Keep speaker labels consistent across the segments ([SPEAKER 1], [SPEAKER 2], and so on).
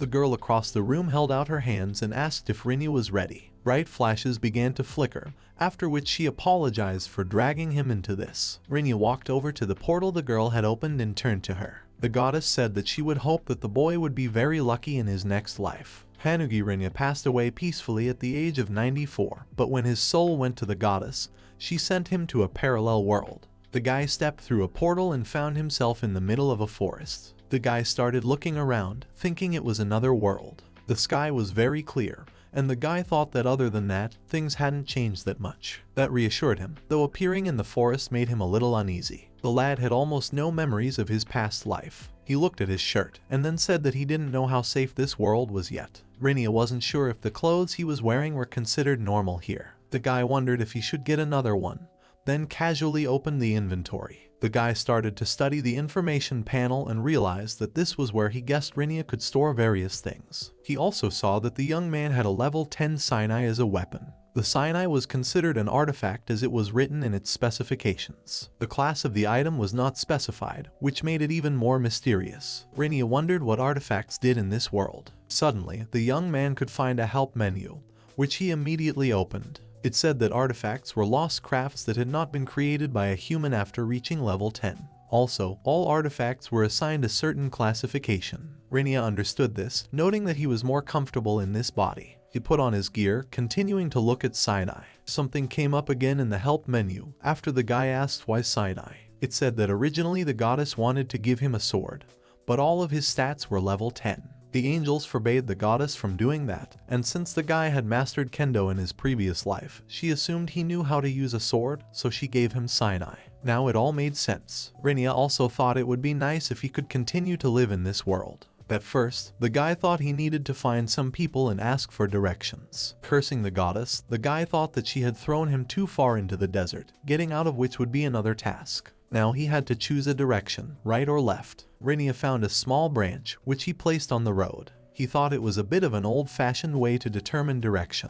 [SPEAKER 1] The girl across the room held out her hands and asked if Renya was ready. Bright flashes began to flicker, after which she apologized for dragging him into this. Renya walked over to the portal the girl had opened and turned to her. The goddess said that she would hope that the boy would be very lucky in his next life. Kunugi Renya passed away peacefully at the age of 94, but when his soul went to the goddess, she sent him to a parallel world. The guy stepped through a portal and found himself in the middle of a forest. The guy started looking around, thinking it was another world. The sky was very clear, and the guy thought that other than that, things hadn't changed that much. That reassured him, though appearing in the forest made him a little uneasy. The lad had almost no memories of his past life. He looked at his shirt, and then said that he didn't know how safe this world was yet. Renya wasn't sure if the clothes he was wearing were considered normal here. The guy wondered if he should get another one, then casually opened the inventory. The guy started to study the information panel and realized that this was where he guessed Renya could store various things. He also saw that the young man had a level 10 Sinai as a weapon. The Sinai was considered an artifact as it was written in its specifications. The class of the item was not specified, which made it even more mysterious. Renya wondered what artifacts did in this world. Suddenly, the young man could find a help menu, which he immediately opened. It said that artifacts were lost crafts that had not been created by a human after reaching level 10. Also, all artifacts were assigned a certain classification. Renya understood this, noting that he was more comfortable in this body. He put on his gear, continuing to look at Sinai. Something came up again in the help menu, after the guy asked why Sinai. It said that originally the goddess wanted to give him a sword, but all of his stats were level 10. The angels forbade the goddess from doing that, and since the guy had mastered kendo in his previous life, she assumed he knew how to use a sword, so she gave him Sinai. Now it all made sense. Renya also thought it would be nice if he could continue to live in this world. At first, the guy thought he needed to find some people and ask for directions. Cursing the goddess, the guy thought that she had thrown him too far into the desert, getting out of which would be another task. Now he had to choose a direction, right or left. Renya found a small branch, which he placed on the road. He thought it was a bit of an old-fashioned way to determine direction,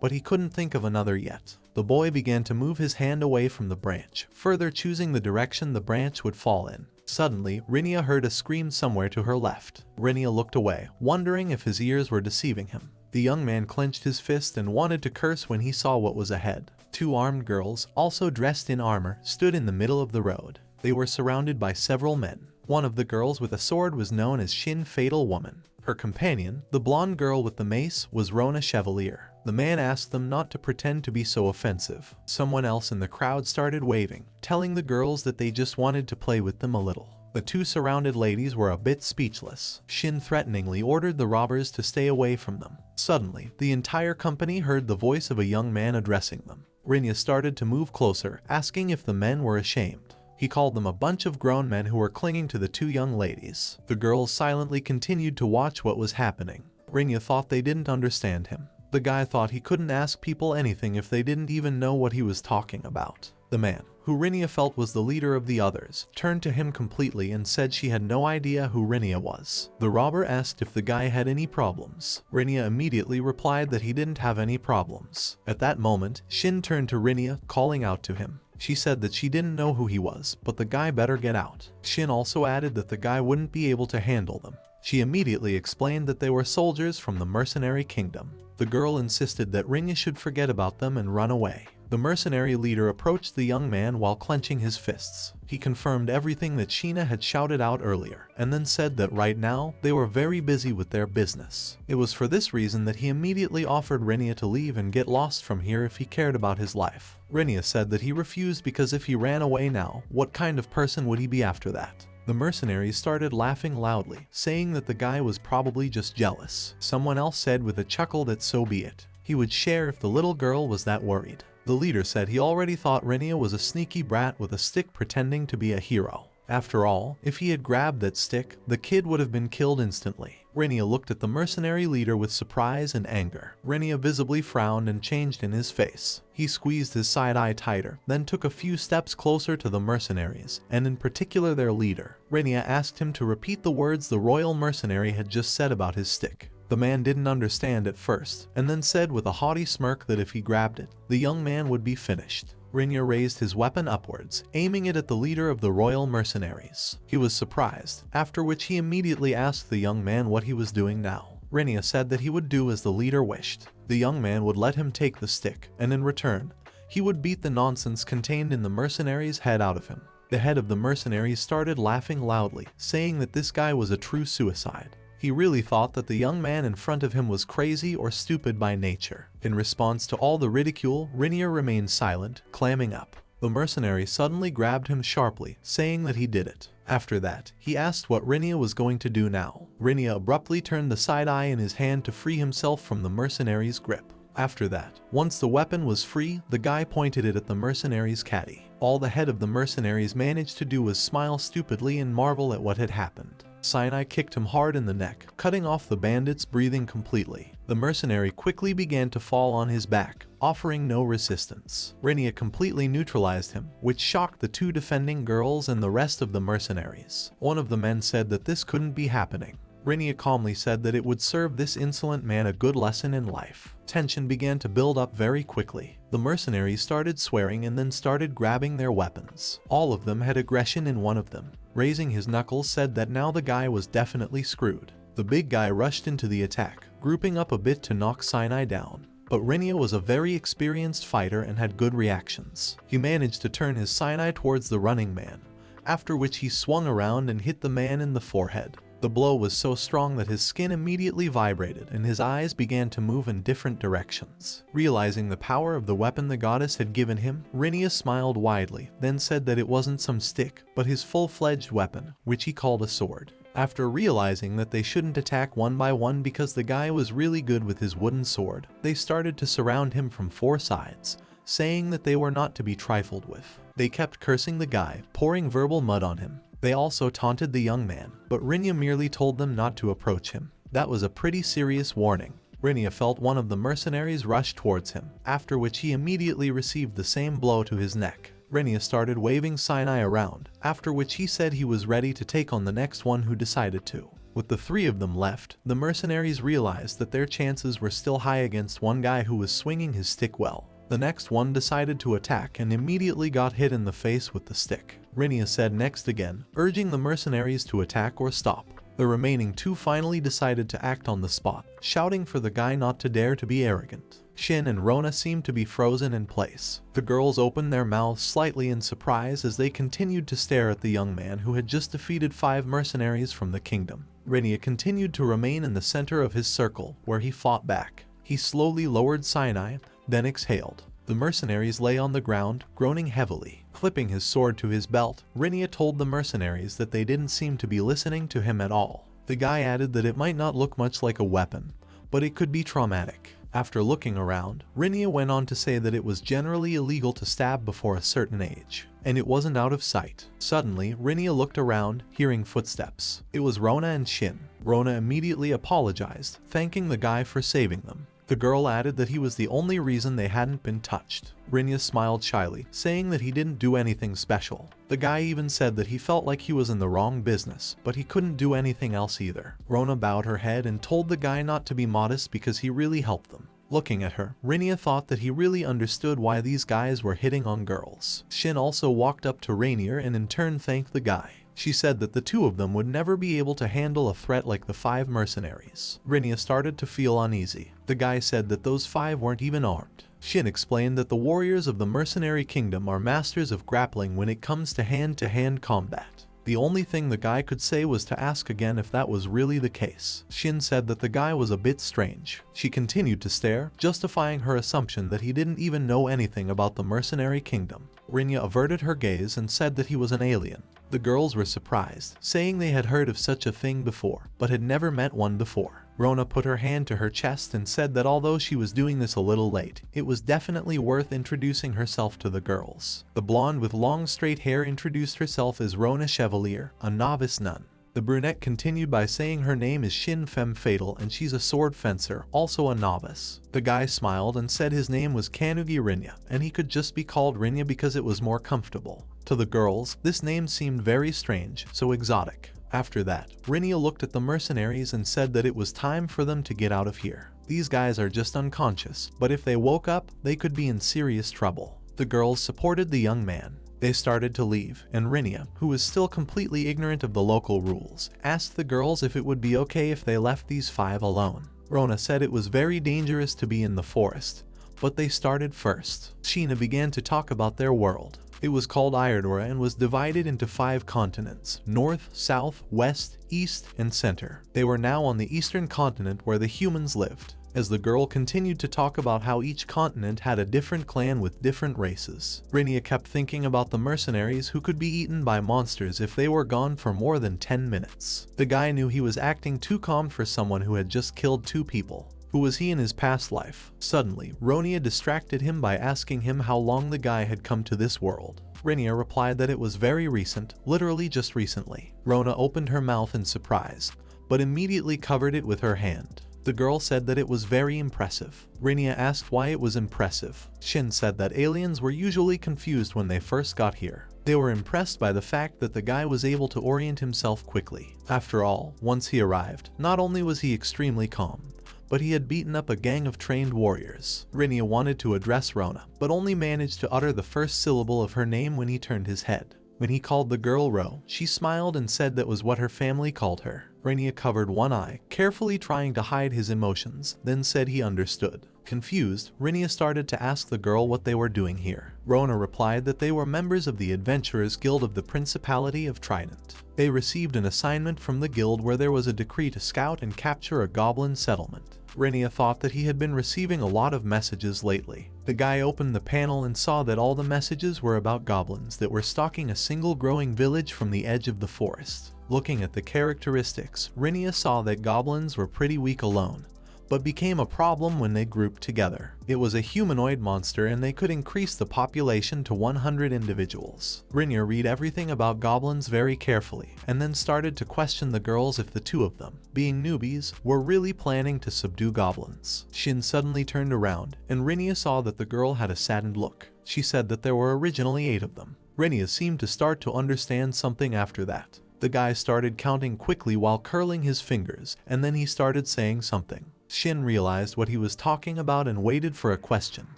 [SPEAKER 1] but he couldn't think of another yet. The boy began to move his hand away from the branch, further choosing the direction the branch would fall in. Suddenly, Renya heard a scream somewhere to her left. Renya looked away, wondering if his ears were deceiving him. The young man clenched his fist and wanted to curse when he saw what was ahead. Two armed girls, also dressed in armor, stood in the middle of the road. They were surrounded by several men. One of the girls with a sword was known as Shin Fatal Woman. Her companion, the blonde girl with the mace, was Rona Chevalier. The man asked them not to pretend to be so offensive. Someone else in the crowd started waving, telling the girls that they just wanted to play with them a little. The two surrounded ladies were a bit speechless. Shin threateningly ordered the robbers to stay away from them. Suddenly, the entire company heard the voice of a young man addressing them. Renya started to move closer, asking if the men were ashamed. He called them a bunch of grown men who were clinging to the two young ladies. The girls silently continued to watch what was happening. Renya thought they didn't understand him. The guy thought he couldn't ask people anything if they didn't even know what he was talking about. The man, who Renya felt was the leader of the others, turned to him completely and said she had no idea who Renya was. The robber asked if the guy had any problems. Renya immediately replied that he didn't have any problems. At that moment, Shin turned to Renya, calling out to him. She said that she didn't know who he was, but the guy better get out. Shin also added that the guy wouldn't be able to handle them. She immediately explained that they were soldiers from the mercenary kingdom. The girl insisted that Renya should forget about them and run away. The mercenary leader approached the young man while clenching his fists. He confirmed everything that Sheena had shouted out earlier, and then said that right now, they were very busy with their business. It was for this reason that he immediately offered Renya to leave and get lost from here if he cared about his life. Renya said that he refused because if he ran away now, what kind of person would he be after that? The mercenaries started laughing loudly, saying that the guy was probably just jealous. Someone else said with a chuckle that so be it. He would share if the little girl was that worried. The leader said he already thought Renya was a sneaky brat with a stick pretending to be a hero. After all, if he had grabbed that stick, the kid would have been killed instantly. Renya looked at the mercenary leader with surprise and anger. Renya visibly frowned and changed in his face. He squeezed his side eye tighter, then took a few steps closer to the mercenaries, and in particular their leader. Renya asked him to repeat the words the royal mercenary had just said about his stick. The man didn't understand at first, and then said with a haughty smirk that if he grabbed it, the young man would be finished. Renya raised his weapon upwards, aiming it at the leader of the royal mercenaries. He was surprised, after which he immediately asked the young man what he was doing now. Renya said that he would do as the leader wished. The young man would let him take the stick, and in return, he would beat the nonsense contained in the mercenary's head out of him. The head of the mercenaries started laughing loudly, saying that this guy was a true suicide. He really thought that the young man in front of him was crazy or stupid by nature. In response to all the ridicule, Renya remained silent, clamming up. The mercenary suddenly grabbed him sharply, saying that he did it. After that, he asked what Renya was going to do now. Renya abruptly turned the side-eye in his hand to free himself from the mercenary's grip. After that, once the weapon was free, the guy pointed it at the mercenary's caddy. All the head of the mercenaries managed to do was smile stupidly and marvel at what had happened. Sinai kicked him hard in the neck, cutting off the bandit's breathing completely. The mercenary quickly began to fall on his back, offering no resistance. Renya completely neutralized him, which shocked the two defending girls and the rest of the mercenaries. One of the men said that this couldn't be happening. Renya calmly said that it would serve this insolent man a good lesson in life. Tension began to build up very quickly. The mercenaries started swearing and then started grabbing their weapons. All of them had aggression in one of them. Raising his knuckles said that now the guy was definitely screwed. The big guy rushed into the attack, grouping up a bit to knock Sinai down. But Renya was a very experienced fighter and had good reactions. He managed to turn his Sinai towards the running man, after which he swung around and hit the man in the forehead. The blow was so strong that his skin immediately vibrated and his eyes began to move in different directions. Realizing the power of the weapon the goddess had given him, Renya smiled widely, then said that it wasn't some stick, but his full-fledged weapon, which he called a sword. After realizing that they shouldn't attack one by one because the guy was really good with his wooden sword, they started to surround him from 4 sides, saying that they were not to be trifled with. They kept cursing the guy, pouring verbal mud on him. They also taunted the young man, but Renya merely told them not to approach him. That was a pretty serious warning. Renya felt one of the mercenaries rush towards him, after which he immediately received the same blow to his neck. Renya started waving Sinai around, after which he said he was ready to take on the next one who decided to. With the 3 of them left, the mercenaries realized that their chances were still high against one guy who was swinging his stick well. The next one decided to attack and immediately got hit in the face with the stick. Renya said next again, urging the mercenaries to attack or stop. The remaining 2 finally decided to act on the spot, shouting for the guy not to dare to be arrogant. Shin and Rona seemed to be frozen in place. The girls opened their mouths slightly in surprise as they continued to stare at the young man who had just defeated 5 mercenaries from the kingdom. Renya continued to remain in the center of his circle, where he fought back. He slowly lowered Sinai, then exhaled. The mercenaries lay on the ground, groaning heavily. Clipping his sword to his belt, Renya told the mercenaries that they didn't seem to be listening to him at all. The guy added that it might not look much like a weapon, but it could be traumatic. After looking around, Renya went on to say that it was generally illegal to stab before a certain age, and it wasn't out of sight. Suddenly, Renya looked around, hearing footsteps. It was Rona and Shin. Rona immediately apologized, thanking the guy for saving them. The girl added that he was the only reason they hadn't been touched. Renya smiled shyly, saying that he didn't do anything special. The guy even said that he felt like he was in the wrong business, but he couldn't do anything else either. Rona bowed her head and told the guy not to be modest because he really helped them. Looking at her, Renya thought that he really understood why these guys were hitting on girls. Shin also walked up to Rainier and in turn thanked the guy. She said that the 2 of them would never be able to handle a threat like the 5 mercenaries. Renya started to feel uneasy. The guy said that those 5 weren't even armed. Shin explained that the warriors of the mercenary kingdom are masters of grappling when it comes to hand-to-hand combat. The only thing the guy could say was to ask again if that was really the case. Shin said that the guy was a bit strange. She continued to stare, justifying her assumption that he didn't even know anything about the mercenary kingdom. Renya averted her gaze and said that he was an alien. The girls were surprised, saying they had heard of such a thing before, but had never met one before. Rona put her hand to her chest and said that although she was doing this a little late, it was definitely worth introducing herself to the girls. The blonde with long straight hair introduced herself as Rona Chevalier, a novice nun. The brunette continued by saying her name is Shin Femme Fatal and she's a sword fencer, also a novice. The guy smiled and said his name was Kunugi Renya, and he could just be called Renya because it was more comfortable. To the girls, this name seemed very strange, so exotic. After that, Renya looked at the mercenaries and said that it was time for them to get out of here. These guys are just unconscious, but if they woke up, they could be in serious trouble. The girls supported the young man. They started to leave, and Renya, who was still completely ignorant of the local rules, asked the girls if it would be okay if they left these 5 alone. Rona said it was very dangerous to be in the forest, but they started first. Sheena began to talk about their world. It was called Iredora and was divided into 5 continents: North, South, West, East, and Center. They were now on the Eastern continent where the humans lived. As the girl continued to talk about how each continent had a different clan with different races, Renya kept thinking about the mercenaries who could be eaten by monsters if they were gone for more than 10 minutes. The guy knew he was acting too calm for someone who had just killed 2 people. Who was he in his past life? Suddenly, Renya distracted him by asking him how long the guy had come to this world. Renya replied that it was very recent, literally just recently. Rona opened her mouth in surprise, but immediately covered it with her hand. The girl said that it was very impressive. Renya asked why it was impressive. Shin said that aliens were usually confused when they first got here. They were impressed by the fact that the guy was able to orient himself quickly. After all, once he arrived, not only was he extremely calm, but he had beaten up a gang of trained warriors. Renya wanted to address Rona, but only managed to utter the first syllable of her name when he turned his head. When he called the girl Ro, she smiled and said that was what her family called her. Renya covered one eye, carefully trying to hide his emotions, then said he understood. Confused, Renya started to ask the girl what they were doing here. Rona replied that they were members of the Adventurers Guild of the Principality of Trident. They received an assignment from the guild where there was a decree to scout and capture a goblin settlement. Renya thought that he had been receiving a lot of messages lately. The guy opened the panel and saw that all the messages were about goblins that were stalking a single growing village from the edge of the forest. Looking at the characteristics, Renya saw that goblins were pretty weak alone, but became a problem when they grouped together. It was a humanoid monster and they could increase the population to 100 individuals. Renya read everything about goblins very carefully, and then started to question the girls if the 2 of them, being newbies, were really planning to subdue goblins. Shin suddenly turned around, and Renya saw that the girl had a saddened look. She said that there were originally 8 of them. Renya seemed to start to understand something after that. The guy started counting quickly while curling his fingers, and then he started saying something. Shin realized what he was talking about and waited for a question,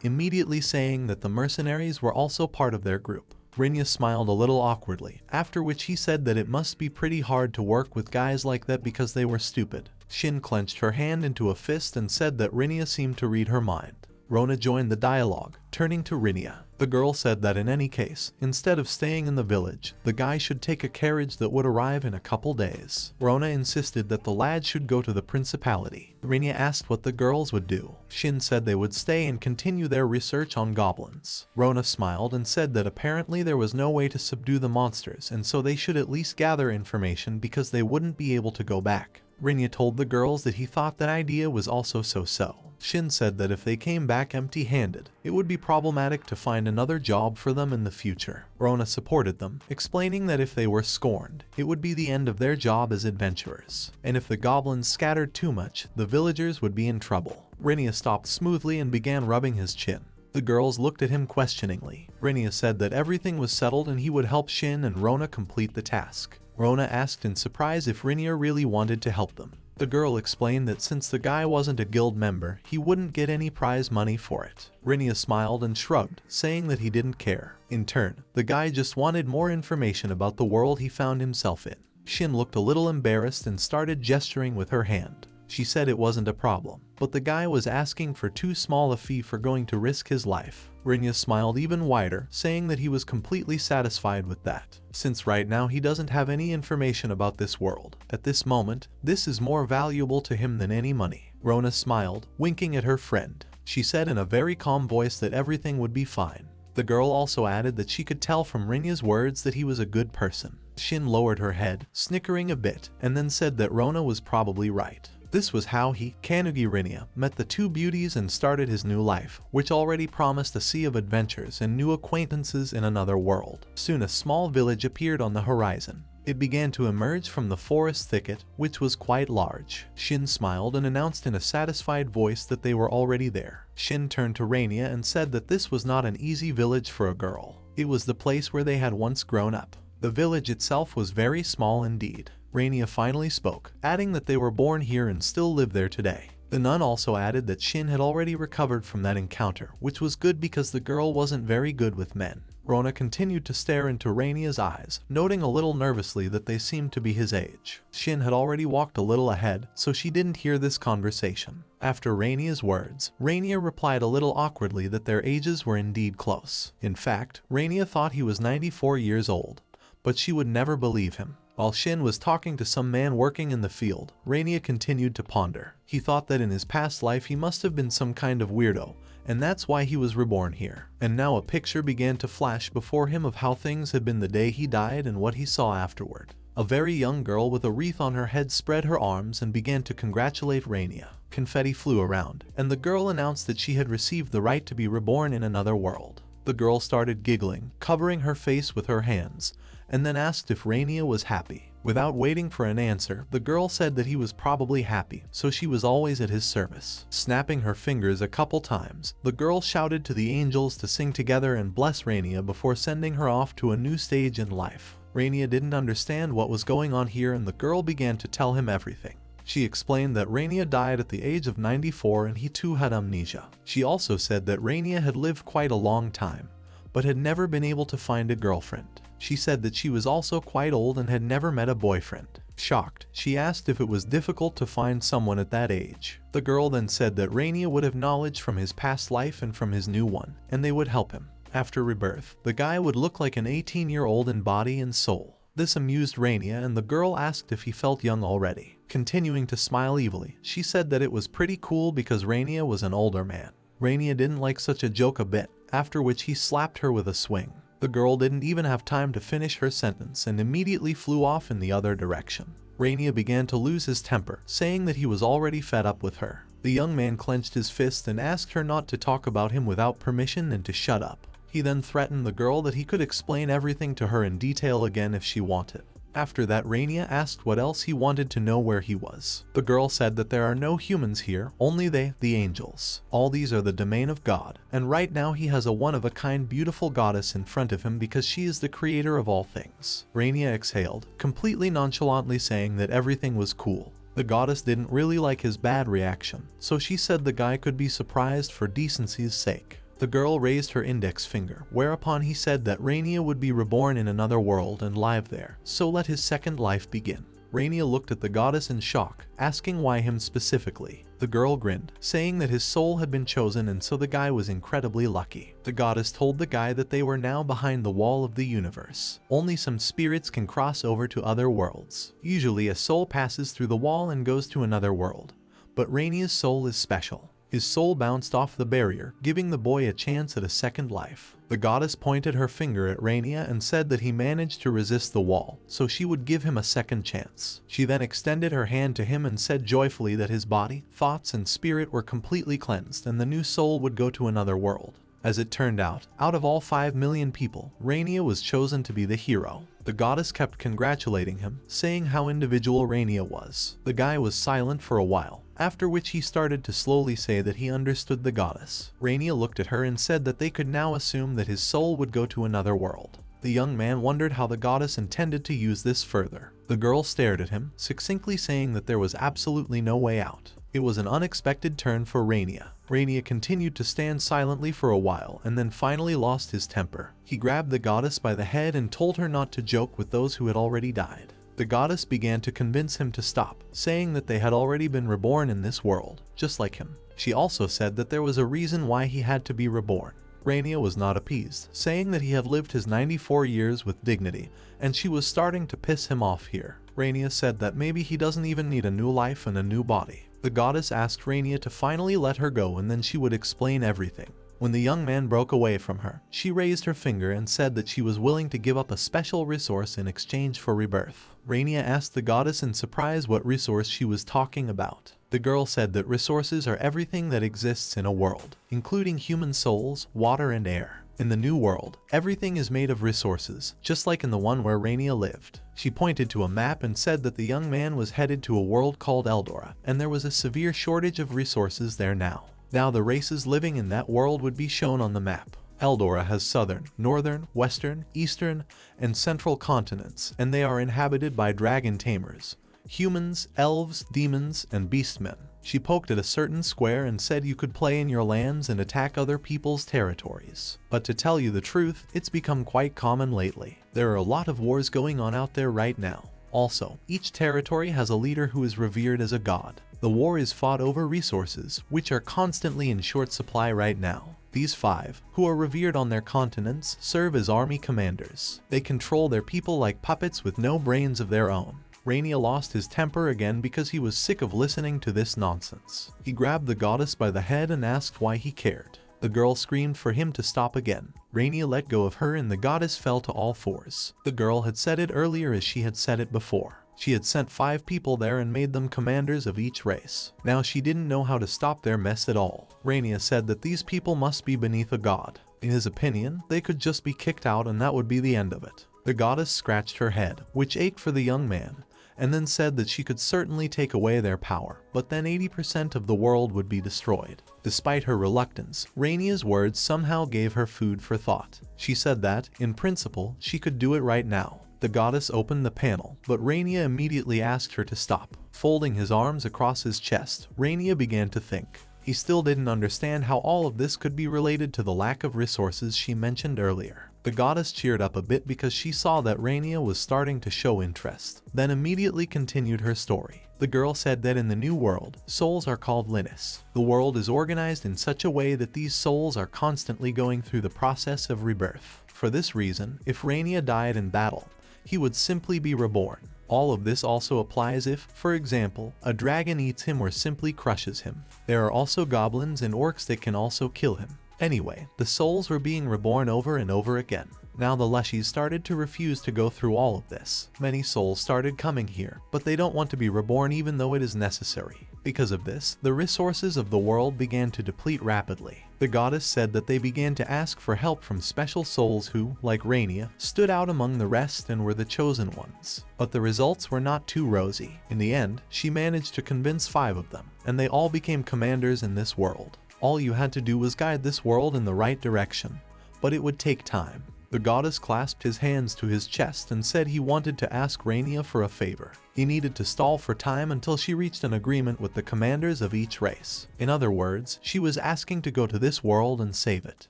[SPEAKER 1] immediately saying that the mercenaries were also part of their group. Renya smiled a little awkwardly, after which he said that it must be pretty hard to work with guys like that because they were stupid. Shin clenched her hand into a fist and said that Renya seemed to read her mind. Rona joined the dialogue, turning to Renya. The girl said that in any case, instead of staying in the village, the guy should take a carriage that would arrive in a couple days. Rona insisted that the lad should go to the principality. Renya asked what the girls would do. Shin said they would stay and continue their research on goblins. Rona smiled and said that apparently there was no way to subdue the monsters, and so they should at least gather information because they wouldn't be able to go back. Renya told the girls that he thought that idea was also so-so. Shin said that if they came back empty-handed, it would be problematic to find another job for them in the future. Rona supported them, explaining that if they were scorned, it would be the end of their job as adventurers. And if the goblins scattered too much, the villagers would be in trouble. Renya stopped smoothly and began rubbing his chin. The girls looked at him questioningly. Renya said that everything was settled and he would help Shin and Rona complete the task. Rona asked in surprise if Renya really wanted to help them. The girl explained that since the guy wasn't a guild member, he wouldn't get any prize money for it. Renya smiled and shrugged, saying that he didn't care. In turn, the guy just wanted more information about the world he found himself in. Shin looked a little embarrassed and started gesturing with her hand. She said it wasn't a problem, but the guy was asking for too small a fee for going to risk his life. Renya smiled even wider, saying that he was completely satisfied with that, since right now he doesn't have any information about this world. At this moment, this is more valuable to him than any money. Rona smiled, winking at her friend. She said in a very calm voice that everything would be fine. The girl also added that she could tell from Renya's words that he was a good person. Shin lowered her head, snickering a bit, and then said that Rona was probably right. This was how he, Kunugi Renya, met the 2 beauties and started his new life, which already promised a sea of adventures and new acquaintances in another world. Soon a small village appeared on the horizon. It began to emerge from the forest thicket, which was quite large. Shin smiled and announced in a satisfied voice that they were already there. Shin turned to Renya and said that this was not an easy village for a girl. It was the place where they had once grown up. The village itself was very small indeed. Renya finally spoke, adding that they were born here and still live there today. The nun also added that Shin had already recovered from that encounter, which was good because the girl wasn't very good with men. Rona continued to stare into Rainia's eyes, noting a little nervously that they seemed to be his age. Shin had already walked a little ahead, so she didn't hear this conversation. After Rainia's words, Rainia replied a little awkwardly that their ages were indeed close. In fact, Rainia thought he was 94 years old, but she would never believe him. While Shin was talking to some man working in the field, Rainia continued to ponder. He thought that in his past life he must have been some kind of weirdo, and that's why he was reborn here. And now a picture began to flash before him of how things had been the day he died and what he saw afterward. A very young girl with a wreath on her head spread her arms and began to congratulate Rainia. Confetti flew around, and the girl announced that she had received the right to be reborn in another world. The girl started giggling, covering her face with her hands, and then asked if Rainia was happy. Without waiting for an answer, the girl said that he was probably happy, so she was always at his service. Snapping her fingers a couple times, the girl shouted to the angels to sing together and bless Rainia before sending her off to a new stage in life. Rainia didn't understand what was going on here, and the girl began to tell him everything. She explained that Rainia died at the age of 94 and he too had amnesia. She also said that Rainia had lived quite a long time, but had never been able to find a girlfriend. She said that she was also quite old and had never met a boyfriend. Shocked, she asked if it was difficult to find someone at that age. The girl then said that Rainia would have knowledge from his past life and from his new one, and they would help him. After rebirth, the guy would look like an 18-year-old in body and soul. This amused Rainia, and the girl asked if he felt young already. Continuing to smile evilly, she said that it was pretty cool because Rainia was an older man. Rainia didn't like such a joke a bit, after which he slapped her with a swing. The girl didn't even have time to finish her sentence and immediately flew off in the other direction. Rainia began to lose his temper, saying that he was already fed up with her. The young man clenched his fist and asked her not to talk about him without permission and to shut up. He then threatened the girl that he could explain everything to her in detail again if she wanted. After that, Rainia asked what else he wanted to know where he was. The girl said that there are no humans here, only they, the angels. All these are the domain of God, and right now he has a one-of-a-kind beautiful goddess in front of him because she is the creator of all things. Rainia exhaled, completely nonchalantly saying that everything was cool. The goddess didn't really like his bad reaction, so she said the guy could be surprised for decency's sake. The girl raised her index finger, whereupon he said that Rainia would be reborn in another world and live there, so let his second life begin. Rainia looked at the goddess in shock, asking why him specifically. The girl grinned, saying that his soul had been chosen and so the guy was incredibly lucky. The goddess told the guy that they were now behind the wall of the universe. Only some spirits can cross over to other worlds. Usually a soul passes through the wall and goes to another world, but Rainia's soul is special. His soul bounced off the barrier, giving the boy a chance at a second life. The goddess pointed her finger at Rainia and said that he managed to resist the wall, so she would give him a second chance. She then extended her hand to him and said joyfully that his body, thoughts, and spirit were completely cleansed and the new soul would go to another world. As it turned out of all 5 million people, Rainia was chosen to be the hero. The goddess kept congratulating him, saying how individual Rainia was. The guy was silent for a while, after which he started to slowly say that he understood the goddess. Rainia looked at her and said that they could now assume that his soul would go to another world. The young man wondered how the goddess intended to use this further. The girl stared at him, succinctly saying that there was absolutely no way out. It was an unexpected turn for Rainia. Rainia continued to stand silently for a while and then finally lost his temper. He grabbed the goddess by the head and told her not to joke with those who had already died. The goddess began to convince him to stop, saying that they had already been reborn in this world, just like him. She also said that there was a reason why he had to be reborn. Rainia was not appeased, saying that he had lived his 94 years with dignity, and she was starting to piss him off here. Rainia said that maybe he doesn't even need a new life and a new body. The goddess asked Rainia to finally let her go and then she would explain everything. When the young man broke away from her, she raised her finger and said that she was willing to give up a special resource in exchange for rebirth. Rainia asked the goddess in surprise what resource she was talking about. The girl said that resources are everything that exists in a world, including human souls, water, and air. In the new world, everything is made of resources, just like in the one where Rainia lived. She pointed to a map and said that the young man was headed to a world called Eldora, and there was a severe shortage of resources there now. Now the races living in that world would be shown on the map. Eldora has southern, northern, western, eastern, and central continents, and they are inhabited by dragon tamers, humans, elves, demons, and beastmen. She poked at a certain square and said you could play in your lands and attack other people's territories. But to tell you the truth, it's become quite common lately. There are a lot of wars going on out there right now. Also, each territory has a leader who is revered as a god. The war is fought over resources, which are constantly in short supply right now. These 5, who are revered on their continents, serve as army commanders. They control their people like puppets with no brains of their own. Renya lost his temper again because he was sick of listening to this nonsense. He grabbed the goddess by the head and asked why he cared. The girl screamed for him to stop again. Renya let go of her and the goddess fell to all fours. The girl had said it earlier as she had said it before. She had sent 5 people there and made them commanders of each race. Now she didn't know how to stop their mess at all. Renya said that these people must be beneath a god. In his opinion, they could just be kicked out and that would be the end of it. The goddess scratched her head, which ached for the young man, and then said that she could certainly take away their power, but then 80% of the world would be destroyed. Despite her reluctance, Renya's words somehow gave her food for thought. She said that, in principle, she could do it right now. The goddess opened the panel, but Renya immediately asked her to stop. Folding his arms across his chest, Renya began to think. He still didn't understand how all of this could be related to the lack of resources she mentioned earlier. The goddess cheered up a bit because she saw that Renya was starting to show interest, then immediately continued her story. The girl said that in the new world, souls are called Linus. The world is organized in such a way that these souls are constantly going through the process of rebirth. For this reason, if Renya died in battle, he would simply be reborn. All of this also applies if, for example, a dragon eats him or simply crushes him. There are also goblins and orcs that can also kill him. Anyway, the souls were being reborn over and over again. Now the Leshies started to refuse to go through all of this. Many souls started coming here, but they don't want to be reborn even though it is necessary. Because of this, the resources of the world began to deplete rapidly. The goddess said that they began to ask for help from special souls who, like Renya, stood out among the rest and were the chosen ones. But the results were not too rosy. In the end, she managed to convince 5 of them, and they all became commanders in this world. All you had to do was guide this world in the right direction, but it would take time. The goddess clasped his hands to his chest and said he wanted to ask Renya for a favor. He needed to stall for time until she reached an agreement with the commanders of each race. In other words, she was asking to go to this world and save it.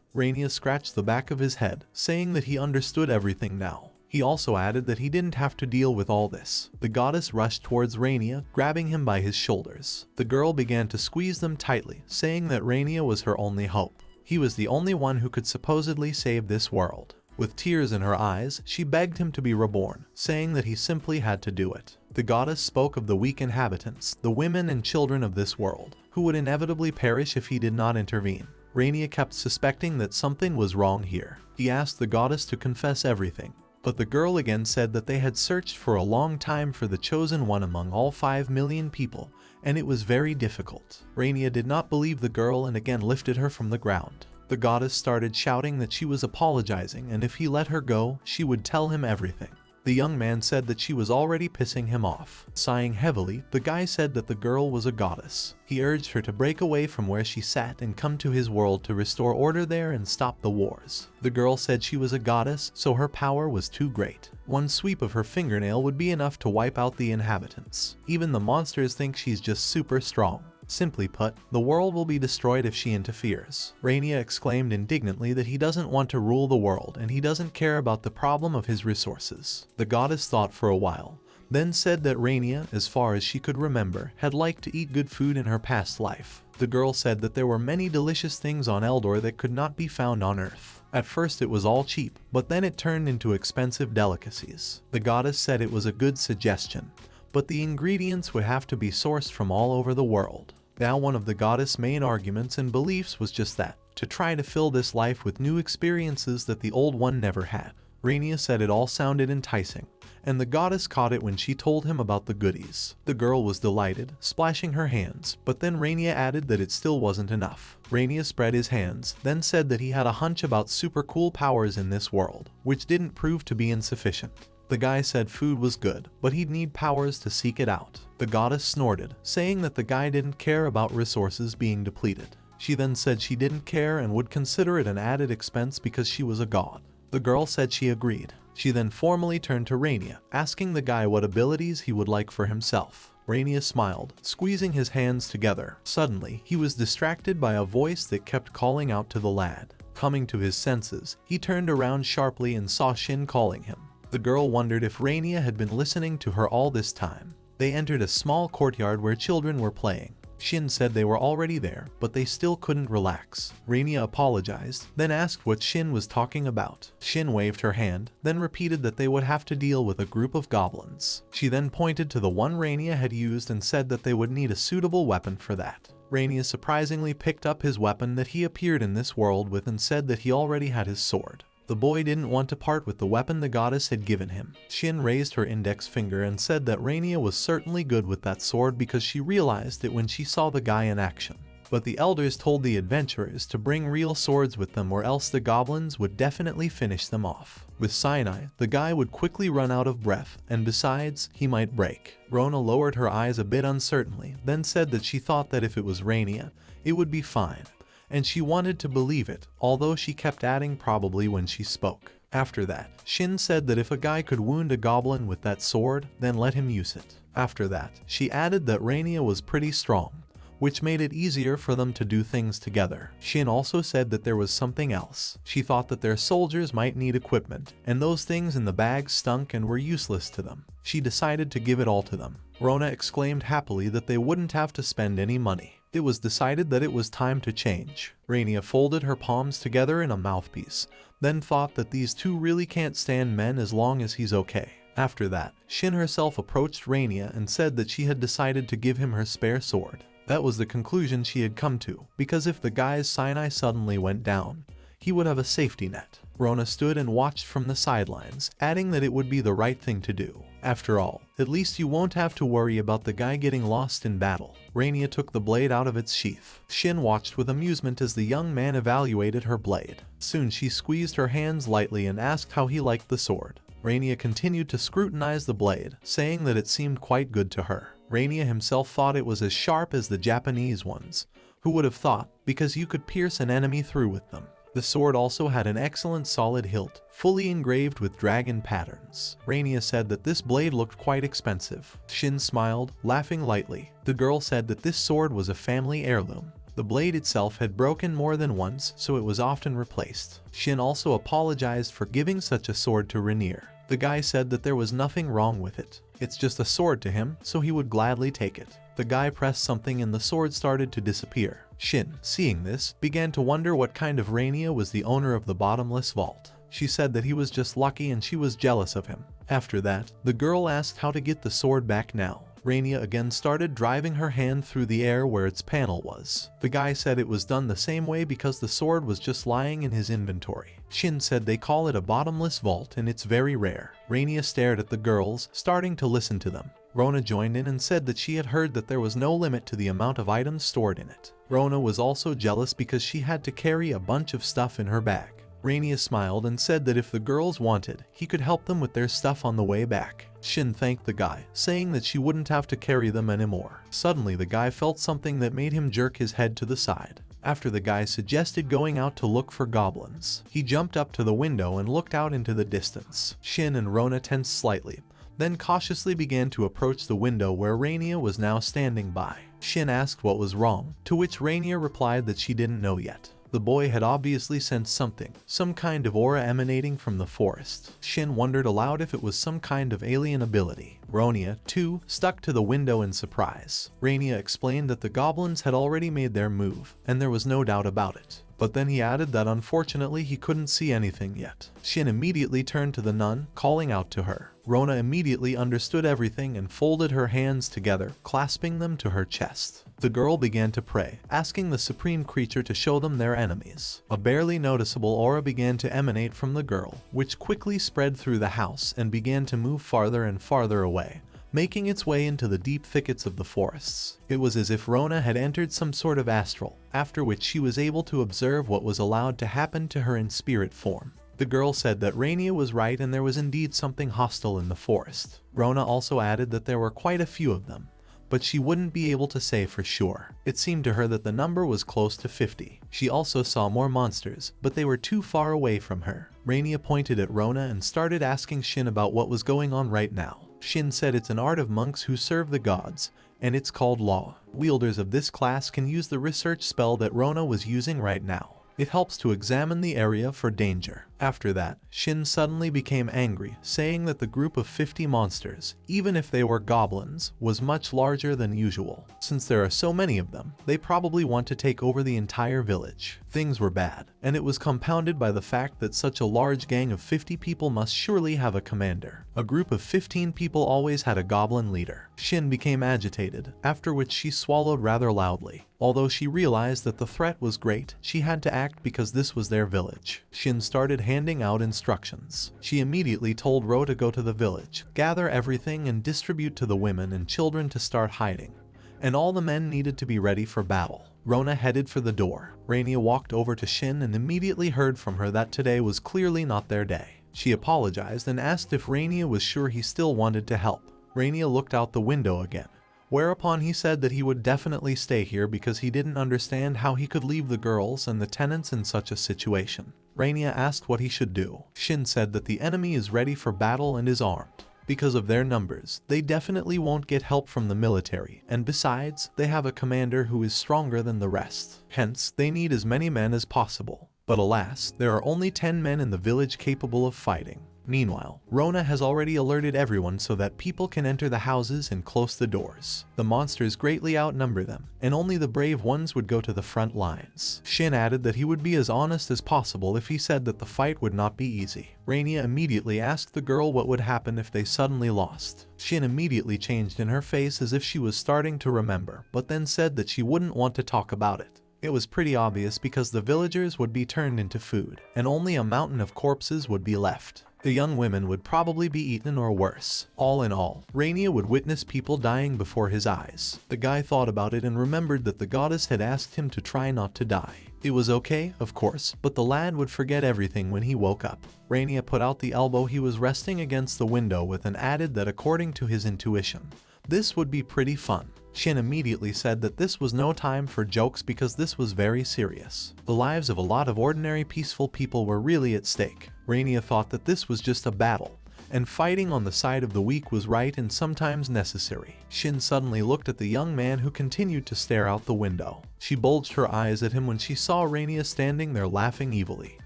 [SPEAKER 1] Renya scratched the back of his head, saying that he understood everything now. He also added that he didn't have to deal with all this. The goddess rushed towards Renya, grabbing him by his shoulders. The girl began to squeeze them tightly, saying that Renya was her only hope. He was the only one who could supposedly save this world. With tears in her eyes, she begged him to be reborn, saying that he simply had to do it. The goddess spoke of the weak inhabitants, the women and children of this world, who would inevitably perish if he did not intervene. Renya kept suspecting that something was wrong here. He asked the goddess to confess everything, but the girl again said that they had searched for a long time for the chosen one among all 5 million people, and it was very difficult. Renya did not believe the girl and again lifted her from the ground. The goddess started shouting that she was apologizing and if he let her go, she would tell him everything. The young man said that she was already pissing him off. Sighing heavily, the guy said that the girl was a goddess. He urged her to break away from where she sat and come to his world to restore order there and stop the wars. The girl said she was a goddess, so her power was too great. One sweep of her fingernail would be enough to wipe out the inhabitants. Even the monsters think she's just super strong. Simply put, the world will be destroyed if she interferes. Renya exclaimed indignantly that he doesn't want to rule the world and he doesn't care about the problem of his resources. The goddess thought for a while, then said that Renya, as far as she could remember, had liked to eat good food in her past life. The girl said that there were many delicious things on Eldor that could not be found on Earth. At first it was all cheap, but then it turned into expensive delicacies. The goddess said it was a good suggestion, but the ingredients would have to be sourced from all over the world. Now one of the goddess' main arguments and beliefs was just that, to try to fill this life with new experiences that the old one never had. Renya said it all sounded enticing, and the goddess caught it when she told him about the goodies. The girl was delighted, splashing her hands, but then Renya added that it still wasn't enough. Renya spread his hands, then said that he had a hunch about super cool powers in this world, which didn't prove to be insufficient. The guy said food was good, but he'd need powers to seek it out. The goddess snorted, saying that the guy didn't care about resources being depleted. She then said she didn't care and would consider it an added expense because she was a god. The girl said she agreed. She then formally turned to Renya, asking the guy what abilities he would like for himself. Renya smiled, squeezing his hands together. Suddenly, he was distracted by a voice that kept calling out to the lad. Coming to his senses, he turned around sharply and saw Shin calling him. The girl wondered if Renya had been listening to her all this time. They entered a small courtyard where children were playing. Shin said they were already there, but they still couldn't relax. Renya apologized, then asked what Shin was talking about. Shin waved her hand, then repeated that they would have to deal with a group of goblins. She then pointed to the one Renya had used and said that they would need a suitable weapon for that. Renya surprisingly picked up his weapon that he appeared in this world with and said that he already had his sword. The boy didn't want to part with the weapon the goddess had given him. Shin raised her index finger and said that Renya was certainly good with that sword because she realized it when she saw the guy in action. But the elders told the adventurers to bring real swords with them or else the goblins would definitely finish them off. With Sinai, the guy would quickly run out of breath, and besides, he might break. Rona lowered her eyes a bit uncertainly, then said that she thought that if it was Renya, it would be fine. And she wanted to believe it, although she kept adding probably when she spoke. After that, Shin said that if a guy could wound a goblin with that sword, then let him use it. After that, she added that Renya was pretty strong, which made it easier for them to do things together. Shin also said that there was something else. She thought that their soldiers might need equipment, and those things in the bag stunk and were useless to them. She decided to give it all to them. Rona exclaimed happily that they wouldn't have to spend any money. It was decided that it was time to change. Renya folded her palms together in a mouthpiece, then thought that these two really can't stand men as long as he's okay. After that, Shin herself approached Renya and said that she had decided to give him her spare sword. That was the conclusion she had come to, because if the guy's Sinai suddenly went down, he would have a safety net. Rona stood and watched from the sidelines, adding that it would be the right thing to do. After all, at least you won't have to worry about the guy getting lost in battle. Renya took the blade out of its sheath. Shin watched with amusement as the young man evaluated her blade. Soon she squeezed her hands lightly and asked how he liked the sword. Renya continued to scrutinize the blade, saying that it seemed quite good to her. Renya himself thought it was as sharp as the Japanese ones. Who would have thought, because you could pierce an enemy through with them. The sword also had an excellent solid hilt, fully engraved with dragon patterns. Renya said that this blade looked quite expensive. Shin smiled, laughing lightly. The girl said that this sword was a family heirloom. The blade itself had broken more than once, so it was often replaced. Shin also apologized for giving such a sword to Renier. The guy said that there was nothing wrong with it. It's just a sword to him, so he would gladly take it. The guy pressed something and the sword started to disappear. Shin, seeing this, began to wonder what kind of Renya was the owner of the bottomless vault. She said that he was just lucky and she was jealous of him. After that, the girl asked how to get the sword back now. Renya again started driving her hand through the air where its panel was. The guy said it was done the same way because the sword was just lying in his inventory. Shin said they call it a bottomless vault and it's very rare. Renya stared at the girls, starting to listen to them. Rona joined in and said that she had heard that there was no limit to the amount of items stored in it. Rona was also jealous because she had to carry a bunch of stuff in her bag. Renya smiled and said that if the girls wanted, he could help them with their stuff on the way back. Shin thanked the guy, saying that she wouldn't have to carry them anymore. Suddenly the guy felt something that made him jerk his head to the side. After the guy suggested going out to look for goblins, he jumped up to the window and looked out into the distance. Shin and Rona tensed slightly, then cautiously began to approach the window where Renya was now standing by. Shin asked what was wrong, to which Renya replied that she didn't know yet. The boy had obviously sensed something, some kind of aura emanating from the forest. Shin wondered aloud if it was some kind of alien ability. Rona, too, stuck to the window in surprise. Renya explained that the goblins had already made their move, and there was no doubt about it. But then he added that unfortunately he couldn't see anything yet. Shin immediately turned to the nun, calling out to her. Rona immediately understood everything and folded her hands together, clasping them to her chest. The girl began to pray, asking the supreme creature to show them their enemies. A barely noticeable aura began to emanate from the girl, which quickly spread through the house and began to move farther and farther away, making its way into the deep thickets of the forests. It was as if Rona had entered some sort of astral, after which she was able to observe what was allowed to happen to her in spirit form. The girl said that Renya was right and there was indeed something hostile in the forest. Rona also added that there were quite a few of them, but she wouldn't be able to say for sure. It seemed to her that the number was close to 50. She also saw more monsters, but they were too far away from her. Renya pointed at Rona and started asking Shin about what was going on right now. Shin said it's an art of monks who serve the gods, and it's called law. Wielders of this class can use the research spell that Rona was using right now. It helps to examine the area for danger. After that, Shin suddenly became angry, saying that the group of 50 monsters, even if they were goblins, was much larger than usual. Since there are so many of them, they probably want to take over the entire village. Things were bad, and it was compounded by the fact that such a large gang of 50 people must surely have a commander. A group of 15 people always had a goblin leader. Shin became agitated, after which she swallowed rather loudly. Although she realized that the threat was great, she had to act because this was their village. Shin started handing out instructions. She immediately told Ro to go to the village, gather everything and distribute to the women and children to start hiding. And all the men needed to be ready for battle. Rona headed for the door. Renya walked over to Shin and immediately heard from her that today was clearly not their day. She apologized and asked if Renya was sure he still wanted to help. Renya looked out the window again, whereupon he said that he would definitely stay here because he didn't understand how he could leave the girls and the tenants in such a situation. Renya asked what he should do. Shin said that the enemy is ready for battle and is armed. Because of their numbers, they definitely won't get help from the military, and besides, they have a commander who is stronger than the rest. Hence, they need as many men as possible. But alas, there are only 10 men in the village capable of fighting. Meanwhile, Rona has already alerted everyone so that people can enter the houses and close the doors. The monsters greatly outnumber them, and only the brave ones would go to the front lines. Shin added that he would be as honest as possible if he said that the fight would not be easy. Renya immediately asked the girl what would happen if they suddenly lost. Shin immediately changed in her face as if she was starting to remember, but then said that she wouldn't want to talk about it. It was pretty obvious because the villagers would be turned into food, and only a mountain of corpses would be left. The young women would probably be eaten or worse. All in all, Renya would witness people dying before his eyes. The guy thought about it and remembered that the goddess had asked him to try not to die. It was okay, of course, but the lad would forget everything when he woke up. Renya put out the elbow he was resting against the window with and added that according to his intuition, this would be pretty fun. Shin immediately said that this was no time for jokes because this was very serious. The lives of a lot of ordinary peaceful people were really at stake. Renya thought that this was just a battle, and fighting on the side of the weak was right and sometimes necessary. Shin suddenly looked at the young man who continued to stare out the window. She bulged her eyes at him when she saw Renya standing there laughing evilly.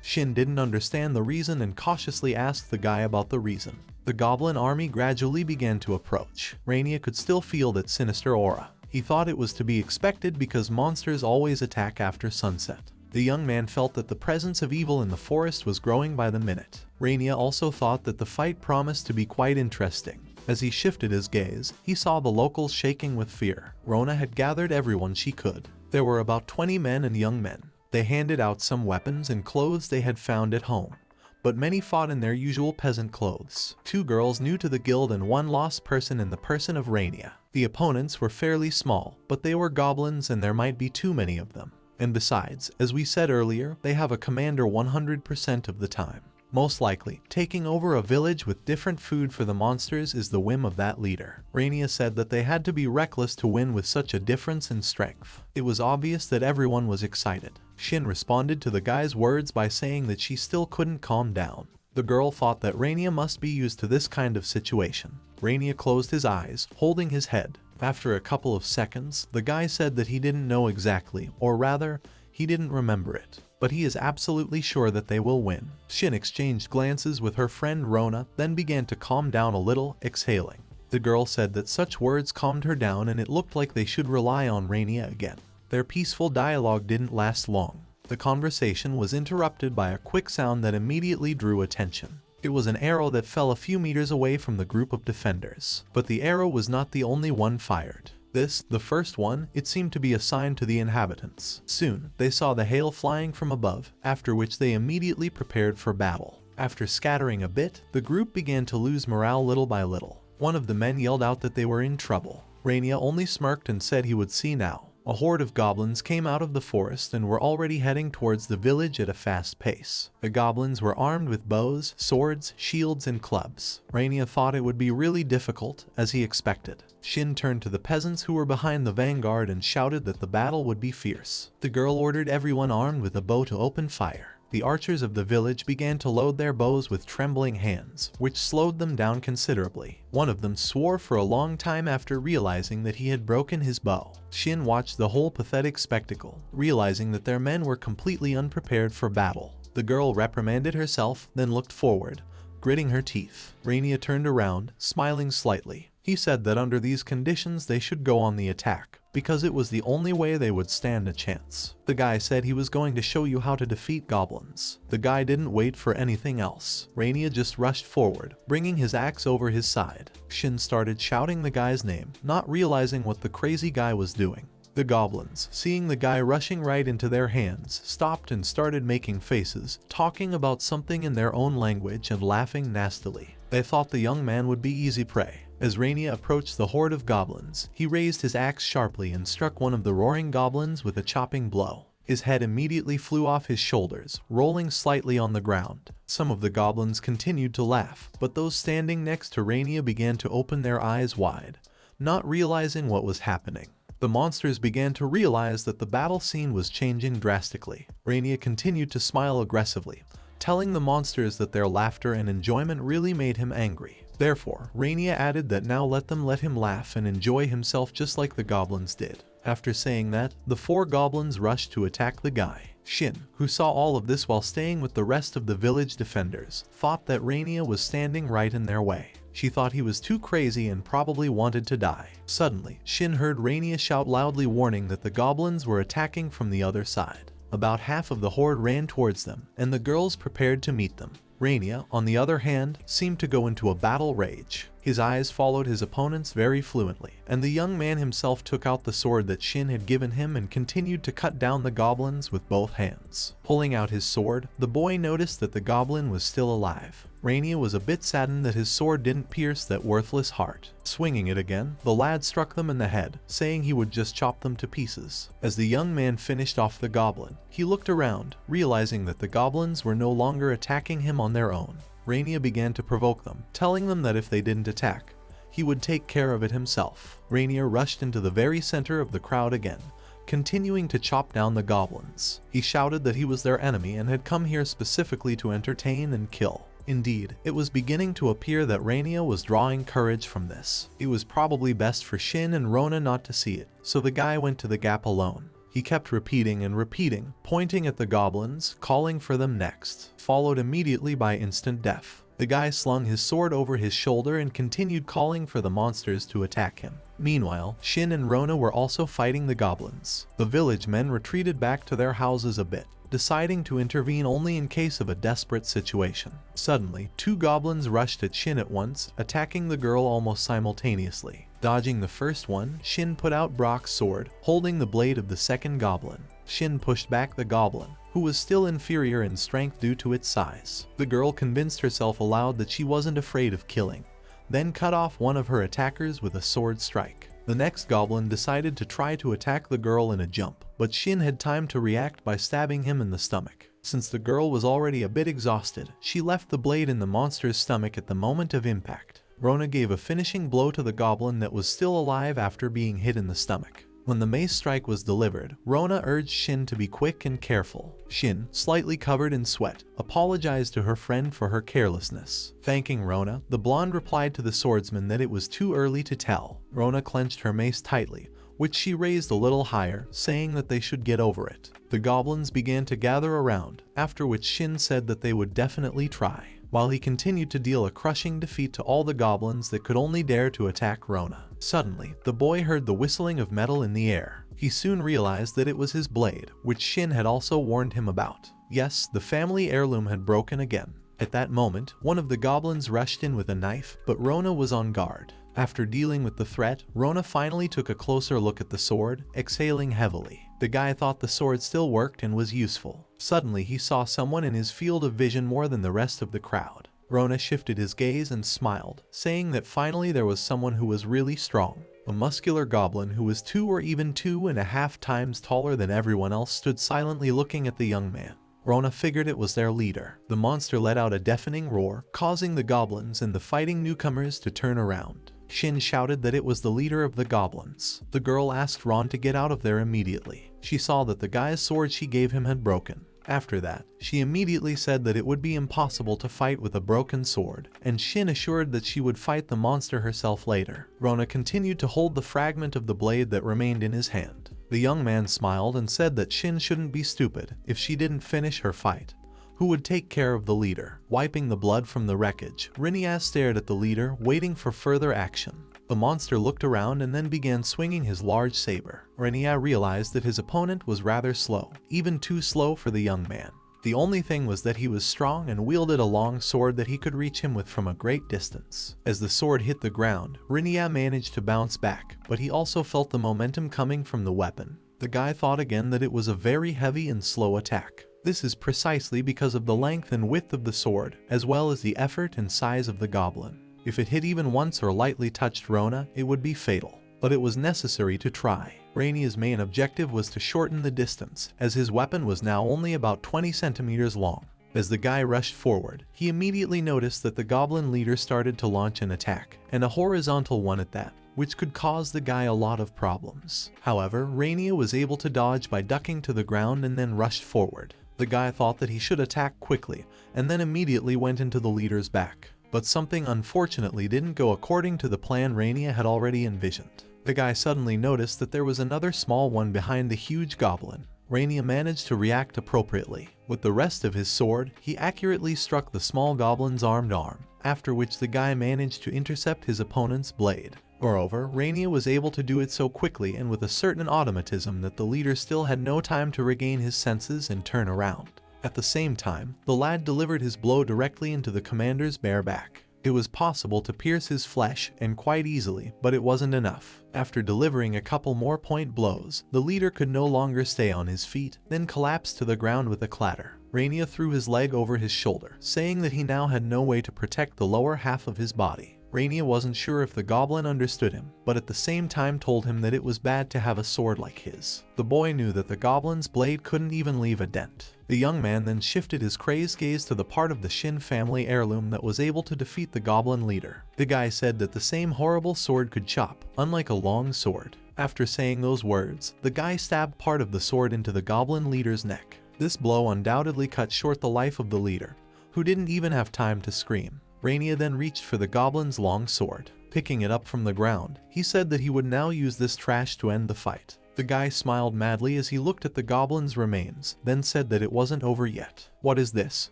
[SPEAKER 1] Shin didn't understand the reason and cautiously asked the guy about the reason. The goblin army gradually began to approach. Renya could still feel that sinister aura. He thought it was to be expected because monsters always attack after sunset. The young man felt that the presence of evil in the forest was growing by the minute. Renya also thought that the fight promised to be quite interesting. As he shifted his gaze, he saw the locals shaking with fear. Rona had gathered everyone she could. There were about 20 men and young men. They handed out some weapons and clothes they had found at home, but many fought in their usual peasant clothes. 2 girls new to the guild and 1 lost person in the person of Renya. The opponents were fairly small, but they were goblins and there might be too many of them. And besides, as we said earlier, they have a commander 100% of the time. Most likely, taking over a village with different food for the monsters is the whim of that leader. Renya said that they had to be reckless to win with such a difference in strength. It was obvious that everyone was excited. Shin responded to the guy's words by saying that she still couldn't calm down. The girl thought that Renya must be used to this kind of situation. Renya closed his eyes, holding his head. After a couple of seconds, the guy said that he didn't know exactly, or rather, he didn't remember it, but he is absolutely sure that they will win. Shin exchanged glances with her friend Rona, then began to calm down a little, exhaling. The girl said that such words calmed her down and it looked like they should rely on Renya again. Their peaceful dialogue didn't last long. The conversation was interrupted by a quick sound that immediately drew attention. It was an arrow that fell a few meters away from the group of defenders. But the arrow was not the only one fired. This, the first one, it seemed to be assigned to the inhabitants. Soon, they saw the hail flying from above, after which they immediately prepared for battle. After scattering a bit, the group began to lose morale little by little. One of the men yelled out that they were in trouble. Renya only smirked and said he would see now. A horde of goblins came out of the forest and were already heading towards the village at a fast pace. The goblins were armed with bows, swords, shields, and clubs. Renya thought it would be really difficult, as he expected. Shin turned to the peasants who were behind the vanguard and shouted that the battle would be fierce. The girl ordered everyone armed with a bow to open fire. The archers of the village began to load their bows with trembling hands, which slowed them down considerably. One of them swore for a long time after realizing that he had broken his bow. Shin watched the whole pathetic spectacle, realizing that their men were completely unprepared for battle. The girl reprimanded herself, then looked forward, gritting her teeth. Renya turned around, smiling slightly. He said that under these conditions they should go on the attack, because it was the only way they would stand a chance. The guy said he was going to show you how to defeat goblins. The guy didn't wait for anything else. Renya just rushed forward, bringing his axe over his side. Shin started shouting the guy's name, not realizing what the crazy guy was doing. The goblins, seeing the guy rushing right into their hands, stopped and started making faces, talking about something in their own language and laughing nastily. They thought the young man would be easy prey. As Renya approached the horde of goblins, he raised his axe sharply and struck one of the roaring goblins with a chopping blow. His head immediately flew off his shoulders, rolling slightly on the ground. Some of the goblins continued to laugh, but those standing next to Renya began to open their eyes wide, not realizing what was happening. The monsters began to realize that the battle scene was changing drastically. Renya continued to smile aggressively, telling the monsters that their laughter and enjoyment really made him angry. Therefore, Renya added that now let him laugh and enjoy himself just like the goblins did. After saying that, the 4 goblins rushed to attack the guy. Shin, who saw all of this while staying with the rest of the village defenders, thought that Renya was standing right in their way. She thought he was too crazy and probably wanted to die. Suddenly, Shin heard Renya shout loudly, warning that the goblins were attacking from the other side. About half of the horde ran towards them, and the girls prepared to meet them. Renya, on the other hand, seemed to go into a battle rage. His eyes followed his opponents very fluently, and the young man himself took out the sword that Shin had given him and continued to cut down the goblins with both hands. Pulling out his sword, the boy noticed that the goblin was still alive. Renya was a bit saddened that his sword didn't pierce that worthless heart. Swinging it again, the lad struck them in the head, saying he would just chop them to pieces. As the young man finished off the goblin, he looked around, realizing that the goblins were no longer attacking him on their own. Renya began to provoke them, telling them that if they didn't attack, he would take care of it himself. Renya rushed into the very center of the crowd again, continuing to chop down the goblins. He shouted that he was their enemy and had come here specifically to entertain and kill. Indeed, it was beginning to appear that Renya was drawing courage from this. It was probably best for Shin and Rona not to see it, so the guy went to the gap alone. He kept repeating and repeating, pointing at the goblins, calling for them next, followed immediately by instant death. The guy slung his sword over his shoulder and continued calling for the monsters to attack him. Meanwhile, Shin and Rona were also fighting the goblins. The village men retreated back to their houses a bit, deciding to intervene only in case of a desperate situation. Suddenly, 2 goblins rushed at Shin at once, attacking the girl almost simultaneously. Dodging the first one, Shin put out Brock's sword, holding the blade of the second goblin. Shin pushed back the goblin, who was still inferior in strength due to its size. The girl convinced herself aloud that she wasn't afraid of killing, then cut off one of her attackers with a sword strike. The next goblin decided to try to attack the girl in a jump, but Shin had time to react by stabbing him in the stomach. Since the girl was already a bit exhausted, she left the blade in the monster's stomach at the moment of impact. Rona gave a finishing blow to the goblin that was still alive after being hit in the stomach. When the mace strike was delivered, Rona urged Shin to be quick and careful. Shin, slightly covered in sweat, apologized to her friend for her carelessness. Thanking Rona, the blonde replied to the swordsman that it was too early to tell. Rona clenched her mace tightly, which she raised a little higher, saying that they should get over it. The goblins began to gather around, after which Shin said that they would definitely try, while he continued to deal a crushing defeat to all the goblins that could only dare to attack Rona. Suddenly, the boy heard the whistling of metal in the air. He soon realized that it was his blade, which Shin had also warned him about. Yes, the family heirloom had broken again. At that moment, one of the goblins rushed in with a knife, but Rona was on guard. After dealing with the threat, Rona finally took a closer look at the sword, exhaling heavily. The guy thought the sword still worked and was useful. Suddenly, he saw someone in his field of vision more than the rest of the crowd. Rona shifted his gaze and smiled, saying that finally there was someone who was really strong. A muscular goblin who was 2 or even 2.5 times taller than everyone else stood silently looking at the young man. Rona figured it was their leader. The monster let out a deafening roar, causing the goblins and the fighting newcomers to turn around. Shin shouted that it was the leader of the goblins. The girl asked Ron to get out of there immediately. She saw that the guy's sword she gave him had broken. After that, she immediately said that it would be impossible to fight with a broken sword, and Shin assured that she would fight the monster herself later. Rona continued to hold the fragment of the blade that remained in his hand. The young man smiled and said that Shin shouldn't be stupid if she didn't finish her fight. Who would take care of the leader? Wiping the blood from the wreckage, Renya stared at the leader, waiting for further action. The monster looked around and then began swinging his large saber. Renya realized that his opponent was rather slow, even too slow for the young man. The only thing was that he was strong and wielded a long sword that he could reach him with from a great distance. As the sword hit the ground, Renya managed to bounce back, but he also felt the momentum coming from the weapon. The guy thought again that it was a very heavy and slow attack. This is precisely because of the length and width of the sword, as well as the effort and size of the goblin. If it hit even once or lightly touched Rona, it would be fatal. But it was necessary to try. Renya's main objective was to shorten the distance, as his weapon was now only about 20 centimeters long. As the guy rushed forward, he immediately noticed that the goblin leader started to launch an attack, and a horizontal one at that, which could cause the guy a lot of problems. However, Renya was able to dodge by ducking to the ground and then rushed forward. The guy thought that he should attack quickly, and then immediately went into the leader's back. But something unfortunately didn't go according to the plan Renya had already envisioned. The guy suddenly noticed that there was another small one behind the huge goblin. Renya managed to react appropriately. With the rest of his sword, he accurately struck the small goblin's armed arm, after which the guy managed to intercept his opponent's blade. Moreover, Renya was able to do it so quickly and with a certain automatism that the leader still had no time to regain his senses and turn around. At the same time, the lad delivered his blow directly into the commander's bare back. It was possible to pierce his flesh, and quite easily, but it wasn't enough. After delivering a couple more point blows, the leader could no longer stay on his feet, then collapsed to the ground with a clatter. Renya threw his leg over his shoulder, saying that he now had no way to protect the lower half of his body. Renya wasn't sure if the goblin understood him, but at the same time told him that it was bad to have a sword like his. The boy knew that the goblin's blade couldn't even leave a dent. The young man then shifted his crazed gaze to the part of the Shin family heirloom that was able to defeat the goblin leader. The guy said that the same horrible sword could chop, unlike a long sword. After saying those words, the guy stabbed part of the sword into the goblin leader's neck. This blow undoubtedly cut short the life of the leader, who didn't even have time to scream. Renya then reached for the goblin's long sword. Picking it up from the ground, he said that he would now use this trash to end the fight. The guy smiled madly as he looked at the goblin's remains, then said that it wasn't over yet. What is this?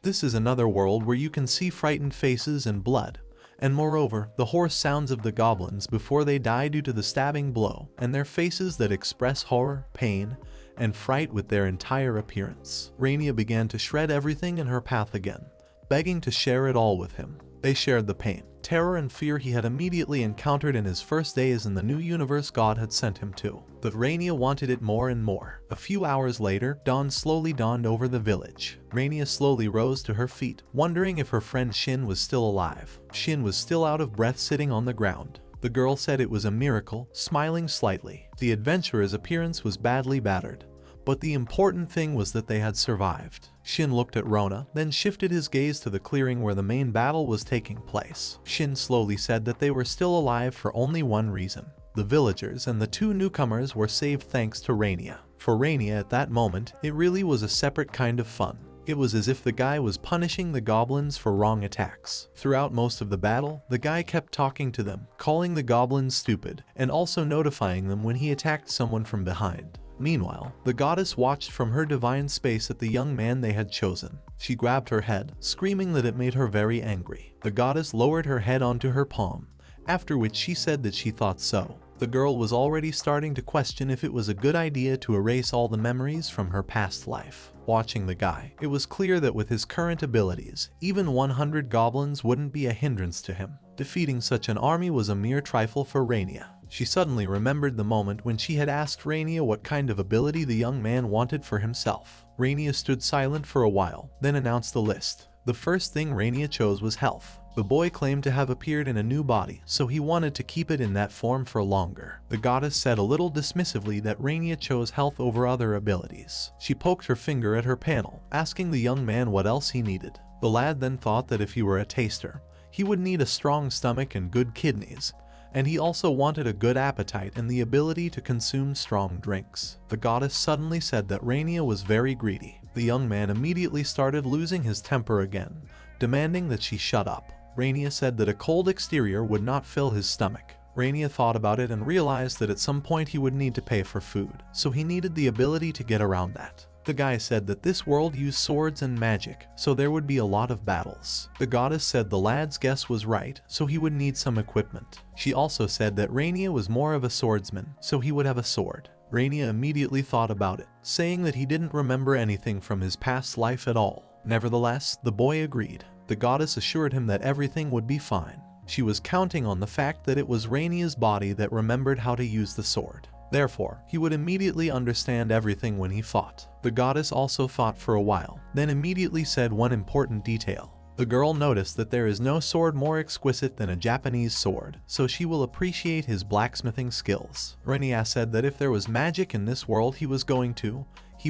[SPEAKER 1] This is another world where you can see frightened faces and blood, and moreover, the hoarse sounds of the goblins before they die due to the stabbing blow, and their faces that express horror, pain, and fright with their entire appearance. Renya began to shred everything in her path again, begging to share it all with him. They shared the pain, terror, and fear he had immediately encountered in his first days in the new universe God had sent him to. But Renya wanted it more and more. A few hours later, dawn slowly dawned over the village. Renya slowly rose to her feet, wondering if her friend Shin was still alive. Shin was still out of breath sitting on the ground. The girl said it was a miracle, smiling slightly. The adventurer's appearance was badly battered, but the important thing was that they had survived. Shin looked at Rona, then shifted his gaze to the clearing where the main battle was taking place. Shin slowly said that they were still alive for only one reason. The villagers and the two newcomers were saved thanks to Renya. For Renya at that moment, it really was a separate kind of fun. It was as if the guy was punishing the goblins for wrong attacks. Throughout most of the battle, the guy kept talking to them, calling the goblins stupid, and also notifying them when he attacked someone from behind. Meanwhile, the goddess watched from her divine space at the young man they had chosen. She grabbed her head, screaming that it made her very angry. The goddess lowered her head onto her palm, after which she said that she thought so. The girl was already starting to question if it was a good idea to erase all the memories from her past life. Watching the guy, it was clear that with his current abilities, even 100 goblins wouldn't be a hindrance to him. Defeating such an army was a mere trifle for Renya. She suddenly remembered the moment when she had asked Renya what kind of ability the young man wanted for himself. Renya stood silent for a while, then announced the list. The first thing Renya chose was health. The boy claimed to have appeared in a new body, so he wanted to keep it in that form for longer. The goddess said a little dismissively that Renya chose health over other abilities. She poked her finger at her panel, asking the young man what else he needed. The lad then thought that if he were a taster, he would need a strong stomach and good kidneys, and he also wanted a good appetite and the ability to consume strong drinks. The goddess suddenly said that Renya was very greedy. The young man immediately started losing his temper again, demanding that she shut up. Renya said that a cold exterior would not fill his stomach. Renya thought about it and realized that at some point he would need to pay for food, so he needed the ability to get around that. The guy said that this world used swords and magic, so there would be a lot of battles. The goddess said the lad's guess was right, so he would need some equipment. She also said that Renya was more of a swordsman, so he would have a sword. Renya immediately thought about it, saying that he didn't remember anything from his past life at all. Nevertheless, the boy agreed. The goddess assured him that everything would be fine. She was counting on the fact that it was Renya's body that remembered how to use the sword. Therefore, he would immediately understand everything when he fought. The goddess also thought for a while, then immediately said one important detail. The girl noticed that there is no sword more exquisite than a Japanese sword, so she will appreciate his blacksmithing skills. Renya said that if there was magic in this world he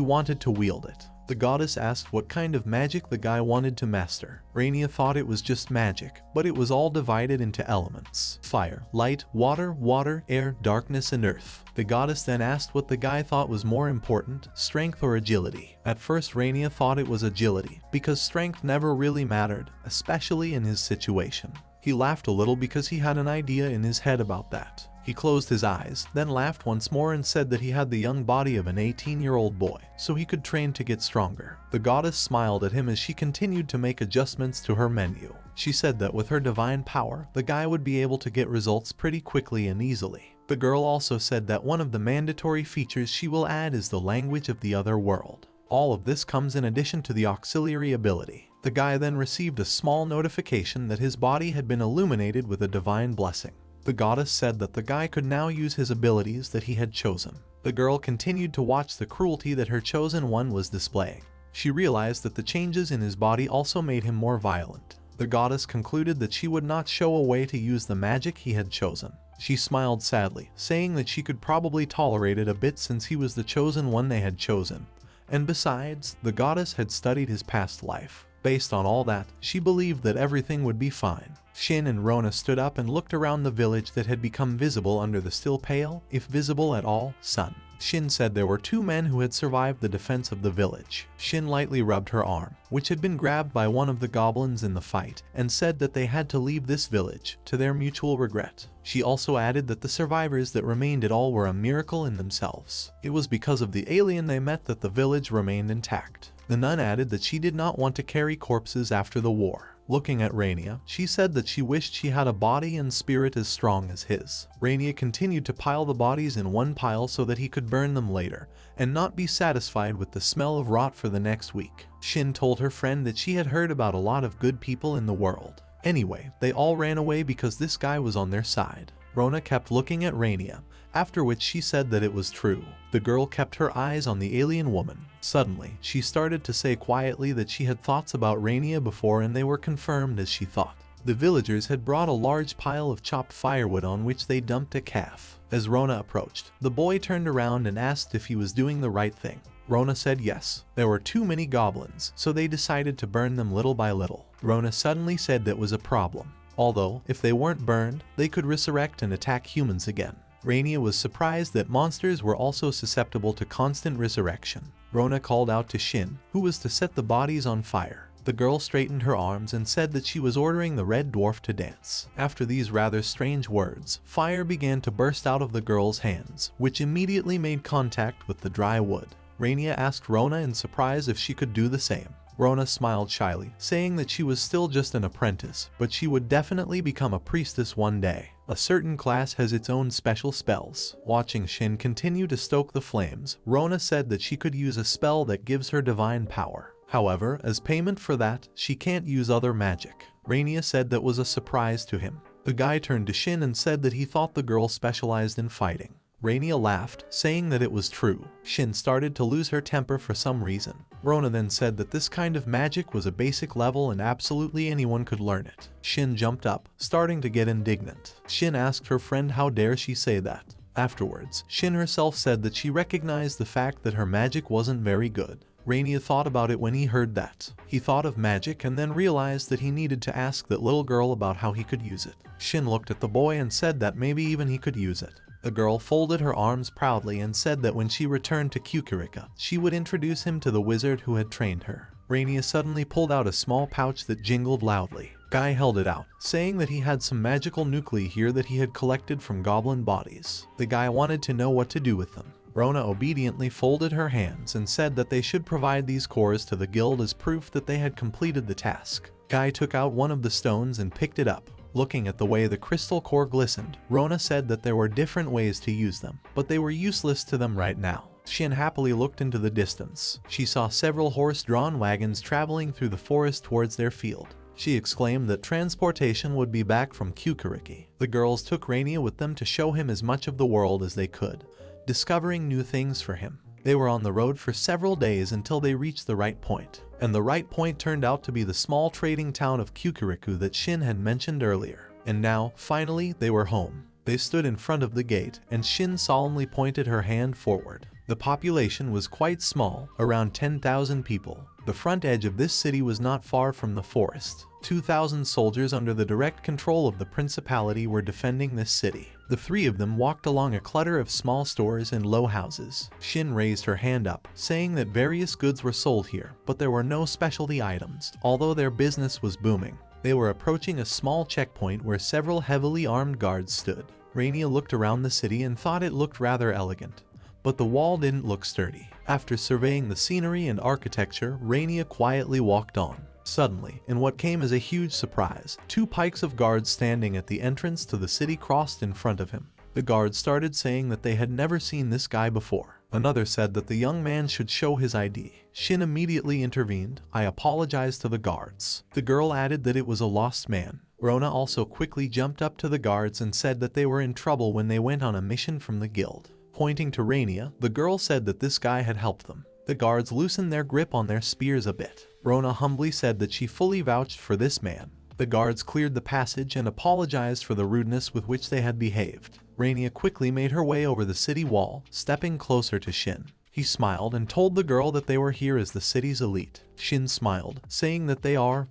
[SPEAKER 1] wanted to wield it. The goddess asked what kind of magic the guy wanted to master. Renya thought it was just magic, but it was all divided into elements: fire, light, water, air, darkness, and earth. The goddess then asked what the guy thought was more important, strength or agility. At first Renya thought it was agility, because strength never really mattered, especially in his situation. He laughed a little because he had an idea in his head about that. He closed his eyes, then laughed once more and said that he had the young body of an 18-year-old boy, so he could train to get stronger. The goddess smiled at him as she continued to make adjustments to her menu. She said that with her divine power, the guy would be able to get results pretty quickly and easily. The girl also said that one of the mandatory features she will add is the language of the other world. All of this comes in addition to the auxiliary ability. The guy then received a small notification that his body had been illuminated with a divine blessing. The goddess said that the guy could now use his abilities that he had chosen. The girl continued to watch the cruelty that her chosen one was displaying. She realized that the changes in his body also made him more violent. The goddess concluded that she would not show a way to use the magic he had chosen. She smiled sadly, saying that she could probably tolerate it a bit since he was the chosen one they had chosen. And besides, the goddess had studied his past life. Based on all that, she believed that everything would be fine. Shin and Rona stood up and looked around the village that had become visible under the still pale, if visible at all, sun. Shin said there were two men who had survived the defense of the village. Shin lightly rubbed her arm, which had been grabbed by one of the goblins in the fight, and said that they had to leave this village, to their mutual regret. She also added that the survivors that remained at all were a miracle in themselves. It was because of the alien they met that the village remained intact. The nun added that she did not want to carry corpses after the war. Looking at Renya, she said that she wished she had a body and spirit as strong as his. Renya continued to pile the bodies in one pile so that he could burn them later, and not be satisfied with the smell of rot for the next week. Shin told her friend that she had heard about a lot of good people in the world. Anyway, they all ran away because this guy was on their side. Rona kept looking at Renya, after which she said that it was true. The girl kept her eyes on the alien woman. Suddenly, she started to say quietly that she had thoughts about Renya before and they were confirmed as she thought. The villagers had brought a large pile of chopped firewood on which they dumped a calf. As Rona approached, the boy turned around and asked if he was doing the right thing. Rona said yes. There were too many goblins, so they decided to burn them little by little. Rona suddenly said that was a problem. Although, if they weren't burned, they could resurrect and attack humans again. Renya was surprised that monsters were also susceptible to constant resurrection. Rona called out to Shin, who was to set the bodies on fire. The girl straightened her arms and said that she was ordering the red dwarf to dance. After these rather strange words, fire began to burst out of the girl's hands, which immediately made contact with the dry wood. Renya asked Rona in surprise if she could do the same. Rona smiled shyly, saying that she was still just an apprentice, but she would definitely become a priestess one day. A certain class has its own special spells. Watching Shin continue to stoke the flames, Rona said that she could use a spell that gives her divine power. However, as payment for that, she can't use other magic. Renya said that was a surprise to him. The guy turned to Shin and said that he thought the girl specialized in fighting. Renya laughed, saying that it was true. Shin started to lose her temper for some reason. Rona then said that this kind of magic was a basic level and absolutely anyone could learn it. Shin jumped up, starting to get indignant. Shin asked her friend how dare she say that. Afterwards, Shin herself said that she recognized the fact that her magic wasn't very good. Renya thought about it when he heard that. He thought of magic and then realized that he needed to ask that little girl about how he could use it. Shin looked at the boy and said that maybe even he could use it. The girl folded her arms proudly and said that when she returned to Kukurika, she would introduce him to the wizard who had trained her. Renya suddenly pulled out a small pouch that jingled loudly. Guy held it out, saying that he had some magical nuclei here that he had collected from goblin bodies. The guy wanted to know what to do with them. Rona obediently folded her hands and said that they should provide these cores to the guild as proof that they had completed the task. Guy took out one of the stones and picked it up. Looking at the way the crystal core glistened, Rona said that there were different ways to use them, but they were useless to them right now. Shin happily looked into the distance. She saw several horse-drawn wagons traveling through the forest towards their field. She exclaimed that transportation would be back from Kukuriki. The girls took Renya with them to show him as much of the world as they could, discovering new things for him. They were on the road for several days until they reached the right point, and the right point turned out to be the small trading town of Kukuriku that Shin had mentioned earlier. And now, finally, they were home. They stood in front of the gate, and Shin solemnly pointed her hand forward. The population was quite small, around 10,000 people. The front edge of this city was not far from the forest. 2,000 soldiers under the direct control of the principality were defending this city. The three of them walked along a clutter of small stores and low houses. Shin raised her hand up, saying that various goods were sold here, but there were no specialty items, although their business was booming. They were approaching a small checkpoint where several heavily armed guards stood. Renya looked around the city and thought it looked rather elegant, but the wall didn't look sturdy. After surveying the scenery and architecture, Renya quietly walked on. Suddenly, in what came as a huge surprise, two pikes of guards standing at the entrance to the city crossed in front of him. The guards started saying that they had never seen this guy before. Another said that the young man should show his ID. Shin immediately intervened. "I apologized to the guards." The girl added that it was a lost man. Rona also quickly jumped up to the guards and said that they were in trouble when they went on a mission from the guild. Pointing to Renya, the girl said that this guy had helped them. The guards loosened their grip on their spears a bit. Rona humbly said that she fully vouched for this man. The guards cleared the passage and apologized for the rudeness with which they had behaved. Renya quickly made her way over the city wall, stepping closer to Shin. He smiled and told the girl that they were here as the city's elite. Shin smiled, saying that they are.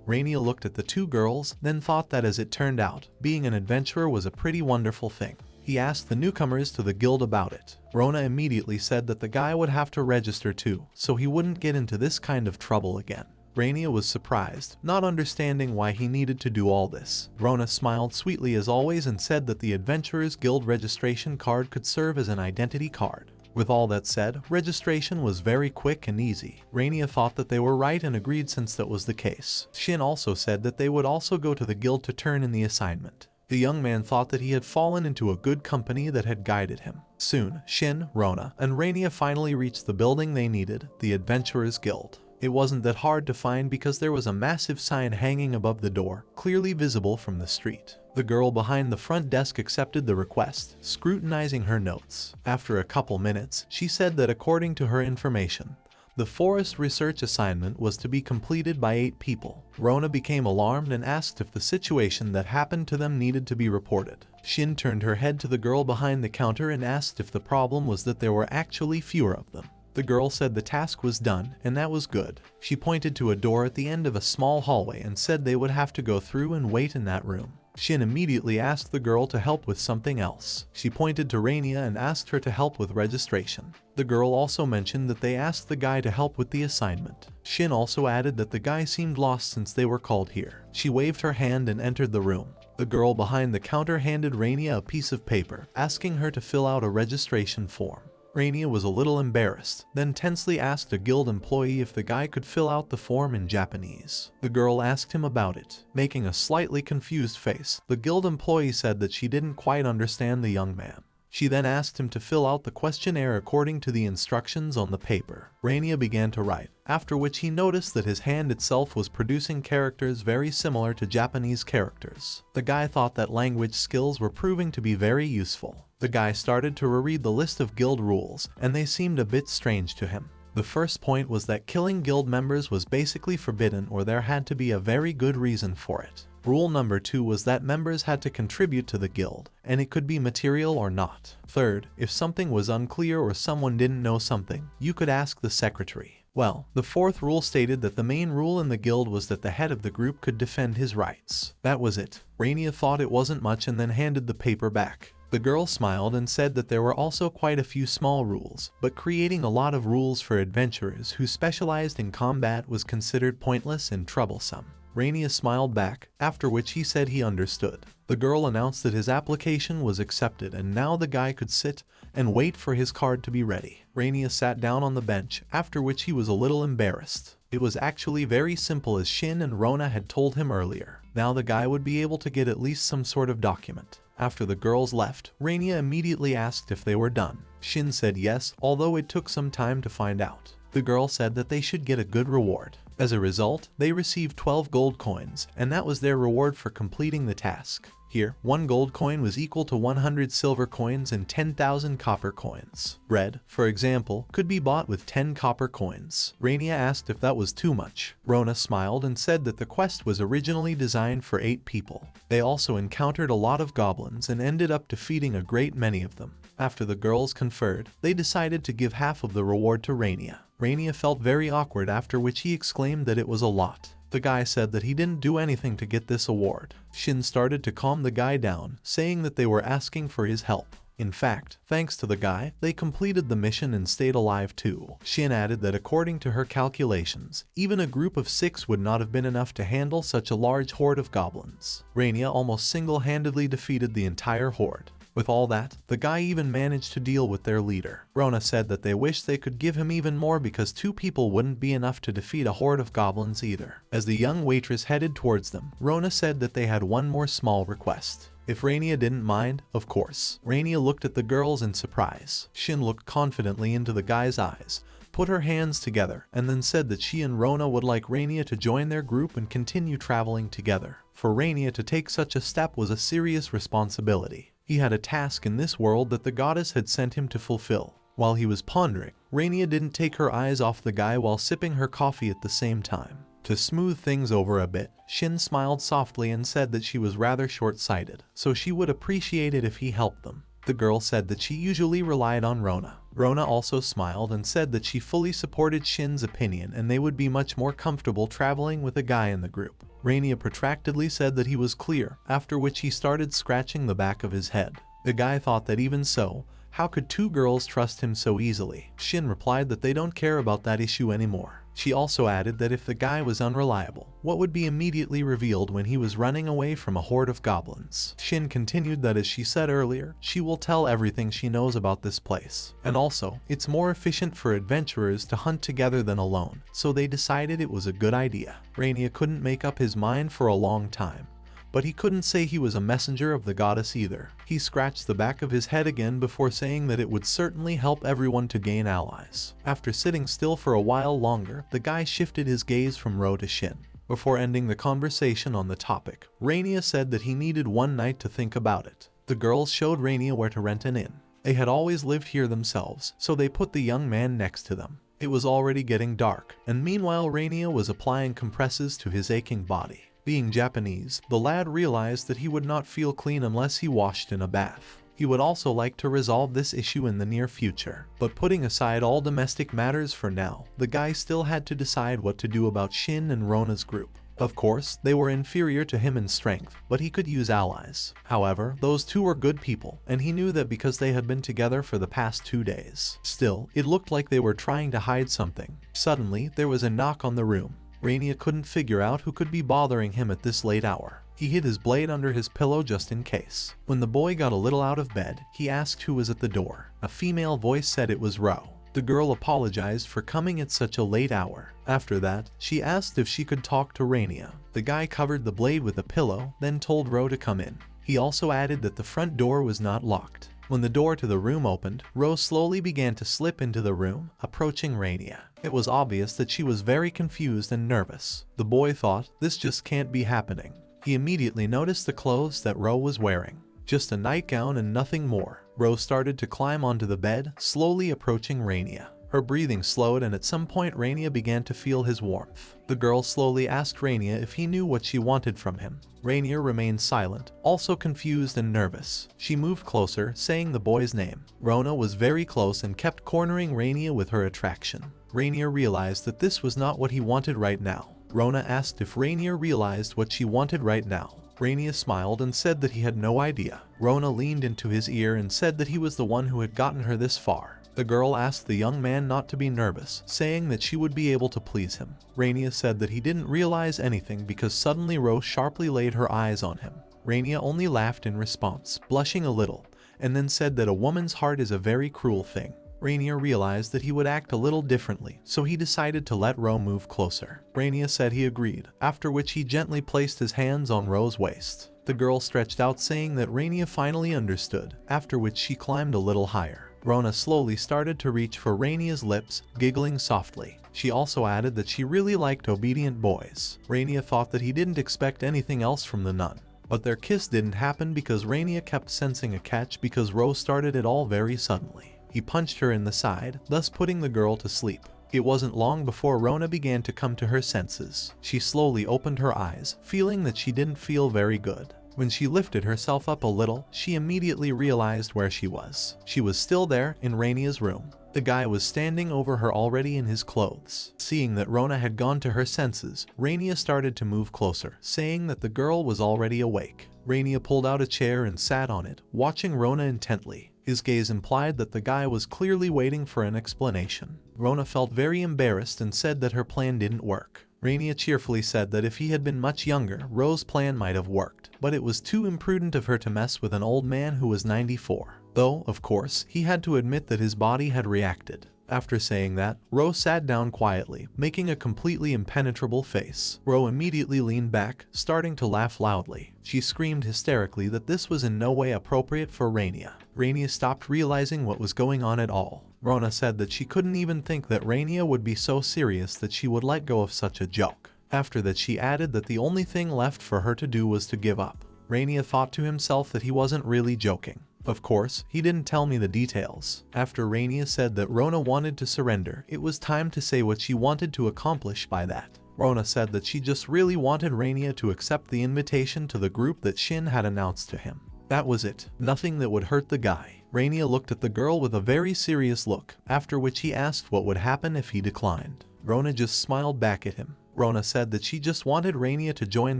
[SPEAKER 1] Renya looked at the two girls, then thought that as it turned out, being an adventurer was a pretty wonderful thing. He asked the newcomers to the guild about it. Rona immediately said that the guy would have to register too, so he wouldn't get into this kind of trouble again. Renya was surprised, not understanding why he needed to do all this. Rona smiled sweetly as always and said that the Adventurers Guild registration card could serve as an identity card. With all that said, registration was very quick and easy. Renya thought that they were right and agreed since that was the case. Shin also said that they would also go to the guild to turn in the assignment. The young man thought that he had fallen into a good company that had guided him. Soon, Shin, Rona, and Renya finally reached the building they needed, the Adventurers Guild. It wasn't that hard to find because there was a massive sign hanging above the door, clearly visible from the street. The girl behind the front desk accepted the request, scrutinizing her notes. After a couple minutes, she said that according to her information, the forest research assignment was to be completed by 8 people. Rona became alarmed and asked if the situation that happened to them needed to be reported. Shin turned her head to the girl behind the counter and asked if the problem was that there were actually fewer of them. The girl said the task was done, and that was good. She pointed to a door at the end of a small hallway and said they would have to go through and wait in that room. Shin immediately asked the girl to help with something else. She pointed to Renya and asked her to help with registration. The girl also mentioned that they asked the guy to help with the assignment. Shin also added that the guy seemed lost since they were called here. She waved her hand and entered the room. The girl behind the counter handed Renya a piece of paper, asking her to fill out a registration form. Renya was a little embarrassed, then tensely asked a guild employee if the guy could fill out the form in Japanese. The girl asked him about it. Making a slightly confused face, the guild employee said that she didn't quite understand the young man. She then asked him to fill out the questionnaire according to the instructions on the paper. Renya began to write, after which he noticed that his hand itself was producing characters very similar to Japanese characters. The guy thought that language skills were proving to be very useful. The guy started to reread the list of guild rules, and they seemed a bit strange to him. The first point was that killing guild members was basically forbidden, or there had to be a very good reason for it. Rule number 2 was that members had to contribute to the guild, and it could be material or not. Third, if something was unclear or someone didn't know something, you could ask the secretary. Well, the fourth rule stated that the main rule in the guild was that the head of the group could defend his rights. That was it. Renya thought it wasn't much and then handed the paper back. The girl smiled and said that there were also quite a few small rules, but creating a lot of rules for adventurers who specialized in combat was considered pointless and troublesome. Renya smiled back, after which he said he understood. The girl announced that his application was accepted and now the guy could sit and wait for his card to be ready. Renya sat down on the bench, after which he was a little embarrassed. It was actually very simple as Shin and Rona had told him earlier. Now the guy would be able to get at least some sort of document. After the girls left, Renya immediately asked if they were done. Shin said yes, although it took some time to find out. The girl said that they should get a good reward. As a result, they received 12 gold coins, and that was their reward for completing the task. Here, 1 gold coin was equal to 100 silver coins and 10,000 copper coins. Bread, for example, could be bought with 10 copper coins. Renya asked if that was too much. Rona smiled and said that the quest was originally designed for 8 people. They also encountered a lot of goblins and ended up defeating a great many of them. After the girls conferred, they decided to give half of the reward to Renya. Renya felt very awkward, after which he exclaimed that it was a lot. The guy said that he didn't do anything to get this award. Shin started to calm the guy down, saying that they were asking for his help. In fact, thanks to the guy, they completed the mission and stayed alive too. Shin added that according to her calculations, even a group of 6 would not have been enough to handle such a large horde of goblins. Renya almost single-handedly defeated the entire horde. With all that, the guy even managed to deal with their leader. Rona said that they wished they could give him even more because 2 people wouldn't be enough to defeat a horde of goblins either. As the young waitress headed towards them, Rona said that they had one more small request. If Renya didn't mind, of course. Renya looked at the girls in surprise. Shin looked confidently into the guy's eyes, put her hands together, and then said that she and Rona would like Renya to join their group and continue traveling together. For Renya to take such a step was a serious responsibility. He had a task in this world that the goddess had sent him to fulfill. While he was pondering, Renya didn't take her eyes off the guy while sipping her coffee at the same time. To smooth things over a bit, Shin smiled softly and said that she was rather short-sighted, so she would appreciate it if he helped them. The girl said that she usually relied on Rona. Rona also smiled and said that she fully supported Shin's opinion and they would be much more comfortable traveling with a guy in the group. Renya protractedly said that he was clear, after which he started scratching the back of his head. The guy thought that even so, how could 2 girls trust him so easily? Shin replied that they don't care about that issue anymore. She also added that if the guy was unreliable, what would be immediately revealed when he was running away from a horde of goblins. Shin continued that as she said earlier, she will tell everything she knows about this place. And also, it's more efficient for adventurers to hunt together than alone, so they decided it was a good idea. Renya couldn't make up his mind for a long time. But he couldn't say he was a messenger of the goddess either. He scratched the back of his head again before saying that it would certainly help everyone to gain allies. After sitting still for a while longer, the guy shifted his gaze from Ro to Shin. Before ending the conversation on the topic, Renya said that he needed one night to think about it. The girls showed Renya where to rent an inn. They had always lived here themselves, so they put the young man next to them. It was already getting dark, and meanwhile Renya was applying compresses to his aching body. Being Japanese, the lad realized that he would not feel clean unless he washed in a bath. He would also like to resolve this issue in the near future. But putting aside all domestic matters for now, the guy still had to decide what to do about Shin and Rona's group. Of course, they were inferior to him in strength, but he could use allies. However, those 2 were good people, and he knew that because they had been together for the past 2 days. Still, it looked like they were trying to hide something. Suddenly, there was a knock on the room. Renya couldn't figure out who could be bothering him at this late hour. He hid his blade under his pillow just in case. When the boy got a little out of bed, he asked who was at the door. A female voice said it was Ro. The girl apologized for coming at such a late hour. After that, she asked if she could talk to Renya. The guy covered the blade with a pillow, then told Ro to come in. He also added that the front door was not locked. When the door to the room opened, Ro slowly began to slip into the room, approaching Renya. It was obvious that she was very confused and nervous. The boy thought, this just can't be happening. He immediately noticed the clothes that Ro was wearing. Just a nightgown and nothing more. Ro started to climb onto the bed, slowly approaching Renya. Her breathing slowed and at some point Renya began to feel his warmth. The girl slowly asked Renya if he knew what she wanted from him. Renya remained silent, also confused and nervous. She moved closer, saying the boy's name. Rona was very close and kept cornering Renya with her attraction. Renya realized that this was not what he wanted right now. Rona asked if Renya realized what she wanted right now. Renya smiled and said that he had no idea. Rona leaned into his ear and said that he was the one who had gotten her this far. The girl asked the young man not to be nervous, saying that she would be able to please him. Renya said that he didn't realize anything because suddenly Rose sharply laid her eyes on him. Renya only laughed in response, blushing a little, and then said that a woman's heart is a very cruel thing. Renya realized that he would act a little differently, so he decided to let Ro move closer. Renya said he agreed, after which he gently placed his hands on Ro's waist. The girl stretched out saying that Renya finally understood, after which she climbed a little higher. Rona slowly started to reach for Renya's lips, giggling softly. She also added that she really liked obedient boys. Renya thought that he didn't expect anything else from the nun. But their kiss didn't happen because Renya kept sensing a catch because Ro started it all very suddenly. He punched her in the side, thus putting the girl to sleep. It wasn't long before Rona began to come to her senses. She slowly opened her eyes, feeling that she didn't feel very good. When she lifted herself up a little, she immediately realized where she was. She was still there, in Renya's room. The guy was standing over her already in his clothes. Seeing that Rona had gone to her senses, Renya started to move closer, saying that the girl was already awake. Renya pulled out a chair and sat on it, watching Rona intently. His gaze implied that the guy was clearly waiting for an explanation. Rona felt very embarrassed and said that her plan didn't work. Renya cheerfully said that if he had been much younger, Ro's plan might have worked, but it was too imprudent of her to mess with an old man who was 94. Though, of course, he had to admit that his body had reacted. After saying that, Ro sat down quietly, making a completely impenetrable face. Ro immediately leaned back, starting to laugh loudly. She screamed hysterically that this was in no way appropriate for Renya. Renya stopped realizing what was going on at all. Rona said that she couldn't even think that Renya would be so serious that she would let go of such a joke. After that, she added that the only thing left for her to do was to give up. Renya thought to himself that he wasn't really joking. Of course, he didn't tell me the details. After Renya said that Rona wanted to surrender, it was time to say what she wanted to accomplish by that. Rona said that she just really wanted Renya to accept the invitation to the group that Shin had announced to him. That was it. Nothing that would hurt the guy. Renya looked at the girl with a very serious look, after which he asked what would happen if he declined. Rona just smiled back at him. Rona said that she just wanted Renya to join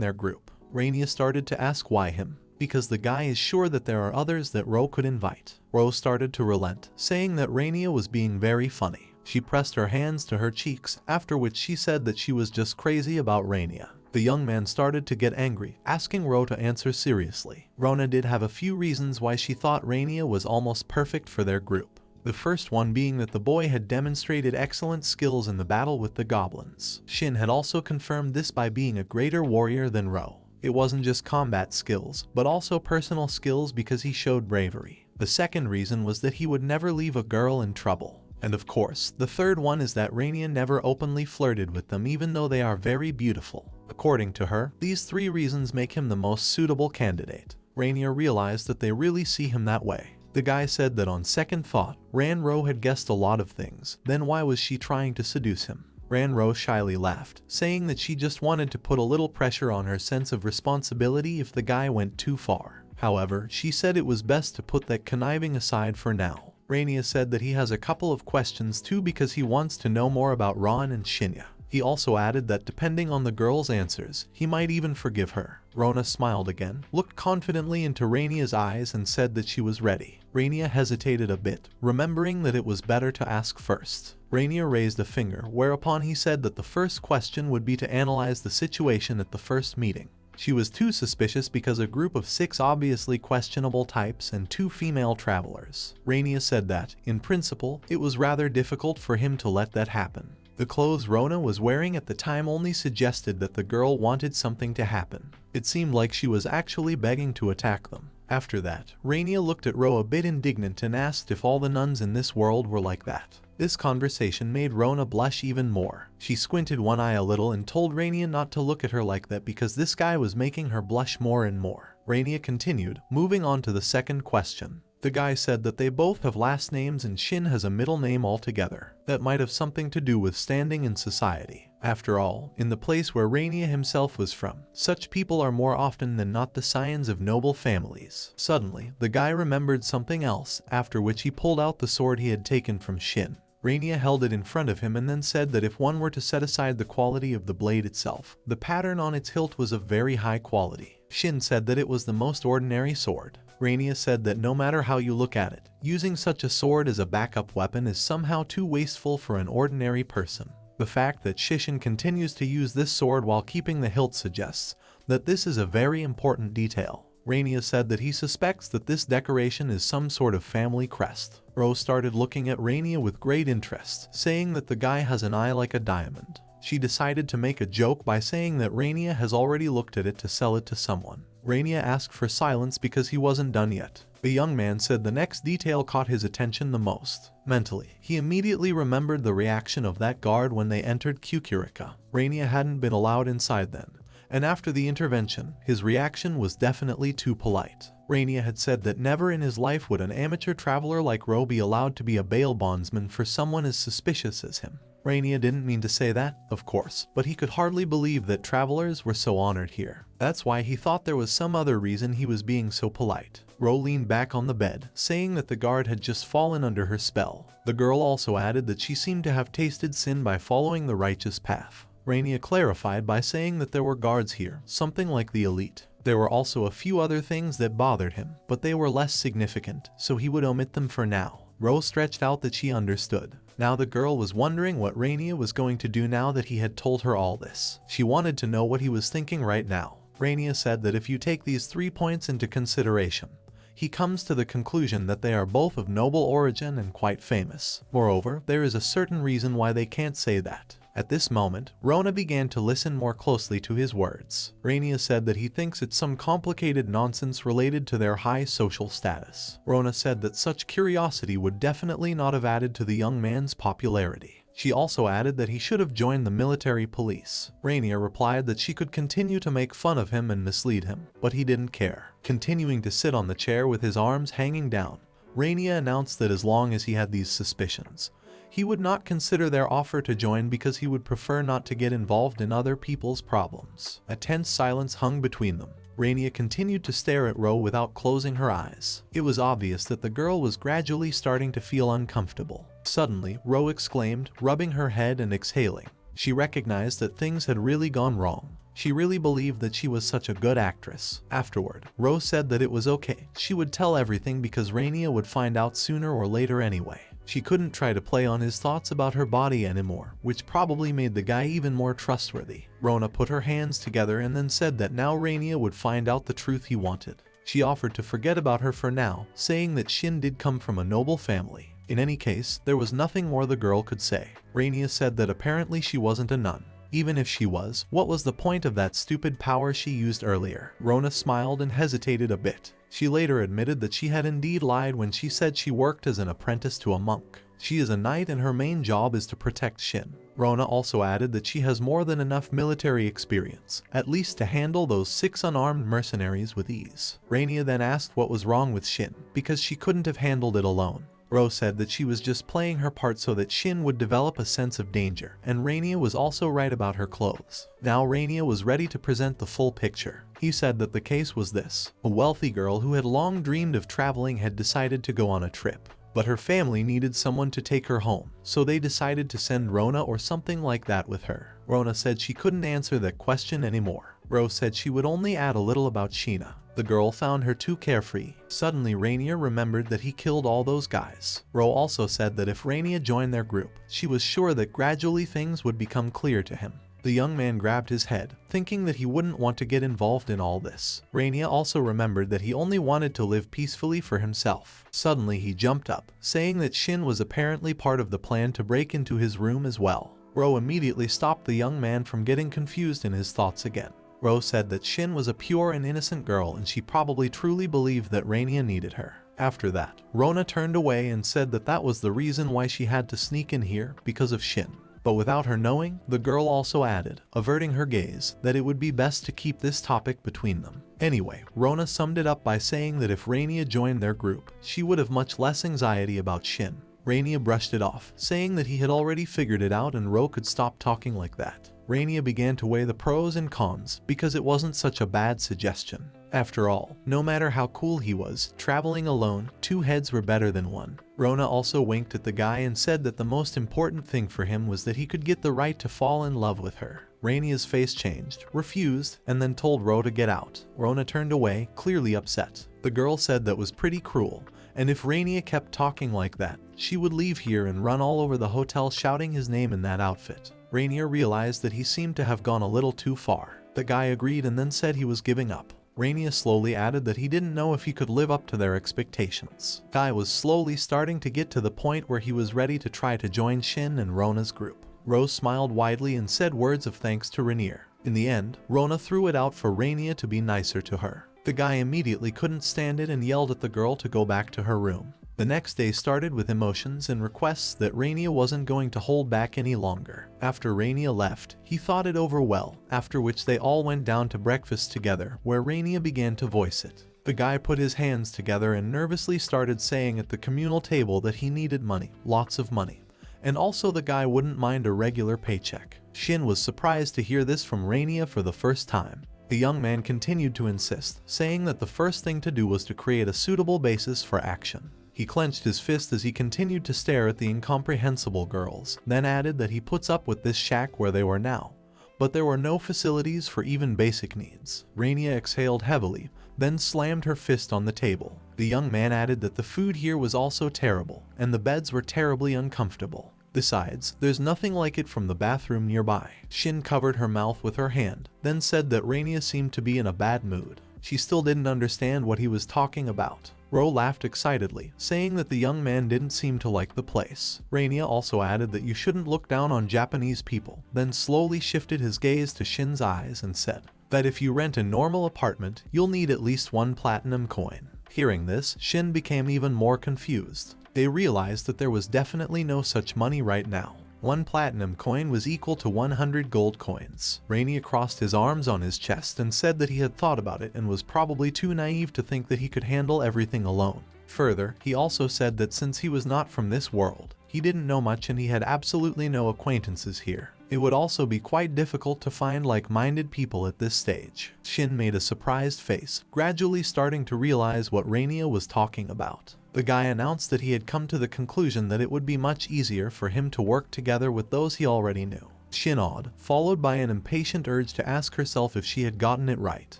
[SPEAKER 1] their group. Renya started to ask why him. Because the guy is sure that there are others that Ro could invite. Ro started to relent, saying that Renya was being very funny. She pressed her hands to her cheeks, after which she said that she was just crazy about Renya. The young man started to get angry, asking Ro to answer seriously. Rona did have a few reasons why she thought Renya was almost perfect for their group. The first one being that the boy had demonstrated excellent skills in the battle with the goblins. Shin had also confirmed this by being a greater warrior than Ro. It wasn't just combat skills, but also personal skills because he showed bravery. The second reason was that he would never leave a girl in trouble. And of course, the third one is that Renya never openly flirted with them even though they are very beautiful. According to her, these three reasons make him the most suitable candidate. Renya realized that they really see him that way. The guy said that on second thought, Ro had guessed a lot of things, then why was she trying to seduce him? Ro shyly laughed, saying that she just wanted to put a little pressure on her sense of responsibility if the guy went too far. However, she said it was best to put that conniving aside for now. Renya said that he has a couple of questions too because he wants to know more about Ron and Shinya. He also added that depending on the girl's answers, he might even forgive her. Rona smiled again, looked confidently into Renya's eyes and said that she was ready. Renya hesitated a bit, remembering that it was better to ask first. Renya raised a finger, whereupon he said that the first question would be to analyze the situation at the first meeting. She was too suspicious because a group of 6 obviously questionable types and 2 female travelers. Renya said that, in principle, it was rather difficult for him to let that happen. The clothes Rona was wearing at the time only suggested that the girl wanted something to happen. It seemed like she was actually begging to attack them. After that, Renya looked at Ro a bit indignant and asked if all the nuns in this world were like that. This conversation made Rona blush even more. She squinted one eye a little and told Renya not to look at her like that because this guy was making her blush more and more. Renya continued, moving on to the second question. The guy said that they both have last names and Shin has a middle name altogether. That might have something to do with standing in society. After all, in the place where Renya himself was from, such people are more often than not the scions of noble families. Suddenly, the guy remembered something else, after which he pulled out the sword he had taken from Shin. Renya held it in front of him and then said that if one were to set aside the quality of the blade itself, the pattern on its hilt was of very high quality. Shin said that it was the most ordinary sword. Renya said that no matter how you look at it, using such a sword as a backup weapon is somehow too wasteful for an ordinary person. The fact that Shishin continues to use this sword while keeping the hilt suggests that this is a very important detail. Renya said that he suspects that this decoration is some sort of family crest. Rose started looking at Renya with great interest, saying that the guy has an eye like a diamond. She decided to make a joke by saying that Renya has already looked at it to sell it to someone. Renya asked for silence because he wasn't done yet. The young man said the next detail caught his attention the most. Mentally, he immediately remembered the reaction of that guard when they entered Kukurika. Renya hadn't been allowed inside then, and after the intervention, his reaction was definitely too polite. Renya had said that never in his life would an amateur traveler like Ro be allowed to be a bail bondsman for someone as suspicious as him. Renya didn't mean to say that, of course, but he could hardly believe that travelers were so honored here. That's why he thought there was some other reason he was being so polite. Ro leaned back on the bed, saying that the guard had just fallen under her spell. The girl also added that she seemed to have tasted sin by following the righteous path. Renya clarified by saying that there were guards here, something like the elite. There were also a few other things that bothered him, but they were less significant, so he would omit them for now. Rose stretched out that she understood. Now the girl was wondering what Renya was going to do now that he had told her all this. She wanted to know what he was thinking right now. Renya said that if you take these 3 points into consideration, he comes to the conclusion that they are both of noble origin and quite famous. Moreover, there is a certain reason why they can't say that. At this moment, Rona began to listen more closely to his words. Renya said that he thinks it's some complicated nonsense related to their high social status. Rona said that such curiosity would definitely not have added to the young man's popularity. She also added that he should have joined the military police. Renya replied that she could continue to make fun of him and mislead him, but he didn't care. Continuing to sit on the chair with his arms hanging down, Renya announced that as long as he had these suspicions, he would not consider their offer to join because he would prefer not to get involved in other people's problems. A tense silence hung between them. Renya continued to stare at Ro without closing her eyes. It was obvious that the girl was gradually starting to feel uncomfortable. Suddenly, Ro exclaimed, rubbing her head and exhaling. She recognized that things had really gone wrong. She really believed that she was such a good actress. Afterward, Ro said that it was okay. She would tell everything because Renya would find out sooner or later anyway. She couldn't try to play on his thoughts about her body anymore, which probably made the guy even more trustworthy. Rona put her hands together and then said that now Renya would find out the truth he wanted. She offered to forget about her for now, saying that Shin did come from a noble family. In any case, there was nothing more the girl could say. Renya said that apparently she wasn't a nun. Even if she was, what was the point of that stupid power she used earlier? Rona smiled and hesitated a bit. She later admitted that she had indeed lied when she said she worked as an apprentice to a monk. She is a knight and her main job is to protect Shin. Rona also added that she has more than enough military experience, at least to handle those 6 unarmed mercenaries with ease. Renya then asked what was wrong with Shin, because she couldn't have handled it alone. Ro said that she was just playing her part so that Shin would develop a sense of danger, and Renya was also right about her clothes. Now Renya was ready to present the full picture. He said that the case was this. A wealthy girl who had long dreamed of traveling had decided to go on a trip. But her family needed someone to take her home, so they decided to send Rona or something like that with her. Rona said she couldn't answer that question anymore. Ro said she would only add a little about Sheena. The girl found her too carefree. Suddenly Renya remembered that he killed all those guys. Ro also said that if Renya joined their group, she was sure that gradually things would become clear to him. The young man grabbed his head, thinking that he wouldn't want to get involved in all this. Renya also remembered that he only wanted to live peacefully for himself. Suddenly he jumped up, saying that Shin was apparently part of the plan to break into his room as well. Ro immediately stopped the young man from getting confused in his thoughts again. Ro said that Shin was a pure and innocent girl and she probably truly believed that Renya needed her. After that, Rona turned away and said that that was the reason why she had to sneak in here, because of Shin. But without her knowing, the girl also added, averting her gaze, that it would be best to keep this topic between them. Anyway, Rona summed it up by saying that if Renya joined their group, she would have much less anxiety about Shin. Renya brushed it off, saying that he had already figured it out and Ro could stop talking like that. Renya began to weigh the pros and cons because it wasn't such a bad suggestion. After all, no matter how cool he was, traveling alone, 2 heads were better than 1. Rona also winked at the guy and said that the most important thing for him was that he could get the right to fall in love with her. Renya's face changed, refused, and then told Ro to get out. Rona turned away, clearly upset. The girl said that was pretty cruel, and if Renya kept talking like that, she would leave here and run all over the hotel shouting his name in that outfit. Renya realized that he seemed to have gone a little too far. The guy agreed and then said he was giving up. Renya slowly added that he didn't know if he could live up to their expectations. Guy was slowly starting to get to the point where he was ready to try to join Shin and Rona's group. Rose smiled widely and said words of thanks to Renier. In the end, Rona threw it out for Renya to be nicer to her. The guy immediately couldn't stand it and yelled at the girl to go back to her room. The next day started with emotions and requests that Renya wasn't going to hold back any longer. After Renya left, he thought it over well, after which they all went down to breakfast together, where Renya began to voice it. The guy put his hands together and nervously started saying at the communal table that he needed money, lots of money. And also the guy wouldn't mind a regular paycheck. Shin was surprised to hear this from Renya for the first time. The young man continued to insist, saying that the first thing to do was to create a suitable basis for action. He clenched his fist as he continued to stare at the incomprehensible girls, then added that he puts up with this shack where they were now. But there were no facilities for even basic needs. Renya exhaled heavily, then slammed her fist on the table. The young man added that the food here was also terrible, and the beds were terribly uncomfortable. Besides, there's nothing like it from the bathroom nearby. Shin covered her mouth with her hand, then said that Renya seemed to be in a bad mood. She still didn't understand what he was talking about. Ro laughed excitedly, saying that the young man didn't seem to like the place. Renya also added that you shouldn't look down on Japanese people, then slowly shifted his gaze to Shin's eyes and said that if you rent a normal apartment, you'll need at least 1 platinum coin. Hearing this, Shin became even more confused. They realized that there was definitely no such money right now. 1 platinum coin was equal to 100 gold coins. Renya crossed his arms on his chest and said that he had thought about it and was probably too naive to think that he could handle everything alone. Further, he also said that since he was not from this world, he didn't know much and he had absolutely no acquaintances here. It would also be quite difficult to find like-minded people at this stage. Shin made a surprised face, gradually starting to realize what Renya was talking about. The guy announced that he had come to the conclusion that it would be much easier for him to work together with those he already knew. Shin awed, followed by an impatient urge to ask herself if she had gotten it right.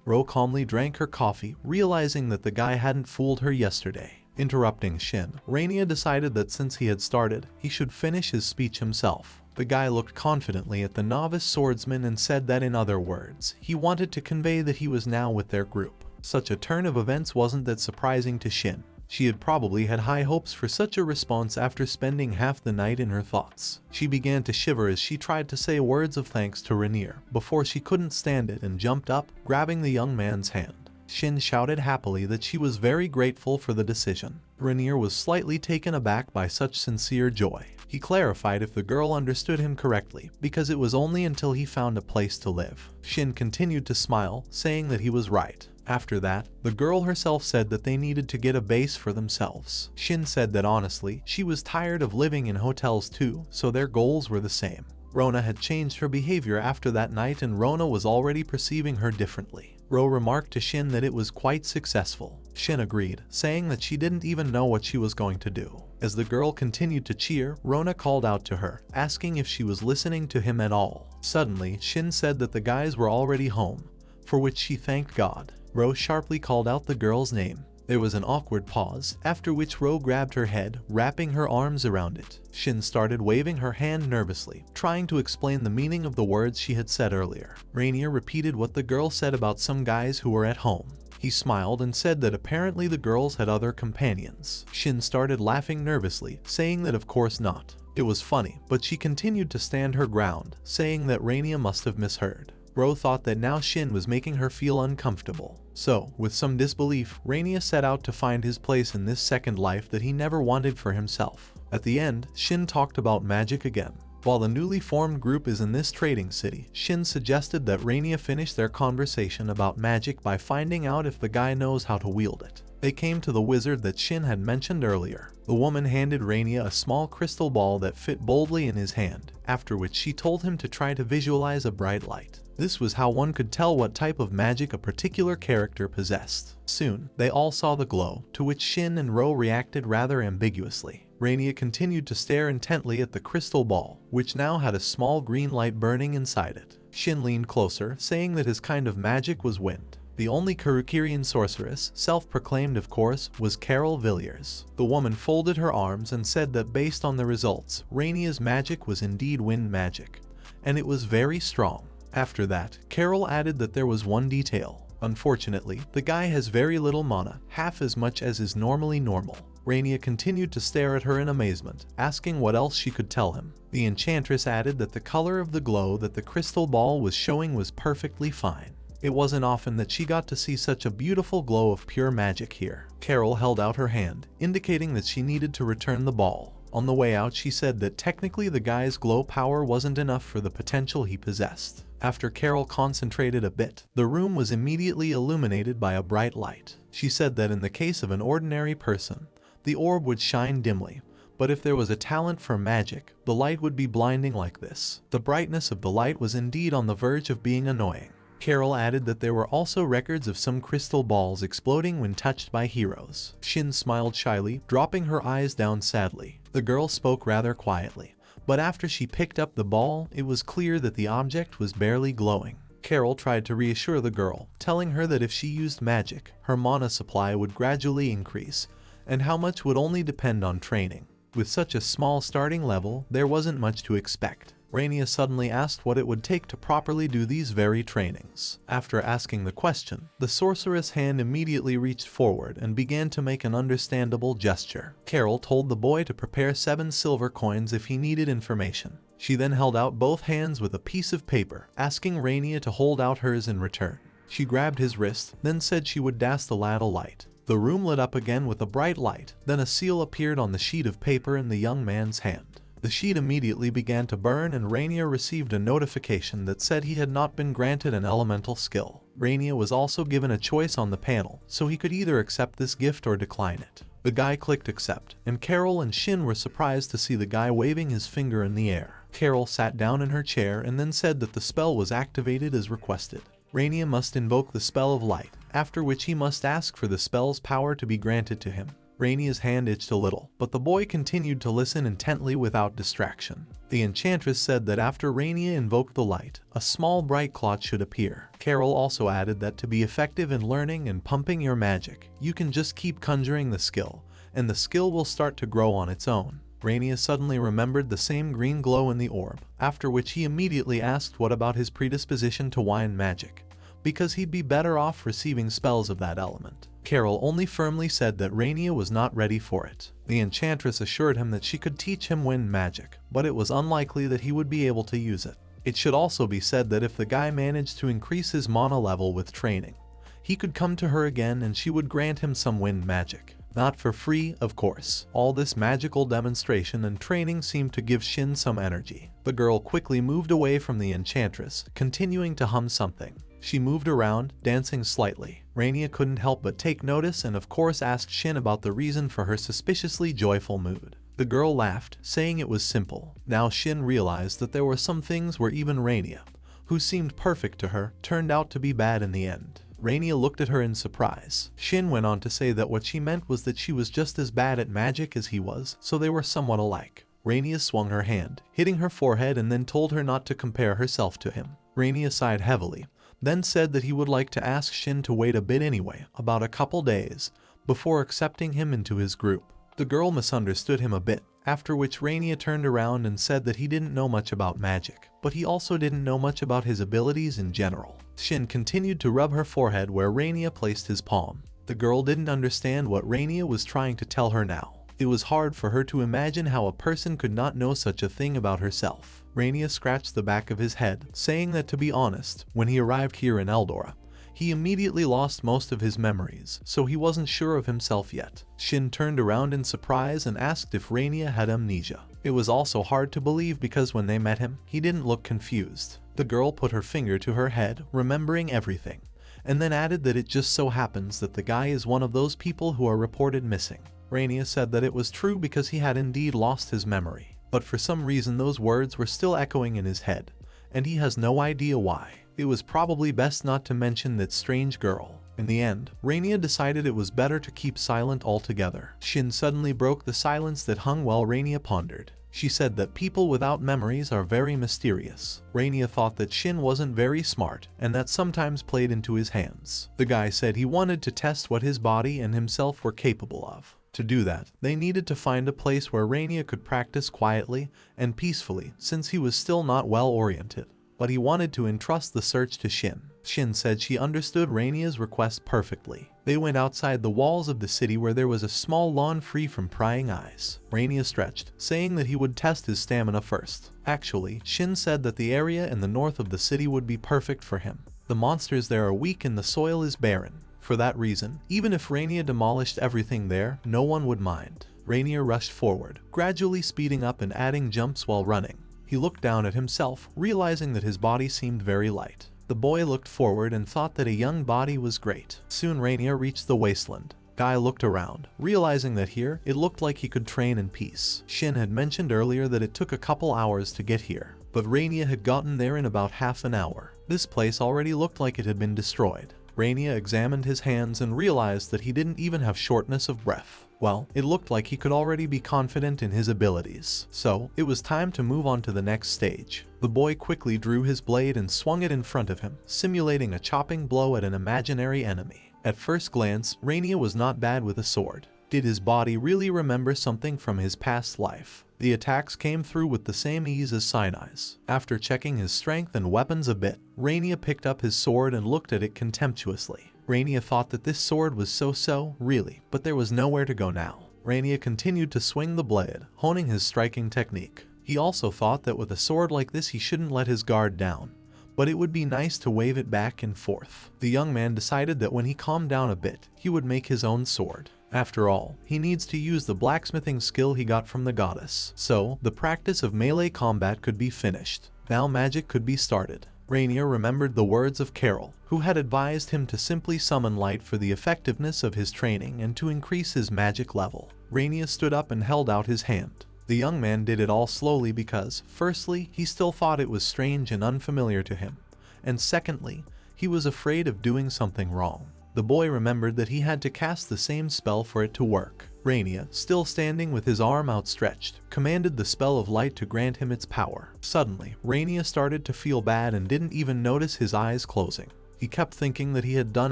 [SPEAKER 1] Ro calmly drank her coffee, realizing that the guy hadn't fooled her yesterday. Interrupting Shin, Renya decided that since he had started, he should finish his speech himself. The guy looked confidently at the novice swordsman and said that in other words, he wanted to convey that he was now with their group. Such a turn of events wasn't that surprising to Shin. She had probably had high hopes for such a response after spending half the night in her thoughts. She began to shiver as she tried to say words of thanks to Renier, before she couldn't stand it and jumped up, grabbing the young man's hand. Shin shouted happily that she was very grateful for the decision. Renier was slightly taken aback by such sincere joy. He clarified if the girl understood him correctly, because it was only until he found a place to live. Shin continued to smile, saying that he was right. After that, the girl herself said that they needed to get a base for themselves. Shin said that honestly, she was tired of living in hotels too, so their goals were the same. Rona had changed her behavior after that night and Rona was already perceiving her differently. Ro remarked to Shin that it was quite successful. Shin agreed, saying that she didn't even know what she was going to do. As the girl continued to cheer, Rona called out to her, asking if she was listening to him at all. Suddenly, Shin said that the guys were already home, for which she thanked God. Ro sharply called out the girl's name. There was an awkward pause, after which Ro grabbed her head, wrapping her arms around it. Shin started waving her hand nervously, trying to explain the meaning of the words she had said earlier. Rainier repeated what the girl said about some guys who were at home. He smiled and said that apparently the girls had other companions. Shin started laughing nervously, saying that of course not. It was funny, but she continued to stand her ground, saying that Rania must have misheard. Ro thought that now Shin was making her feel uncomfortable. So, with some disbelief, Rania set out to find his place in this second life that he never wanted for himself. At the end, Shin talked about magic again. While the newly formed group is in this trading city, Shin suggested that Rania finish their conversation about magic by finding out if the guy knows how to wield it. They came to the wizard that Shin had mentioned earlier. The woman handed Renya a small crystal ball that fit boldly in his hand, after which she told him to try to visualize a bright light. This was how one could tell what type of magic a particular character possessed. Soon, they all saw the glow, to which Shin and Ro reacted rather ambiguously. Renya continued to stare intently at the crystal ball, which now had a small green light burning inside it. Shin leaned closer, saying that his kind of magic was wind. The only Kurukirian sorceress, self-proclaimed of course, was Carol Villiers. The woman folded her arms and said that based on the results, Renya's magic was indeed wind magic, and it was very strong. After that, Carol added that there was one detail. Unfortunately, the guy has very little mana, half as much as is normally normal. Renya continued to stare at her in amazement, asking what else she could tell him. The enchantress added that the color of the glow that the crystal ball was showing was perfectly fine. It wasn't often that she got to see such a beautiful glow of pure magic here. Carol held out her hand, indicating that she needed to return the ball. On the way out, she said that technically the guy's glow power wasn't enough for the potential he possessed. After Carol concentrated a bit, the room was immediately illuminated by a bright light. She said that in the case of an ordinary person, the orb would shine dimly, but if there was a talent for magic, the light would be blinding like this. The brightness of the light was indeed on the verge of being annoying. Carol added that there were also records of some crystal balls exploding when touched by heroes. Shin smiled shyly, dropping her eyes down sadly. The girl spoke rather quietly, but after she picked up the ball, it was clear that the object was barely glowing. Carol tried to reassure the girl, telling her that if she used magic, her mana supply would gradually increase, and how much would only depend on training. With such a small starting level, there wasn't much to expect. Renya suddenly asked what it would take to properly do these very trainings. After asking the question, the sorceress' hand immediately reached forward and began to make an understandable gesture. Carol told the boy to prepare 7 silver coins if he needed information. She then held out both hands with a piece of paper, asking Renya to hold out hers in return. She grabbed his wrist, then said she would dash the lad a light. The room lit up again with a bright light, then a seal appeared on the sheet of paper in the young man's hand. The sheet immediately began to burn and Renya received a notification that said he had not been granted an elemental skill. Renya was also given a choice on the panel, so he could either accept this gift or decline it. The guy clicked accept, and Carol and Shin were surprised to see the guy waving his finger in the air. Carol sat down in her chair and then said that the spell was activated as requested. Renya must invoke the spell of light, after which he must ask for the spell's power to be granted to him. Renya's hand itched a little, but the boy continued to listen intently without distraction. The enchantress said that after Renya invoked the light, a small bright clot should appear. Carol also added that to be effective in learning and pumping your magic, you can just keep conjuring the skill, and the skill will start to grow on its own. Renya suddenly remembered the same green glow in the orb, after which he immediately asked what about his predisposition to wine magic, because he'd be better off receiving spells of that element. Carol only firmly said that Renya was not ready for it. The enchantress assured him that she could teach him wind magic, but it was unlikely that he would be able to use it. It should also be said that if the guy managed to increase his mana level with training, he could come to her again and she would grant him some wind magic. Not for free, of course. All this magical demonstration and training seemed to give Shin some energy. The girl quickly moved away from the enchantress, continuing to hum something. She moved around, dancing slightly. Renya couldn't help but take notice and of course asked Shin about the reason for her suspiciously joyful mood. The girl laughed, saying it was simple. Now Shin realized that there were some things where even Renya, who seemed perfect to her, turned out to be bad in the end. Renya looked at her in surprise. Shin went on to say that what she meant was that she was just as bad at magic as he was, so they were somewhat alike. Renya swung her hand, hitting her forehead, and then told her not to compare herself to him. Renya sighed heavily, then said that he would like to ask Shin to wait a bit anyway, about a couple days, before accepting him into his group. The girl misunderstood him a bit, after which Renya turned around and said that he didn't know much about magic, but he also didn't know much about his abilities in general. Shin continued to rub her forehead where Renya placed his palm. The girl didn't understand what Renya was trying to tell her now. It was hard for her to imagine how a person could not know such a thing about herself. Renya scratched the back of his head, saying that to be honest, when he arrived here in Eldora, he immediately lost most of his memories, so he wasn't sure of himself yet. Shin turned around in surprise and asked if Renya had amnesia. It was also hard to believe because when they met him, he didn't look confused. The girl put her finger to her head, remembering everything, and then added that it just so happens that the guy is one of those people who are reported missing. Renya said that it was true because he had indeed lost his memory, but for some reason those words were still echoing in his head, and he has no idea why. It was probably best not to mention that strange girl. In the end, Renya decided it was better to keep silent altogether. Shin suddenly broke the silence that hung while Renya pondered. She said that people without memories are very mysterious. Renya thought that Shin wasn't very smart and that sometimes played into his hands. The guy said he wanted to test what his body and himself were capable of. To do that, they needed to find a place where Renya could practice quietly and peacefully since he was still not well oriented. But he wanted to entrust the search to Shin. Shin said she understood Renya's request perfectly. They went outside the walls of the city where there was a small lawn free from prying eyes. Renya stretched, saying that he would test his stamina first. Actually, Shin said that the area in the north of the city would be perfect for him. The monsters there are weak and the soil is barren. For that reason, even if Renya demolished everything there, no one would mind. Renya rushed forward, gradually speeding up and adding jumps while running. He looked down at himself, realizing that his body seemed very light. The boy looked forward and thought that a young body was great. Soon Renya reached the wasteland. Guy looked around, realizing that here, it looked like he could train in peace. Shin had mentioned earlier that it took a couple hours to get here, but Renya had gotten there in about half an hour. This place already looked like it had been destroyed. Renya examined his hands and realized that he didn't even have shortness of breath. Well, it looked like he could already be confident in his abilities, so it was time to move on to the next stage. The boy quickly drew his blade and swung it in front of him, simulating a chopping blow at an imaginary enemy. At first glance, Renya was not bad with a sword. Did his body really remember something from his past life? The attacks came through with the same ease as Sinai's. After checking his strength and weapons a bit, Renya picked up his sword and looked at it contemptuously. Renya thought that this sword was so-so, really, but there was nowhere to go now. Renya continued to swing the blade, honing his striking technique. He also thought that with a sword like this he shouldn't let his guard down, but it would be nice to wave it back and forth. The young man decided that when he calmed down a bit, he would make his own sword. After all, he needs to use the blacksmithing skill he got from the goddess, so the practice of melee combat could be finished. Now magic could be started. Renya remembered the words of Carol, who had advised him to simply summon light for the effectiveness of his training and to increase his magic level. Renya stood up and held out his hand. The young man did it all slowly because, firstly, he still thought it was strange and unfamiliar to him, and secondly, he was afraid of doing something wrong. The boy remembered that he had to cast the same spell for it to work. Renya, still standing with his arm outstretched, commanded the spell of light to grant him its power. Suddenly, Renya started to feel bad and didn't even notice his eyes closing. He kept thinking that he had done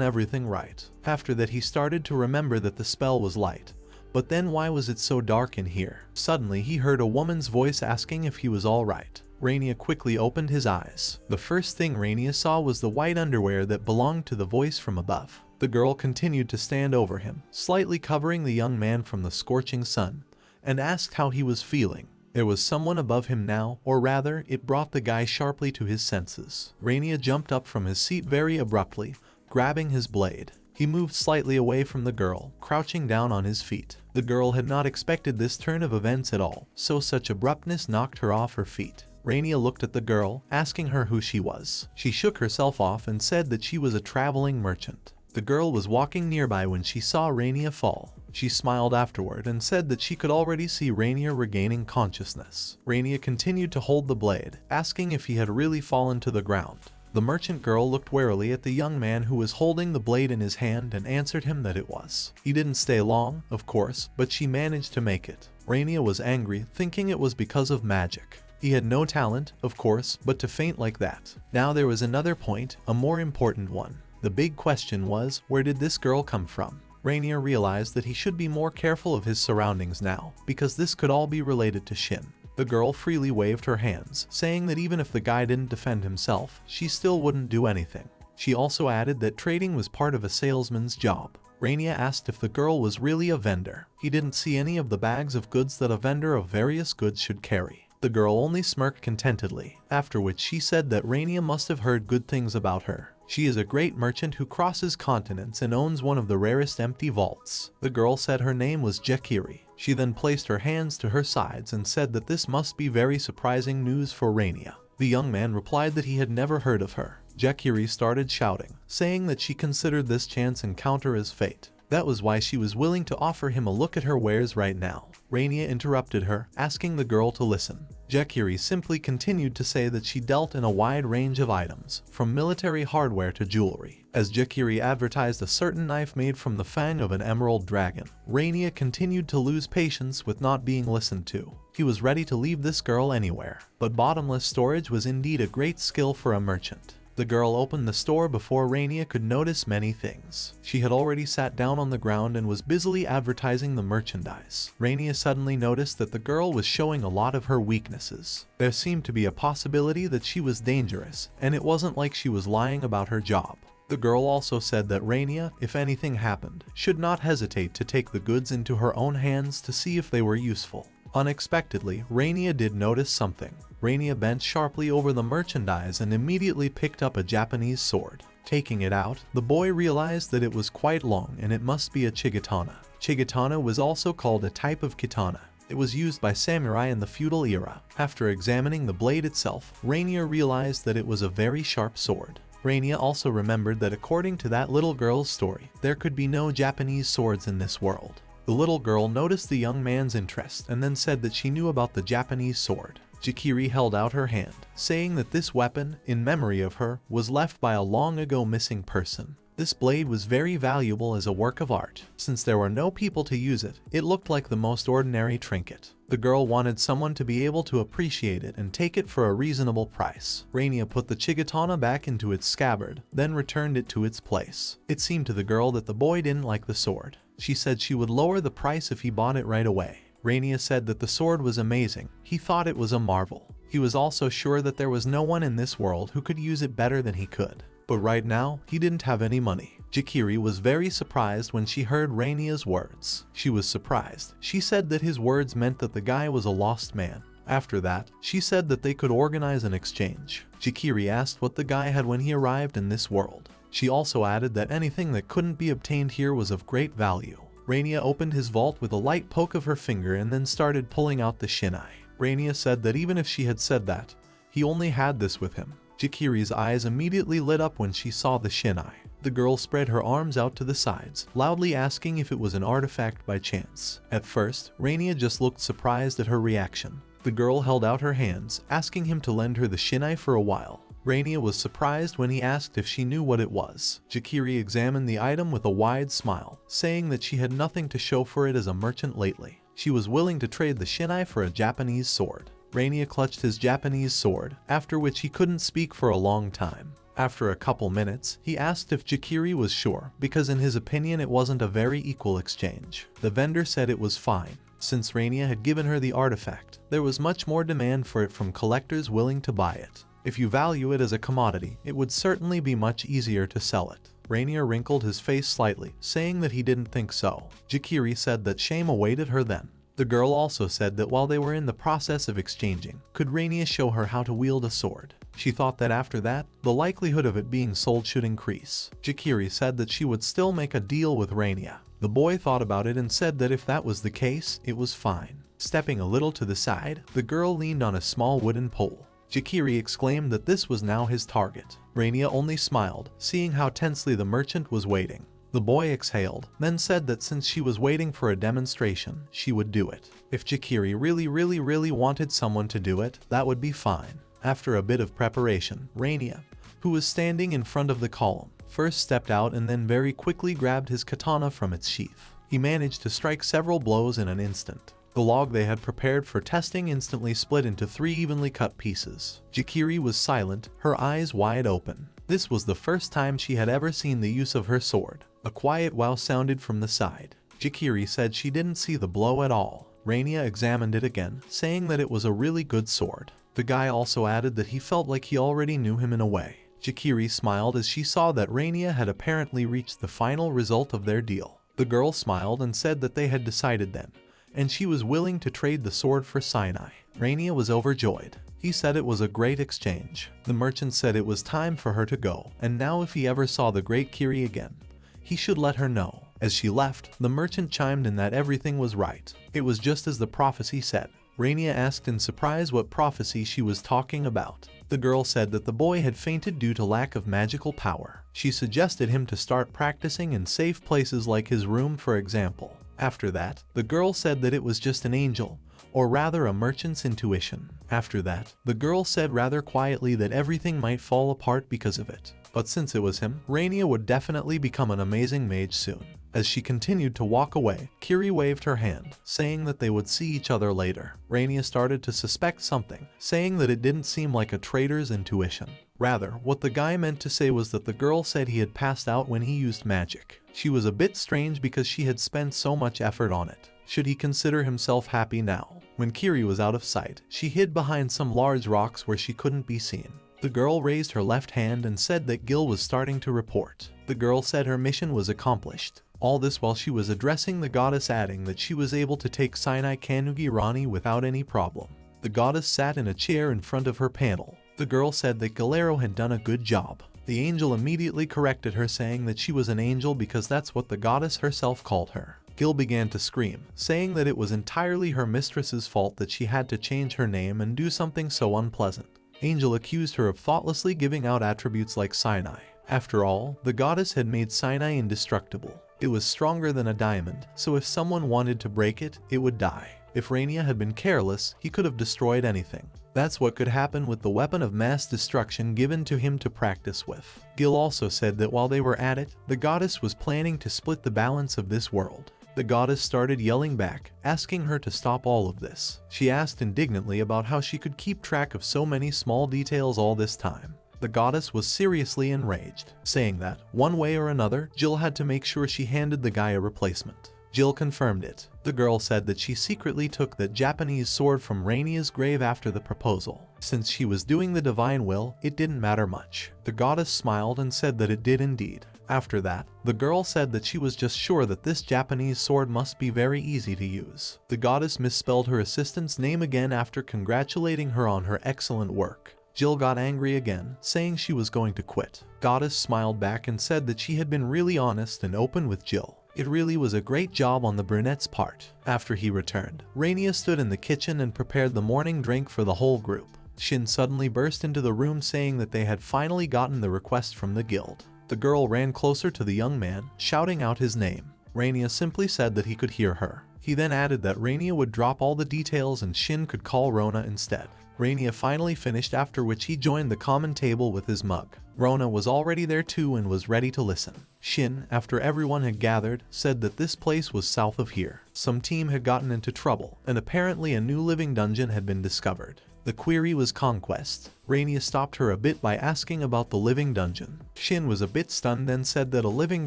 [SPEAKER 1] everything right. After that he started to remember that the spell was light. But then why was it so dark in here? Suddenly he heard a woman's voice asking if he was alright. Renya quickly opened his eyes. The first thing Renya saw was the white underwear that belonged to the voice from above. The girl continued to stand over him, slightly covering the young man from the scorching sun, and asked how he was feeling. There was someone above him now, or rather, it brought the guy sharply to his senses. Renya jumped up from his seat very abruptly, grabbing his blade. He moved slightly away from the girl, crouching down on his feet. The girl had not expected this turn of events at all, so such abruptness knocked her off her feet. Renya looked at the girl, asking her who she was. She shook herself off and said that she was a traveling merchant. The girl was walking nearby when she saw Renya fall. She smiled afterward and said that she could already see Renya regaining consciousness. Renya continued to hold the blade, asking if he had really fallen to the ground. The merchant girl looked warily at the young man who was holding the blade in his hand and answered him that it was. He didn't stay long, of course, but she managed to make it. Renya was angry, thinking it was because of magic. He had no talent, of course, but to faint like that. Now there was another point, a more important one. The big question was, where did this girl come from? Renya realized that he should be more careful of his surroundings now, because this could all be related to Shin. The girl freely waved her hands, saying that even if the guy didn't defend himself, she still wouldn't do anything. She also added that trading was part of a salesman's job. Renya asked if the girl was really a vendor. He didn't see any of the bags of goods that a vendor of various goods should carry. The girl only smirked contentedly, after which she said that Renya must have heard good things about her. She is a great merchant who crosses continents and owns one of the rarest empty vaults. The girl said her name was Jekiri. She then placed her hands to her sides and said that this must be very surprising news for Renya. The young man replied that he had never heard of her. Jekiri started shouting, saying that she considered this chance encounter as fate. That was why she was willing to offer him a look at her wares right now. Renya interrupted her, asking the girl to listen. Jekiri simply continued to say that she dealt in a wide range of items, from military hardware to jewelry. As Jekiri advertised a certain knife made from the fang of an emerald dragon, Renya continued to lose patience with not being listened to. He was ready to leave this girl anywhere, but bottomless storage was indeed a great skill for a merchant. The girl opened the store before Renya could notice many things. She had already sat down on the ground and was busily advertising the merchandise. Renya suddenly noticed that the girl was showing a lot of her weaknesses. There seemed to be a possibility that she was dangerous, and it wasn't like she was lying about her job. The girl also said that Renya, if anything happened, should not hesitate to take the goods into her own hands to see if they were useful. Unexpectedly, Renya did notice something. Renya bent sharply over the merchandise and immediately picked up a Japanese sword. Taking it out, the boy realized that it was quite long and it must be a chigatana. Chigatana was also called a type of katana. It was used by samurai in the feudal era. After examining the blade itself, Renya realized that it was a very sharp sword. Renya also remembered that according to that little girl's story, there could be no Japanese swords in this world. The little girl noticed the young man's interest and then said that she knew about the Japanese sword. Jekiri held out her hand, saying that this weapon, in memory of her, was left by a long ago missing person. This blade was very valuable as a work of art. Since there were no people to use it, it looked like the most ordinary trinket. The girl wanted someone to be able to appreciate it and take it for a reasonable price. Renya put the chigatana back into its scabbard, then returned it to its place. It seemed to the girl that the boy didn't like the sword. She said she would lower the price if he bought it right away. Renya said that the sword was amazing. He thought it was a marvel. He was also sure that there was no one in this world who could use it better than he could. But right now, he didn't have any money. Jekiri was very surprised when she heard Renya's words. She was surprised. She said that his words meant that the guy was a lost man. After that, she said that they could organize an exchange. Jekiri asked what the guy had when he arrived in this world. She also added that anything that couldn't be obtained here was of great value. Renya opened his vault with a light poke of her finger and then started pulling out the shinai. Renya said that even if she had said that, he only had this with him. Jekiri's eyes immediately lit up when she saw the shinai. The girl spread her arms out to the sides, loudly asking if it was an artifact by chance. At first, Renya just looked surprised at her reaction. The girl held out her hands, asking him to lend her the shinai for a while. Renya was surprised when he asked if she knew what it was. Jekiri examined the item with a wide smile, saying that she had nothing to show for it as a merchant lately. She was willing to trade the shinai for a Japanese sword. Renya clutched his Japanese sword, after which he couldn't speak for a long time. After a couple minutes, he asked if Jekiri was sure, because in his opinion it wasn't a very equal exchange. The vendor said it was fine. Since Renya had given her the artifact, there was much more demand for it from collectors willing to buy it. If you value it as a commodity, it would certainly be much easier to sell it. Renya wrinkled his face slightly, saying that he didn't think so. Jekiri said that shame awaited her then. The girl also said that while they were in the process of exchanging, could Renya show her how to wield a sword? She thought that after that, the likelihood of it being sold should increase. Jekiri said that she would still make a deal with Renya. The boy thought about it and said that if that was the case, it was fine. Stepping a little to the side, the girl leaned on a small wooden pole. Jekiri exclaimed that this was now his target. Renya only smiled, seeing how tensely the merchant was waiting. The boy exhaled, then said that since she was waiting for a demonstration, she would do it. If Jekiri really wanted someone to do it, that would be fine. After a bit of preparation, Renya, who was standing in front of the column, first stepped out and then very quickly grabbed his katana from its sheath. He managed to strike several blows in an instant. The log they had prepared for testing instantly split into 3 evenly cut pieces. Jekiri was silent, her eyes wide open. This was the first time she had ever seen the use of her sword. A quiet wow sounded from the side. Jekiri said she didn't see the blow at all. Renya examined it again, saying that it was a really good sword. The guy also added that he felt like he already knew him in a way. Jekiri smiled as she saw that Renya had apparently reached the final result of their deal. The girl smiled and said that they had decided then, and she was willing to trade the sword for Sinai. Renya was overjoyed. He said it was a great exchange. The merchant said it was time for her to go, and now if he ever saw the great Kiri again, he should let her know. As she left, the merchant chimed in that everything was right. It was just as the prophecy said. Renya asked in surprise what prophecy she was talking about. The girl said that the boy had fainted due to lack of magical power. She suggested him to start practicing in safe places like his room, for example. After that, the girl said that it was just an angel, or rather a merchant's intuition. After that, the girl said rather quietly that everything might fall apart because of it. But since it was him, Renya would definitely become an amazing mage soon. As she continued to walk away, Kiri waved her hand, saying that they would see each other later. Renya started to suspect something, saying that it didn't seem like a traitor's intuition. Rather, what the guy meant to say was that the girl said he had passed out when he used magic. She was a bit strange because she had spent so much effort on it. Should he consider himself happy now? When Kiri was out of sight, she hid behind some large rocks where she couldn't be seen. The girl raised her left hand and said that Gil was starting to report. The girl said her mission was accomplished. All this while she was addressing the goddess, adding that she was able to take Sinai Kunugi Rani without any problem. The goddess sat in a chair in front of her panel. The girl said that Galero had done a good job. The angel immediately corrected her, saying that she was an angel because that's what the goddess herself called her. Gil began to scream, saying that it was entirely her mistress's fault that she had to change her name and do something so unpleasant. Angel accused her of thoughtlessly giving out attributes like Sinai. After all, the goddess had made Sinai indestructible. It was stronger than a diamond, so if someone wanted to break it, it would die. If Renya had been careless, he could have destroyed anything. That's what could happen with the weapon of mass destruction given to him to practice with. Gil also said that while they were at it, the goddess was planning to split the balance of this world. The goddess started yelling back, asking her to stop all of this. She asked indignantly about how she could keep track of so many small details all this time. The goddess was seriously enraged, saying that, one way or another, Jill had to make sure she handed the guy a replacement. Jill confirmed it. The girl said that she secretly took that Japanese sword from Renya's grave after the proposal. Since she was doing the divine will, it didn't matter much. The goddess smiled and said that it did indeed. After that, the girl said that she was just sure that this Japanese sword must be very easy to use. The goddess misspelled her assistant's name again after congratulating her on her excellent work. Jill got angry again, saying she was going to quit. Goddess smiled back and said that she had been really honest and open with Jill. It really was a great job on the brunette's part. After he returned, Renya stood in the kitchen and prepared the morning drink for the whole group. Shin suddenly burst into the room, saying that they had finally gotten the request from the guild. The girl ran closer to the young man, shouting out his name. Renya simply said that he could hear her. He then added that Renya would drop all the details and Shin could call Rona instead. Renya finally finished, after which he joined the common table with his mug. Rona was already there too and was ready to listen. Shin, after everyone had gathered, said that this place was south of here. Some team had gotten into trouble, and apparently a new living dungeon had been discovered. The query was conquest. Renya stopped her a bit by asking about the living dungeon. Shin was a bit stunned, then said that a living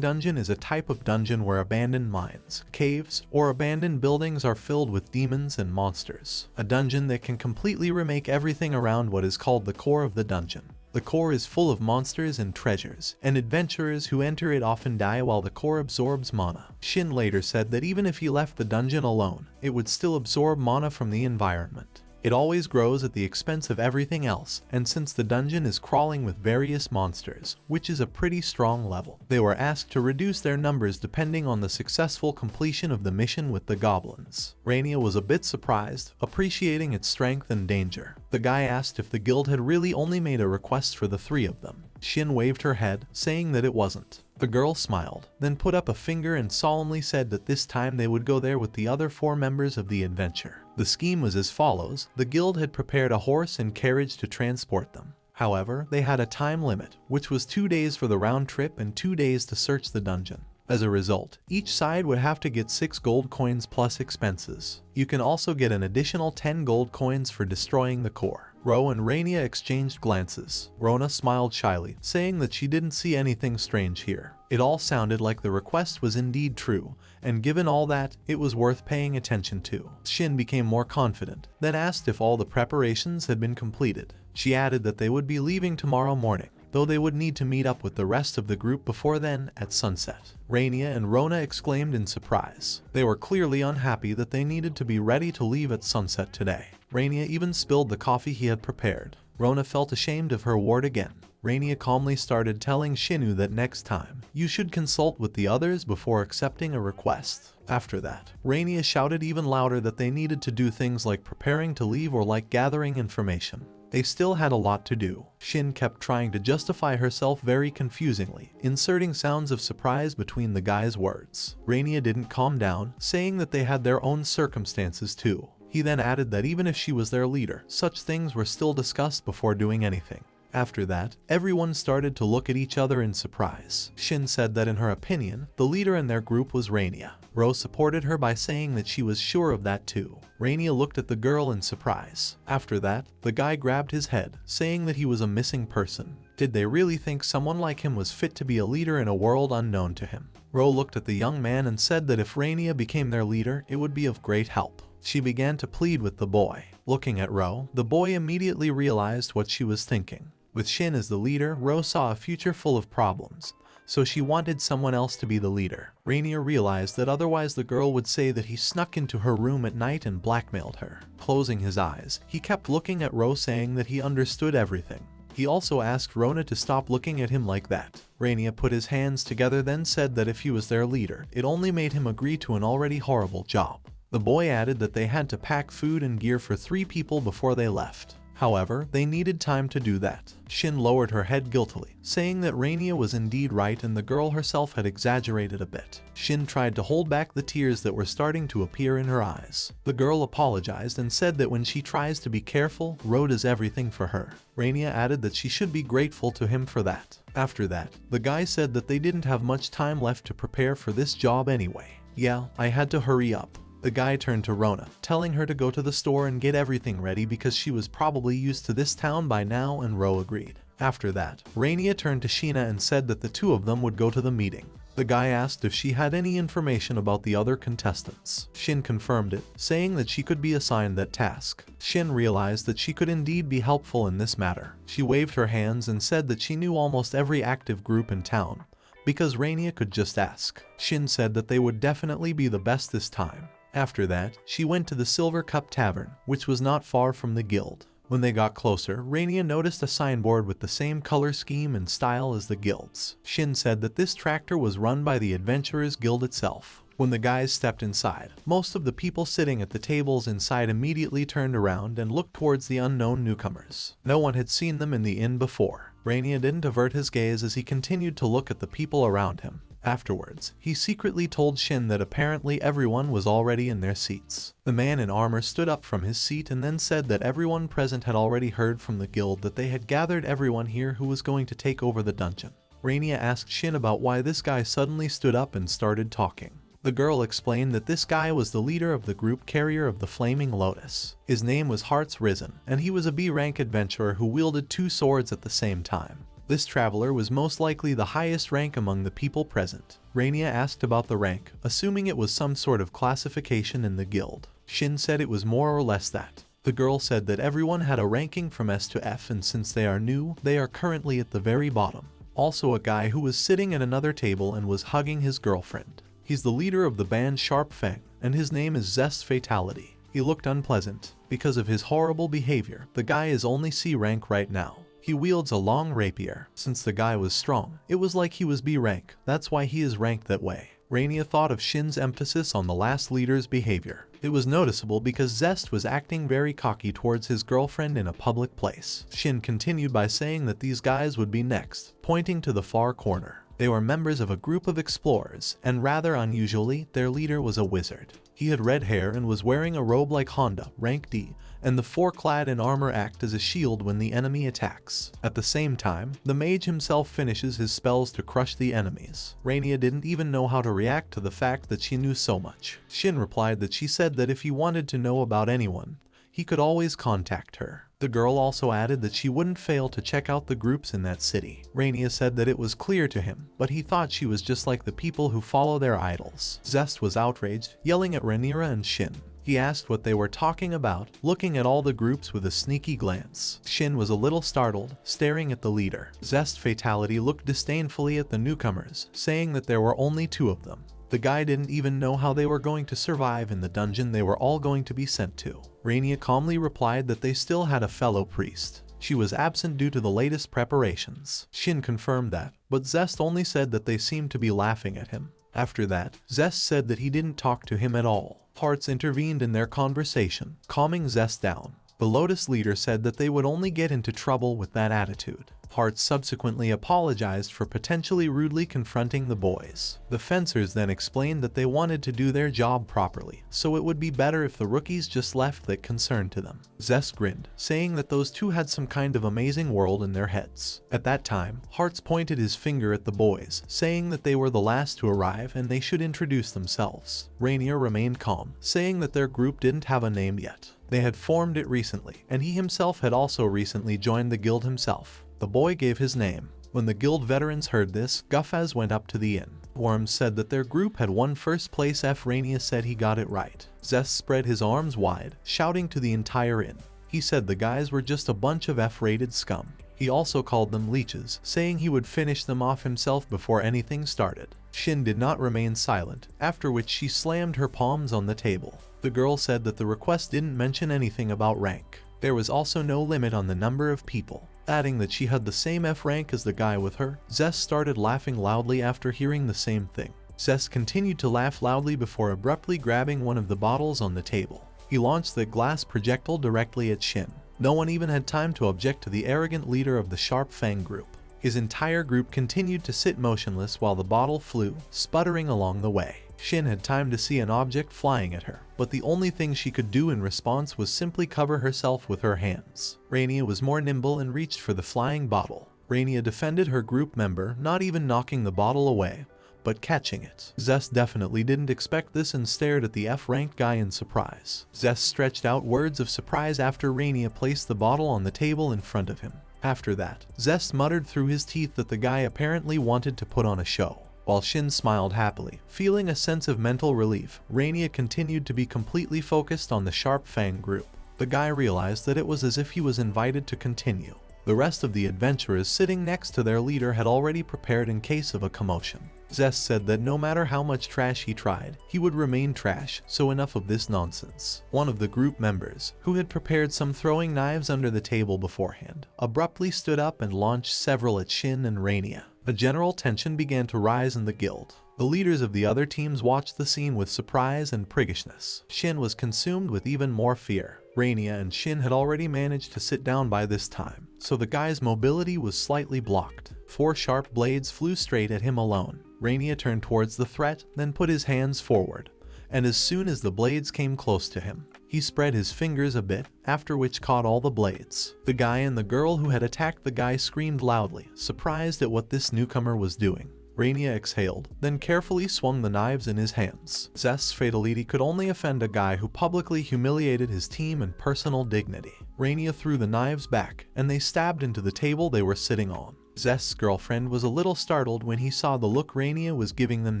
[SPEAKER 1] dungeon is a type of dungeon where abandoned mines, caves, or abandoned buildings are filled with demons and monsters. A dungeon that can completely remake everything around what is called the core of the dungeon. The core is full of monsters and treasures, and adventurers who enter it often die while the core absorbs mana. Shin later said that even if he left the dungeon alone, it would still absorb mana from the environment. It always grows at the expense of everything else, and since the dungeon is crawling with various monsters, which is a pretty strong level, they were asked to reduce their numbers depending on the successful completion of the mission with the goblins. Renya was a bit surprised, appreciating its strength and danger. The guy asked if the guild had really only made a request for the 3 of them. Shin waved her head, saying that it wasn't. The girl smiled, then put up a finger and solemnly said that this time they would go there with the other 4 members of the adventure. The scheme was as follows. The guild had prepared a horse and carriage to transport them. However, they had a time limit, which was 2 days for the round trip and 2 days to search the dungeon. As a result, each side would have to get 6 gold coins plus expenses. You can also get an additional 10 gold coins for destroying the core. Ro and Renya exchanged glances. Rona smiled shyly, saying that she didn't see anything strange here. It all sounded like the request was indeed true, and given all that, it was worth paying attention to. Shin became more confident, then asked if all the preparations had been completed. She added that they would be leaving tomorrow morning, though they would need to meet up with the rest of the group before then at sunset. Renya and Rona exclaimed in surprise. They were clearly unhappy that they needed to be ready to leave at sunset today. Renya even spilled the coffee he had prepared. Rona felt ashamed of her ward again. Renya calmly started telling Shinu that next time, you should consult with the others before accepting a request. After that, Renya shouted even louder that they needed to do things like preparing to leave or like gathering information. They still had a lot to do. Shin kept trying to justify herself very confusingly, inserting sounds of surprise between the guys' words. Renya didn't calm down, saying that they had their own circumstances too. He then added that even if she was their leader, such things were still discussed before doing anything. After that, everyone started to look at each other in surprise. Shin said that in her opinion, the leader in their group was Renya. Ro supported her by saying that she was sure of that too. Renya looked at the girl in surprise. After that, the guy grabbed his head, saying that he was a missing person. Did they really think someone like him was fit to be a leader in a world unknown to him? Ro looked at the young man and said that if Renya became their leader, it would be of great help. She began to plead with the boy. Looking at Ro, the boy immediately realized what she was thinking. With Shin as the leader, Ro saw a future full of problems, so she wanted someone else to be the leader. Renya realized that otherwise the girl would say that he snuck into her room at night and blackmailed her. Closing his eyes, he kept looking at Ro, saying that he understood everything. He also asked Rona to stop looking at him like that. Renya put his hands together, then said that if he was their leader, it only made him agree to an already horrible job. The boy added that they had to pack food and gear for 3 people before they left. However, they needed time to do that. Shin lowered her head guiltily, saying that Renya was indeed right and the girl herself had exaggerated a bit. Shin tried to hold back the tears that were starting to appear in her eyes. The girl apologized and said that when she tries to be careful, Ro does everything for her. Renya added that she should be grateful to him for that. After that, the guy said that they didn't have much time left to prepare for this job anyway. Yeah, I had to hurry up. The guy turned to Rona, telling her to go to the store and get everything ready because she was probably used to this town by now, and Ro agreed. After that, Renya turned to Sheena and said that the 2 of them would go to the meeting. The guy asked if she had any information about the other contestants. Shin confirmed it, saying that she could be assigned that task. Shin realized that she could indeed be helpful in this matter. She waved her hands and said that she knew almost every active group in town, because Renya could just ask. Shin said that they would definitely be the best this time. After that, she went to the Silver Cup Tavern, which was not far from the guild. When they got closer, Renya noticed a signboard with the same color scheme and style as the guild's. Shin said that this tractor was run by the Adventurers Guild itself. When the guys stepped inside, most of the people sitting at the tables inside immediately turned around and looked towards the unknown newcomers. No one had seen them in the inn before. Renya didn't avert his gaze as he continued to look at the people around him. Afterwards, he secretly told Shin that apparently everyone was already in their seats. The man in armor stood up from his seat and then said that everyone present had already heard from the guild that they had gathered everyone here who was going to take over the dungeon. Renya asked Shin about why this guy suddenly stood up and started talking. The girl explained that this guy was the leader of the group carrier of the Flaming Lotus. His name was Heart's Risen, and he was a B-rank adventurer who wielded 2 swords at the same time. This traveler was most likely the highest rank among the people present. Renya asked about the rank, assuming it was some sort of classification in the guild. Shin said it was more or less that. The girl said that everyone had a ranking from S to F, and since they are new, they are currently at the very bottom. Also, a guy who was sitting at another table and was hugging his girlfriend. He's the leader of the band Sharp Fang, and his name is Zest Fatality. He looked unpleasant. Because of his horrible behavior, the guy is only C rank right now. He wields a long rapier. Since the guy was strong, it was like he was B rank. That's why he is ranked that way. Renya thought of Shin's emphasis on the last leader's behavior. It was noticeable because Zest was acting very cocky towards his girlfriend in a public place. Shin continued by saying that these guys would be next, pointing to the far corner. They were members of a group of explorers, and rather unusually, their leader was a wizard. He had red hair and was wearing a robe like Honda, rank D, and the 4 clad in armor act as a shield when the enemy attacks. At the same time, the mage himself finishes his spells to crush the enemies. Renya didn't even know how to react to the fact that she knew so much. Shin replied that she said that if he wanted to know about anyone, he could always contact her. The girl also added that she wouldn't fail to check out the groups in that city. Renya said that it was clear to him, but he thought she was just like the people who follow their idols. Zest was outraged, yelling at Rhaenyra and Shin. He asked what they were talking about, looking at all the groups with a sneaky glance. Shin was a little startled, staring at the leader. Zest Fatality looked disdainfully at the newcomers, saying that there were only 2 of them. The guy didn't even know how they were going to survive in the dungeon they were all going to be sent to. Renya calmly replied that they still had a fellow priest. She was absent due to the latest preparations. Shin confirmed that, but Zest only said that they seemed to be laughing at him. After that, Zest said that he didn't talk to him at all. Hearts intervened in their conversation, calming Zest down. The Lotus leader said that they would only get into trouble with that attitude. Heart subsequently apologized for potentially rudely confronting the boys. The fencers then explained that they wanted to do their job properly, so it would be better if the rookies just left that concern to them. Zest grinned, saying that those two had some kind of amazing world in their heads. At that time, Hearts pointed his finger at the boys, saying that they were the last to arrive and they should introduce themselves. Renya remained calm, saying that their group didn't have a name yet. They had formed it recently, and he himself had also recently joined the guild himself. The boy gave his name. When the guild veterans heard this, Guffaz went up to the inn. Worm said that their group had won first place. Renya said he got it right. Zest spread his arms wide, shouting to the entire inn. He said the guys were just a bunch of F-rated scum. He also called them leeches, saying he would finish them off himself before anything started. Shin did not remain silent, after which she slammed her palms on the table. The girl said that the request didn't mention anything about rank. There was also no limit on the number of people, adding that she had the same F rank as the guy with her. Zest started laughing loudly after hearing the same thing. Zest continued to laugh loudly before abruptly grabbing one of the bottles on the table. He launched the glass projectile directly at Shin. No one even had time to object to the arrogant leader of the Sharp Fang group. His entire group continued to sit motionless while the bottle flew, sputtering along the way. Shin had time to see an object flying at her, but the only thing she could do in response was simply cover herself with her hands. Renya was more nimble and reached for the flying bottle. Renya defended her group member, not even knocking the bottle away, but catching it. Zest definitely didn't expect this and stared at the F-ranked guy in surprise. Zest stretched out words of surprise after Renya placed the bottle on the table in front of him. After that, Zest muttered through his teeth that the guy apparently wanted to put on a show. While Shin smiled happily, feeling a sense of mental relief, Renya continued to be completely focused on the Sharp Fang group. The guy realized that it was as if he was invited to continue. The rest of the adventurers sitting next to their leader had already prepared in case of a commotion. Zest said that no matter how much trash he tried, he would remain trash, so enough of this nonsense. One of the group members, who had prepared some throwing knives under the table beforehand, abruptly stood up and launched several at Shin and Renya. A general tension began to rise in the guild. The leaders of the other teams watched the scene with surprise and priggishness. Shin was consumed with even more fear. Renya and Shin had already managed to sit down by this time, so the guy's mobility was slightly blocked. 4 sharp blades flew straight at him alone. Renya turned towards the threat, then put his hands forward, and as soon as the blades came close to him, he spread his fingers a bit, after which caught all the blades. The guy and the girl who had attacked the guy screamed loudly, surprised at what this newcomer was doing. Renya exhaled, then carefully swung the knives in his hands. Zest's fatality could only offend a guy who publicly humiliated his team and personal dignity. Renya threw the knives back, and they stabbed into the table they were sitting on. Zest's girlfriend was a little startled when he saw the look Renya was giving them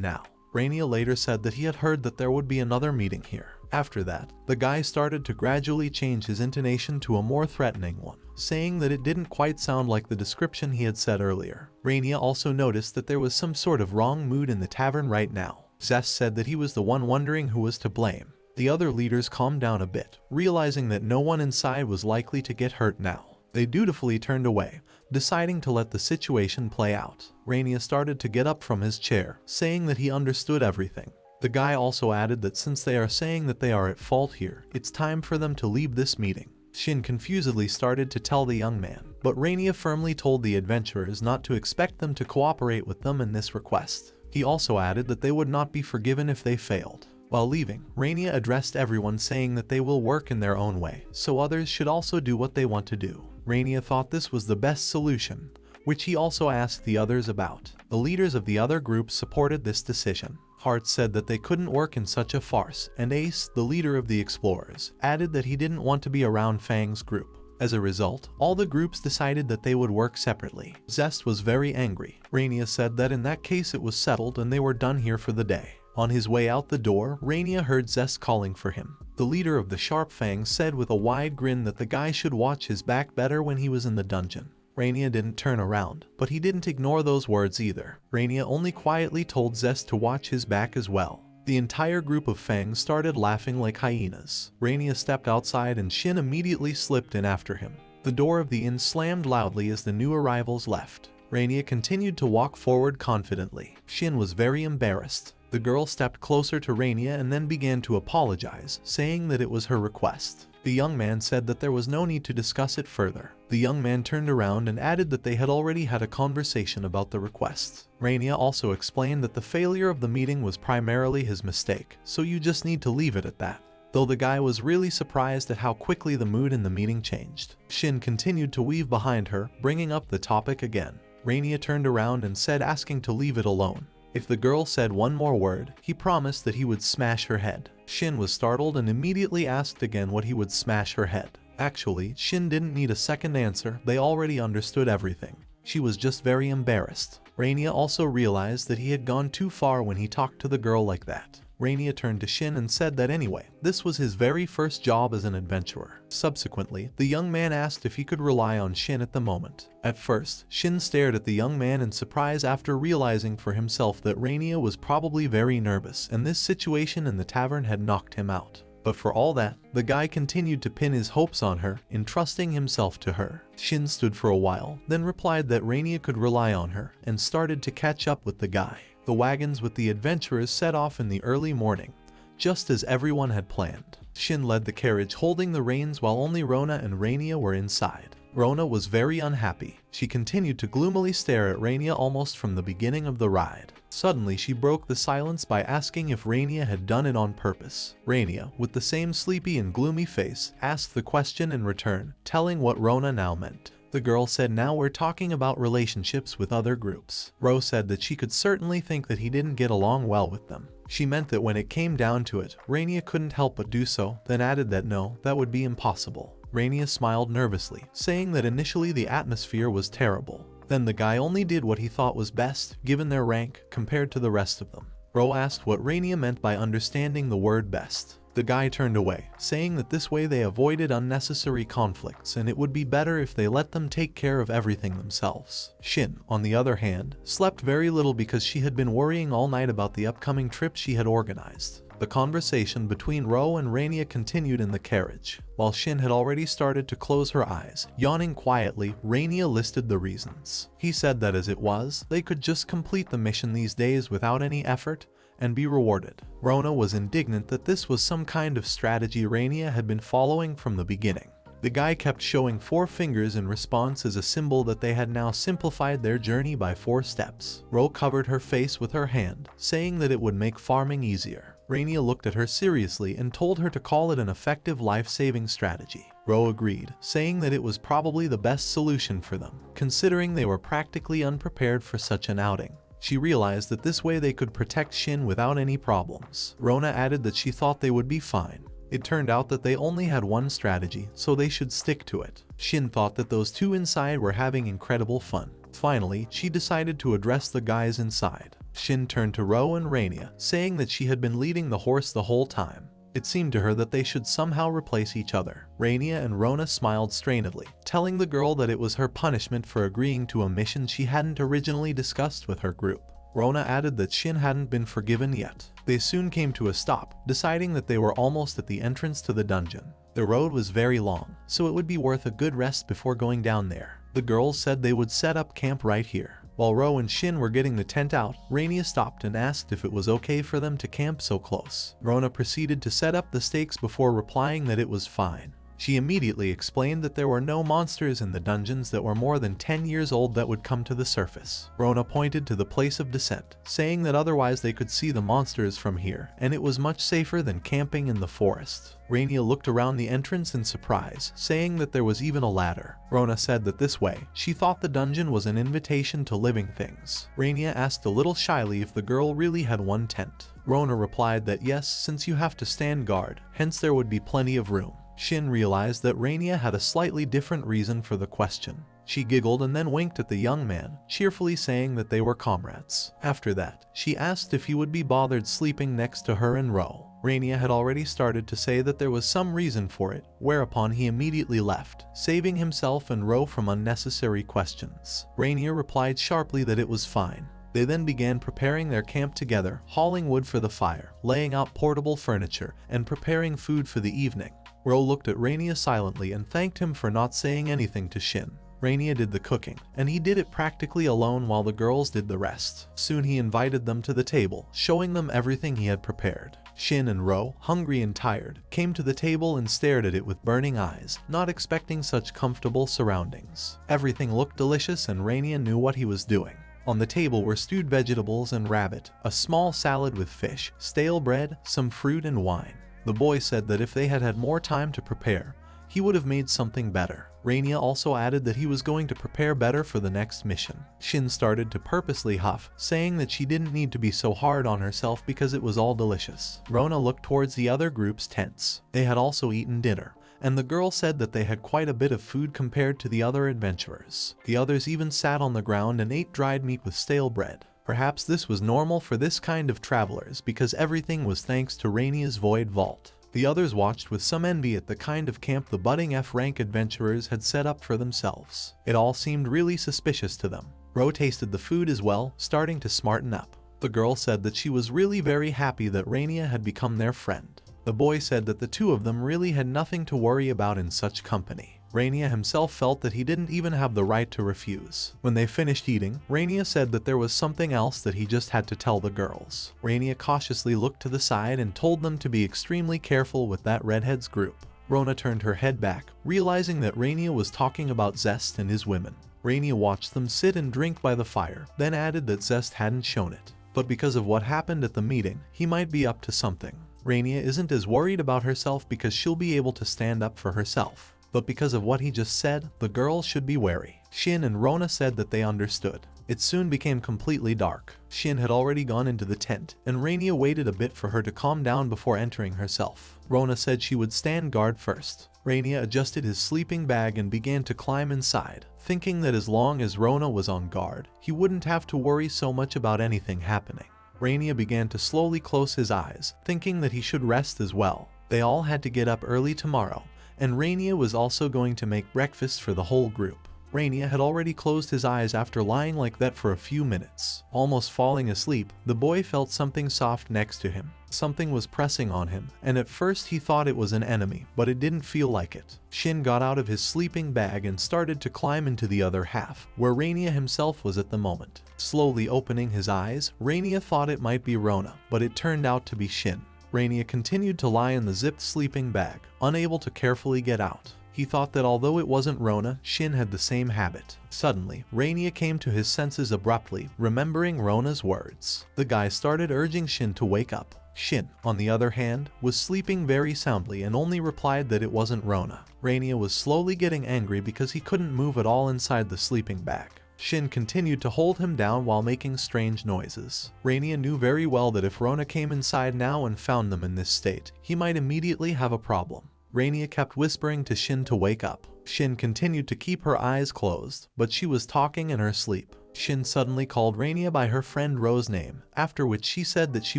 [SPEAKER 1] now. Renya later said that he had heard that there would be another meeting here. After that, the guy started to gradually change his intonation to a more threatening one, saying that it didn't quite sound like the description he had said earlier. Renya also noticed that there was some sort of wrong mood in the tavern right now. Zest said that he was the one wondering who was to blame. The other leaders calmed down a bit, realizing that no one inside was likely to get hurt now. They dutifully turned away, deciding to let the situation play out. Renya started to get up from his chair, saying that he understood everything. The guy also added that since they are saying that they are at fault here, it's time for them to leave this meeting. Shin confusedly started to tell the young man, but Renya firmly told the adventurers not to expect them to cooperate with them in this request. He also added that they would not be forgiven if they failed. While leaving, Renya addressed everyone saying that they will work in their own way, so others should also do what they want to do. Renya thought this was the best solution, which he also asked the others about. The leaders of the other groups supported this decision. Hart said that they couldn't work in such a farce, and Ace, the leader of the explorers, added that he didn't want to be around Fang's group. As a result, all the groups decided that they would work separately. Zest was very angry. Renya said that in that case it was settled and they were done here for the day. On his way out the door, Renya heard Zest calling for him. The leader of the Sharp Fangs said with a wide grin that the guy should watch his back better when he was in the dungeon. Renya didn't turn around, but he didn't ignore those words either. Renya only quietly told Zest to watch his back as well. The entire group of Fangs started laughing like hyenas. Renya stepped outside and Shin immediately slipped in after him. The door of the inn slammed loudly as the new arrivals left. Renya continued to walk forward confidently. Shin was very embarrassed. The girl stepped closer to Renya and then began to apologize, saying that it was her request. The young man said that there was no need to discuss it further. The young man turned around and added that they had already had a conversation about the request. Renya also explained that the failure of the meeting was primarily his mistake, so you just need to leave it at that. Though the guy was really surprised at how quickly the mood in the meeting changed. Shin continued to weave behind her, bringing up the topic again. Renya turned around and said, asking to leave it alone. If the girl said one more word, he promised that he would smash her head. Shin was startled and immediately asked again what he would smash her head. Actually, Shin didn't need a second answer, they already understood everything. She was just very embarrassed. Renya also realized that he had gone too far when he talked to the girl like that. Renya turned to Shin and said that anyway, this was his very first job as an adventurer. Subsequently, the young man asked if he could rely on Shin at the moment. At first, Shin stared at the young man in surprise after realizing for himself that Renya was probably very nervous and this situation in the tavern had knocked him out. But for all that, the guy continued to pin his hopes on her, entrusting himself to her. Shin stood for a while, then replied that Renya could rely on her, and started to catch up with the guy. The wagons with the adventurers set off in the early morning, just as everyone had planned. Shin led the carriage holding the reins while only Rona and Renya were inside. Rona was very unhappy. She continued to gloomily stare at Renya almost from the beginning of the ride. Suddenly she broke the silence by asking if Renya had done it on purpose. Renya, with the same sleepy and gloomy face, asked the question in return, telling what Rona now meant. The girl said, now we're talking about relationships with other groups. Ro said that she could certainly think that he didn't get along well with them. She meant that when it came down to it, Renya couldn't help but do so, then added that no, that would be impossible. Renya smiled nervously, saying that initially the atmosphere was terrible. Then the guy only did what he thought was best, given their rank, compared to the rest of them. Ro asked what Renya meant by understanding the word best. The guy turned away, saying that this way they avoided unnecessary conflicts and it would be better if they let them take care of everything themselves. Shin, on the other hand, slept very little because she had been worrying all night about the upcoming trip she had organized. The conversation between Ro and Renya continued in the carriage. While Shin had already started to close her eyes, yawning quietly, Renya listed the reasons. He said that as it was, they could just complete the mission these days without any effort, and be rewarded. Rona was indignant that this was some kind of strategy Renya had been following from the beginning. The guy kept showing 4 fingers in response as a symbol that they had now simplified their journey by 4 steps. Ro covered her face with her hand, saying that it would make farming easier. Renya looked at her seriously and told her to call it an effective life-saving strategy. Ro agreed, saying that it was probably the best solution for them, considering they were practically unprepared for such an outing. She realized that this way they could protect Shin without any problems. Rona added that she thought they would be fine. It turned out that they only had one strategy, so they should stick to it. Shin thought that those 2 inside were having incredible fun. Finally, she decided to address the guys inside. Shin turned to Ro and Renya, saying that she had been leading the horse the whole time. It seemed to her that they should somehow replace each other. Renya and Rona smiled strainedly, telling the girl that it was her punishment for agreeing to a mission she hadn't originally discussed with her group. Rona added that Shin hadn't been forgiven yet. They soon came to a stop, deciding that they were almost at the entrance to the dungeon. The road was very long, so it would be worth a good rest before going down there. The girls said they would set up camp right here. While Ro and Shin were getting the tent out, Renya stopped and asked if it was okay for them to camp so close. Rona proceeded to set up the stakes before replying that it was fine. She immediately explained that there were no monsters in the dungeons that were more than 10 years old that would come to the surface. Rona pointed to the place of descent, saying that otherwise they could see the monsters from here, and it was much safer than camping in the forest. Renya looked around the entrance in surprise, saying that there was even a ladder. Rona said that this way, she thought the dungeon was an invitation to living things. Renya asked a little shyly if the girl really had one tent. Rona replied that yes, since you have to stand guard, hence there would be plenty of room. Shin realized that Renya had a slightly different reason for the question. She giggled and then winked at the young man, cheerfully saying that they were comrades. After that, she asked if he would be bothered sleeping next to her and Ro. Renya had already started to say that there was some reason for it, whereupon he immediately left, saving himself and Ro from unnecessary questions. Renya replied sharply that it was fine. They then began preparing their camp together, hauling wood for the fire, laying out portable furniture, and preparing food for the evening. Ro looked at Renya silently and thanked him for not saying anything to Shin. Renya did the cooking, and he did it practically alone while the girls did the rest. Soon he invited them to the table, showing them everything he had prepared. Shin and Ro, hungry and tired, came to the table and stared at it with burning eyes, not expecting such comfortable surroundings. Everything looked delicious and Renya knew what he was doing. On the table were stewed vegetables and rabbit, a small salad with fish, stale bread, some fruit and wine. The boy said that if they had had more time to prepare, he would have made something better. Renya also added that he was going to prepare better for the next mission. Shin started to purposely huff, saying that she didn't need to be so hard on herself because it was all delicious. Rona looked towards the other group's tents. They had also eaten dinner, and the girl said that they had quite a bit of food compared to the other adventurers. The others even sat on the ground and ate dried meat with stale bread. Perhaps this was normal for this kind of travelers because everything was thanks to Renya's void vault. The others watched with some envy at the kind of camp the budding F-rank adventurers had set up for themselves. It all seemed really suspicious to them. Ro tasted the food as well, starting to smarten up. The girl said that she was really very happy that Renya had become their friend. The boy said that the two of them really had nothing to worry about in such company. Renya himself felt that he didn't even have the right to refuse. When they finished eating, Renya said that there was something else that he just had to tell the girls. Renya cautiously looked to the side and told them to be extremely careful with that redhead's group. Rona turned her head back, realizing that Renya was talking about Zest and his women. Renya watched them sit and drink by the fire, then added that Zest hadn't shown it. But because of what happened at the meeting, he might be up to something. Renya isn't as worried about herself because she'll be able to stand up for herself. But because of what he just said, the girls should be wary. Shin and Rona said that they understood. It soon became completely dark. Shin had already gone into the tent, and Renya waited a bit for her to calm down before entering herself. Rona said she would stand guard first. Renya adjusted his sleeping bag and began to climb inside, thinking that as long as Rona was on guard, he wouldn't have to worry so much about anything happening. Renya began to slowly close his eyes, thinking that he should rest as well. They all had to get up early tomorrow, and Renya was also going to make breakfast for the whole group. Renya had already closed his eyes after lying like that for a few minutes. Almost falling asleep, the boy felt something soft next to him. Something was pressing on him, and at first he thought it was an enemy, but it didn't feel like it. Shin got out of his sleeping bag and started to climb into the other half, where Renya himself was at the moment. Slowly opening his eyes, Renya thought it might be Rona, but it turned out to be Shin. Renya continued to lie in the zipped sleeping bag, unable to carefully get out. He thought that although it wasn't Rona, Shin had the same habit. Suddenly, Renya came to his senses abruptly, remembering Rona's words. The guy started urging Shin to wake up. Shin, on the other hand, was sleeping very soundly and only replied that it wasn't Rona. Renya was slowly getting angry because he couldn't move at all inside the sleeping bag. Shin continued to hold him down while making strange noises. Renya knew very well that if Rona came inside now and found them in this state, he might immediately have a problem. Renya kept whispering to Shin to wake up. Shin continued to keep her eyes closed, but she was talking in her sleep. Shin suddenly called Renya by her friend Ro's name, after which she said that she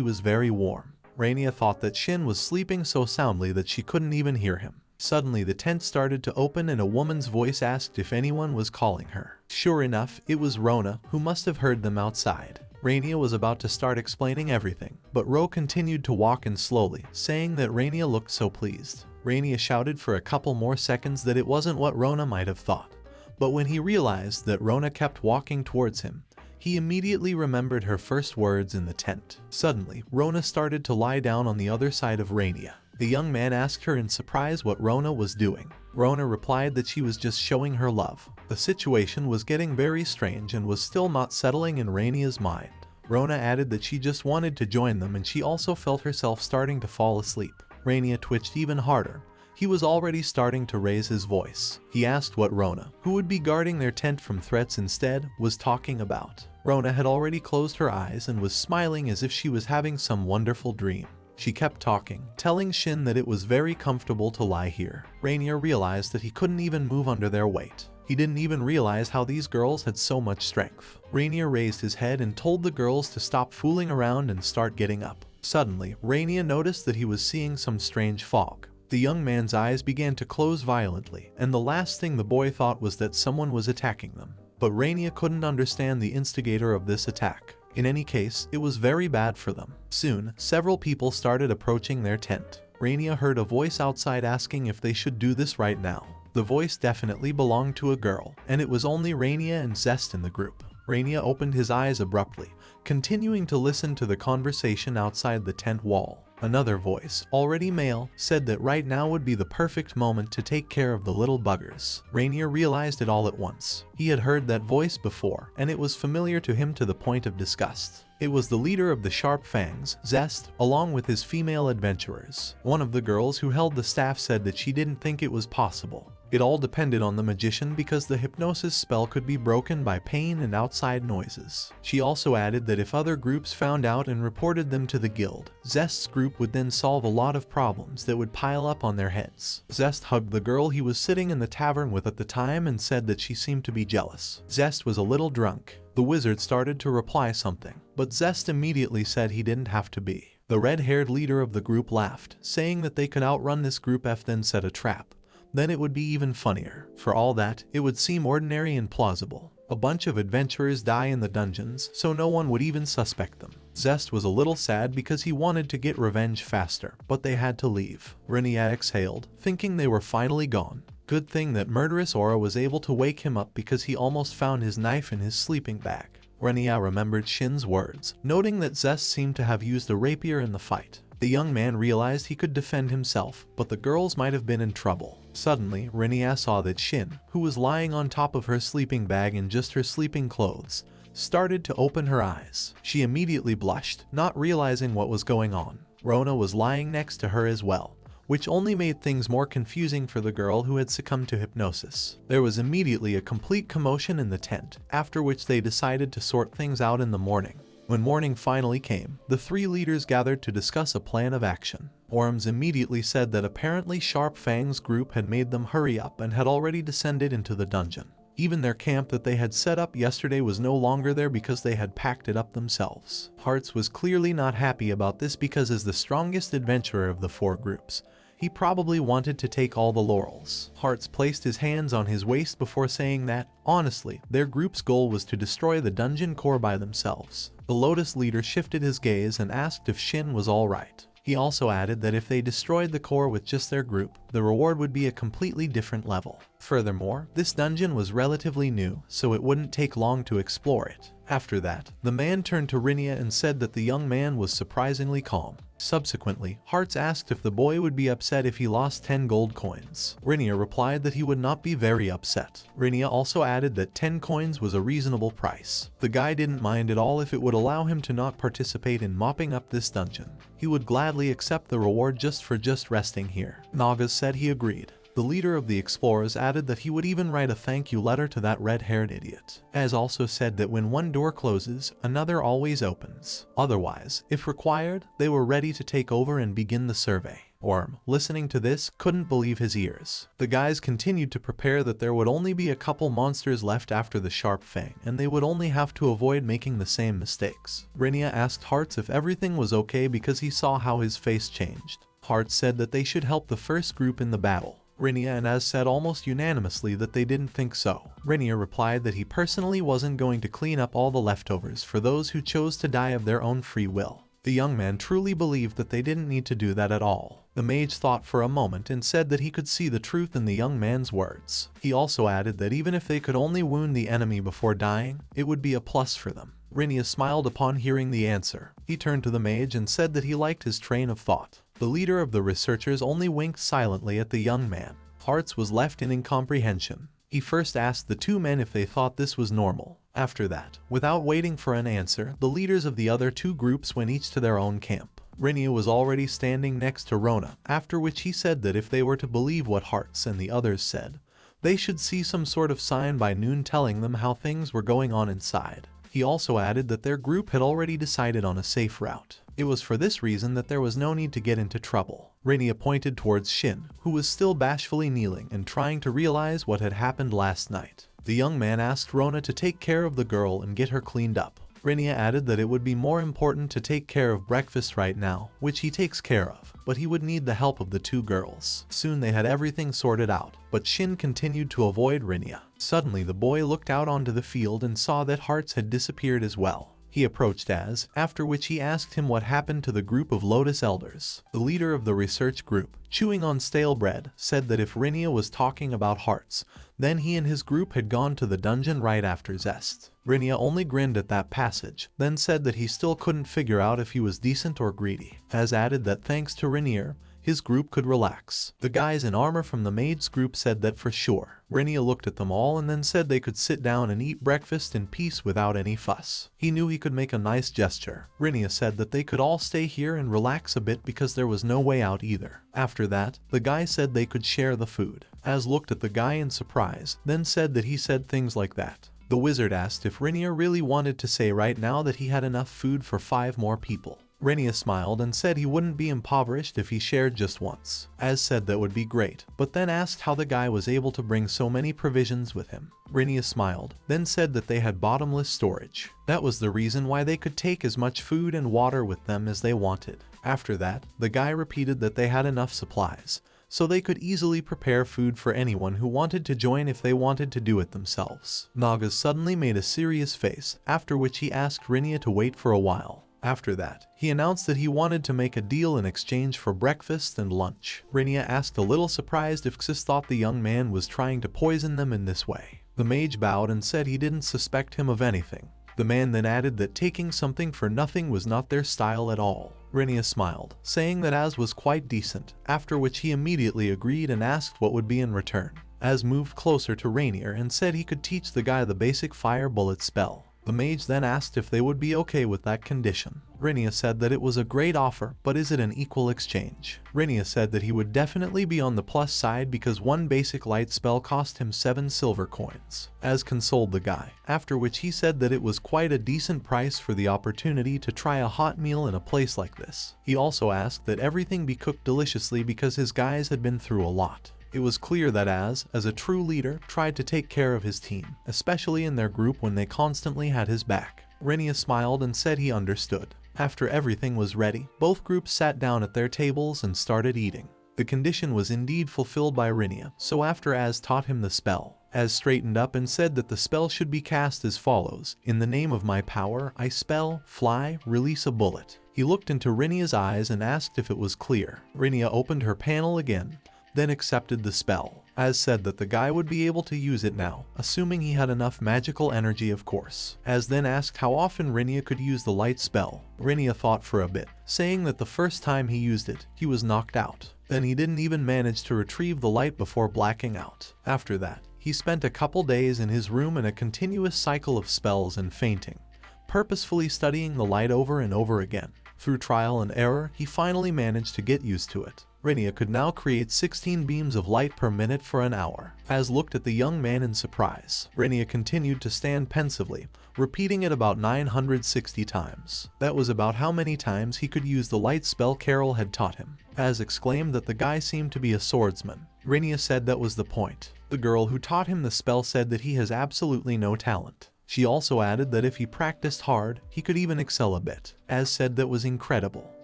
[SPEAKER 1] was very warm. Renya thought that Shin was sleeping so soundly that she couldn't even hear him. Suddenly the tent started to open and a woman's voice asked if anyone was calling her. Sure enough, it was Rona, who must have heard them outside. Renya was about to start explaining everything, but Ro continued to walk in slowly, saying that Renya looked so pleased. Renya shouted for a couple more seconds that it wasn't what Rona might have thought. But when he realized that Rona kept walking towards him, he immediately remembered her first words in the tent. Suddenly, Rona started to lie down on the other side of Renya. The young man asked her in surprise what Rona was doing. Rona replied that she was just showing her love. The situation was getting very strange and was still not settling in Renya's mind. Rona added that she just wanted to join them and she also felt herself starting to fall asleep. Renya twitched even harder. He was already starting to raise his voice. He asked what Rona, who would be guarding their tent from threats instead, was talking about. Rona had already closed her eyes and was smiling as if she was having some wonderful dream. She kept talking, telling Shin that it was very comfortable to lie here. Renya realized that he couldn't even move under their weight. He didn't even realize how these girls had so much strength. Renya raised his head and told the girls to stop fooling around and start getting up. Suddenly, Renya noticed that he was seeing some strange fog. The young man's eyes began to close violently, and the last thing the boy thought was that someone was attacking them. But Renya couldn't understand the instigator of this attack. In any case, it was very bad for them. Soon, several people started approaching their tent. Renya heard a voice outside asking if they should do this right now. The voice definitely belonged to a girl, and it was only Renya and Zest in the group. Renya opened his eyes abruptly, continuing to listen to the conversation outside the tent wall. Another voice, already male, said that right now would be the perfect moment to take care of the little buggers. Renya realized it all at once. He had heard that voice before, and it was familiar to him to the point of disgust. It was the leader of the Sharp Fangs, Zest, along with his female adventurers. One of the girls who held the staff said that she didn't think it was possible. It all depended on the magician because the hypnosis spell could be broken by pain and outside noises. She also added that if other groups found out and reported them to the guild, Zest's group would then solve a lot of problems that would pile up on their heads. Zest hugged the girl he was sitting in the tavern with at the time and said that she seemed to be jealous. Zest was a little drunk. The wizard started to reply something, but Zest immediately said he didn't have to be. The red-haired leader of the group laughed, saying that they could outrun this group if then set a trap. Then it would be even funnier. For all that, it would seem ordinary and plausible. A bunch of adventurers die in the dungeons, so no one would even suspect them. Zest was a little sad because he wanted to get revenge faster, but they had to leave. Renya exhaled, thinking they were finally gone. Good thing that murderous Aura was able to wake him up because he almost found his knife in his sleeping bag. Renya remembered Shin's words, noting that Zest seemed to have used a rapier in the fight. The young man realized he could defend himself, but the girls might have been in trouble. Suddenly, Renya saw that Shin, who was lying on top of her sleeping bag in just her sleeping clothes, started to open her eyes. She immediately blushed, not realizing what was going on. Rona was lying next to her as well, which only made things more confusing for the girl who had succumbed to hypnosis. There was immediately a complete commotion in the tent, after which they decided to sort things out in the morning. When morning finally came, the three leaders gathered to discuss a plan of action. Orms immediately said that apparently Sharp Fang's group had made them hurry up and had already descended into the dungeon. Even their camp that they had set up yesterday was no longer there because they had packed it up themselves. Hearts was clearly not happy about this because as the strongest adventurer of the four groups, he probably wanted to take all the laurels. Hearts placed his hands on his waist before saying that, honestly, their group's goal was to destroy the dungeon core by themselves. The Lotus leader shifted his gaze and asked if Shin was alright. He also added that if they destroyed the core with just their group, the reward would be a completely different level. Furthermore, this dungeon was relatively new, so it wouldn't take long to explore it. After that, the man turned to Renya and said that the young man was surprisingly calm. Subsequently, Hearts asked if the boy would be upset if he lost 10 gold coins. Renya replied that he would not be very upset. Renya also added that 10 coins was a reasonable price. The guy didn't mind at all if it would allow him to not participate in mopping up this dungeon. He would gladly accept the reward just for resting here. Naga said he agreed. The leader of the explorers added that he would even write a thank you letter to that red-haired idiot. Az also said that when one door closes, another always opens. Otherwise, if required, they were ready to take over and begin the survey. Orm, listening to this, couldn't believe his ears. The guys continued to prepare that there would only be a couple monsters left after the Sharp Fang, and they would only have to avoid making the same mistakes. Renya asked Hearts if everything was okay because he saw how his face changed. Hearts said that they should help the first group in the battle. Renya and Az said almost unanimously that they didn't think so. Renya replied that he personally wasn't going to clean up all the leftovers for those who chose to die of their own free will. The young man truly believed that they didn't need to do that at all. The mage thought for a moment and said that he could see the truth in the young man's words. He also added that even if they could only wound the enemy before dying, it would be a plus for them. Renya smiled upon hearing the answer. He turned to the mage and said that he liked his train of thought. The leader of the researchers only winked silently at the young man. Hearts was left in incomprehension. He first asked the two men if they thought this was normal. After that, without waiting for an answer, the leaders of the other two groups went each to their own camp. Renya was already standing next to Rona, after which he said that if they were to believe what Hearts and the others said, they should see some sort of sign by noon telling them how things were going on inside. He also added that their group had already decided on a safe route. It was for this reason that there was no need to get into trouble. Renya pointed towards Shin, who was still bashfully kneeling and trying to realize what had happened last night. The young man asked Rona to take care of the girl and get her cleaned up. Renya added that it would be more important to take care of breakfast right now, which he takes care of, but he would need the help of the two girls. Soon they had everything sorted out, but Shin continued to avoid Renya. Suddenly the boy looked out onto the field and saw that Hearts had disappeared as well. He approached Az, after which he asked him what happened to the group of Lotus Elders. The leader of the research group, chewing on stale bread, said that if Renya was talking about hearts, then he and his group had gone to the dungeon right after Zest. Renya only grinned at that passage, then said that he still couldn't figure out if he was decent or greedy. Az added that thanks to Renier, his group could relax. The guys in armor from the maid's group said that for sure. Renya looked at them all and then said they could sit down and eat breakfast in peace without any fuss. He knew he could make a nice gesture. Renya said that they could all stay here and relax a bit because there was no way out either. After that, the guy said they could share the food. Az looked at the guy in surprise, then said that he said things like that. The wizard asked if Renya really wanted to say right now that he had enough food for 5 more people. Renya smiled and said he wouldn't be impoverished if he shared just once. Az said that would be great, but then asked how the guy was able to bring so many provisions with him. Renya smiled, then said that they had bottomless storage. That was the reason why they could take as much food and water with them as they wanted. After that, the guy repeated that they had enough supplies, so they could easily prepare food for anyone who wanted to join if they wanted to do it themselves. Naga suddenly made a serious face, after which he asked Renya to wait for a while. After that, he announced that he wanted to make a deal in exchange for breakfast and lunch. Renya asked, a little surprised if Xis thought the young man was trying to poison them in this way. The mage bowed and said he didn't suspect him of anything. The man then added that taking something for nothing was not their style at all. Renya smiled, saying that Az was quite decent, after which he immediately agreed and asked what would be in return. Az moved closer to Rainier and said he could teach the guy the basic fire bullet spell. The mage then asked if they would be okay with that condition. Renya said that it was a great offer, but is it an equal exchange? Renya said that he would definitely be on the plus side because one basic light spell cost him 7 silver coins. Az consoled the guy, after which he said that it was quite a decent price for the opportunity to try a hot meal in a place like this. He also asked that everything be cooked deliciously because his guys had been through a lot. It was clear that Az, as a true leader, tried to take care of his team, especially in their group when they constantly had his back. Renya smiled and said he understood. After everything was ready, both groups sat down at their tables and started eating. The condition was indeed fulfilled by Renya, so after Az taught him the spell, Az straightened up and said that the spell should be cast as follows. In the name of my power, I spell, fly, release a bullet. He looked into Renya's eyes and asked if it was clear. Renya opened her panel again, then accepted the spell. Az said that the guy would be able to use it now, assuming he had enough magical energy, of course. Az then asked how often Renya could use the light spell. Renya thought for a bit, saying that the first time he used it, he was knocked out. Then he didn't even manage to retrieve the light before blacking out. After that, he spent a couple days in his room in a continuous cycle of spells and fainting, purposefully studying the light over and over again. Through trial and error, he finally managed to get used to it. Renya could now create 16 beams of light per minute for an hour. Az looked at the young man in surprise. Renya continued to stand pensively, repeating it about 960 times. That was about how many times he could use the light spell Carol had taught him. Az exclaimed that the guy seemed to be a swordsman. Renya said that was the point. The girl who taught him the spell said that he has absolutely no talent. She also added that if he practiced hard, he could even excel a bit. Az said that was incredible.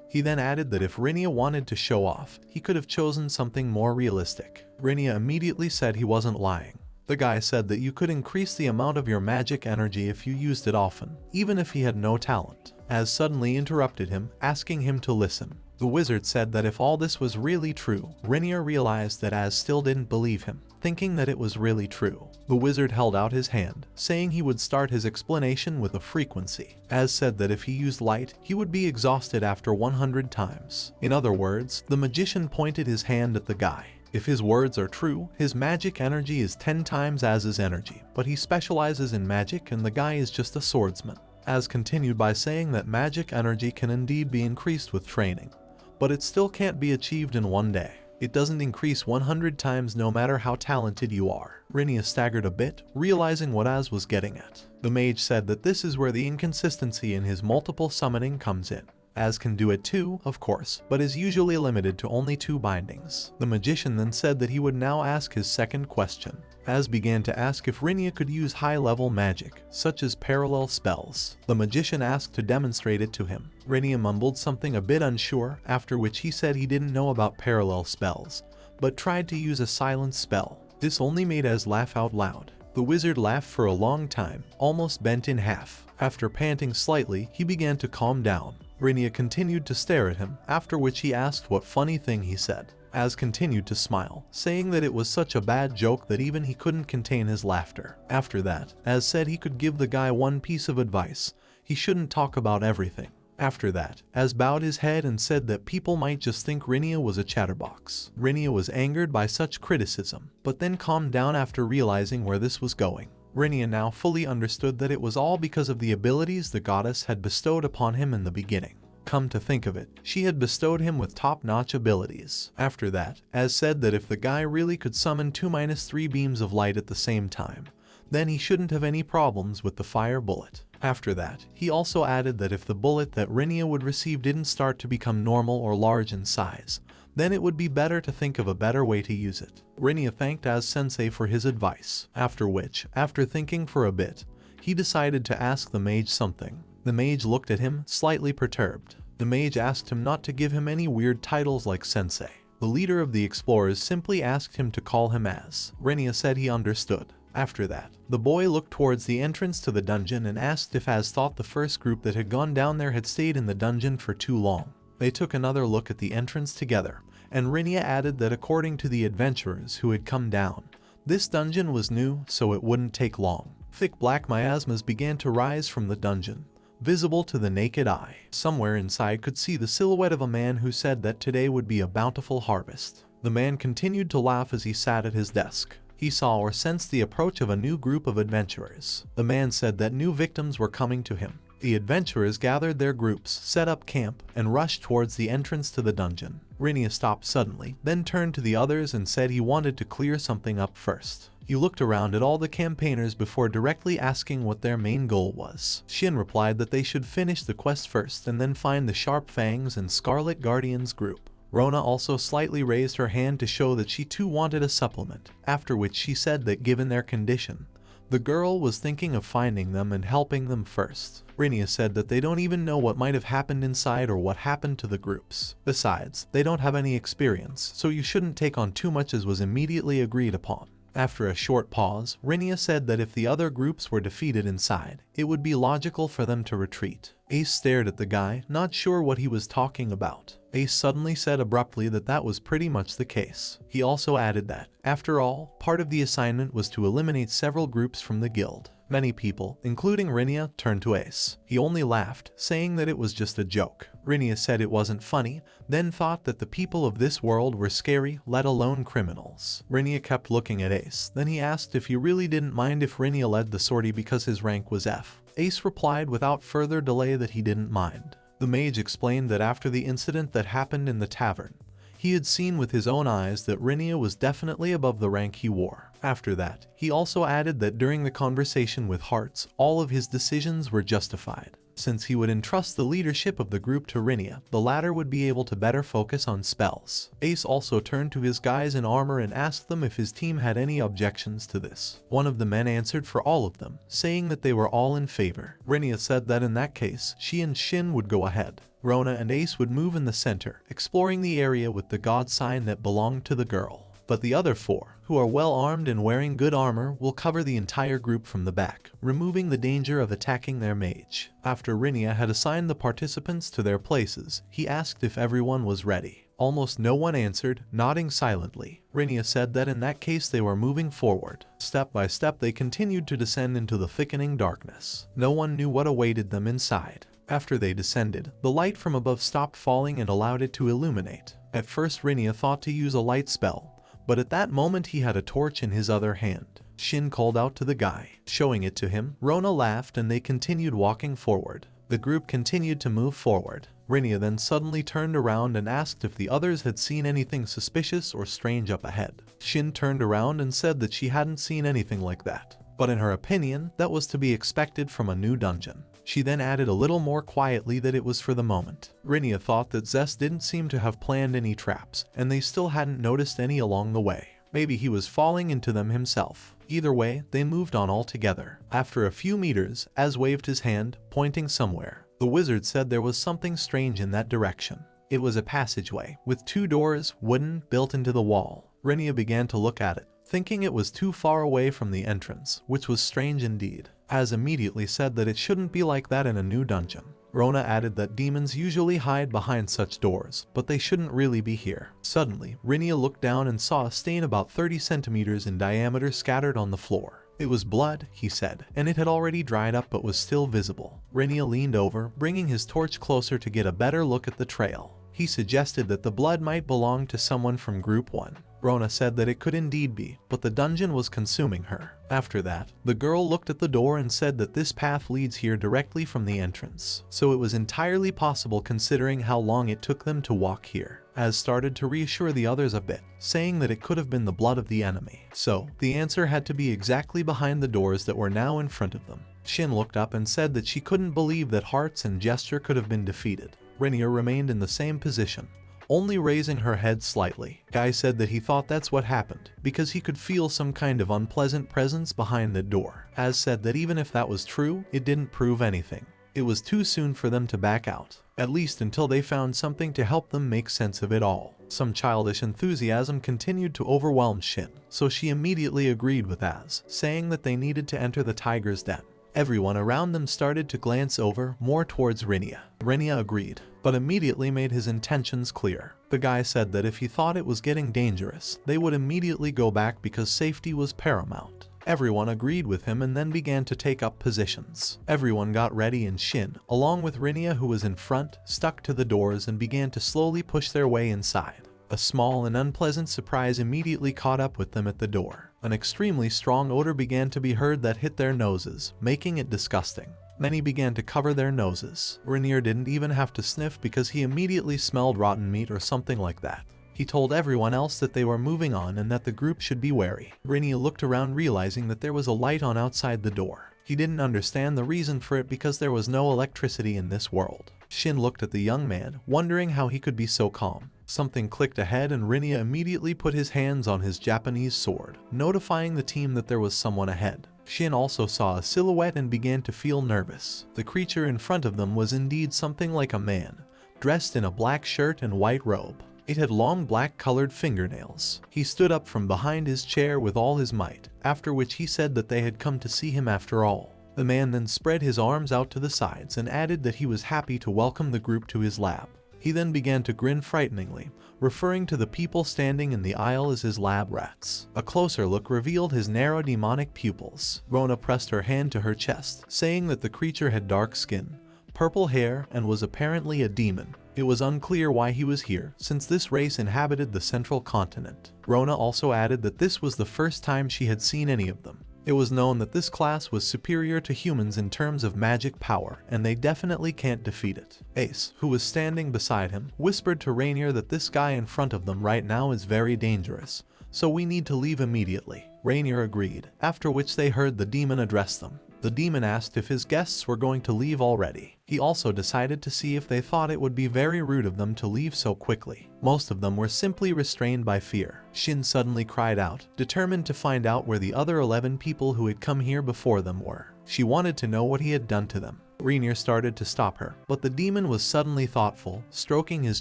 [SPEAKER 1] He then added that if Renya wanted to show off, he could have chosen something more realistic. Renya immediately said he wasn't lying. The guy said that you could increase the amount of your magic energy if you used it often, even if he had no talent. Az suddenly interrupted him, asking him to listen. The wizard said that if all this was really true, Renya realized that Az still didn't believe him, thinking that it was really true. The wizard held out his hand, saying he would start his explanation with a frequency. Az said that if he used light, he would be exhausted after 100 times. In other words, the magician pointed his hand at the guy. If his words are true, his magic energy is 10 times Az's energy, but he specializes in magic and the guy is just a swordsman. Az continued by saying that magic energy can indeed be increased with training, but it still can't be achieved in one day. It doesn't increase 100 times no matter how talented you are. Renya staggered a bit, realizing what Az was getting at. The mage said that this is where the inconsistency in his multiple summoning comes in. Az can do it too, of course, but is usually limited to only 2 bindings. The magician then said that he would now ask his second question. Az began to ask if Renya could use high-level magic, such as parallel spells. The magician asked to demonstrate it to him. Renya mumbled something a bit unsure, after which he said he didn't know about parallel spells, but tried to use a silence spell. This only made Az laugh out loud. The wizard laughed for a long time, almost bent in half. After panting slightly, he began to calm down. Renya continued to stare at him, after which he asked what funny thing he said. Az continued to smile, saying that it was such a bad joke that even he couldn't contain his laughter. After that, Az said he could give the guy one piece of advice: he shouldn't talk about everything. After that, Az bowed his head and said that people might just think Renya was a chatterbox. Renya was angered by such criticism, but then calmed down after realizing where this was going. Renya now fully understood that it was all because of the abilities the goddess had bestowed upon him in the beginning. Come to think of it, she had bestowed him with top-notch abilities. After that, Az said that if the guy really could summon 2-3 beams of light at the same time, then he shouldn't have any problems with the fire bullet. After that, he also added that if the bullet that Renya would receive didn't start to become normal or large in size, then it would be better to think of a better way to use it. Renya thanked Az-sensei for his advice, after which, after thinking for a bit, he decided to ask the mage something. The mage looked at him, slightly perturbed. The mage asked him not to give him any weird titles like sensei. The leader of the explorers simply asked him to call him Az. Renya said he understood. After that, the boy looked towards the entrance to the dungeon and asked if Az thought the first group that had gone down there had stayed in the dungeon for too long. They took another look at the entrance together, and Renya added that according to the adventurers who had come down, this dungeon was new, so it wouldn't take long. Thick black miasmas began to rise from the dungeon, visible to the naked eye. Somewhere inside could see the silhouette of a man who said that today would be a bountiful harvest. The man continued to laugh as he sat at his desk. He saw or sensed the approach of a new group of adventurers. The man said that new victims were coming to him. The adventurers gathered their groups, set up camp, and rushed towards the entrance to the dungeon. Renya stopped suddenly, then turned to the others and said he wanted to clear something up first. He looked around at all the campaigners before directly asking what their main goal was. Shin replied that they should finish the quest first and then find the Sharp Fangs and Scarlet Guardians group. Rona also slightly raised her hand to show that she too wanted a supplement, after which she said that given their condition, the girl was thinking of finding them and helping them first. Renya said that they don't even know what might have happened inside or what happened to the groups. Besides, they don't have any experience, so you shouldn't take on too much, as was immediately agreed upon. After a short pause, Renya said that if the other groups were defeated inside, it would be logical for them to retreat. Ace stared at the guy, not sure what he was talking about. Ace suddenly said abruptly that that was pretty much the case. He also added that, after all, part of the assignment was to eliminate several groups from the guild. Many people, including Renya, turned to Ace. He only laughed, saying that it was just a joke. Renya said it wasn't funny, then thought that the people of this world were scary, let alone criminals. Renya kept looking at Ace, then he asked if he really didn't mind if Renya led the sortie because his rank was F. Ace replied without further delay that he didn't mind. The mage explained that after the incident that happened in the tavern, he had seen with his own eyes that Renya was definitely above the rank he wore. After that, he also added that during the conversation with Hearts, all of his decisions were justified. Since he would entrust the leadership of the group to Renya, the latter would be able to better focus on spells. Ace also turned to his guys in armor and asked them if his team had any objections to this. One of the men answered for all of them, saying that they were all in favor. Renya said that in that case, she and Shin would go ahead. Rona and Ace would move in the center, exploring the area with the god sign that belonged to the girl. But the other four, who are well armed and wearing good armor, will cover the entire group from the back, removing the danger of attacking their mage. After Renya had assigned the participants to their places, he asked if everyone was ready. Almost no one answered, nodding silently. Renya said that in that case they were moving forward. Step by step they continued to descend into the thickening darkness. No one knew what awaited them inside. After they descended, the light from above stopped falling and allowed it to illuminate. At first Renya thought to use a light spell, but at that moment he had a torch in his other hand. Shin called out to the guy, showing it to him. Rona laughed and they continued walking forward. The group continued to move forward. Renya then suddenly turned around and asked if the others had seen anything suspicious or strange up ahead. Shin turned around and said that she hadn't seen anything like that, but in her opinion, that was to be expected from a new dungeon. She then added a little more quietly that it was for the moment. Renya thought that Zest didn't seem to have planned any traps, and they still hadn't noticed any along the way. Maybe he was falling into them himself. Either way, they moved on all together. After a few meters, Az waved his hand, pointing somewhere. The wizard said there was something strange in that direction. It was a passageway, with 2 doors, wooden, built into the wall. Renya began to look at it, thinking it was too far away from the entrance, which was strange indeed. Az immediately said that it shouldn't be like that in a new dungeon. Rona added that demons usually hide behind such doors, but they shouldn't really be here. Suddenly, Renya looked down and saw a stain about 30 centimeters in diameter scattered on the floor. It was blood, he said, and it had already dried up but was still visible. Renya leaned over, bringing his torch closer to get a better look at the trail. He suggested that the blood might belong to someone from Group 1. Rona said that it could indeed be, but the dungeon was consuming her. After that, the girl looked at the door and said that this path leads here directly from the entrance, so it was entirely possible considering how long it took them to walk here. Az started to reassure the others a bit, saying that it could have been the blood of the enemy. So, the answer had to be exactly behind the doors that were now in front of them. Shin looked up and said that she couldn't believe that Hearts and Gesture could have been defeated. Renya remained in the same position, only raising her head slightly. Guy said that he thought that's what happened, because he could feel some kind of unpleasant presence behind the door. Az said that even if that was true, it didn't prove anything. It was too soon for them to back out, at least until they found something to help them make sense of it all. Some childish enthusiasm continued to overwhelm Shin, so she immediately agreed with Az, saying that they needed to enter the tiger's den. Everyone around them started to glance over more towards Renya. Renya agreed, but immediately made his intentions clear. The guy said that if he thought it was getting dangerous, they would immediately go back because safety was paramount. Everyone agreed with him and then began to take up positions. Everyone got ready and Shin, along with Renya who was in front, stuck to the doors and began to slowly push their way inside. A small and unpleasant surprise immediately caught up with them at the door. An extremely strong odor began to be heard that hit their noses, making it disgusting. Many began to cover their noses. Renya didn't even have to sniff because he immediately smelled rotten meat or something like that. He told everyone else that they were moving on and that the group should be wary. Renya looked around realizing that there was a light on outside the door. He didn't understand the reason for it because there was no electricity in this world. Shin looked at the young man, wondering how he could be so calm. Something clicked ahead and Renya immediately put his hands on his Japanese sword, notifying the team that there was someone ahead. Shin also saw a silhouette and began to feel nervous. The creature in front of them was indeed something like a man, dressed in a black shirt and white robe. It had long black-colored fingernails. He stood up from behind his chair with all his might, after which he said that they had come to see him after all. The man then spread his arms out to the sides and added that he was happy to welcome the group to his lab. He then began to grin frighteningly, referring to the people standing in the aisle as his lab rats. A closer look revealed his narrow demonic pupils. Rona pressed her hand to her chest, saying that the creature had dark skin, purple hair, and was apparently a demon. It was unclear why he was here, since this race inhabited the central continent. Rona also added that this was the first time she had seen any of them. It was known that this class was superior to humans in terms of magic power, and they definitely can't defeat it. Ace, who was standing beside him, whispered to Rainier that this guy in front of them right now is very dangerous, so we need to leave immediately. Rainier agreed, after which they heard the demon address them. The demon asked if his guests were going to leave already. He also decided to see if they thought it would be very rude of them to leave so quickly. Most of them were simply restrained by fear. Shin suddenly cried out, determined to find out where the other 11 people who had come here before them were. She wanted to know what he had done to them. Rainier started to stop her, but the demon was suddenly thoughtful, stroking his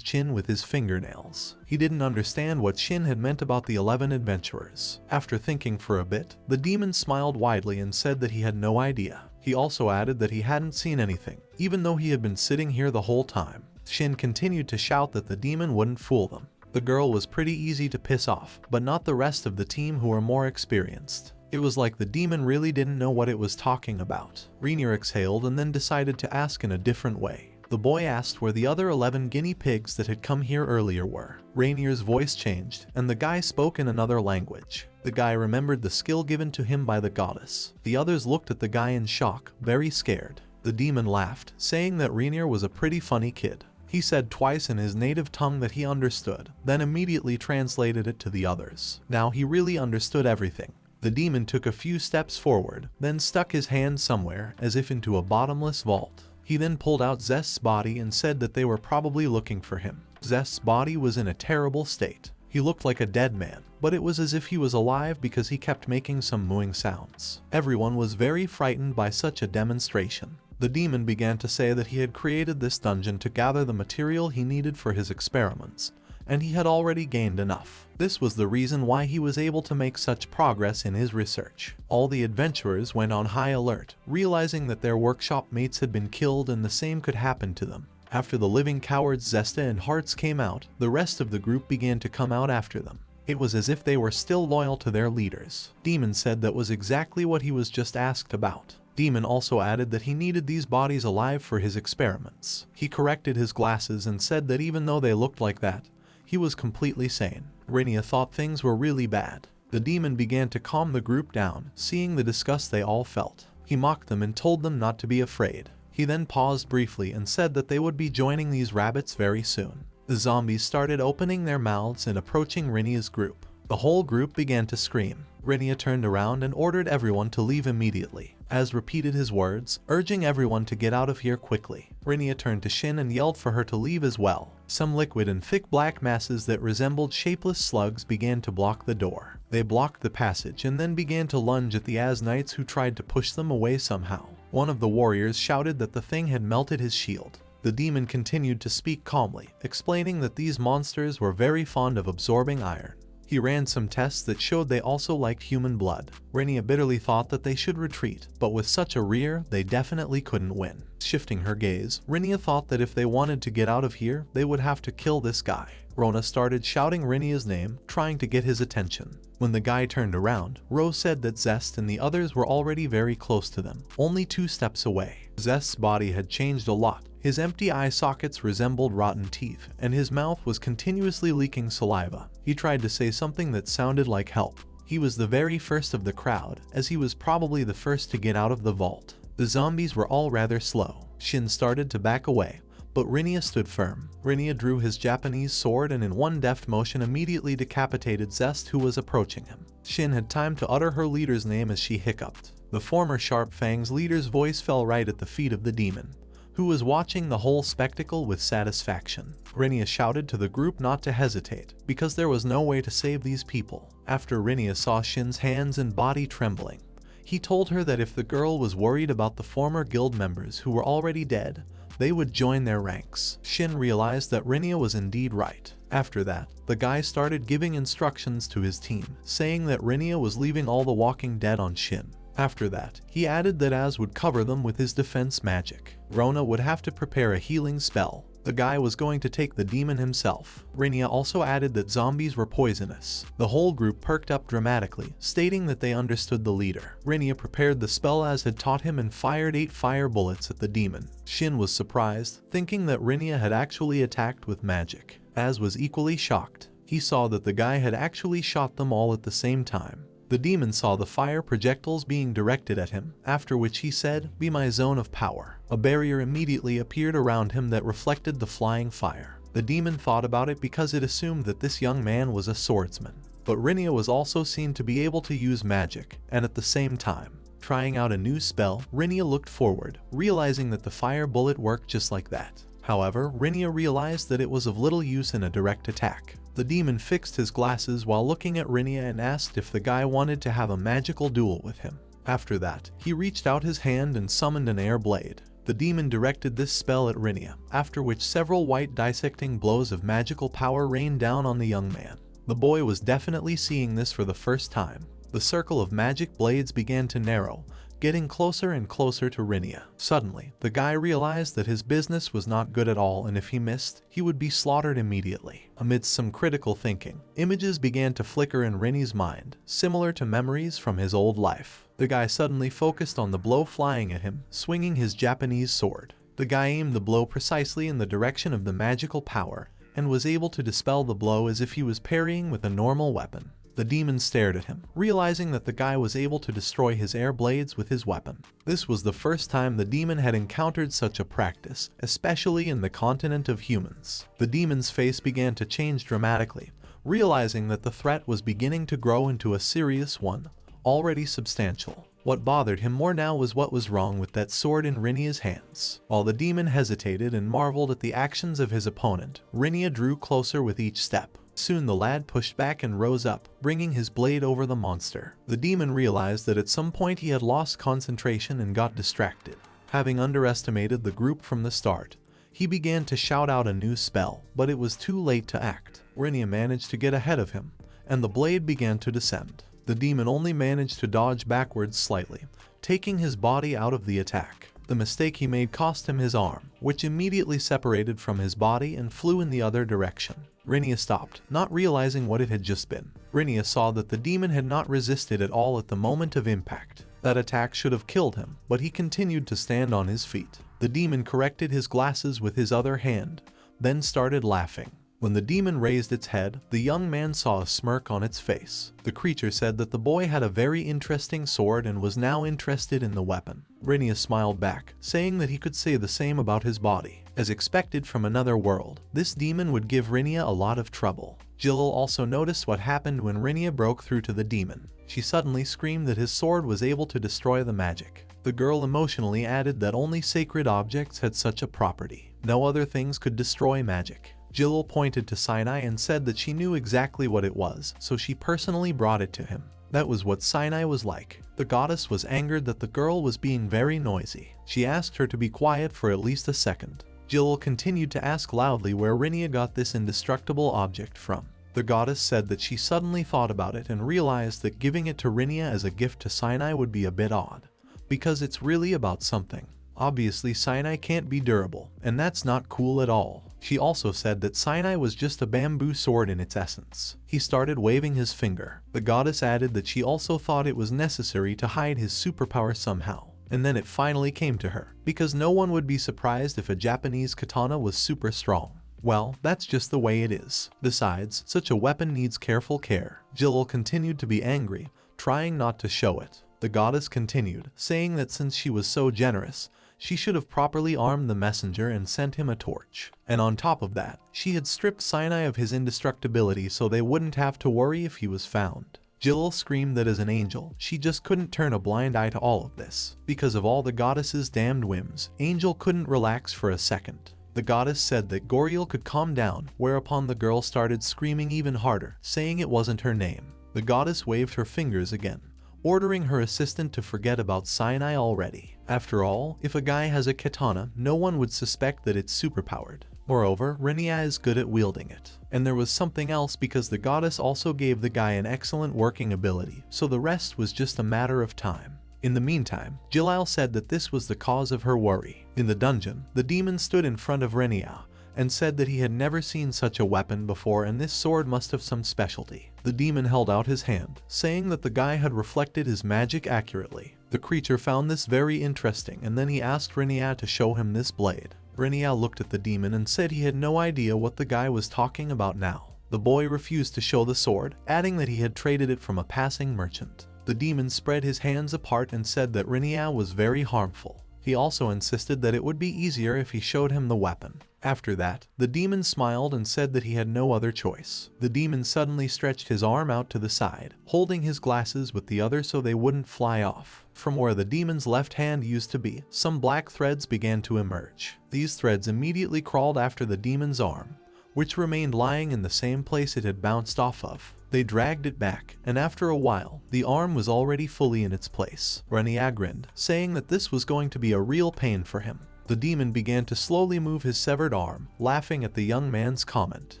[SPEAKER 1] chin with his fingernails. He didn't understand what Shin had meant about the 11 adventurers. After thinking for a bit, the demon smiled widely and said that he had no idea. He also added that he hadn't seen anything, even though he had been sitting here the whole time. Shin continued to shout that the demon wouldn't fool them. The girl was pretty easy to piss off, but not the rest of the team who were more experienced. It was like the demon really didn't know what it was talking about. Rainier exhaled and then decided to ask in a different way. The boy asked where the other 11 guinea pigs that had come here earlier were. Rainier's voice changed, and the guy spoke in another language. The guy remembered the skill given to him by the goddess. The others looked at the guy in shock, very scared. The demon laughed, saying that Rainier was a pretty funny kid. He said twice in his native tongue that he understood, then immediately translated it to the others. Now he really understood everything. The demon took a few steps forward, then stuck his hand somewhere, as if into a bottomless vault. He then pulled out Zest's body and said that they were probably looking for him. Zest's body was in a terrible state. He looked like a dead man, but it was as if he was alive because he kept making some mooing sounds. Everyone was very frightened by such a demonstration. The demon began to say that he had created this dungeon to gather the material he needed for his experiments, and he had already gained enough. This was the reason why he was able to make such progress in his research. All the adventurers went on high alert, realizing that their workshop mates had been killed and the same could happen to them. After the living cowards Zesta and Hearts came out, the rest of the group began to come out after them. It was as if they were still loyal to their leaders. Demon said that was exactly what he was just asked about. Demon also added that he needed these bodies alive for his experiments. He corrected his glasses and said that even though they looked like that, he was completely sane. Renya thought things were really bad. The demon began to calm the group down, seeing the disgust they all felt. He mocked them and told them not to be afraid. He then paused briefly and said that they would be joining these rabbits very soon. The zombies started opening their mouths and approaching Renya's group. The whole group began to scream. Renya turned around and ordered everyone to leave immediately. Az repeated his words, urging everyone to get out of here quickly. Renya turned to Shin and yelled for her to leave as well. Some liquid and thick black masses that resembled shapeless slugs began to block the door. They blocked the passage and then began to lunge at the Az knights who tried to push them away somehow. One of the warriors shouted that the thing had melted his shield. The demon continued to speak calmly, explaining that these monsters were very fond of absorbing iron. He ran some tests that showed they also liked human blood. Renya bitterly thought that they should retreat, but with such a rear, they definitely couldn't win. Shifting her gaze, Renya thought that if they wanted to get out of here, they would have to kill this guy. Rona started shouting Renya's name, trying to get his attention. When the guy turned around, Ro said that Zest and the others were already very close to them, only 2 steps away. Zest's body had changed a lot. His empty eye sockets resembled rotten teeth, and his mouth was continuously leaking saliva. He tried to say something that sounded like help. He was the very first of the crowd, as he was probably the first to get out of the vault. The zombies were all rather slow. Shin started to back away, but Renya stood firm. Renya drew his Japanese sword and in one deft motion immediately decapitated Zest, who was approaching him. Shin had time to utter her leader's name as she hiccuped. The former Sharp Fang's leader's voice fell right at the feet of the demon, who was watching the whole spectacle with satisfaction. Renya shouted to the group not to hesitate, because there was no way to save these people. After Renya saw Shin's hands and body trembling, he told her that if the girl was worried about the former guild members who were already dead, they would join their ranks. Shin realized that Renya was indeed right. After that, the guy started giving instructions to his team, saying that Renya was leaving all the walking dead on Shin. After that, he added that Az would cover them with his defense magic. Rona would have to prepare a healing spell. The guy was going to take the demon himself. Renya also added that zombies were poisonous. The whole group perked up dramatically, stating that they understood the leader. Renya prepared the spell Az had taught him and fired 8 fire bullets at the demon. Shin was surprised, thinking that Renya had actually attacked with magic. Az was equally shocked. He saw that the guy had actually shot them all at the same time. The demon saw the fire projectiles being directed at him, after which he said, "Be my zone of power." A barrier immediately appeared around him that reflected the flying fire. The demon thought about it because it assumed that this young man was a swordsman. But Renya was also seen to be able to use magic, and at the same time, trying out a new spell, Renya looked forward, realizing that the fire bullet worked just like that. However, Renya realized that it was of little use in a direct attack. The demon fixed his glasses while looking at Renya and asked if the guy wanted to have a magical duel with him. After that, he reached out his hand and summoned an air blade. The demon directed this spell at Renya, after which several white dissecting blows of magical power rained down on the young man. The boy was definitely seeing this for the first time. The circle of magic blades began to narrow, getting closer and closer to Renya. Suddenly, the guy realized that his business was not good at all, and if he missed, he would be slaughtered immediately. Amidst some critical thinking, images began to flicker in Renya's mind, similar to memories from his old life. The guy suddenly focused on the blow flying at him, swinging his Japanese sword. The guy aimed the blow precisely in the direction of the magical power, and was able to dispel the blow as if he was parrying with a normal weapon. The demon stared at him, realizing that the guy was able to destroy his air blades with his weapon. This was the first time the demon had encountered such a practice, especially in the continent of humans. The demon's face began to change dramatically, realizing that the threat was beginning to grow into a serious one, already substantial. What bothered him more now was what was wrong with that sword in Renya's hands. While the demon hesitated and marveled at the actions of his opponent, Renya drew closer with each step. Soon the lad pushed back and rose up, bringing his blade over the monster. The demon realized that at some point he had lost concentration and got distracted. Having underestimated the group from the start, he began to shout out a new spell, but it was too late to act. Renya managed to get ahead of him, and the blade began to descend. The demon only managed to dodge backwards slightly, taking his body out of the attack. The mistake he made cost him his arm, which immediately separated from his body and flew in the other direction. Renya stopped, not realizing what it had just been. Renya saw that the demon had not resisted at all at the moment of impact. That attack should have killed him, but he continued to stand on his feet. The demon corrected his glasses with his other hand, then started laughing. When the demon raised its head, the young man saw a smirk on its face. The creature said that the boy had a very interesting sword and was now interested in the weapon. Renya smiled back, saying that he could say the same about his body. As expected from another world, this demon would give Renya a lot of trouble. Jill also noticed what happened when Renya broke through to the demon. She suddenly screamed that his sword was able to destroy the magic. The girl emotionally added that only sacred objects had such a property. No other things could destroy magic. Jill pointed to Sinai and said that she knew exactly what it was, so she personally brought it to him. That was what Sinai was like. The goddess was angered that the girl was being very noisy. She asked her to be quiet for at least a second. Jill continued to ask loudly where Renya got this indestructible object from. The goddess said that she suddenly thought about it and realized that giving it to Renya as a gift to Sinai would be a bit odd, because it's really about something. Obviously Sinai can't be durable, and that's not cool at all. She also said that Sinai was just a bamboo sword in its essence. He started waving his finger. The goddess added that she also thought it was necessary to hide his superpower somehow. And then it finally came to her, because no one would be surprised if a Japanese katana was super strong. Well, that's just the way it is. Besides, such a weapon needs careful care. Jill continued to be angry, trying not to show it. The goddess continued, saying that since she was so generous, she should have properly armed the messenger and sent him a torch. And on top of that, she had stripped Sinai of his indestructibility so they wouldn't have to worry if he was found. Jill screamed that as an angel, she just couldn't turn a blind eye to all of this. Because of all the goddess's damned whims, Angel couldn't relax for a second. The goddess said that Goriel could calm down, whereupon the girl started screaming even harder, saying it wasn't her name. The goddess waved her fingers again, ordering her assistant to forget about Sinai already. After all, if a guy has a katana, no one would suspect that it's superpowered. Moreover, Renya is good at wielding it. And there was something else because the goddess also gave the guy an excellent working ability, so the rest was just a matter of time. In the meantime, Jilal said that this was the cause of her worry. In the dungeon, the demon stood in front of Renya and said that he had never seen such a weapon before and this sword must have some specialty. The demon held out his hand, saying that the guy had reflected his magic accurately. The creature found this very interesting and then he asked Renya to show him this blade. Renya looked at the demon and said he had no idea what the guy was talking about now. The boy refused to show the sword, adding that he had traded it from a passing merchant. The demon spread his hands apart and said that Renya was very harmful. He also insisted that it would be easier if he showed him the weapon. After that, the demon smiled and said that he had no other choice. The demon suddenly stretched his arm out to the side, holding his glasses with the other so they wouldn't fly off. From where the demon's left hand used to be, some black threads began to emerge. These threads immediately crawled after the demon's arm, which remained lying in the same place it had bounced off of. They dragged it back, and after a while, the arm was already fully in its place. Renya grinned, saying that this was going to be a real pain for him. The demon began to slowly move his severed arm, laughing at the young man's comment.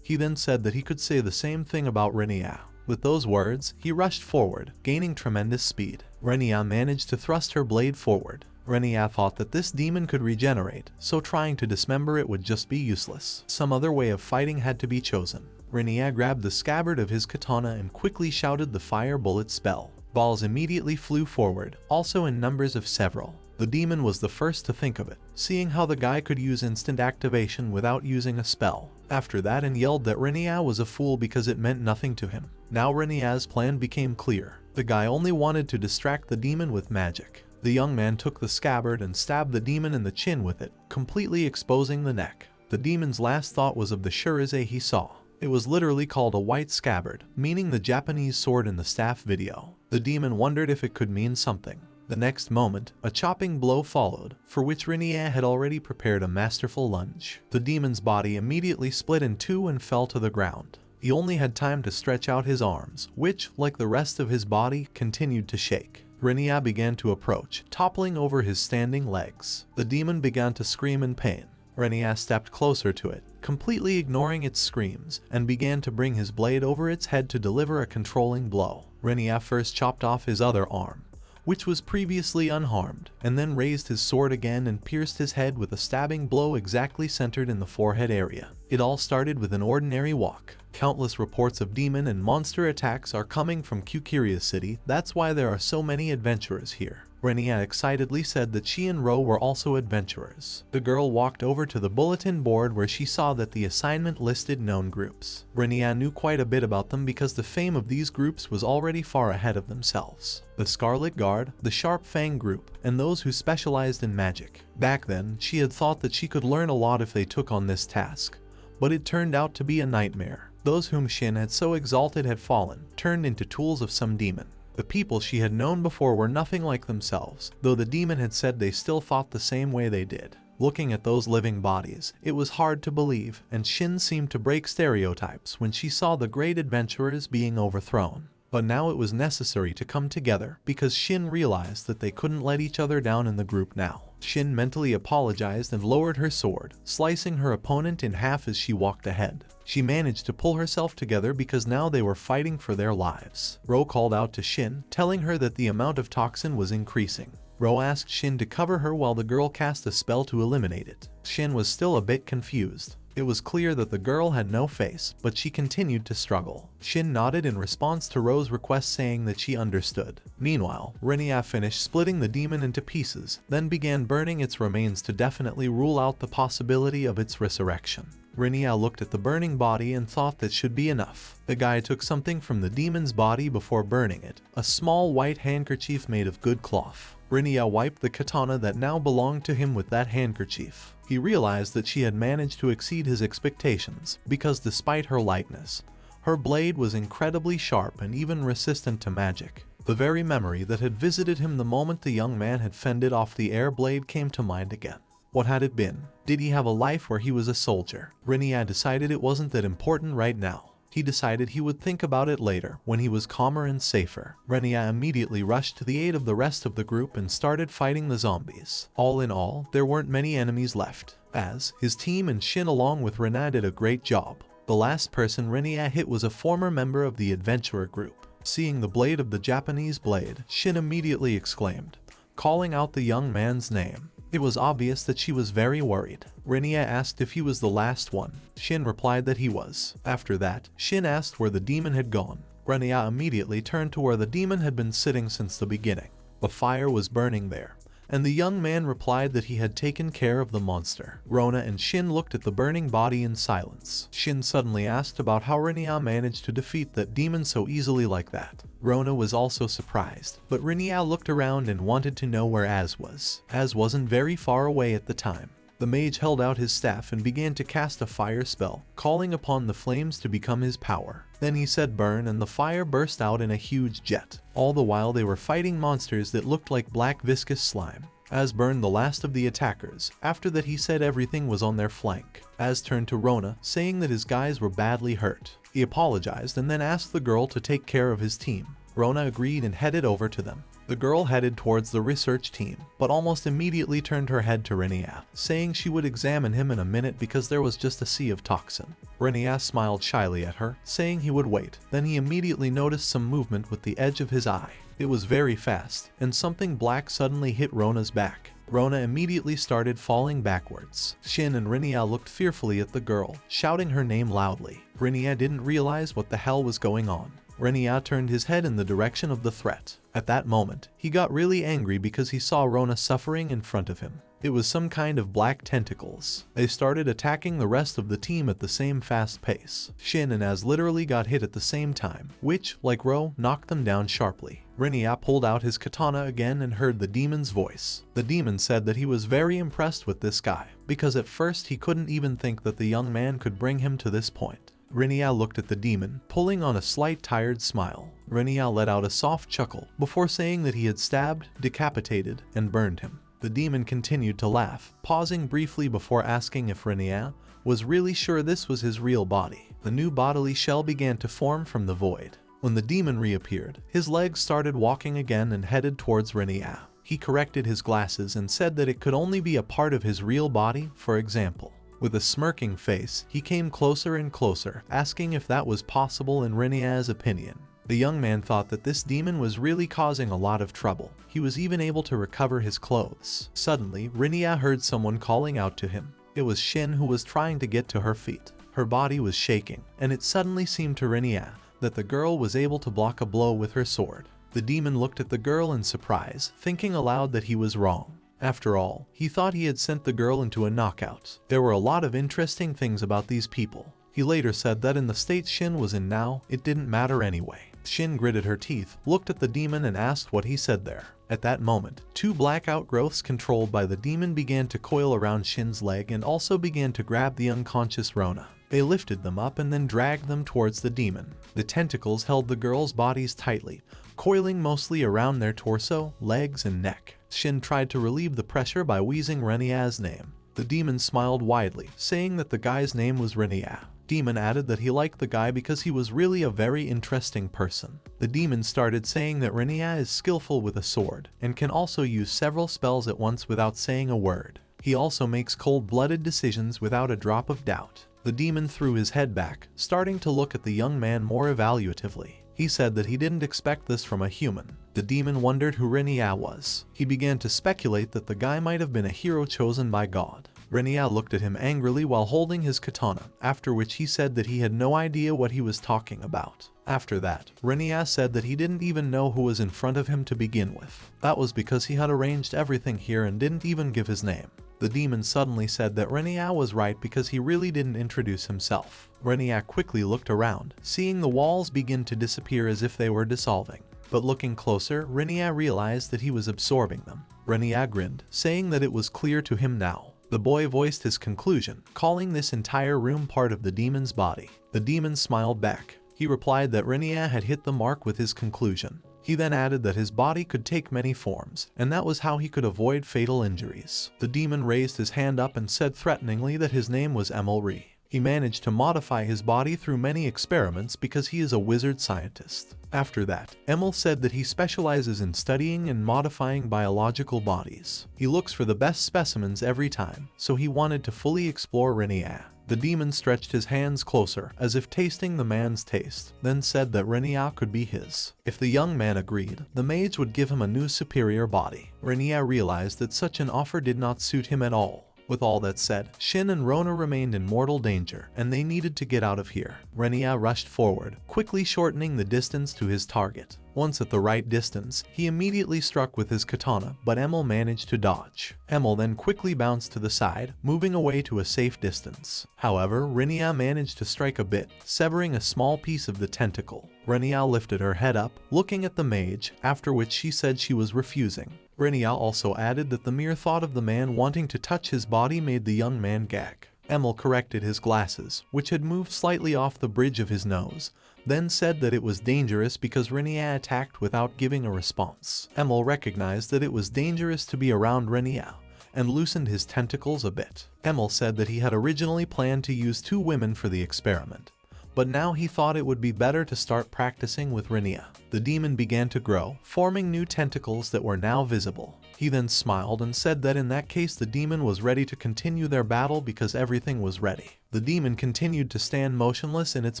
[SPEAKER 1] He then said that he could say the same thing about Renya. With those words, he rushed forward, gaining tremendous speed. Renya managed to thrust her blade forward. Renya thought that this demon could regenerate, so trying to dismember it would just be useless. Some other way of fighting had to be chosen. Renya grabbed the scabbard of his katana and quickly shouted the fire bullet spell. Balls immediately flew forward, also in numbers of several. The demon was the first to think of it, seeing how the guy could use instant activation without using a spell. After that, and yelled that Renya was a fool because it meant nothing to him. Now Renya's plan became clear. The guy only wanted to distract the demon with magic. The young man took the scabbard and stabbed the demon in the chin with it, completely exposing the neck. The demon's last thought was of the shurize he saw. It was literally called a white scabbard, meaning the Japanese sword in the staff video. The demon wondered if it could mean something. The next moment, a chopping blow followed, for which Renya had already prepared a masterful lunge. The demon's body immediately split in two and fell to the ground. He only had time to stretch out his arms, which, like the rest of his body, continued to shake. Renya began to approach, toppling over his standing legs. The demon began to scream in pain. Renya stepped closer to it, completely ignoring its screams, and began to bring his blade over its head to deliver a controlling blow. Renya first chopped off his other arm, which was previously unharmed, and then raised his sword again and pierced his head with a stabbing blow exactly centered in the forehead area. It all started with an ordinary walk. Countless reports of demon and monster attacks are coming from Kunugi City, that's why there are so many adventurers here. Renya excitedly said that she and Ro were also adventurers. The girl walked over to the bulletin board where she saw that the assignment listed known groups. Renya knew quite a bit about them because the fame of these groups was already far ahead of themselves. The Scarlet Guard, the Sharp Fang group, and those who specialized in magic. Back then, she had thought that she could learn a lot if they took on this task, but it turned out to be a nightmare. Those whom Shin had so exalted had fallen, turned into tools of some demon. The people she had known before were nothing like themselves, though the demon had said they still thought the same way they did. Looking at those living bodies, it was hard to believe, and Shin seemed to break stereotypes when she saw the great adventurers being overthrown. But now it was necessary to come together, because Shin realized that they couldn't let each other down in the group now. Shin mentally apologized and lowered her sword, slicing her opponent in half as she walked ahead. She managed to pull herself together because now they were fighting for their lives. Ro called out to Shin, telling her that the amount of toxin was increasing. Ro asked Shin to cover her while the girl cast a spell to eliminate it. Shin was still a bit confused. It was clear that the girl had no face, but she continued to struggle. Shin nodded in response to Ro's request, saying that she understood. Meanwhile, Renya finished splitting the demon into pieces, then began burning its remains to definitely rule out the possibility of its resurrection. Renya looked at the burning body and thought that should be enough. The guy took something from the demon's body before burning it, a small white handkerchief made of good cloth. Renya wiped the katana that now belonged to him with that handkerchief. He realized that she had managed to exceed his expectations, because despite her lightness, her blade was incredibly sharp and even resistant to magic. The very memory that had visited him the moment the young man had fended off the air blade came to mind again. What had it been? Did he have a life where he was a soldier? Renya decided it wasn't that important right now. He decided he would think about it later, when he was calmer and safer. Renya immediately rushed to the aid of the rest of the group and started fighting the zombies. All in all, there weren't many enemies left, as his team and Shin along with Renya did a great job. The last person Renya hit was a former member of the adventurer group. Seeing the blade of the Japanese blade, Shin immediately exclaimed, calling out the young man's name. It was obvious that she was very worried. Renya asked if he was the last one. Shin replied that he was. After that, Shin asked where the demon had gone. Renya immediately turned to where the demon had been sitting since the beginning. The fire was burning there, and the young man replied that he had taken care of the monster. Rona and Shin looked at the burning body in silence. Shin suddenly asked about how Renya managed to defeat that demon so easily like that. Rona was also surprised, but Renya looked around and wanted to know where Az was. Az wasn't very far away at the time. The mage held out his staff and began to cast a fire spell, calling upon the flames to become his power. Then he said burn, and the fire burst out in a huge jet. All the while they were fighting monsters that looked like black viscous slime. Az burned the last of the attackers. After that he said everything was on their flank. Az turned to Rona, saying that his guys were badly hurt. He apologized and then asked the girl to take care of his team. Rona agreed and headed over to them. The girl headed towards the research team, but almost immediately turned her head to Renya, saying she would examine him in a minute because there was just a sea of toxin. Renya smiled shyly at her, saying he would wait. Then he immediately noticed some movement with the edge of his eye. It was very fast, and something black suddenly hit Rona's back. Rona immediately started falling backwards. Shin and Renya looked fearfully at the girl, shouting her name loudly. Renya didn't realize what the hell was going on. Renya turned his head in the direction of the threat. At that moment, he got really angry because he saw Rona suffering in front of him. It was some kind of black tentacles. They started attacking the rest of the team at the same fast pace. Shin and Az literally got hit at the same time, which, like Ro, knocked them down sharply. Renya pulled out his katana again and heard the demon's voice. The demon said that he was very impressed with this guy, because at first he couldn't even think that the young man could bring him to this point. Renya looked at the demon, pulling on a slight tired smile. Renya let out a soft chuckle before saying that he had stabbed, decapitated, and burned him. The demon continued to laugh, pausing briefly before asking if Renya was really sure this was his real body. The new bodily shell began to form from the void. When the demon reappeared, his legs started walking again and headed towards Renya. He corrected his glasses and said that it could only be a part of his real body, for example. With a smirking face, he came closer and closer, asking if that was possible in Renya's opinion. The young man thought that this demon was really causing a lot of trouble. He was even able to recover his clothes. Suddenly, Renya heard someone calling out to him. It was Shin, who was trying to get to her feet. Her body was shaking, and it suddenly seemed to Renya that the girl was able to block a blow with her sword. The demon looked at the girl in surprise, thinking aloud that he was wrong. After all, he thought he had sent the girl into a knockout. There were a lot of interesting things about these people. He later said that in the state Shin was in now, it didn't matter anyway. Shin gritted her teeth, looked at the demon and asked what he said there. At that moment, two black outgrowths controlled by the demon began to coil around Shin's leg and also began to grab the unconscious Rona. They lifted them up and then dragged them towards the demon. The tentacles held the girls' bodies tightly, coiling mostly around their torso, legs, and neck. Shin tried to relieve the pressure by wheezing Renya's name. The demon smiled widely, saying that the guy's name was Renya. Demon added that he liked the guy because he was really a very interesting person. The demon started saying that Renya is skillful with a sword, and can also use several spells at once without saying a word. He also makes cold-blooded decisions without a drop of doubt. The demon threw his head back, starting to look at the young man more evaluatively. He said that he didn't expect this from a human. The demon wondered who Renya was. He began to speculate that the guy might have been a hero chosen by God. Renya looked at him angrily while holding his katana, after which he said that he had no idea what he was talking about. After that, Renya said that he didn't even know who was in front of him to begin with. That was because he had arranged everything here and didn't even give his name. The demon suddenly said that Renya was right because he really didn't introduce himself. Renya quickly looked around, seeing the walls begin to disappear as if they were dissolving. But looking closer, Renya realized that he was absorbing them. Renya grinned, saying that it was clear to him now. The boy voiced his conclusion, calling this entire room part of the demon's body. The demon smiled back. He replied that Renya had hit the mark with his conclusion. He then added that his body could take many forms, and that was how he could avoid fatal injuries. The demon raised his hand up and said threateningly that his name was Emil. He managed to modify his body through many experiments because he is a wizard scientist. After that, Emil said that he specializes in studying and modifying biological bodies. He looks for the best specimens every time, so he wanted to fully explore Renya. The demon stretched his hands closer, as if tasting the man's taste, then said that Renya could be his. If the young man agreed, the mage would give him a new superior body. Renya realized that such an offer did not suit him at all. With all that said, Shin and Rona remained in mortal danger, and they needed to get out of here. Renya rushed forward, quickly shortening the distance to his target. Once at the right distance, he immediately struck with his katana, but Emil managed to dodge. Emil then quickly bounced to the side, moving away to a safe distance. However, Renya managed to strike a bit, severing a small piece of the tentacle. Renya lifted her head up, looking at the mage, after which she said she was refusing. Renya also added that the mere thought of the man wanting to touch his body made the young man gag. Emil corrected his glasses, which had moved slightly off the bridge of his nose, then said that it was dangerous because Renya attacked without giving a response. Emil recognized that it was dangerous to be around Renya, and loosened his tentacles a bit. Emil said that he had originally planned to use 2 women for the experiment, but now he thought it would be better to start practicing with Renya. The demon began to grow, forming new tentacles that were now visible. He then smiled and said that in that case the demon was ready to continue their battle because everything was ready. The demon continued to stand motionless in its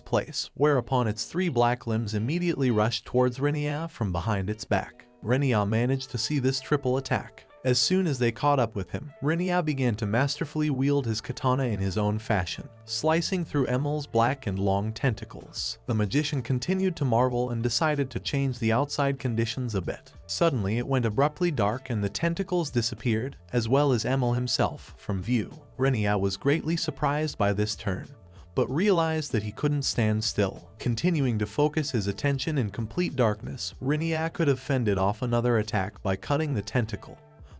[SPEAKER 1] place, whereupon its 3 black limbs immediately rushed towards Renya from behind its back. Renya managed to see this triple attack. As soon as they caught up with him, Renya began to masterfully wield his katana in his own fashion, slicing through Emil's black and long tentacles. The magician continued to marvel and decided to change the outside conditions a bit. Suddenly it went abruptly dark and the tentacles disappeared, as well as Emil himself, from view. Renya was greatly surprised by this turn, but realized that he couldn't stand still. Continuing to focus his attention in complete darkness, Renya could have fended off another attack by cutting the tentacle.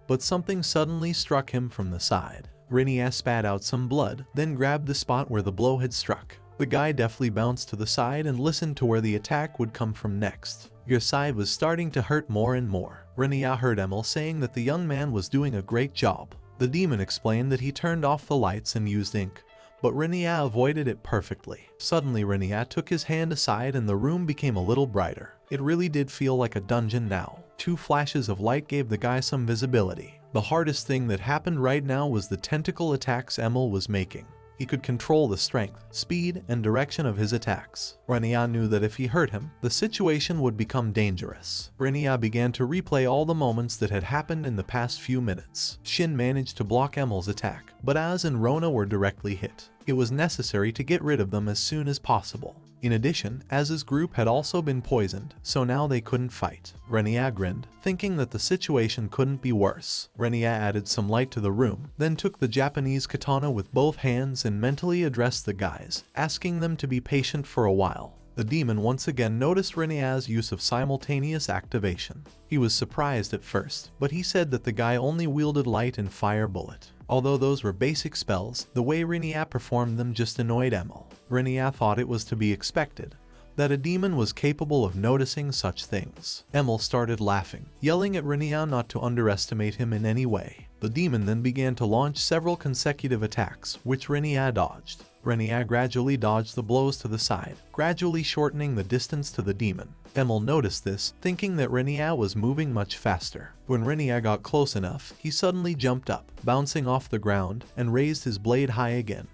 [SPEAKER 1] But something suddenly struck him from the side. Renya spat out some blood, then grabbed the spot where the blow had struck. The guy deftly bounced to the side and listened to where the attack would come from next. Your side was starting to hurt more and more. Renya heard Emil saying that the young man was doing a great job. The demon explained that he turned off the lights and used ink, but Renya avoided it perfectly. Suddenly Renya took his hand aside and the room became a little brighter. It really did feel like a dungeon now. 2 flashes of light gave the guy some visibility. The hardest thing that happened right now was the tentacle attacks Emil was making. He could control the strength, speed, and direction of his attacks. Renya knew that if he hurt him, the situation would become dangerous. Renya began to replay all the moments that had happened in the past few minutes. Shin managed to block Emil's attack, but Az and Rona were directly hit. It was necessary to get rid of them as soon as possible. In addition, Az's group had also been poisoned, so now they couldn't fight. Renya grinned, thinking that the situation couldn't be worse. Renya added some light to the room, then took the Japanese katana with both hands and mentally addressed the guys, asking them to be patient for a while. The demon once again noticed Renya's use of simultaneous activation. He was surprised at first, but he said that the guy only wielded light and fire bullet. Although those were basic spells, the way Renya performed them just annoyed Emil. Renya thought it was to be expected that a demon was capable of noticing such things. Emil started laughing, yelling at Renya not to underestimate him in any way. The demon then began to launch several consecutive attacks, which Renya dodged. Renya gradually dodged the blows to the side, gradually shortening the distance to the demon. Emil noticed this, thinking that Renya was moving much faster. When Renya got close enough, he suddenly jumped up, bouncing off the ground, and raised his blade high again,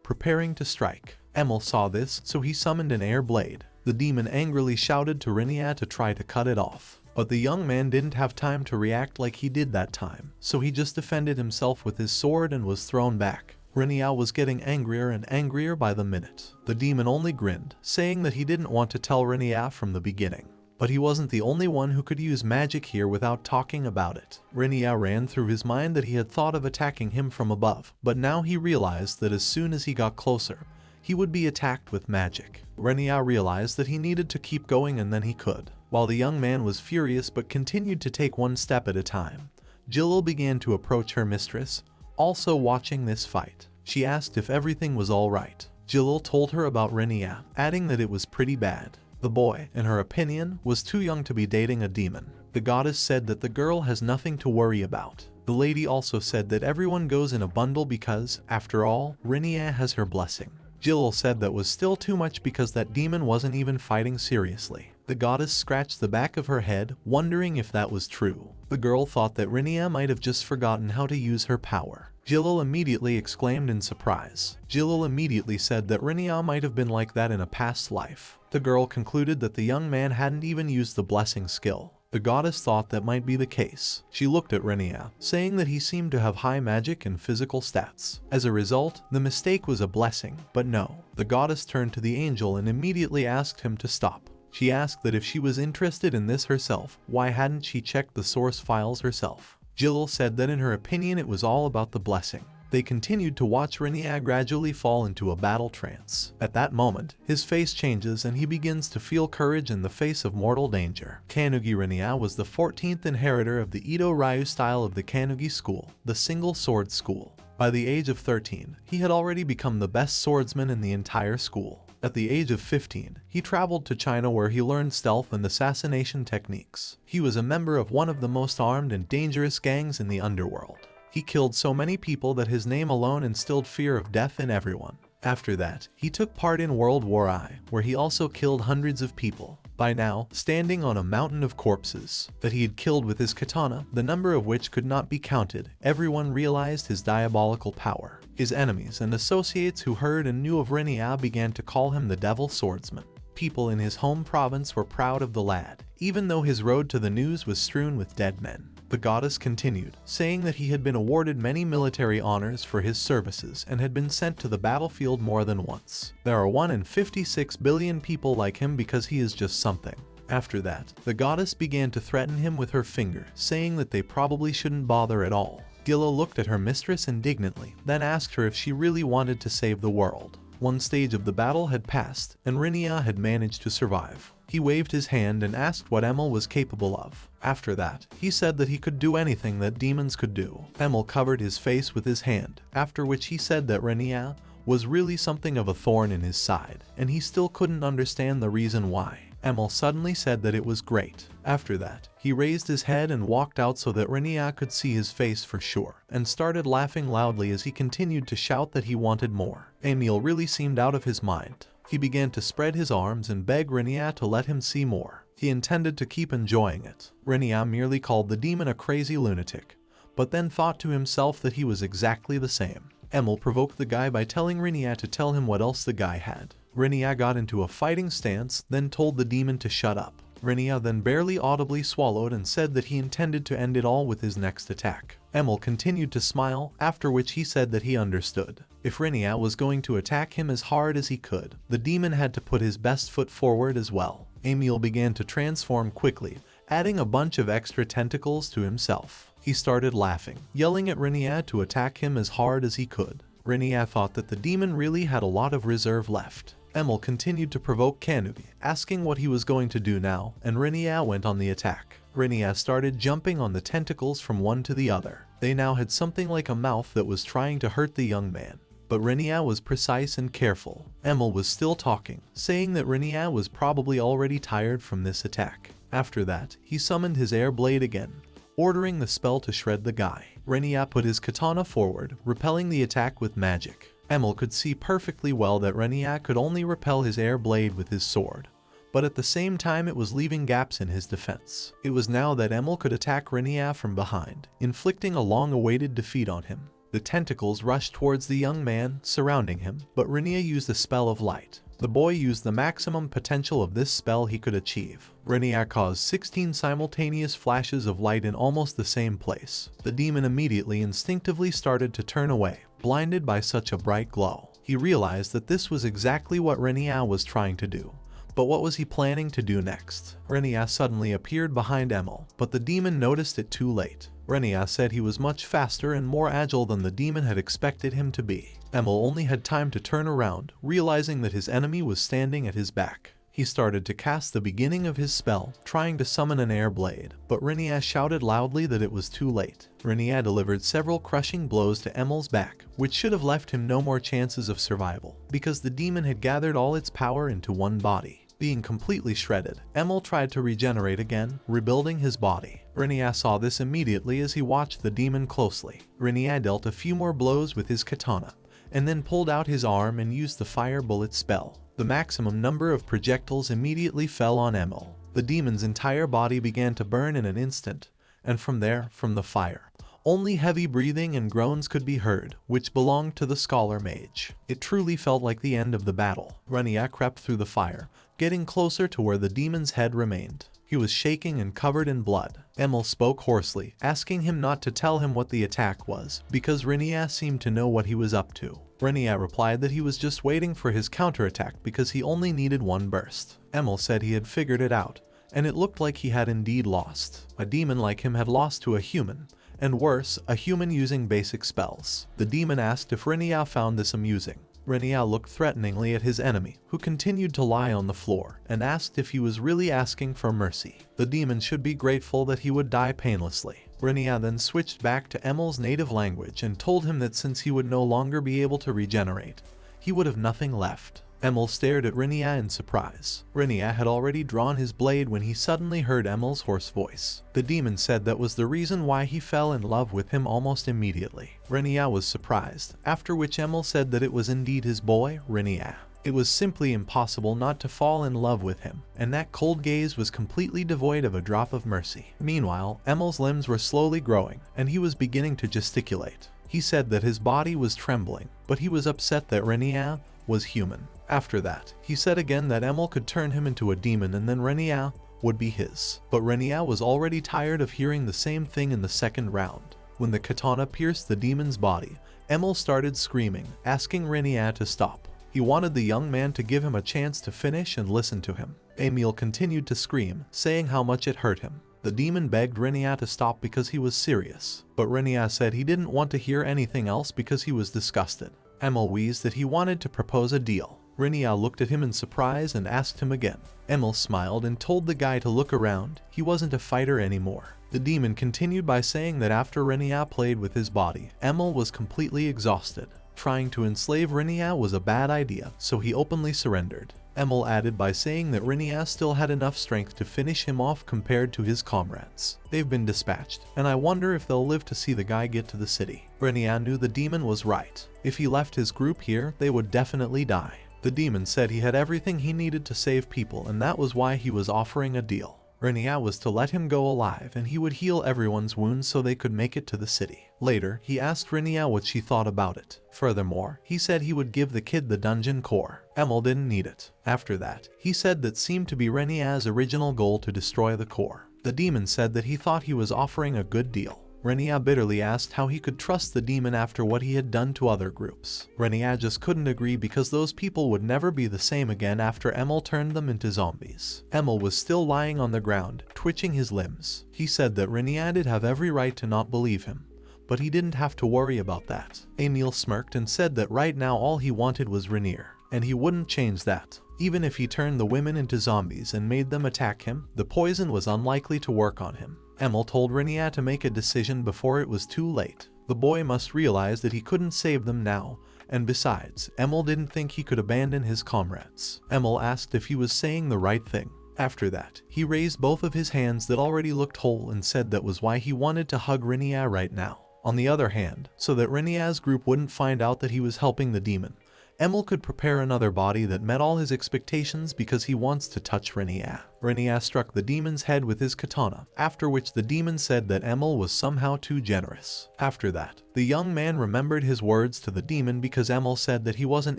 [SPEAKER 1] preparing to strike. Emil saw this, so he summoned an air blade. The demon angrily shouted to Renya to try to cut it off. But the young man didn't have time to react like he did that time, so he just defended himself with his sword and was thrown back. Renya was getting angrier and angrier by the minute. The demon only grinned, saying that he didn't want to tell Renya from the beginning. But he wasn't the only one who could use magic here without talking about it. Renya ran through his mind that he had thought of attacking him from above, but now he realized that as soon as he got closer, he would be attacked with magic. Renya realized that he needed to keep going and then he could. While the young man was furious but continued to take one step at a time, Jillil began to approach her mistress, also watching this fight. She asked if everything was alright. Jillil told her about Renya, adding that it was pretty bad. The boy, in her opinion, was too young to be dating a demon. The goddess said that the girl has nothing to worry about. The lady also said that everyone goes in a bundle because, after all, Renya has her blessing. Jillil said that was still too much because that demon wasn't even fighting seriously. The goddess scratched the back of her head, wondering if that was true. The girl thought that Renya might have just forgotten how to use her power. Jillil immediately exclaimed in surprise. Jillil immediately said that Renya might have been like that in a past life. The girl concluded that the young man hadn't even used the blessing skill. The goddess thought that might be the case. She looked at Renya, saying that he seemed to have high magic and physical stats. As a result, the mistake was a blessing, but no. The goddess turned to the angel and immediately asked him to stop. She asked that if she was interested in this herself, why hadn't she checked the source files herself? Jillil said that in her opinion it was all about the blessing. They continued to watch Renya gradually fall into a battle trance. At that moment, his face changes and he begins to feel courage in the face of mortal danger. Kunugi Renya was the 14th inheritor of the Edo Ryu style of the Kunugi school, the single sword school. By the age of 13, he had already become the best swordsman in the entire school. At the age of 15, he traveled to China where he learned stealth and assassination techniques. He was a member of one of the most armed and dangerous gangs in the underworld. He killed so many people that his name alone instilled fear of death in everyone. After that, he took part in World War I, where he also killed hundreds of people. By now, standing on a mountain of corpses that he had killed with his katana, the number of which could not be counted, everyone realized his diabolical power. His enemies and associates who heard and knew of Renya began to call him the Devil Swordsman. People in his home province were proud of the lad, even though his road to the news was strewn with dead men. The goddess continued, saying that he had been awarded many military honors for his services and had been sent to the battlefield more than once. There are 1 in 56 billion people like him because he is just something. After that, the goddess began to threaten him with her finger, saying that they probably shouldn't bother at all. Gilla looked at her mistress indignantly, then asked her if she really wanted to save the world. One stage of the battle had passed, and Renya had managed to survive. He waved his hand and asked what Emil was capable of. After that, he said that he could do anything that demons could do. Emil covered his face with his hand, after which he said that Renya was really something of a thorn in his side, and he still couldn't understand the reason why. Emil suddenly said that it was great. After that, he raised his head and walked out so that Renya could see his face for sure, and started laughing loudly as he continued to shout that he wanted more. Emil really seemed out of his mind. He began to spread his arms and beg Renya to let him see more. He intended to keep enjoying it. Renya merely called the demon a crazy lunatic, but then thought to himself that he was exactly the same. Emil provoked the guy by telling Renya to tell him what else the guy had. Renya got into a fighting stance, then told the demon to shut up. Renya then barely audibly swallowed and said that he intended to end it all with his next attack. Emil continued to smile, after which he said that he understood. If Renya was going to attack him as hard as he could, the demon had to put his best foot forward as well. Emil began to transform quickly, adding a bunch of extra tentacles to himself. He started laughing, yelling at Renya to attack him as hard as he could. Renya thought that the demon really had a lot of reserve left. Emil continued to provoke Kunugi, asking what he was going to do now, and Renya went on the attack. Renya started jumping on the tentacles from one to the other. They now had something like a mouth that was trying to hurt the young man. But Renya was precise and careful. Emil was still talking, saying that Renya was probably already tired from this attack. After that, he summoned his air blade again, ordering the spell to shred the guy. Renya put his katana forward, repelling the attack with magic. Emil could see perfectly well that Renya could only repel his air blade with his sword, but at the same time it was leaving gaps in his defense. It was now that Emil could attack Renya from behind, inflicting a long-awaited defeat on him. The tentacles rushed towards the young man, surrounding him, but Renya used the spell of light. The boy used the maximum potential of this spell he could achieve. Renya caused 16 simultaneous flashes of light in almost the same place. The demon immediately instinctively started to turn away, blinded by such a bright glow. He realized that this was exactly what Renya was trying to do. But what was he planning to do next? Renya suddenly appeared behind Emil, but the demon noticed it too late. Renya said he was much faster and more agile than the demon had expected him to be. Emil only had time to turn around, realizing that his enemy was standing at his back. He started to cast the beginning of his spell, trying to summon an air blade, but Renya shouted loudly that it was too late. Renya delivered several crushing blows to Emil's back, which should have left him no more chances of survival, because the demon had gathered all its power into one body. Being completely shredded, Emil tried to regenerate again, rebuilding his body. Renya saw this immediately as he watched the demon closely. Renya dealt a few more blows with his katana, and then pulled out his arm and used the fire bullet spell. The maximum number of projectiles immediately fell on Emil. The demon's entire body began to burn in an instant, and from there, from the fire, only heavy breathing and groans could be heard, which belonged to the scholar mage. It truly felt like the end of the battle. Renya crept through the fire, getting closer to where the demon's head remained. He was shaking and covered in blood. Emil spoke hoarsely, asking him not to tell him what the attack was, because Renya seemed to know what he was up to. Renya replied that he was just waiting for his counterattack because he only needed one burst. Emil said he had figured it out, and it looked like he had indeed lost. A demon like him had lost to a human, and worse, a human using basic spells. The demon asked if Renya found this amusing. Renya looked threateningly at his enemy, who continued to lie on the floor, and asked if he was really asking for mercy. The demon should be grateful that he would die painlessly. Renya then switched back to Emil's native language and told him that since he would no longer be able to regenerate, he would have nothing left. Emil stared at Renya in surprise. Renya had already drawn his blade when he suddenly heard Emil's hoarse voice. The demon said that was the reason why he fell in love with him almost immediately. Renya was surprised, after which Emil said that it was indeed his boy, Renya. It was simply impossible not to fall in love with him, and that cold gaze was completely devoid of a drop of mercy. Meanwhile, Emil's limbs were slowly growing, and he was beginning to gesticulate. He said that his body was trembling, but he was upset that Renya was human. After that, he said again that Emil could turn him into a demon and then Renya would be his. But Renya was already tired of hearing the same thing in the second round. When the katana pierced the demon's body, Emil started screaming, asking Renya to stop. He wanted the young man to give him a chance to finish and listen to him. Emil continued to scream, saying how much it hurt him. The demon begged Renya to stop because he was serious, but Renya said he didn't want to hear anything else because he was disgusted. Emil wheezed that he wanted to propose a deal. Renya looked at him in surprise and asked him again. Emil smiled and told the guy to look around. He wasn't a fighter anymore. The demon continued by saying that after Renya played with his body, Emil was completely exhausted. Trying to enslave Renya was a bad idea, so he openly surrendered. Emil added by saying that Renya still had enough strength to finish him off compared to his comrades. They've been dispatched, and I wonder if they'll live to see the guy get to the city. Renya knew the demon was right. If he left his group here, they would definitely die. The demon said he had everything he needed to save people, and that was why he was offering a deal. Renya was to let him go alive and he would heal everyone's wounds so they could make it to the city. Later, he asked Renya what she thought about it. Furthermore, he said he would give the kid the dungeon core. Emil didn't need it. After that, he said that seemed to be Renya's original goal to destroy the core. The demon said that he thought he was offering a good deal. Renya bitterly asked how he could trust the demon after what he had done to other groups. Renya just couldn't agree because those people would never be the same again after Emil turned them into zombies. Emil was still lying on the ground, twitching his limbs. He said that Renya did have every right to not believe him, but he didn't have to worry about that. Emil smirked and said that right now all he wanted was Renya, and he wouldn't change that. Even if he turned the women into zombies and made them attack him, the poison was unlikely to work on him. Emil told Renya to make a decision before it was too late. The boy must realize that he couldn't save them now, and besides, Emil didn't think he could abandon his comrades. Emil asked if he was saying the right thing. After that, he raised both of his hands that already looked whole and said that was why he wanted to hug Renya right now. On the other hand, so that Renya's group wouldn't find out that he was helping the demon, Emil could prepare another body that met all his expectations because he wants to touch Renya. Renya struck the demon's head with his katana, after which the demon said that Emil was somehow too generous. After that, the young man remembered his words to the demon because Emil said that he wasn't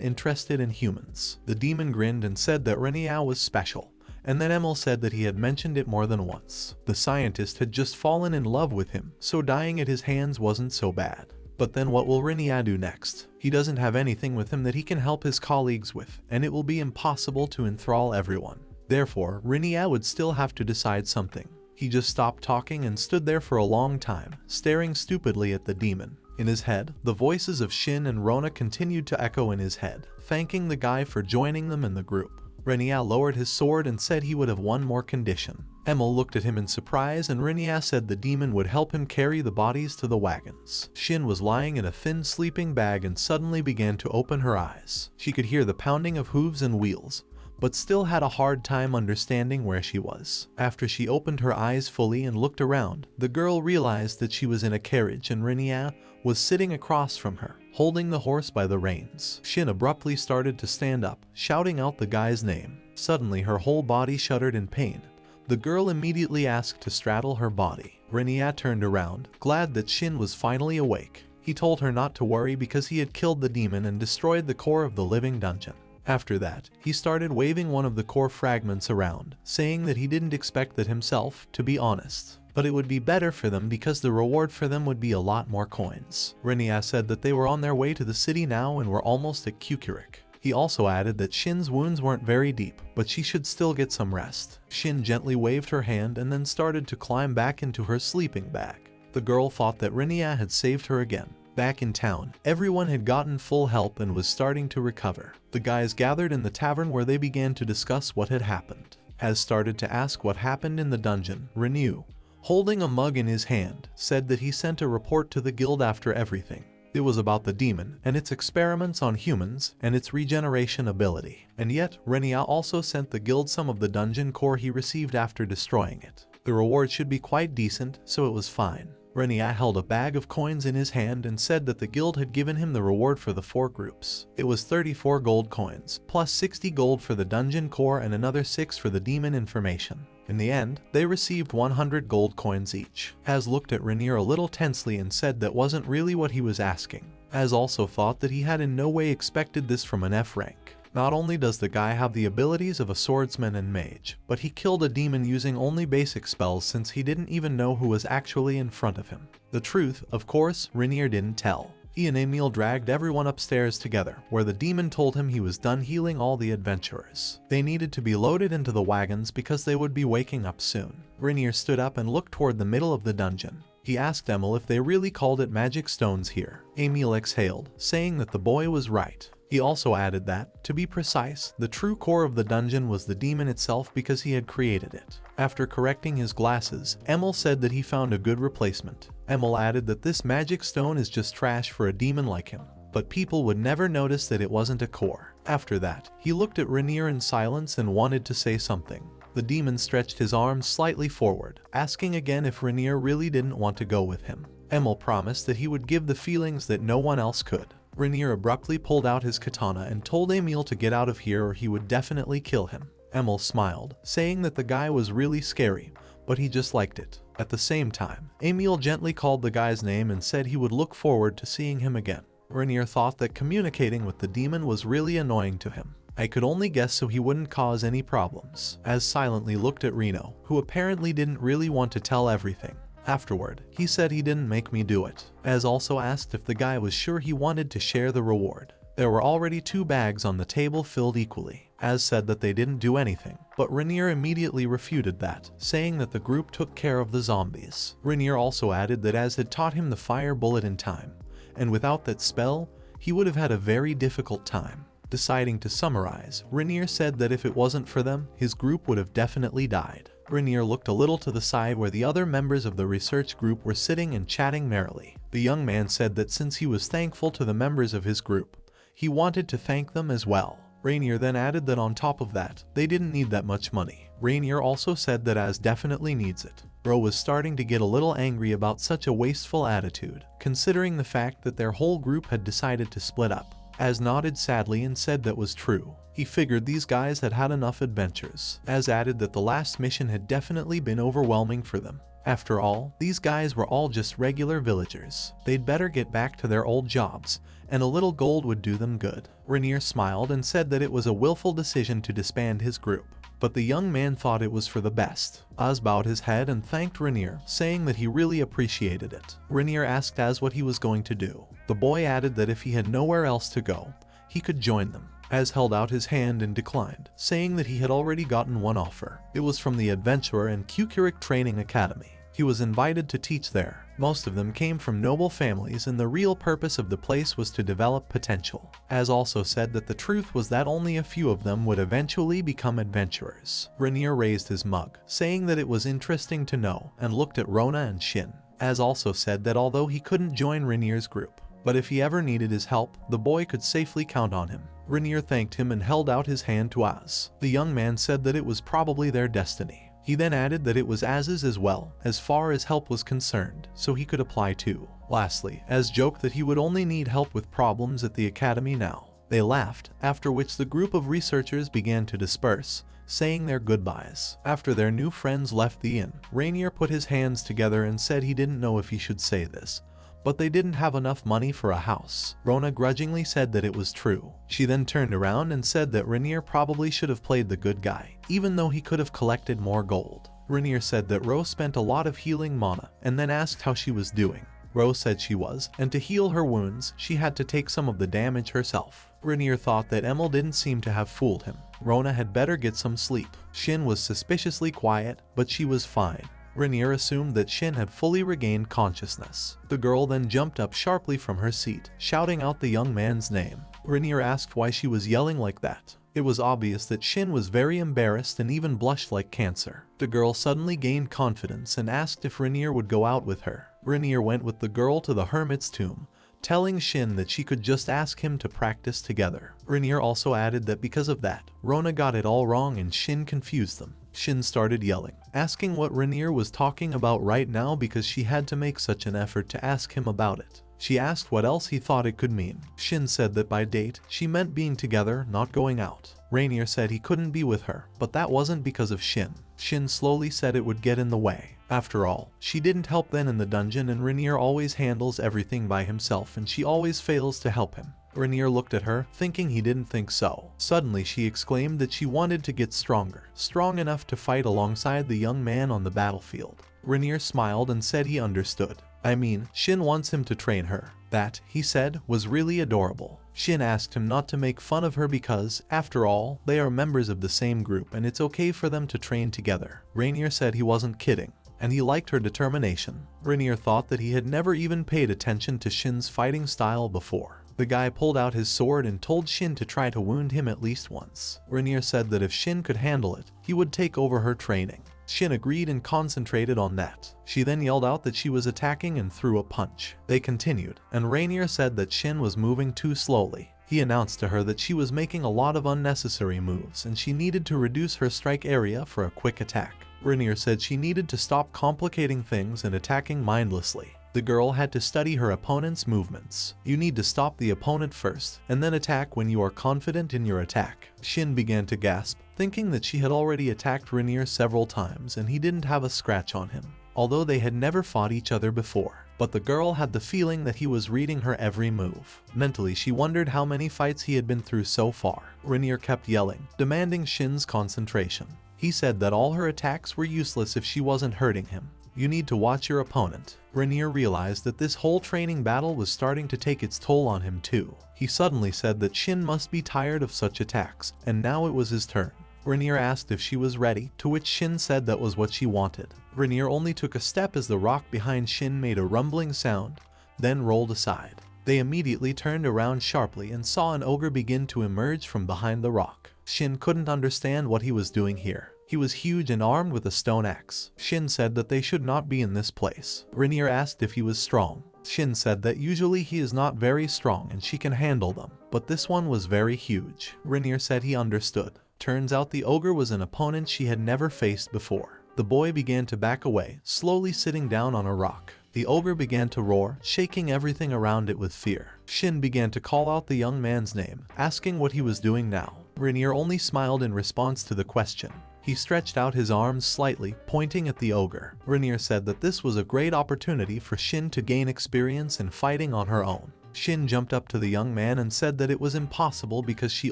[SPEAKER 1] interested in humans. The demon grinned and said that Renya was special, and then Emil said that he had mentioned it more than once. The scientist had just fallen in love with him, so dying at his hands wasn't so bad. But then what will Renya do next? He doesn't have anything with him that he can help his colleagues with, and it will be impossible to enthrall everyone. Therefore, Renya would still have to decide something. He just stopped talking and stood there for a long time, staring stupidly at the demon. In his head, the voices of Shin and Rona continued to echo in his head, thanking the guy for joining them in the group. Renya lowered his sword and said he would have one more condition. Emil looked at him in surprise and Renya said the demon would help him carry the bodies to the wagons. Shin was lying in a thin sleeping bag and suddenly began to open her eyes. She could hear the pounding of hooves and wheels, but still had a hard time understanding where she was. After she opened her eyes fully and looked around, the girl realized that she was in a carriage and Renya was sitting across from her, holding the horse by the reins. Shin abruptly started to stand up, shouting out the guy's name. Suddenly her whole body shuddered in pain. The girl immediately asked to straddle her body. Renya turned around, glad that Shin was finally awake. He told her not to worry because he had killed the demon and destroyed the core of the living dungeon. After that, he started waving one of the core fragments around, saying that he didn't expect that himself, to be honest. But it would be better for them because the reward for them would be a lot more coins. Renya said that they were on their way to the city now and were almost at Kukurik. He also added that Shin's wounds weren't very deep, but she should still get some rest. Shin gently waved her hand and then started to climb back into her sleeping bag. The girl thought that Renya had saved her again. Back in town, everyone had gotten full help and was starting to recover. The guys gathered in the tavern where they began to discuss what had happened. Has started to ask what happened in the dungeon. Renew, holding a mug in his hand, said that he sent a report to the guild after everything. It was about the demon and its experiments on humans and its regeneration ability. And yet, Renya also sent the guild some of the dungeon core he received after destroying it. The reward should be quite decent, so it was fine. Renya held a bag of coins in his hand and said that the guild had given him the reward for the 4 groups. It was 34 gold coins, plus 60 gold for the dungeon core and another 6 for the demon information. In the end, they received 100 gold coins each. Az looked at Renier a little tensely and said that wasn't really what he was asking. Az also thought that he had in no way expected this from an F rank. Not only does the guy have the abilities of a swordsman and mage, but he killed a demon using only basic spells since he didn't even know who was actually in front of him. The truth, of course, Renier didn't tell. He and Emil dragged everyone upstairs together, where the demon told him he was done healing all the adventurers. They needed to be loaded into the wagons because they would be waking up soon. Renier stood up and looked toward the middle of the dungeon. He asked Emil if they really called it magic stones here. Emil exhaled, saying that the boy was right. He also added that, to be precise, the true core of the dungeon was the demon itself because he had created it. After correcting his glasses, Emil said that he found a good replacement. Emil added that this magic stone is just trash for a demon like him, but people would never notice that it wasn't a core. After that, he looked at Renier in silence and wanted to say something. The demon stretched his arms slightly forward, asking again if Renier really didn't want to go with him. Emil promised that he would give the feelings that no one else could. Rainier abruptly pulled out his katana and told Emil to get out of here or he would definitely kill him. Emil smiled, saying that the guy was really scary, but he just liked it. At the same time, Emil gently called the guy's name and said he would look forward to seeing him again. Rainier thought that communicating with the demon was really annoying to him. I could only guess so he wouldn't cause any problems, as silently looked at Reno, who apparently didn't really want to tell everything. Afterward, he said he didn't make me do it, as also asked if the guy was sure he wanted to share the reward. There were already 2 bags on the table filled equally, as said that they didn't do anything, but Rainier immediately refuted that, saying that the group took care of the zombies. Rainier also added that Az had taught him the fire bullet in time, and without that spell, he would have had a very difficult time. Deciding to summarize, Rainier said that if it wasn't for them, his group would have definitely died. Rainier looked a little to the side where the other members of the research group were sitting and chatting merrily. The young man said that since he was thankful to the members of his group, he wanted to thank them as well. Rainier then added that on top of that, they didn't need that much money. Rainier also said that Az definitely needs it. Ro was starting to get a little angry about such a wasteful attitude, considering the fact that their whole group had decided to split up. Az nodded sadly and said that was true. He figured these guys had had enough adventures. Az added that the last mission had definitely been overwhelming for them. After all, these guys were all just regular villagers. They'd better get back to their old jobs, and a little gold would do them good. Rainier smiled and said that it was a willful decision to disband his group, but the young man thought it was for the best. Az bowed his head and thanked Rainier, saying that he really appreciated it. Rainier asked Az what he was going to do. The boy added that if he had nowhere else to go, he could join them. Az held out his hand and declined, saying that he had already gotten one offer. It was from the Adventurer and Kunugi Training Academy. He was invited to teach there. Most of them came from noble families and the real purpose of the place was to develop potential. Az also said that the truth was that only a few of them would eventually become adventurers. Rainier raised his mug, saying that it was interesting to know, and looked at Rona and Shin. Az also said that although he couldn't join Rainier's group, but if he ever needed his help, the boy could safely count on him. Rainier thanked him and held out his hand to Az. The young man said that it was probably their destiny. He then added that it was Az's as well, as far as help was concerned, so he could apply too. Lastly, Az joked that he would only need help with problems at the academy now. They laughed, after which the group of researchers began to disperse, saying their goodbyes. After their new friends left the inn, Rainier put his hands together and said he didn't know if he should say this, but they didn't have enough money for a house. Rona grudgingly said that it was true. She then turned around and said that Rainier probably should have played the good guy, even though he could have collected more gold. Rainier said that Ro spent a lot of healing mana, and then asked how she was doing. Ro said she was, and to heal her wounds, she had to take some of the damage herself. Rainier thought that Emil didn't seem to have fooled him. Rona had better get some sleep. Shin was suspiciously quiet, but she was fine. Rainier assumed that Shin had fully regained consciousness. The girl then jumped up sharply from her seat, shouting out the young man's name. Rainier asked why she was yelling like that. It was obvious that Shin was very embarrassed and even blushed like cancer. The girl suddenly gained confidence and asked if Rainier would go out with her. Rainier went with the girl to the hermit's tomb, telling Shin that she could just ask him to practice together. Rainier also added that because of that, Rona got it all wrong and Shin confused them. Shin started yelling, asking what Rainier was talking about right now because she had to make such an effort to ask him about it. She asked what else he thought it could mean. Shin said that by date, she meant being together, not going out. Rainier said he couldn't be with her, but that wasn't because of Shin. Shin slowly said it would get in the way. After all, she didn't help then in the dungeon and Rainier always handles everything by himself and she always fails to help him. Rainier looked at her, thinking he didn't think so. Suddenly she exclaimed that she wanted to get stronger, strong enough to fight alongside the young man on the battlefield. Rainier smiled and said he understood. I mean, Shin wants him to train her. That, he said, was really adorable. Shin asked him not to make fun of her because, after all, they are members of the same group and it's okay for them to train together. Rainier said he wasn't kidding, and he liked her determination. Rainier thought that he had never even paid attention to Shin's fighting style before. The guy pulled out his sword and told Shin to try to wound him at least once. Rainier said that if Shin could handle it, he would take over her training. Shin agreed and concentrated on that. She then yelled out that she was attacking and threw a punch. They continued, and Rainier said that Shin was moving too slowly. He announced to her that she was making a lot of unnecessary moves and she needed to reduce her strike area for a quick attack. Rainier said she needed to stop complicating things and attacking mindlessly. The girl had to study her opponent's movements. You need to stop the opponent first, and then attack when you are confident in your attack. Shin began to gasp, thinking that she had already attacked Renier several times and he didn't have a scratch on him, although they had never fought each other before. But the girl had the feeling that he was reading her every move. Mentally, she wondered how many fights he had been through so far. Renier kept yelling, demanding Shin's concentration. He said that all her attacks were useless if she wasn't hurting him. You need to watch your opponent. Renier realized that this whole training battle was starting to take its toll on him too. He suddenly said that Shin must be tired of such attacks, and now it was his turn. Renier asked if she was ready, to which Shin said that was what she wanted. Renier only took a step as the rock behind Shin made a rumbling sound, then rolled aside. They immediately turned around sharply and saw an ogre begin to emerge from behind the rock. Shin couldn't understand what he was doing here. He was huge and armed with a stone axe. Shin said that they should not be in this place. Renier asked if he was strong. Shin said that usually he is not very strong and she can handle them, but this one was very huge. Renier said he understood. Turns out the ogre was an opponent she had never faced before. The boy began to back away, slowly sitting down on a rock. The ogre began to roar, shaking everything around it with fear. Shin began to call out the young man's name, asking what he was doing now. Renier only smiled in response to the question. He stretched out his arms slightly, pointing at the ogre. Renier said that this was a great opportunity for Shin to gain experience in fighting on her own. Shin jumped up to the young man and said that it was impossible because she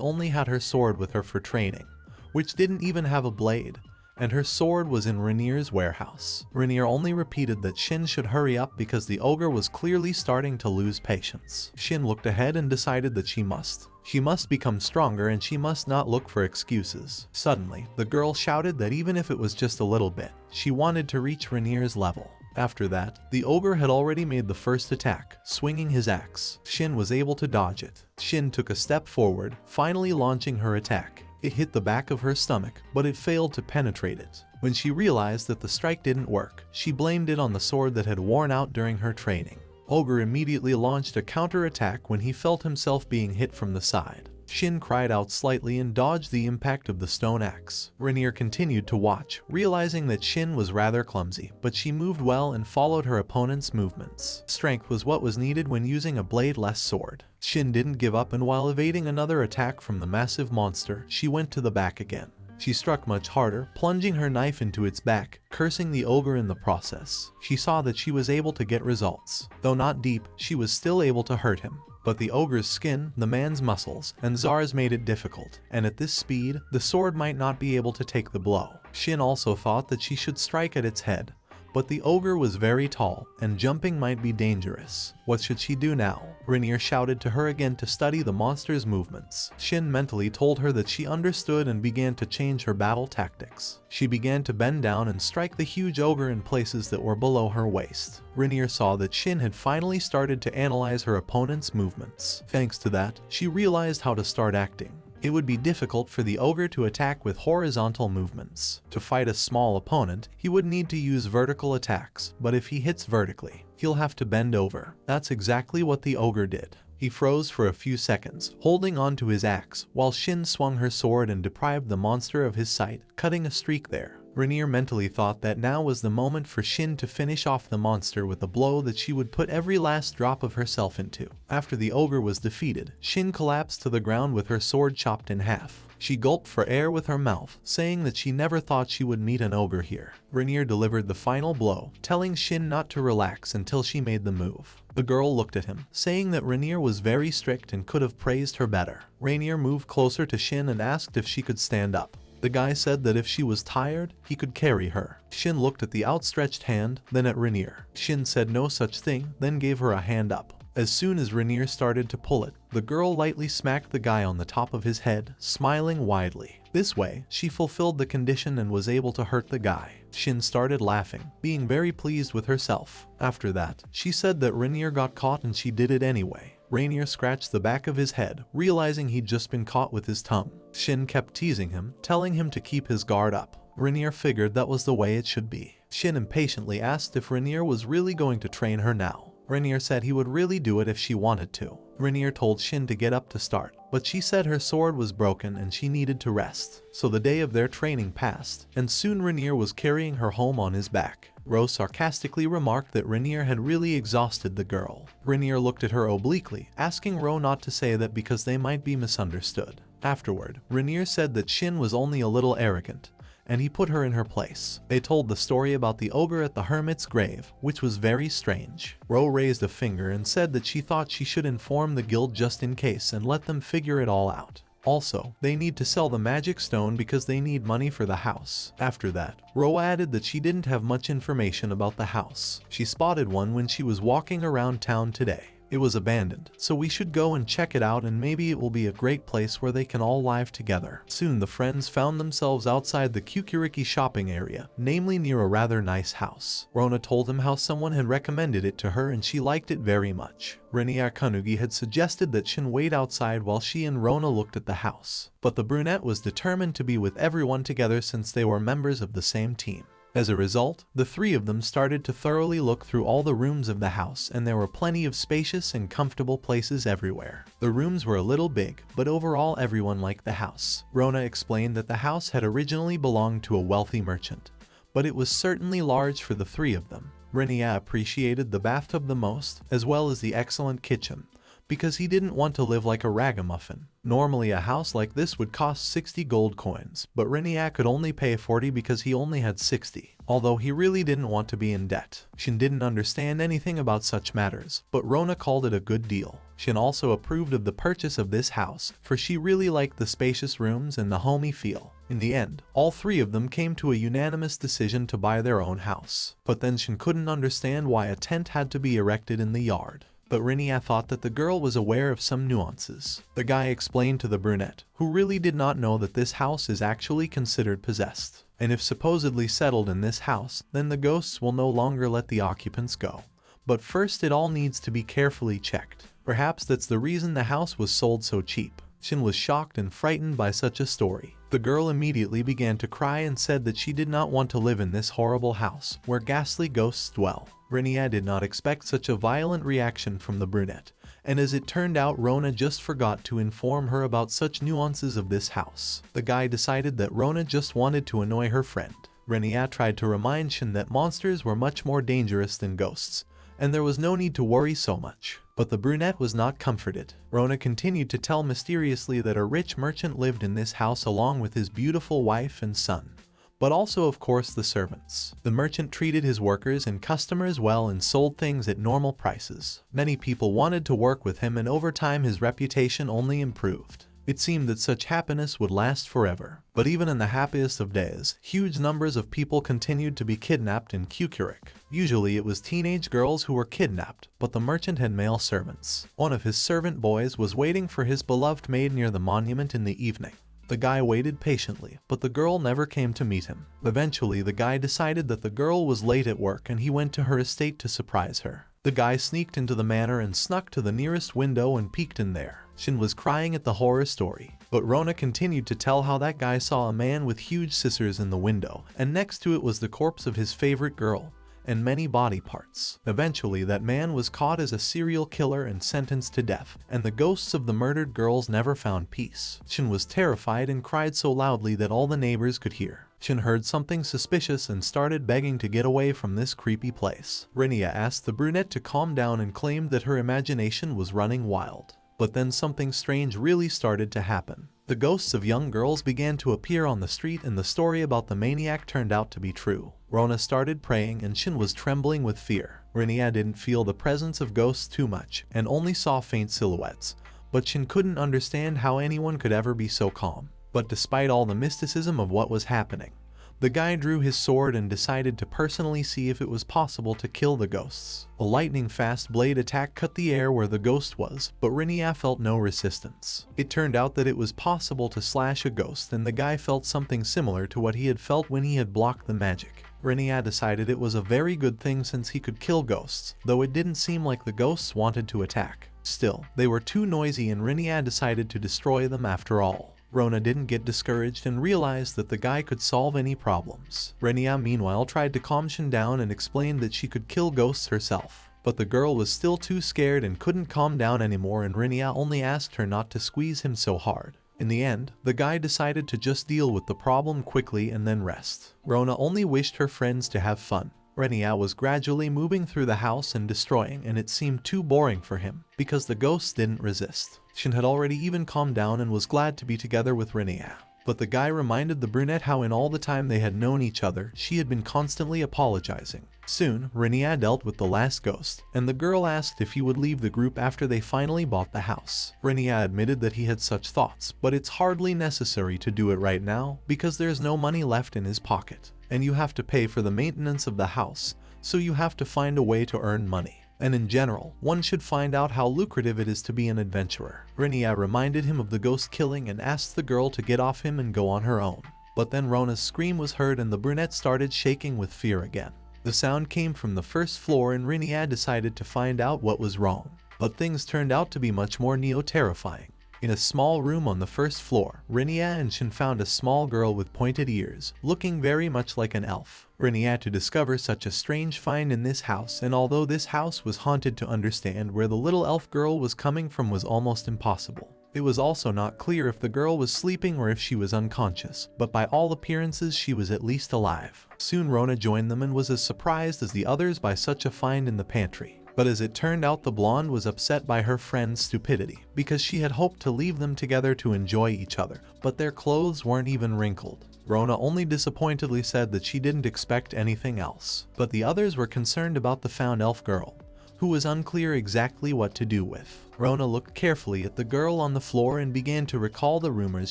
[SPEAKER 1] only had her sword with her for training, which didn't even have a blade, and her sword was in Renier's warehouse. Renier only repeated that Shin should hurry up because the ogre was clearly starting to lose patience. Shin looked ahead and decided that she must become stronger and she must not look for excuses. Suddenly, the girl shouted that even if it was just a little bit, she wanted to reach Renier's level. After that, the ogre had already made the first attack, swinging his axe. Shin was able to dodge it. Shin took a step forward, finally launching her attack. It hit the back of her stomach, but it failed to penetrate it. When she realized that the strike didn't work, she blamed it on the sword that had worn out during her training. Ogre immediately launched a counter-attack when he felt himself being hit from the side. Shin cried out slightly and dodged the impact of the stone axe. Renier continued to watch, realizing that Shin was rather clumsy, but she moved well and followed her opponent's movements. Strength was what was needed when using a blade-less sword. Shin didn't give up, and while evading another attack from the massive monster, she went to the back again. She struck much harder, plunging her knife into its back, cursing the ogre in the process. She saw that she was able to get results. Though not deep, she was still able to hurt him. But the ogre's skin, the man's muscles, and Zara's made it difficult, and at this speed, the sword might not be able to take the blow. Shin also thought that she should strike at its head, but the ogre was very tall, and jumping might be dangerous. What should she do now? Renier shouted to her again to study the monster's movements. Shin mentally told her that she understood and began to change her battle tactics. She began to bend down and strike the huge ogre in places that were below her waist. Renier saw that Shin had finally started to analyze her opponent's movements. Thanks to that, she realized how to start acting. It would be difficult for the ogre to attack with horizontal movements. To fight a small opponent, he would need to use vertical attacks, but if he hits vertically, he'll have to bend over. That's exactly what the ogre did. He froze for a few seconds, holding onto his axe, while Shin swung her sword and deprived the monster of his sight, cutting a streak there. Renier mentally thought that now was the moment for Shin to finish off the monster with a blow that she would put every last drop of herself into. After the ogre was defeated, Shin collapsed to the ground with her sword chopped in half. She gulped for air with her mouth, saying that she never thought she would meet an ogre here. Renier delivered the final blow, telling Shin not to relax until she made the move. The girl looked at him, saying that Renier was very strict and could have praised her better. Renier moved closer to Shin and asked if she could stand up. The guy said that if she was tired, he could carry her. Shin looked at the outstretched hand, then at Renier. Shin said no such thing, then gave her a hand up. As soon as Renier started to pull it, the girl lightly smacked the guy on the top of his head, smiling widely. This way, she fulfilled the condition and was able to hurt the guy. Shin started laughing, being very pleased with herself. After that, she said that Renier got caught and she did it anyway. Renier scratched the back of his head, realizing he'd just been caught with his tongue. Shin kept teasing him, telling him to keep his guard up. Renier figured that was the way it should be. Shin impatiently asked if Renier was really going to train her now. Renier said he would really do it if she wanted to. Renier told Shin to get up to start, but she said her sword was broken and she needed to rest. So the day of their training passed, and soon Renier was carrying her home on his back. Ro sarcastically remarked that Renier had really exhausted the girl. Renier looked at her obliquely, asking Ro not to say that because they might be misunderstood. Afterward, Renier said that Shin was only a little arrogant, and he put her in her place. They told the story about the ogre at the hermit's grave, which was very strange. Ro raised a finger and said that she thought she should inform the guild just in case and let them figure it all out. Also, they need to sell the magic stone because they need money for the house. After that, Ro added that she didn't have much information about the house. She spotted one when she was walking around town today. It was abandoned, so we should go and check it out, and maybe it will be a great place where they can all live together. Soon the friends found themselves outside the Kukuriki shopping area, namely near a rather nice house. Rona told him how someone had recommended it to her and she liked it very much. Renia Kunugi had suggested that Shin wait outside while she and Rona looked at the house, but the brunette was determined to be with everyone together since they were members of the same team. As a result, the three of them started to thoroughly look through all the rooms of the house, and there were plenty of spacious and comfortable places everywhere. The rooms were a little big, but overall everyone liked the house. Rona explained that the house had originally belonged to a wealthy merchant, but it was certainly large for the three of them. Renia appreciated the bathtub the most, as well as the excellent kitchen, because he didn't want to live like a ragamuffin. Normally a house like this would cost 60 gold coins, but Renia could only pay 40 because he only had 60, although he really didn't want to be in debt. Shin didn't understand anything about such matters, but Rona called it a good deal. Shin also approved of the purchase of this house, for she really liked the spacious rooms and the homey feel. In the end, all three of them came to a unanimous decision to buy their own house. But then Shin couldn't understand why a tent had to be erected in the yard. But Renia thought that the girl was aware of some nuances. The guy explained to the brunette, who really did not know that this house is actually considered possessed. And if supposedly settled in this house, then the ghosts will no longer let the occupants go. But first it all needs to be carefully checked. Perhaps that's the reason the house was sold so cheap. Shin was shocked and frightened by such a story. The girl immediately began to cry and said that she did not want to live in this horrible house, where ghastly ghosts dwell. Renia did not expect such a violent reaction from the brunette, and as it turned out, Rona just forgot to inform her about such nuances of this house. The guy decided that Rona just wanted to annoy her friend. Renia tried to remind Shin that monsters were much more dangerous than ghosts, and there was no need to worry so much. But the brunette was not comforted. Rona continued to tell mysteriously that a rich merchant lived in this house along with his beautiful wife and son, but also of course the servants. The merchant treated his workers and customers well and sold things at normal prices. Many people wanted to work with him, and over time his reputation only improved. It seemed that such happiness would last forever. But even in the happiest of days, huge numbers of people continued to be kidnapped in Kukurik. Usually it was teenage girls who were kidnapped, but the merchant had male servants. One of his servant boys was waiting for his beloved maid near the monument in the evening. The guy waited patiently, but the girl never came to meet him. Eventually, the guy decided that the girl was late at work and he went to her estate to surprise her. The guy sneaked into the manor and snuck to the nearest window and peeked in there. Shin was crying at the horror story, but Rona continued to tell how that guy saw a man with huge scissors in the window, and next to it was the corpse of his favorite girl, and many body parts. Eventually, that man was caught as a serial killer and sentenced to death, and the ghosts of the murdered girls never found peace. Shin was terrified and cried so loudly that all the neighbors could hear. Shin heard something suspicious and started begging to get away from this creepy place. Renia asked the brunette to calm down and claimed that her imagination was running wild. But then something strange really started to happen. The ghosts of young girls began to appear on the street, and the story about the maniac turned out to be true. Rona started praying and Shin was trembling with fear. Renia didn't feel the presence of ghosts too much and only saw faint silhouettes, but Shin couldn't understand how anyone could ever be so calm. But despite all the mysticism of what was happening, the guy drew his sword and decided to personally see if it was possible to kill the ghosts. A lightning-fast blade attack cut the air where the ghost was, but Renia felt no resistance. It turned out that it was possible to slash a ghost, and the guy felt something similar to what he had felt when he had blocked the magic. Renia decided it was a very good thing since he could kill ghosts, though it didn't seem like the ghosts wanted to attack. Still, they were too noisy and Renia decided to destroy them after all. Rona didn't get discouraged and realized that the guy could solve any problems. Renia meanwhile tried to calm Shin down and explained that she could kill ghosts herself. But the girl was still too scared and couldn't calm down anymore, and Renia only asked her not to squeeze him so hard. In the end, the guy decided to just deal with the problem quickly and then rest. Rona only wished her friends to have fun. Renya was gradually moving through the house and destroying, and it seemed too boring for him, because the ghosts didn't resist. Shin had already even calmed down and was glad to be together with Renya. But the guy reminded the brunette how in all the time they had known each other, she had been constantly apologizing. Soon, Renya dealt with the last ghost, and the girl asked if he would leave the group after they finally bought the house. Renya admitted that he had such thoughts, but it's hardly necessary to do it right now, because there's no money left in his pocket, and you have to pay for the maintenance of the house, so you have to find a way to earn money. And in general, one should find out how lucrative it is to be an adventurer. Renya reminded him of the ghost killing and asked the girl to get off him and go on her own. But then Rona's scream was heard and the brunette started shaking with fear again. The sound came from the first floor and Renya decided to find out what was wrong. But things turned out to be much more neo-terrifying. In a small room on the first floor, Renya and Shin found a small girl with pointed ears, looking very much like an elf. Renya had to discover such a strange find in this house, and although this house was haunted, to understand where the little elf girl was coming from was almost impossible. It was also not clear if the girl was sleeping or if she was unconscious, but by all appearances she was at least alive. Soon Rona joined them and was as surprised as the others by such a find in the pantry. But as it turned out, the blonde was upset by her friend's stupidity, because she had hoped to leave them together to enjoy each other, but their clothes weren't even wrinkled. Rona only disappointedly said that she didn't expect anything else. But the others were concerned about the found elf girl, who was unclear exactly what to do with. Rona looked carefully at the girl on the floor and began to recall the rumors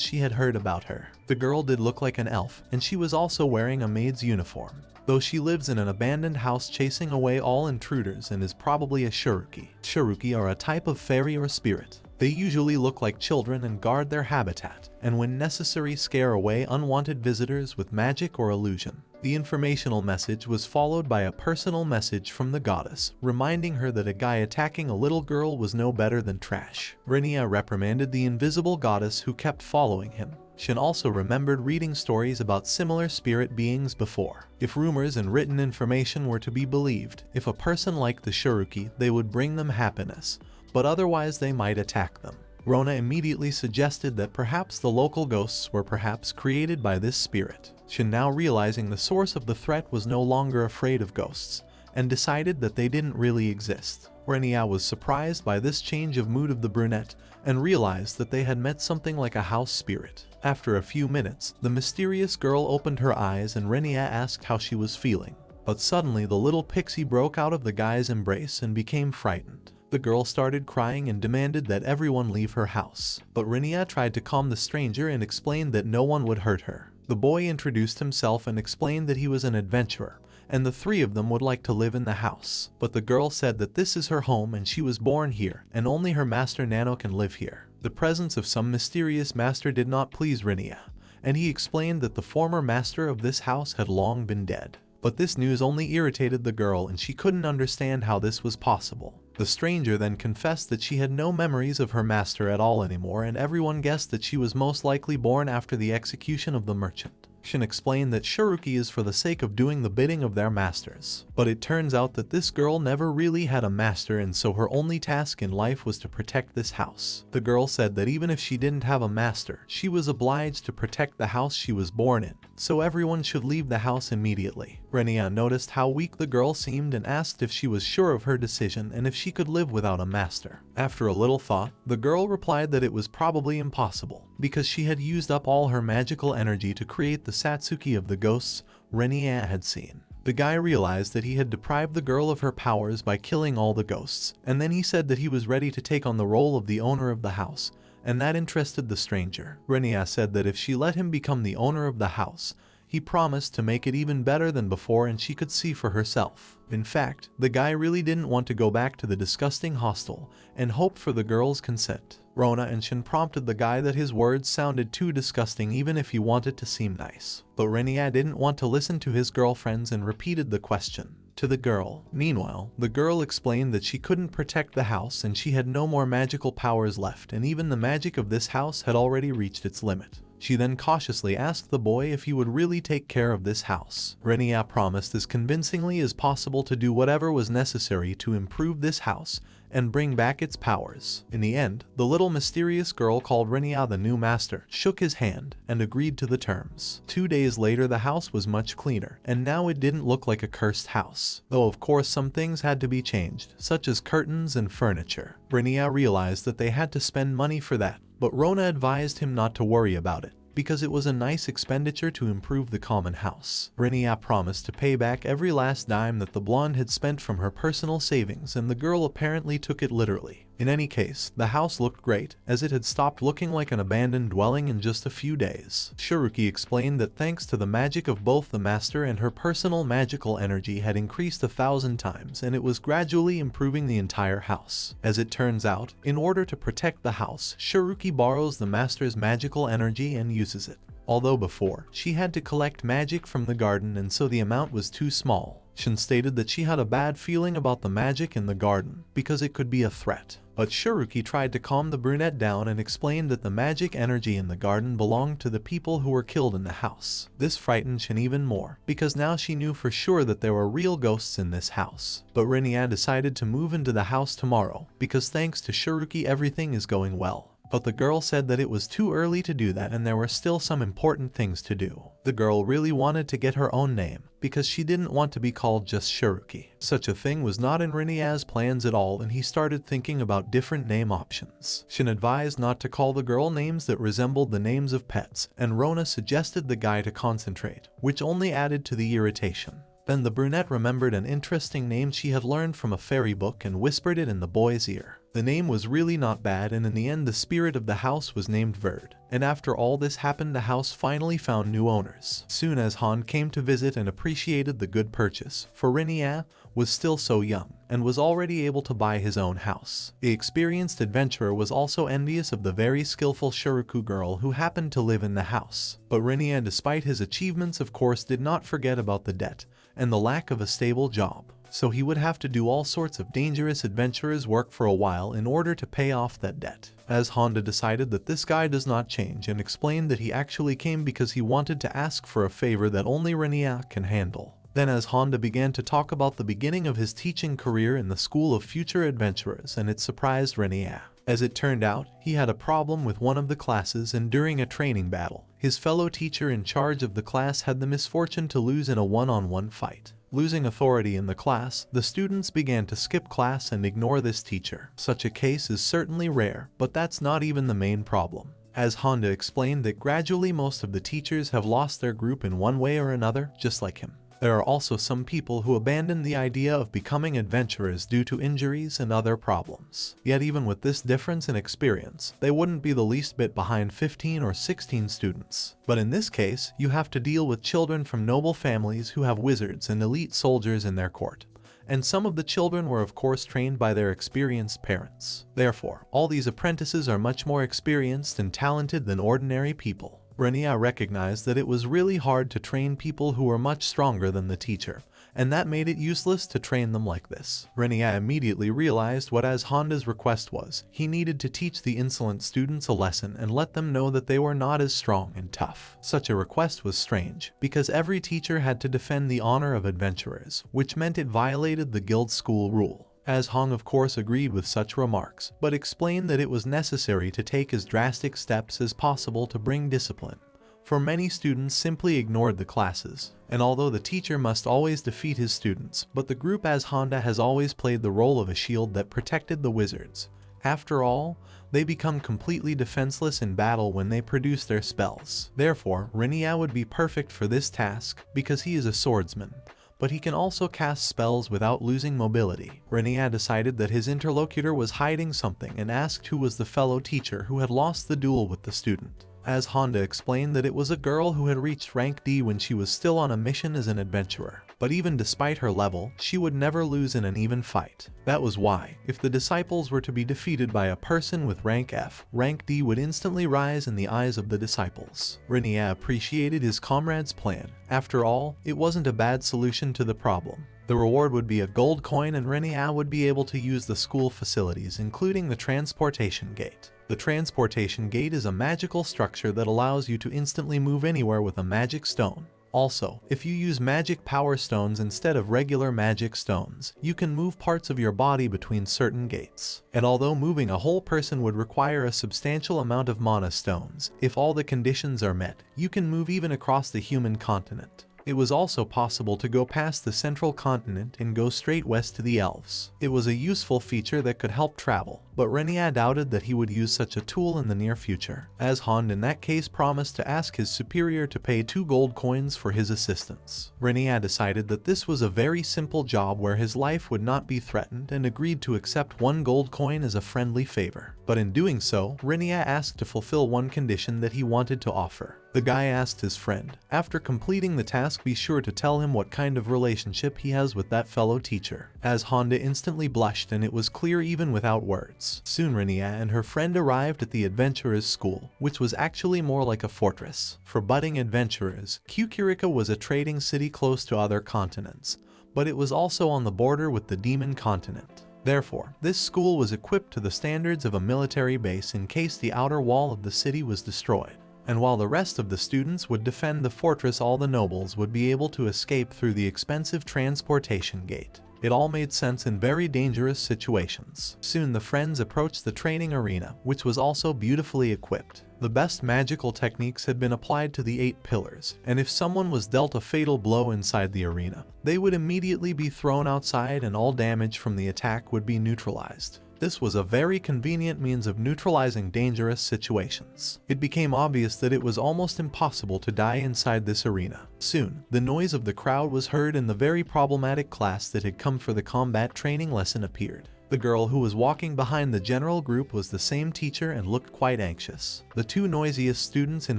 [SPEAKER 1] she had heard about her. The girl did look like an elf, and she was also wearing a maid's uniform, though she lives in an abandoned house chasing away all intruders and is probably a Shiruki. Shiruki are a type of fairy or spirit. They usually look like children and guard their habitat, and when necessary scare away unwanted visitors with magic or illusion. The informational message was followed by a personal message from the goddess, reminding her that a guy attacking a little girl was no better than trash. Renya reprimanded the invisible goddess who kept following him. Shin also remembered reading stories about similar spirit beings before. If rumors and written information were to be believed, if a person liked the Shiruki, they would bring them happiness, but otherwise they might attack them. Rona immediately suggested that perhaps the local ghosts were perhaps created by this spirit. Shin, now realizing the source of the threat, was no longer afraid of ghosts, and decided that they didn't really exist. Renya was surprised by this change of mood of the brunette, and realized that they had met something like a house spirit. After a few minutes, the mysterious girl opened her eyes and Renya asked how she was feeling. But suddenly the little pixie broke out of the guy's embrace and became frightened. The girl started crying and demanded that everyone leave her house. But Renya tried to calm the stranger and explained that no one would hurt her. The boy introduced himself and explained that he was an adventurer, and the three of them would like to live in the house. But the girl said that this is her home and she was born here, and only her master Nano can live here. The presence of some mysterious master did not please Renya, and he explained that the former master of this house had long been dead. But this news only irritated the girl and she couldn't understand how this was possible. The stranger then confessed that she had no memories of her master at all anymore, and everyone guessed that she was most likely born after the execution of the merchant. Shin explained that Shiruki is for the sake of doing the bidding of their masters. But it turns out that this girl never really had a master, and so her only task in life was to protect this house. The girl said that even if she didn't have a master, she was obliged to protect the house she was born in, so everyone should leave the house immediately. Renya noticed how weak the girl seemed and asked if she was sure of her decision and if she could live without a master. After a little thought, the girl replied that it was probably impossible, because she had used up all her magical energy to create the Satsuki of the ghosts Renya had seen. The guy realized that he had deprived the girl of her powers by killing all the ghosts, and then he said that he was ready to take on the role of the owner of the house, and that interested the stranger. Renya said that if she let him become the owner of the house, he promised to make it even better than before and she could see for herself. In fact, the guy really didn't want to go back to the disgusting hostel and hoped for the girl's consent. Rona and Shin prompted the guy that his words sounded too disgusting even if he wanted to seem nice. But Renya didn't want to listen to his girlfriends and repeated the question to the girl. Meanwhile, the girl explained that she couldn't protect the house and she had no more magical powers left, and even the magic of this house had already reached its limit. She then cautiously asked the boy if he would really take care of this house. Renya promised as convincingly as possible to do whatever was necessary to improve this house and bring back its powers. In the end, the little mysterious girl called Renya the new master shook his hand and agreed to the terms. 2 days later, the house was much cleaner, and now it didn't look like a cursed house. Though of course some things had to be changed, such as curtains and furniture. Renya realized that they had to spend money for that, but Rona advised him not to worry about it, because it was a nice expenditure to improve the common house. Renya promised to pay back every last dime that the blonde had spent from her personal savings, and the girl apparently took it literally. In any case, the house looked great, as it had stopped looking like an abandoned dwelling in just a few days. Shiruki explained that thanks to the magic of both the master and her personal magical energy had increased 1,000 times, and it was gradually improving the entire house. As it turns out, in order to protect the house, Shiruki borrows the master's magical energy and uses it. Although before, she had to collect magic from the garden, and so the amount was too small. Shin stated that she had a bad feeling about the magic in the garden because it could be a threat. But Shiruki tried to calm the brunette down and explained that the magic energy in the garden belonged to the people who were killed in the house. This frightened Shin even more, because now she knew for sure that there were real ghosts in this house. But Renya decided to move into the house tomorrow, because thanks to Shiruki everything is going well. But the girl said that it was too early to do that and there were still some important things to do. The girl really wanted to get her own name, because she didn't want to be called just Shiruki. Such a thing was not in Renya's plans at all, and he started thinking about different name options. Shin advised not to call the girl names that resembled the names of pets, and Rona suggested the guy to concentrate, which only added to the irritation. Then the brunette remembered an interesting name she had learned from a fairy book and whispered it in the boy's ear. The name was really not bad, and in the end the spirit of the house was named Verd. And after all this happened, the house finally found new owners. Soon as Han came to visit and appreciated the good purchase, for Renya was still so young and was already able to buy his own house. The experienced adventurer was also envious of the very skillful Shiruku girl who happened to live in the house. But Renya, despite his achievements, of course did not forget about the debt and the lack of a stable job. So he would have to do all sorts of dangerous adventurers' work for a while in order to pay off that debt. As Honda decided that this guy does not change and explained that he actually came because he wanted to ask for a favor that only Renya can handle. Then as Honda began to talk about the beginning of his teaching career in the School of Future Adventurers, and it surprised Renya. As it turned out, he had a problem with one of the classes, and during a training battle, his fellow teacher in charge of the class had the misfortune to lose in a one-on-one fight. Losing authority in the class, the students began to skip class and ignore this teacher. Such a case is certainly rare, but that's not even the main problem. As Honda explained that gradually most of the teachers have lost their group in one way or another, just like him. There are also some people who abandon the idea of becoming adventurers due to injuries and other problems. Yet even with this difference in experience, they wouldn't be the least bit behind 15 or 16 students. But in this case, you have to deal with children from noble families who have wizards and elite soldiers in their court. And some of the children were of course trained by their experienced parents. Therefore, all these apprentices are much more experienced and talented than ordinary people. Renya recognized that it was really hard to train people who were much stronger than the teacher, and that made it useless to train them like this. Renya immediately realized what as Honda's request was. He needed to teach the insolent students a lesson and let them know that they were not as strong and tough. Such a request was strange, because every teacher had to defend the honor of adventurers, which meant it violated the guild school rule. As Hong of course agreed with such remarks, but explained that it was necessary to take as drastic steps as possible to bring discipline. For many students simply ignored the classes, and although the teacher must always defeat his students, but the group as Honda has always played the role of a shield that protected the wizards. After all, they become completely defenseless in battle when they produce their spells. Therefore, Renya would be perfect for this task because he is a swordsman. But he can also cast spells without losing mobility. Renya decided that his interlocutor was hiding something and asked who was the fellow teacher who had lost the duel with the student. As Honda explained that it was a girl who had reached rank D when she was still on a mission as an adventurer. But even despite her level, she would never lose in an even fight. That was why, if the disciples were to be defeated by a person with rank F, rank D would instantly rise in the eyes of the disciples. Renya appreciated his comrade's plan. After all, it wasn't a bad solution to the problem. The reward would be a gold coin, and Renya would be able to use the school facilities, including the transportation gate. The transportation gate is a magical structure that allows you to instantly move anywhere with a magic stone. Also, if you use magic power stones instead of regular magic stones, you can move parts of your body between certain gates. And although moving a whole person would require a substantial amount of mana stones, if all the conditions are met, you can move even across the human continent. It was also possible to go past the central continent and go straight west to the elves. It was a useful feature that could help travel, but Renya doubted that he would use such a tool in the near future, as Han in that case promised to ask his superior to pay 2 gold coins for his assistance. Renya decided that this was a very simple job where his life would not be threatened and agreed to accept 1 gold coin as a friendly favor. But in doing so, Renya asked to fulfill one condition that he wanted to offer. The guy asked his friend, after completing the task, be sure to tell him what kind of relationship he has with that fellow teacher. As Honda instantly blushed, and it was clear even without words. Soon Renya and her friend arrived at the adventurers' school, which was actually more like a fortress. For budding adventurers, Kukurika was a trading city close to other continents, but it was also on the border with the demon continent. Therefore, this school was equipped to the standards of a military base in case the outer wall of the city was destroyed. And while the rest of the students would defend the fortress, all the nobles would be able to escape through the expensive transportation gate. It all made sense in very dangerous situations. Soon the friends approached the training arena, which was also beautifully equipped. The best magical techniques had been applied to the 8 pillars, and if someone was dealt a fatal blow inside the arena, they would immediately be thrown outside and all damage from the attack would be neutralized. This was a very convenient means of neutralizing dangerous situations. It became obvious that it was almost impossible to die inside this arena. Soon, the noise of the crowd was heard, and the very problematic class that had come for the combat training lesson appeared. The girl who was walking behind the general group was the same teacher and looked quite anxious. The 2 noisiest students in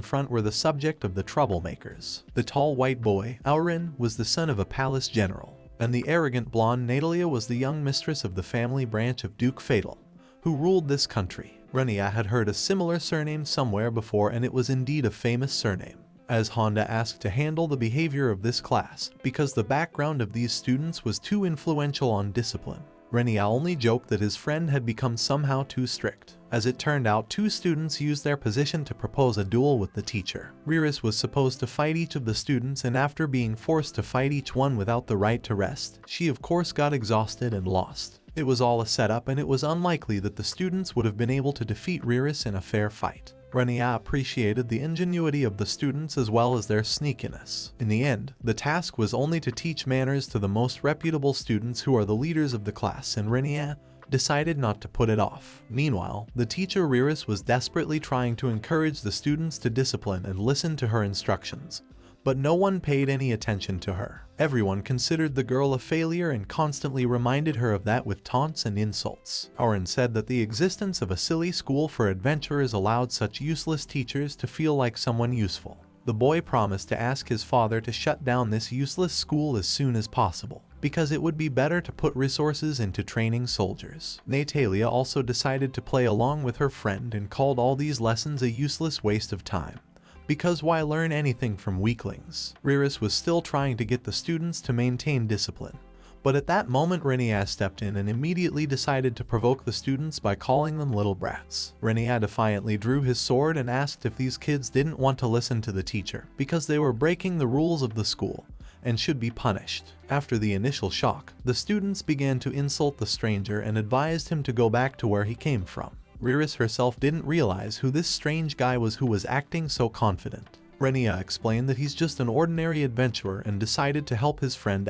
[SPEAKER 1] front were the subject of the troublemakers. The tall white boy, Aurin, was the son of a palace general, and the arrogant blonde Natalia was the young mistress of the family branch of Duke Fatal, who ruled this country. Renya had heard a similar surname somewhere before, and it was indeed a famous surname. As Honda asked to handle the behavior of this class, because the background of these students was too influential on discipline, Renya only joked that his friend had become somehow too strict. As it turned out, 2 students used their position to propose a duel with the teacher. Riris was supposed to fight each of the students, and after being forced to fight each one without the right to rest, she of course got exhausted and lost. It was all a setup, and it was unlikely that the students would have been able to defeat Riris in a fair fight. Renya appreciated the ingenuity of the students as well as their sneakiness. In the end, the task was only to teach manners to the most reputable students who are the leaders of the class, and Renya decided not to put it off. Meanwhile, the teacher Riris was desperately trying to encourage the students to discipline and listen to her instructions, but no one paid any attention to her. Everyone considered the girl a failure and constantly reminded her of that with taunts and insults. Aurin said that the existence of a silly school for adventurers allowed such useless teachers to feel like someone useful. The boy promised to ask his father to shut down this useless school as soon as possible, because it would be better to put resources into training soldiers. Natalia also decided to play along with her friend and called all these lessons a useless waste of time, because why learn anything from weaklings? Riris was still trying to get the students to maintain discipline, but at that moment Renya stepped in and immediately decided to provoke the students by calling them little brats. Renya defiantly drew his sword and asked if these kids didn't want to listen to the teacher, because they were breaking the rules of the school and should be punished. After the initial shock, the students began to insult the stranger and advised him to go back to where he came from. Riris herself didn't realize who this strange guy was who was acting so confident. Renya explained that he's just an ordinary adventurer and decided to help his friend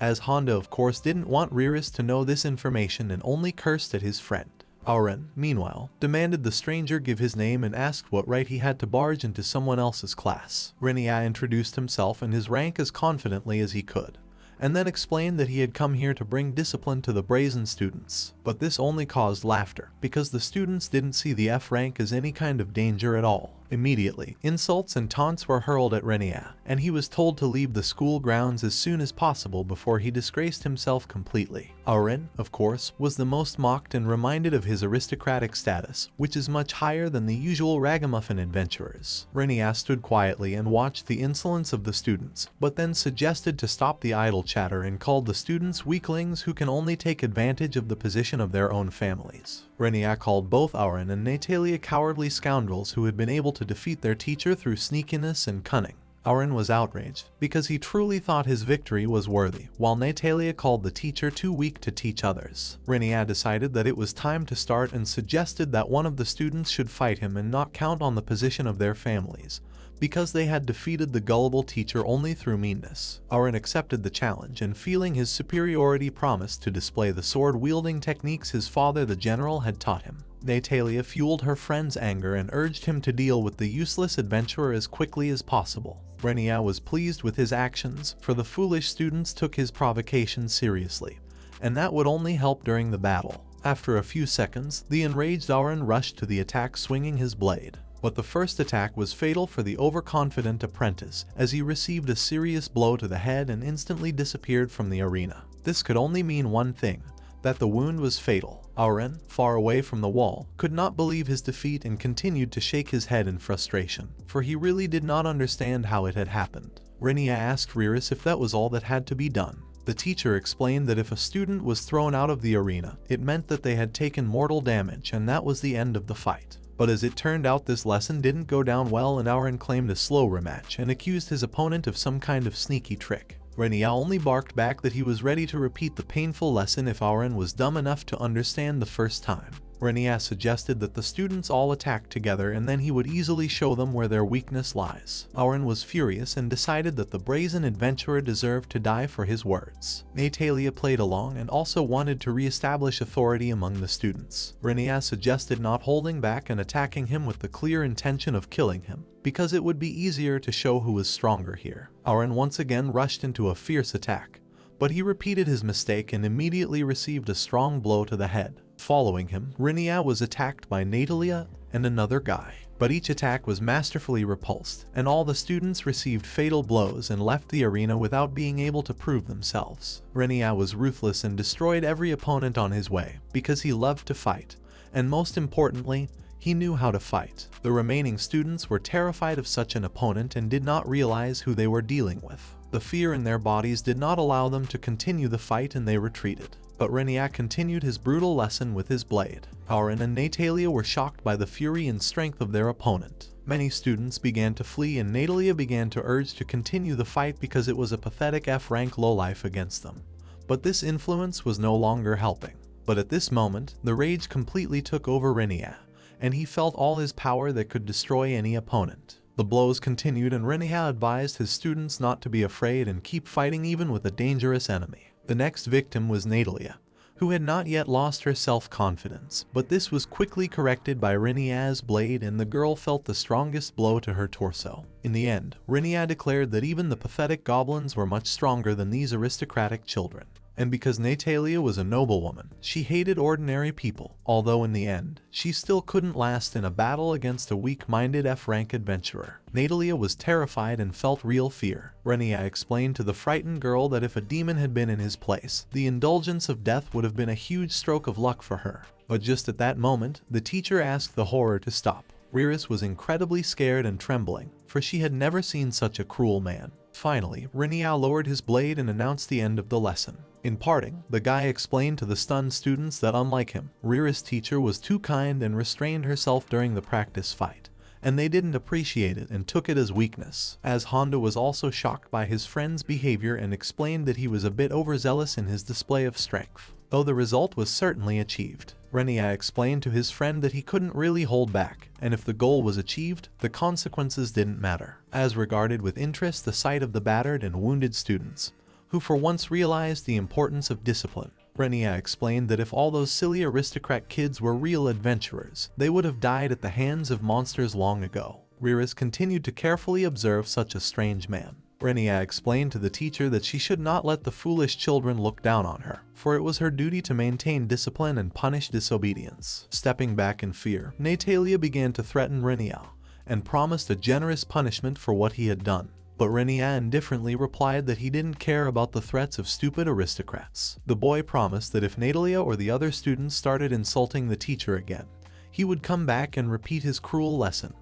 [SPEAKER 1] as Honda of course didn't want Riris to know this information and only cursed at his friend. Aurin, meanwhile, demanded the stranger give his name and asked what right he had to barge into someone else's class. Renya introduced himself and his rank as confidently as he could, and then explained that he had come here to bring discipline to the brazen students. But this only caused laughter, because the students didn't see the F rank as any kind of danger at all. Immediately, insults and taunts were hurled at Renya, and he was told to leave the school grounds as soon as possible before he disgraced himself completely. Harem, of course, was the most mocked and reminded of his aristocratic status, which is much higher than the usual ragamuffin adventurers. Renya stood quietly and watched the insolence of the students, but then suggested to stop the idle chatter and called the students weaklings who can only take advantage of the position of their own families. Renya called both Auron and Natalia cowardly scoundrels who had been able to defeat their teacher through sneakiness and cunning. Auron was outraged because he truly thought his victory was worthy, while Natalia called the teacher too weak to teach others. Renya decided that it was time to start and suggested that one of the students should fight him and not count on the position of their families, because they had defeated the gullible teacher only through meanness. Auron accepted the challenge and, feeling his superiority, promised to display the sword-wielding techniques his father the general had taught him. Natalia fueled her friend's anger and urged him to deal with the useless adventurer as quickly as possible. Renya was pleased with his actions, for the foolish students took his provocation seriously, and that would only help during the battle. After a few seconds, the enraged Auron rushed to the attack swinging his blade. But the first attack was fatal for the overconfident apprentice, as he received a serious blow to the head and instantly disappeared from the arena. This could only mean one thing, that the wound was fatal. Auron, far away from the wall, could not believe his defeat and continued to shake his head in frustration, for he really did not understand how it had happened. Renya asked Riris if that was all that had to be done. The teacher explained that if a student was thrown out of the arena, it meant that they had taken mortal damage and that was the end of the fight. But as it turned out, this lesson didn't go down well and Auron claimed a slow rematch and accused his opponent of some kind of sneaky trick. Renya only barked back that he was ready to repeat the painful lesson if Auron was dumb enough to understand the first time. Renya suggested that the students all attack together and then he would easily show them where their weakness lies. Auron was furious and decided that the brazen adventurer deserved to die for his words. Natalia played along and also wanted to re-establish authority among the students. Renya suggested not holding back and attacking him with the clear intention of killing him, because it would be easier to show who was stronger here. Auron once again rushed into a fierce attack, but he repeated his mistake and immediately received a strong blow to the head. Following him, Renya was attacked by Natalia and another guy, but each attack was masterfully repulsed, and all the students received fatal blows and left the arena without being able to prove themselves. Renya was ruthless and destroyed every opponent on his way, because he loved to fight, and most importantly, he knew how to fight. The remaining students were terrified of such an opponent and did not realize who they were dealing with. The fear in their bodies did not allow them to continue the fight and they retreated. But Renya continued his brutal lesson with his blade. Auron and Natalia were shocked by the fury and strength of their opponent. Many students began to flee and Natalia began to urge to continue the fight because it was a pathetic F-rank lowlife against them. But this influence was no longer helping. But at this moment, the rage completely took over Renya, and he felt all his power that could destroy any opponent. The blows continued and Renya advised his students not to be afraid and keep fighting even with a dangerous enemy. The next victim was Natalia, who had not yet lost her self-confidence, but this was quickly corrected by Renya's blade and the girl felt the strongest blow to her torso. In the end, Renya declared that even the pathetic goblins were much stronger than these aristocratic children. And because Natalia was a noblewoman, she hated ordinary people, although in the end, she still couldn't last in a battle against a weak-minded F-rank adventurer. Natalia was terrified and felt real fear. Renya explained to the frightened girl that if a demon had been in his place, the indulgence of death would have been a huge stroke of luck for her. But just at that moment, the teacher asked the horror to stop. Riris was incredibly scared and trembling, for she had never seen such a cruel man. Finally, Renya lowered his blade and announced the end of the lesson. In parting, the guy explained to the stunned students that unlike him, Riris' teacher was too kind and restrained herself during the practice fight, and they didn't appreciate it and took it as weakness. As Honda was also shocked by his friend's behavior and explained that he was a bit overzealous in his display of strength, though the result was certainly achieved. Renya explained to his friend that he couldn't really hold back, and if the goal was achieved, the consequences didn't matter. As regarded with interest the sight of the battered and wounded students, who for once realized the importance of discipline, Renya explained that if all those silly aristocrat kids were real adventurers, they would have died at the hands of monsters long ago. Riris continued to carefully observe such a strange man. Renya explained to the teacher that she should not let the foolish children look down on her, for it was her duty to maintain discipline and punish disobedience. Stepping back in fear, Natalia began to threaten Renya, and promised a generous punishment for what he had done. But Renya indifferently replied that he didn't care about the threats of stupid aristocrats. The boy promised that if Natalia or the other students started insulting the teacher again, he would come back and repeat his cruel lesson,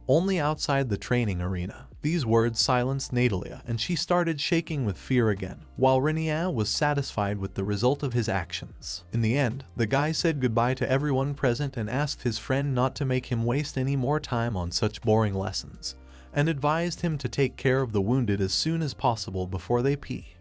[SPEAKER 1] only outside the training arena. These words silenced Natalia, and she started shaking with fear again, while Renya was satisfied with the result of his actions. In the end, the guy said goodbye to everyone present and asked his friend not to make him waste any more time on such boring lessons, and advised him to take care of the wounded as soon as possible before they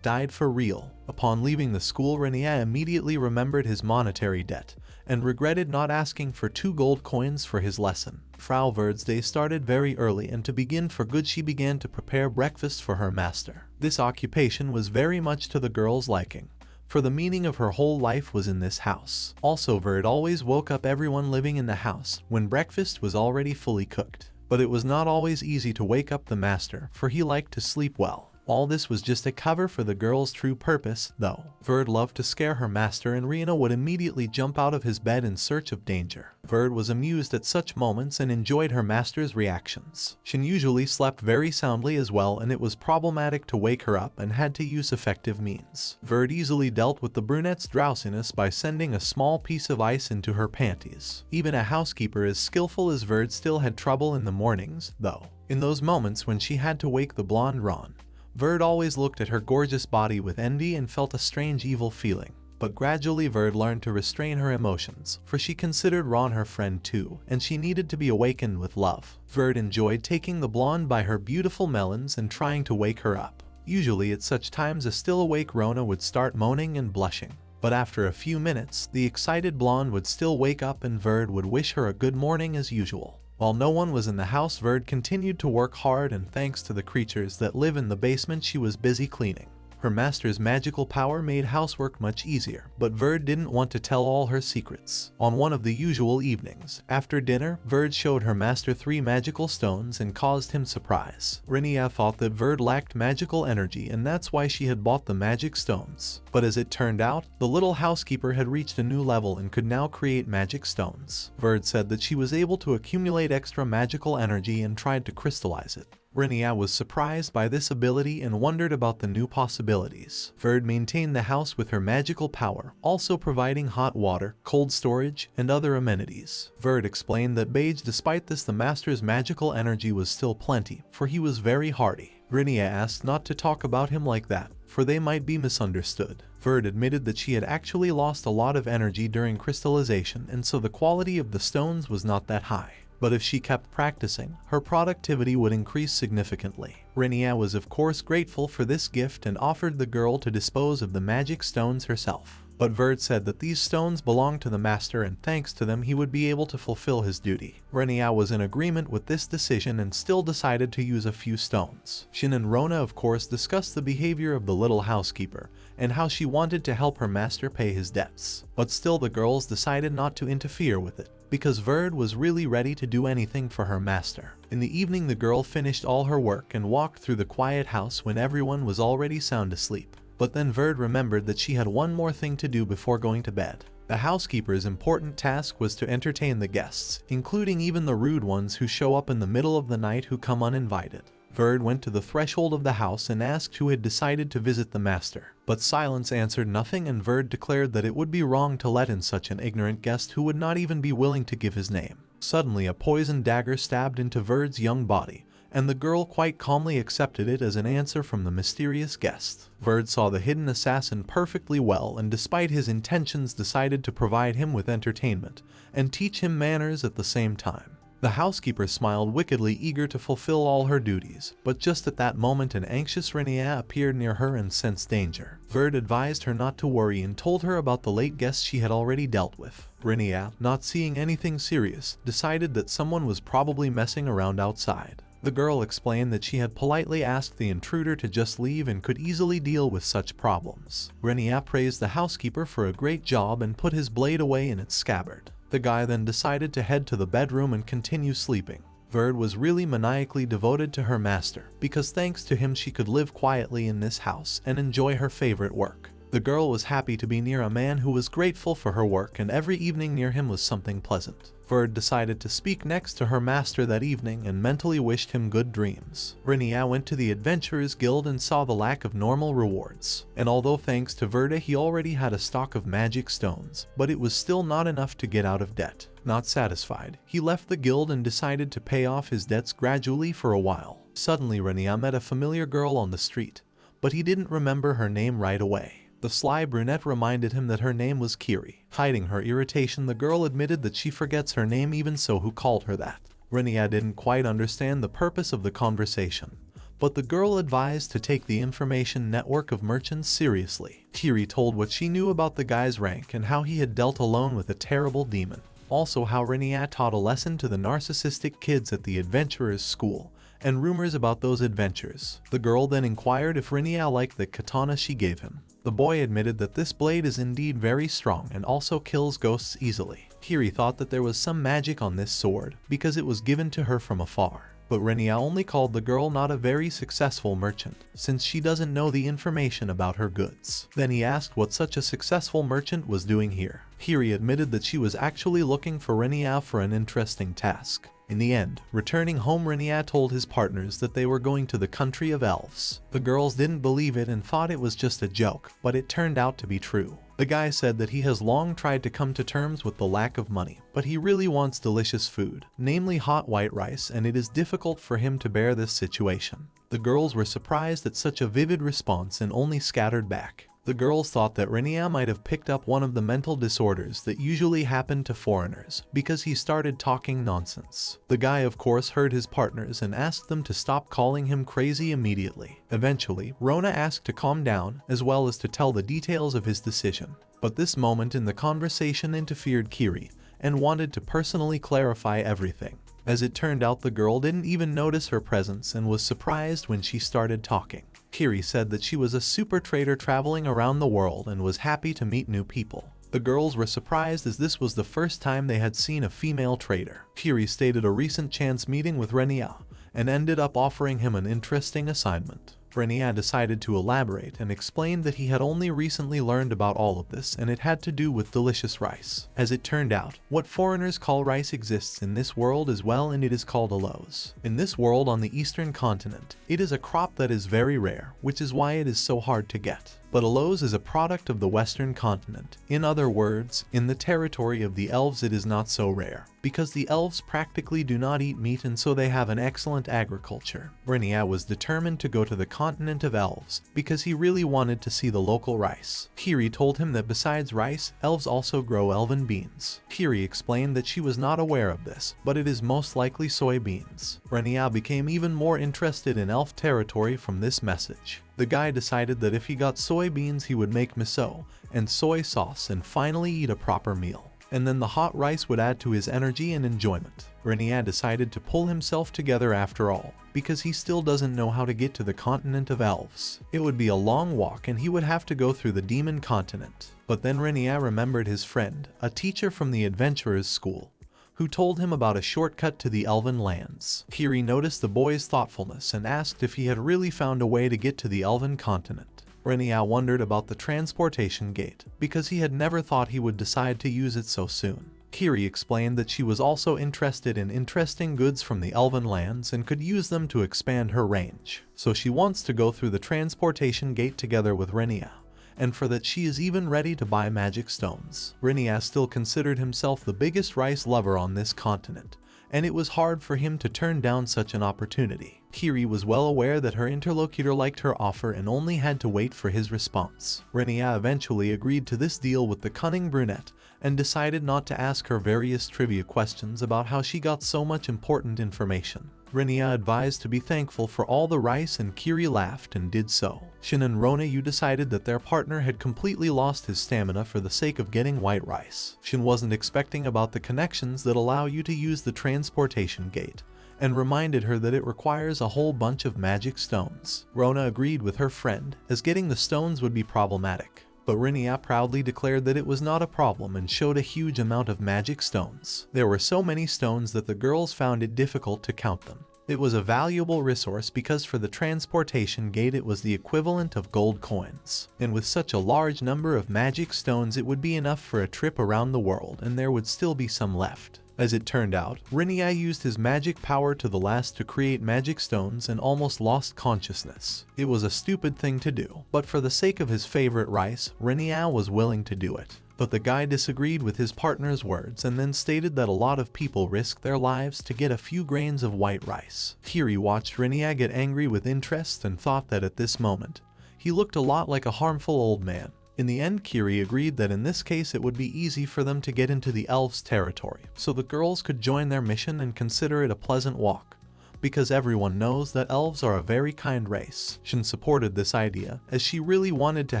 [SPEAKER 1] died for real. Upon leaving the school, Renya immediately remembered his monetary debt and regretted not asking for 2 gold coins for his lesson. Frau Verd's day started very early, and to begin for good she began to prepare breakfast for her master. This occupation was very much to the girl's liking, for the meaning of her whole life was in this house. Also, Verd always woke up everyone living in the house when breakfast was already fully cooked. But it was not always easy to wake up the master, for he liked to sleep well. All this was just a cover for the girl's true purpose, though. Verd loved to scare her master, and Rena would immediately jump out of his bed in search of danger. Verd was amused at such moments and enjoyed her master's reactions. Shin usually slept very soundly as well, and it was problematic to wake her up and had to use effective means. Verd easily dealt with the brunette's drowsiness by sending a small piece of ice into her panties. Even a housekeeper as skillful as Verd still had trouble in the mornings, though. In those moments when she had to wake the blonde Ron, Verd always looked at her gorgeous body with envy and felt a strange evil feeling. But gradually Verd learned to restrain her emotions, for she considered Ron her friend too, and she needed to be awakened with love. Verd enjoyed taking the blonde by her beautiful melons and trying to wake her up. Usually at such times a still awake Rona would start moaning and blushing. But after a few minutes, the excited blonde would still wake up and Verd would wish her a good morning as usual. While no one was in the house, Verd continued to work hard, and thanks to the creatures that live in the basement, she was busy cleaning. Her master's magical power made housework much easier, but Verd didn't want to tell all her secrets. On one of the usual evenings, after dinner, Verd showed her master 3 magical stones and caused him surprise. Renya thought that Verd lacked magical energy, and that's why she had bought the magic stones. But as it turned out, the little housekeeper had reached a new level and could now create magic stones. Verd said that she was able to accumulate extra magical energy and tried to crystallize it. Renya was surprised by this ability and wondered about the new possibilities. Verd maintained the house with her magical power, also providing hot water, cold storage, and other amenities. Verd explained that despite this, the master's magical energy was still plenty, for he was very hardy. Renya asked not to talk about him like that, for they might be misunderstood. Verd admitted that she had actually lost a lot of energy during crystallization, and so the quality of the stones was not that high. But if she kept practicing, her productivity would increase significantly. Renya was of course grateful for this gift and offered the girl to dispose of the magic stones herself. But Verd said that these stones belonged to the master, and thanks to them he would be able to fulfill his duty. Renya was in agreement with this decision and still decided to use a few stones. Shin and Rona of course discussed the behavior of the little housekeeper and how she wanted to help her master pay his debts. But still the girls decided not to interfere with it, because Verd was really ready to do anything for her master. In the evening the girl finished all her work and walked through the quiet house when everyone was already sound asleep. But then Verd remembered that she had one more thing to do before going to bed. The housekeeper's important task was to entertain the guests, including even the rude ones who show up in the middle of the night who come uninvited. Verd went to the threshold of the house and asked who had decided to visit the master. But silence answered nothing, and Verd declared that it would be wrong to let in such an ignorant guest who would not even be willing to give his name. Suddenly a poisoned dagger stabbed into Verd's young body, and the girl quite calmly accepted it as an answer from the mysterious guest. Verd saw the hidden assassin perfectly well, and despite his intentions decided to provide him with entertainment and teach him manners at the same time. The housekeeper smiled wickedly, eager to fulfill all her duties, but just at that moment an anxious Renya appeared near her and sensed danger. Verd advised her not to worry and told her about the late guests she had already dealt with. Renya, not seeing anything serious, decided that someone was probably messing around outside. The girl explained that she had politely asked the intruder to just leave and could easily deal with such problems. Renya praised the housekeeper for a great job and put his blade away in its scabbard. The guy then decided to head to the bedroom and continue sleeping. Verd was really maniacally devoted to her master, because thanks to him she could live quietly in this house and enjoy her favorite work. The girl was happy to be near a man who was grateful for her work, and every evening near him was something pleasant. Verd decided to speak next to her master that evening and mentally wished him good dreams. Renya went to the Adventurers Guild and saw the lack of normal rewards. And although thanks to Verda he already had a stock of magic stones, but it was still not enough to get out of debt. Not satisfied, he left the guild and decided to pay off his debts gradually for a while. Suddenly Renya met a familiar girl on the street, but he didn't remember her name right away. The sly brunette reminded him that her name was Kiri. Hiding her irritation, the girl admitted that she forgets her name, even so who called her that. Renya didn't quite understand the purpose of the conversation, but the girl advised to take the information network of merchants seriously. Kiri told what she knew about the guy's rank and how he had dealt alone with a terrible demon. Also how Renya taught a lesson to the narcissistic kids at the adventurers' school, and rumors about those adventures. The girl then inquired if Renya liked the katana she gave him. The boy admitted that this blade is indeed very strong and also kills ghosts easily. Kiri thought that there was some magic on this sword because it was given to her from afar. But Renya only called the girl not a very successful merchant, since she doesn't know the information about her goods. Then he asked what such a successful merchant was doing here. Kiri admitted that she was actually looking for Renya for an interesting task. In the end, returning home, Renya told his partners that they were going to the country of elves. The girls didn't believe it and thought it was just a joke, but it turned out to be true. The guy said that he has long tried to come to terms with the lack of money, but he really wants delicious food, namely hot white rice, and it is difficult for him to bear this situation. The girls were surprised at such a vivid response and only scattered back. The girls thought that Renya might have picked up one of the mental disorders that usually happen to foreigners, because he started talking nonsense. The guy of course heard his partners and asked them to stop calling him crazy immediately. Eventually, Rona asked to calm down, as well as to tell the details of his decision. But this moment in the conversation interfered Kiri, and wanted to personally clarify everything. As it turned out, the girl didn't even notice her presence and was surprised when she started talking. Kiri said that she was a super trader traveling around the world and was happy to meet new people. The girls were surprised as this was the first time they had seen a female trader. Kiri stated a recent chance meeting with Renya and ended up offering him an interesting assignment. Renya decided to elaborate and explained that he had only recently learned about all of this and it had to do with delicious rice. As it turned out, what foreigners call rice exists in this world as well, and it is called aloes. In this world on the eastern continent, it is a crop that is very rare, which is why it is so hard to get. But aloes is a product of the western continent. In other words, in the territory of the elves it is not so rare, because the elves practically do not eat meat and so they have an excellent agriculture. Renya was determined to go to the continent of elves, because he really wanted to see the local rice. Kiri told him that besides rice, elves also grow elven beans. Kiri explained that she was not aware of this, but it is most likely soybeans. Renya became even more interested in elf territory from this message. The guy decided that if he got soybeans he would make miso and soy sauce and finally eat a proper meal. And then the hot rice would add to his energy and enjoyment. Renya decided to pull himself together after all, because he still doesn't know how to get to the continent of elves. It would be a long walk and he would have to go through the demon continent. But then Renya remembered his friend, a teacher from the adventurers' school, who told him about a shortcut to the elven lands. Kiri noticed the boy's thoughtfulness and asked if he had really found a way to get to the elven continent. Renya wondered about the transportation gate, because he had never thought he would decide to use it so soon. Kiri explained that she was also interested in interesting goods from the elven lands and could use them to expand her range. So she wants to go through the transportation gate together with Renya, and for that she is even ready to buy magic stones. Renya still considered himself the biggest rice lover on this continent, and it was hard for him to turn down such an opportunity. Kiri was well aware that her interlocutor liked her offer and only had to wait for his response. Renya eventually agreed to this deal with the cunning brunette and decided not to ask her various trivia questions about how she got so much important information. Renya advised to be thankful for all the rice and Kiri laughed and did so. Shin and Rona decided that their partner had completely lost his stamina for the sake of getting white rice. Shin wasn't expecting about the connections that allow you to use the transportation gate, and reminded her that it requires a whole bunch of magic stones. Rona agreed with her friend, as getting the stones would be problematic. But Renya proudly declared that it was not a problem and showed a huge amount of magic stones. There were so many stones that the girls found it difficult to count them. It was a valuable resource because for the transportation gate it was the equivalent of gold coins. And with such a large number of magic stones it would be enough for a trip around the world, and there would still be some left. As it turned out, Renya used his magic power to the last to create magic stones and almost lost consciousness. It was a stupid thing to do, but for the sake of his favorite rice, Renya was willing to do it. But the guy disagreed with his partner's words and then stated that a lot of people risk their lives to get a few grains of white rice. Kiri watched Renya get angry with interest and thought that at this moment, he looked a lot like a harmful old man. In the end, Kiri agreed that in this case it would be easy for them to get into the elves' territory, so the girls could join their mission and consider it a pleasant walk, because everyone knows that elves are a very kind race. Shin supported this idea, as she really wanted to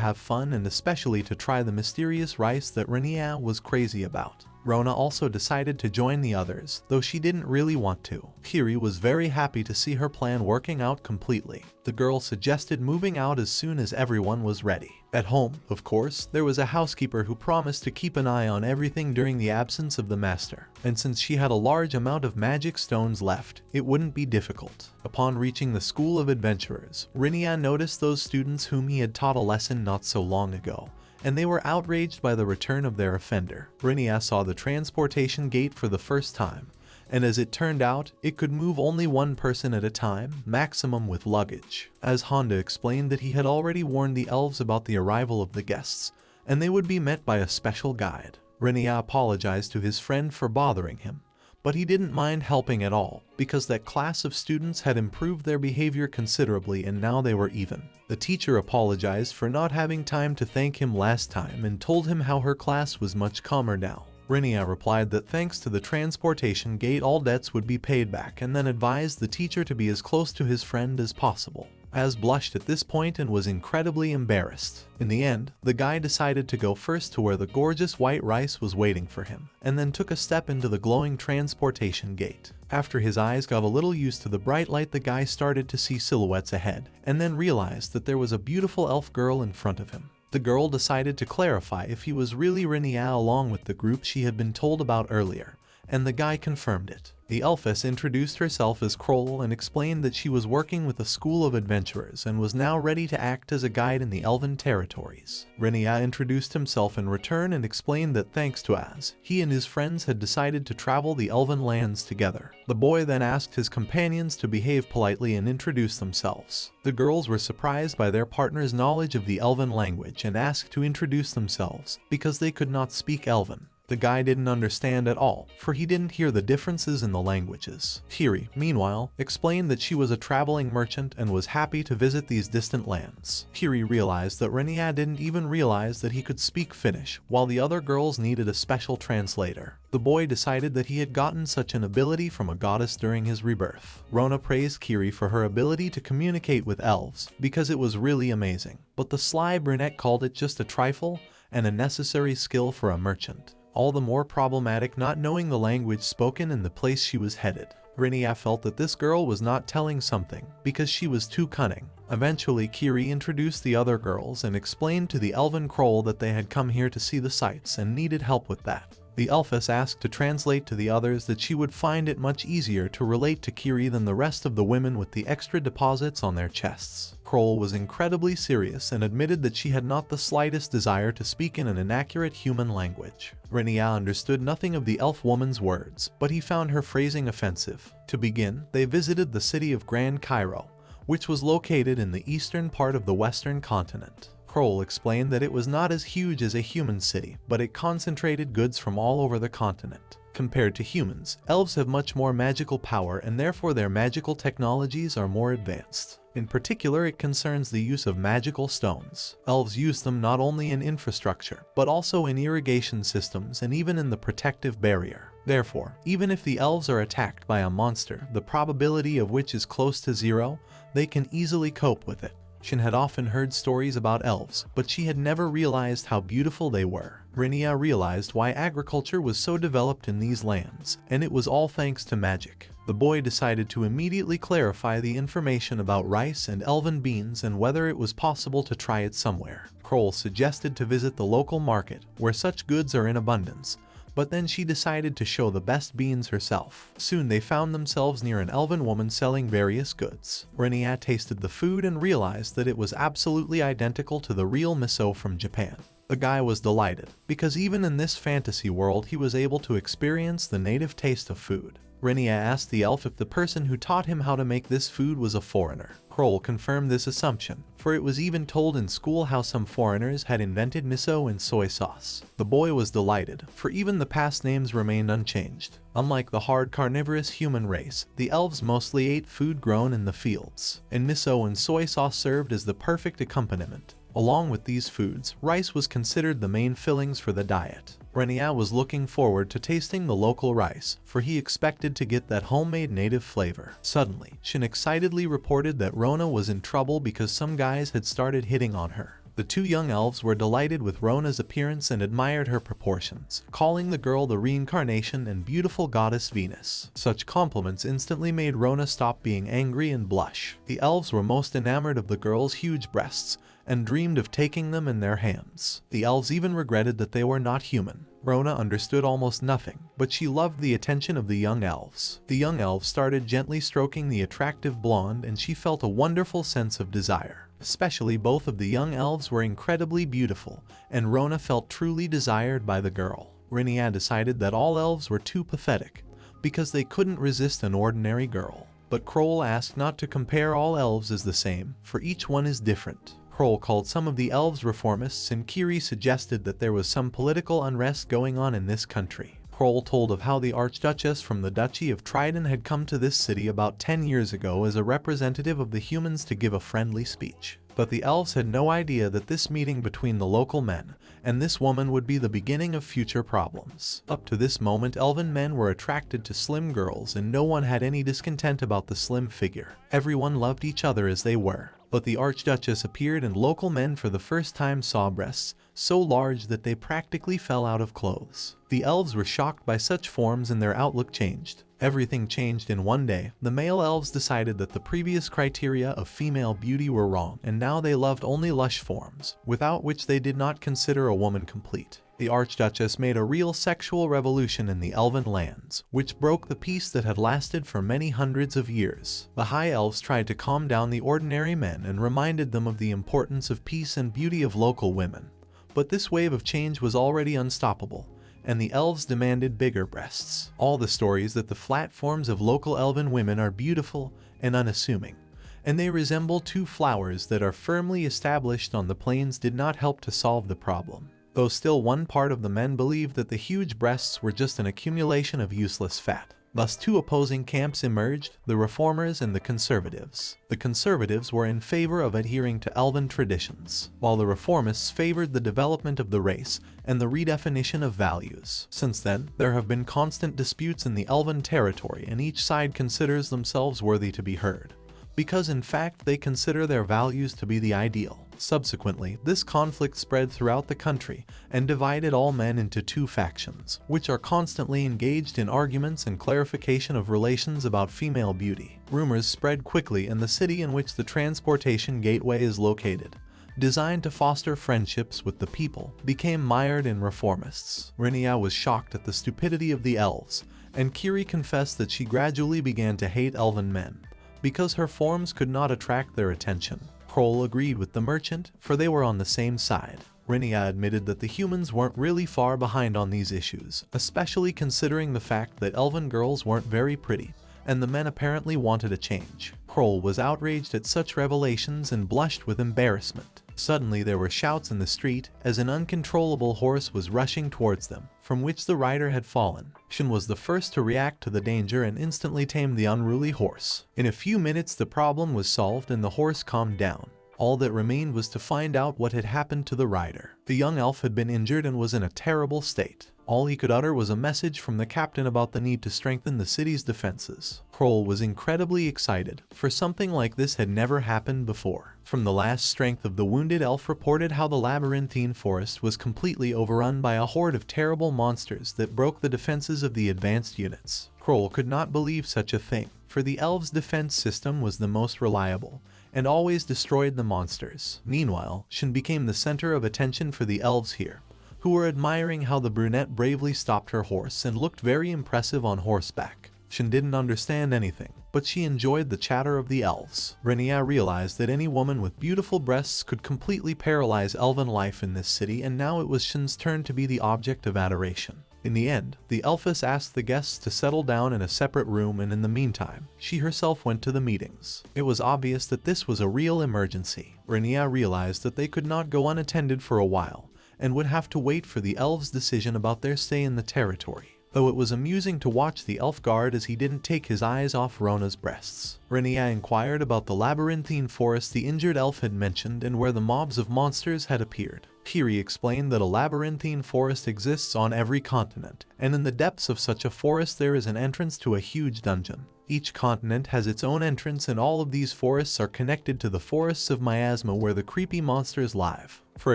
[SPEAKER 1] have fun and especially to try the mysterious rice that Renya was crazy about. Rona also decided to join the others, though she didn't really want to. Kiri was very happy to see her plan working out completely. The girl suggested moving out as soon as everyone was ready. At home, of course, there was a housekeeper who promised to keep an eye on everything during the absence of the master, and since she had a large amount of magic stones left, it wouldn't be difficult. Upon reaching the School of Adventurers, Renya noticed those students whom he had taught a lesson not so long ago, and they were outraged by the return of their offender. Renya saw the transportation gate for the first time, and as it turned out, it could move only one person at a time, maximum with luggage. As Honda explained that he had already warned the elves about the arrival of the guests, and they would be met by a special guide. Renya apologized to his friend for bothering him, but he didn't mind helping at all, because that class of students had improved their behavior considerably and now they were even. The teacher apologized for not having time to thank him last time and told him how her class was much calmer now. Renya replied that thanks to the transportation gate all debts would be paid back, and then advised the teacher to be as close to his friend as possible. Az blushed at this point and was incredibly embarrassed. In the end, the guy decided to go first to where the gorgeous white rice was waiting for him, and then took a step into the glowing transportation gate. After his eyes got a little used to the bright light, the guy started to see silhouettes ahead, and then realized that there was a beautiful elf girl in front of him. The girl decided to clarify if he was really Renya along with the group she had been told about earlier, and the guy confirmed it. The elfess introduced herself as Kroll and explained that she was working with a school of adventurers and was now ready to act as a guide in the elven territories. Renya introduced himself in return and explained that thanks to Az, he and his friends had decided to travel the elven lands together. The boy then asked his companions to behave politely and introduce themselves. The girls were surprised by their partner's knowledge of the elven language and asked to introduce themselves because they could not speak elven. The guy didn't understand at all, for he didn't hear the differences in the languages. Kiri, meanwhile, explained that she was a traveling merchant and was happy to visit these distant lands. Kiri realized that Renya didn't even realize that he could speak Finnish, while the other girls needed a special translator. The boy decided that he had gotten such an ability from a goddess during his rebirth. Rona praised Kiri for her ability to communicate with elves, because it was really amazing. But the sly brunette called it just a trifle and a necessary skill for a merchant. All the more problematic not knowing the language spoken in the place she was headed. Renya felt that this girl was not telling something, because she was too cunning. Eventually, Kiri introduced the other girls and explained to the elven Kroll that they had come here to see the sights and needed help with that. The elfess asked to translate to the others that she would find it much easier to relate to Kiri than the rest of the women with the extra deposits on their chests. Kroll was incredibly serious and admitted that she had not the slightest desire to speak in an inaccurate human language. Renya understood nothing of the elf woman's words, but he found her phrasing offensive. To begin, they visited the city of Grand Cairo, which was located in the eastern part of the western continent. Kroll explained that it was not as huge as a human city, but it concentrated goods from all over the continent. Compared to humans, elves have much more magical power and therefore their magical technologies are more advanced. In particular, it concerns the use of magical stones. Elves use them not only in infrastructure, but also in irrigation systems and even in the protective barrier. Therefore, even if the elves are attacked by a monster, the probability of which is close to zero, they can easily cope with it. Shin had often heard stories about elves, but she had never realized how beautiful they were. Renya realized why agriculture was so developed in these lands, and it was all thanks to magic. The boy decided to immediately clarify the information about rice and elven beans and whether it was possible to try it somewhere. Kroll suggested to visit the local market, where such goods are in abundance, but then she decided to show the best beans herself. Soon they found themselves near an elven woman selling various goods. Renya tasted the food and realized that it was absolutely identical to the real miso from Japan. The guy was delighted, because even in this fantasy world he was able to experience the native taste of food. Renya asked the elf if the person who taught him how to make this food was a foreigner. Kroll confirmed this assumption, for it was even told in school how some foreigners had invented miso and soy sauce. The boy was delighted, for even the past names remained unchanged. Unlike the hard carnivorous human race, the elves mostly ate food grown in the fields, and miso and soy sauce served as the perfect accompaniment. Along with these foods, rice was considered the main fillings for the diet. Renya was looking forward to tasting the local rice, for he expected to get that homemade native flavor. Suddenly, Shin excitedly reported that Rona was in trouble because some guys had started hitting on her. The two young elves were delighted with Rona's appearance and admired her proportions, calling the girl the reincarnation and beautiful goddess Venus. Such compliments instantly made Rona stop being angry and blush. The elves were most enamored of the girl's huge breasts, and dreamed of taking them in their hands. The elves even regretted that they were not human. Rona understood almost nothing, but she loved the attention of the young elves. The young elves started gently stroking the attractive blonde, and she felt a wonderful sense of desire. Especially both of the young elves were incredibly beautiful, and Rona felt truly desired by the girl. Renya decided that all elves were too pathetic, because they couldn't resist an ordinary girl. But Kroll asked not to compare all elves as the same, for each one is different. Kroll called some of the elves reformists, and Kiri suggested that there was some political unrest going on in this country. Kroll told of how the Archduchess from the Duchy of Trident had come to this city about 10 years ago as a representative of the humans to give a friendly speech. But the elves had no idea that this meeting between the local men and this woman would be the beginning of future problems. Up to this moment, elven men were attracted to slim girls, and no one had any discontent about the slim figure. Everyone loved each other as they were. But the Archduchess appeared, and local men for the first time saw breasts so large that they practically fell out of clothes. The elves were shocked by such forms, and their outlook changed. Everything changed in one day. The male elves decided that the previous criteria of female beauty were wrong, and now they loved only lush forms, without which they did not consider a woman complete. The Archduchess made a real sexual revolution in the elven lands, which broke the peace that had lasted for many hundreds of years. The high elves tried to calm down the ordinary men and reminded them of the importance of peace and beauty of local women. But this wave of change was already unstoppable, and the elves demanded bigger breasts. All the stories that the flat forms of local elven women are beautiful and unassuming, and they resemble two flowers that are firmly established on the plains did not help to solve the problem. Though still one part of the men believed that the huge breasts were just an accumulation of useless fat. Thus two opposing camps emerged, the reformers and the conservatives. The conservatives were in favor of adhering to elven traditions, while the reformists favored the development of the race and the redefinition of values. Since then, there have been constant disputes in the elven territory, and each side considers themselves worthy to be heard, because in fact they consider their values to be the ideal. Subsequently, this conflict spread throughout the country and divided all men into two factions, which are constantly engaged in arguments and clarification of relations about female beauty. Rumors spread quickly in the city in which the transportation gateway is located, designed to foster friendships with the people, became mired in reformists. Renya was shocked at the stupidity of the elves, and Kiri confessed that she gradually began to hate elven men, because her forms could not attract their attention. Kroll agreed with the merchant, for they were on the same side. Renya admitted that the humans weren't really far behind on these issues, especially considering the fact that elven girls weren't very pretty, and the men apparently wanted a change. Kroll was outraged at such revelations and blushed with embarrassment. Suddenly there were shouts in the street as an uncontrollable horse was rushing towards them, from which the rider had fallen. Shin was the first to react to the danger and instantly tamed the unruly horse. In a few minutes the problem was solved and the horse calmed down. All that remained was to find out what had happened to the rider. The young elf had been injured and was in a terrible state. All he could utter was a message from the captain about the need to strengthen the city's defenses. Kroll was incredibly excited, for something like this had never happened before. From the last strength of the wounded elf reported how the labyrinthine forest was completely overrun by a horde of terrible monsters that broke the defenses of the advanced units. Kroll could not believe such a thing, for the elves' defense system was the most reliable, and always destroyed the monsters. Meanwhile, Shin became the center of attention for the elves here, who were admiring how the brunette bravely stopped her horse and looked very impressive on horseback. Shin didn't understand anything, but she enjoyed the chatter of the elves. Renya realized that any woman with beautiful breasts could completely paralyze elven life in this city, and now it was Shin's turn to be the object of adoration. In the end, the elfess asked the guests to settle down in a separate room, and in the meantime, she herself went to the meetings. It was obvious that this was a real emergency. Renya realized that they could not go unattended for a while, and would have to wait for the elves' decision about their stay in the territory. Though it was amusing to watch the elf guard as he didn't take his eyes off Rona's breasts. Renya inquired about the labyrinthine forest the injured elf had mentioned and where the mobs of monsters had appeared. Kiri explained that a labyrinthine forest exists on every continent, and in the depths of such a forest there is an entrance to a huge dungeon. Each continent has its own entrance, and all of these forests are connected to the forests of miasma where the creepy monsters live. For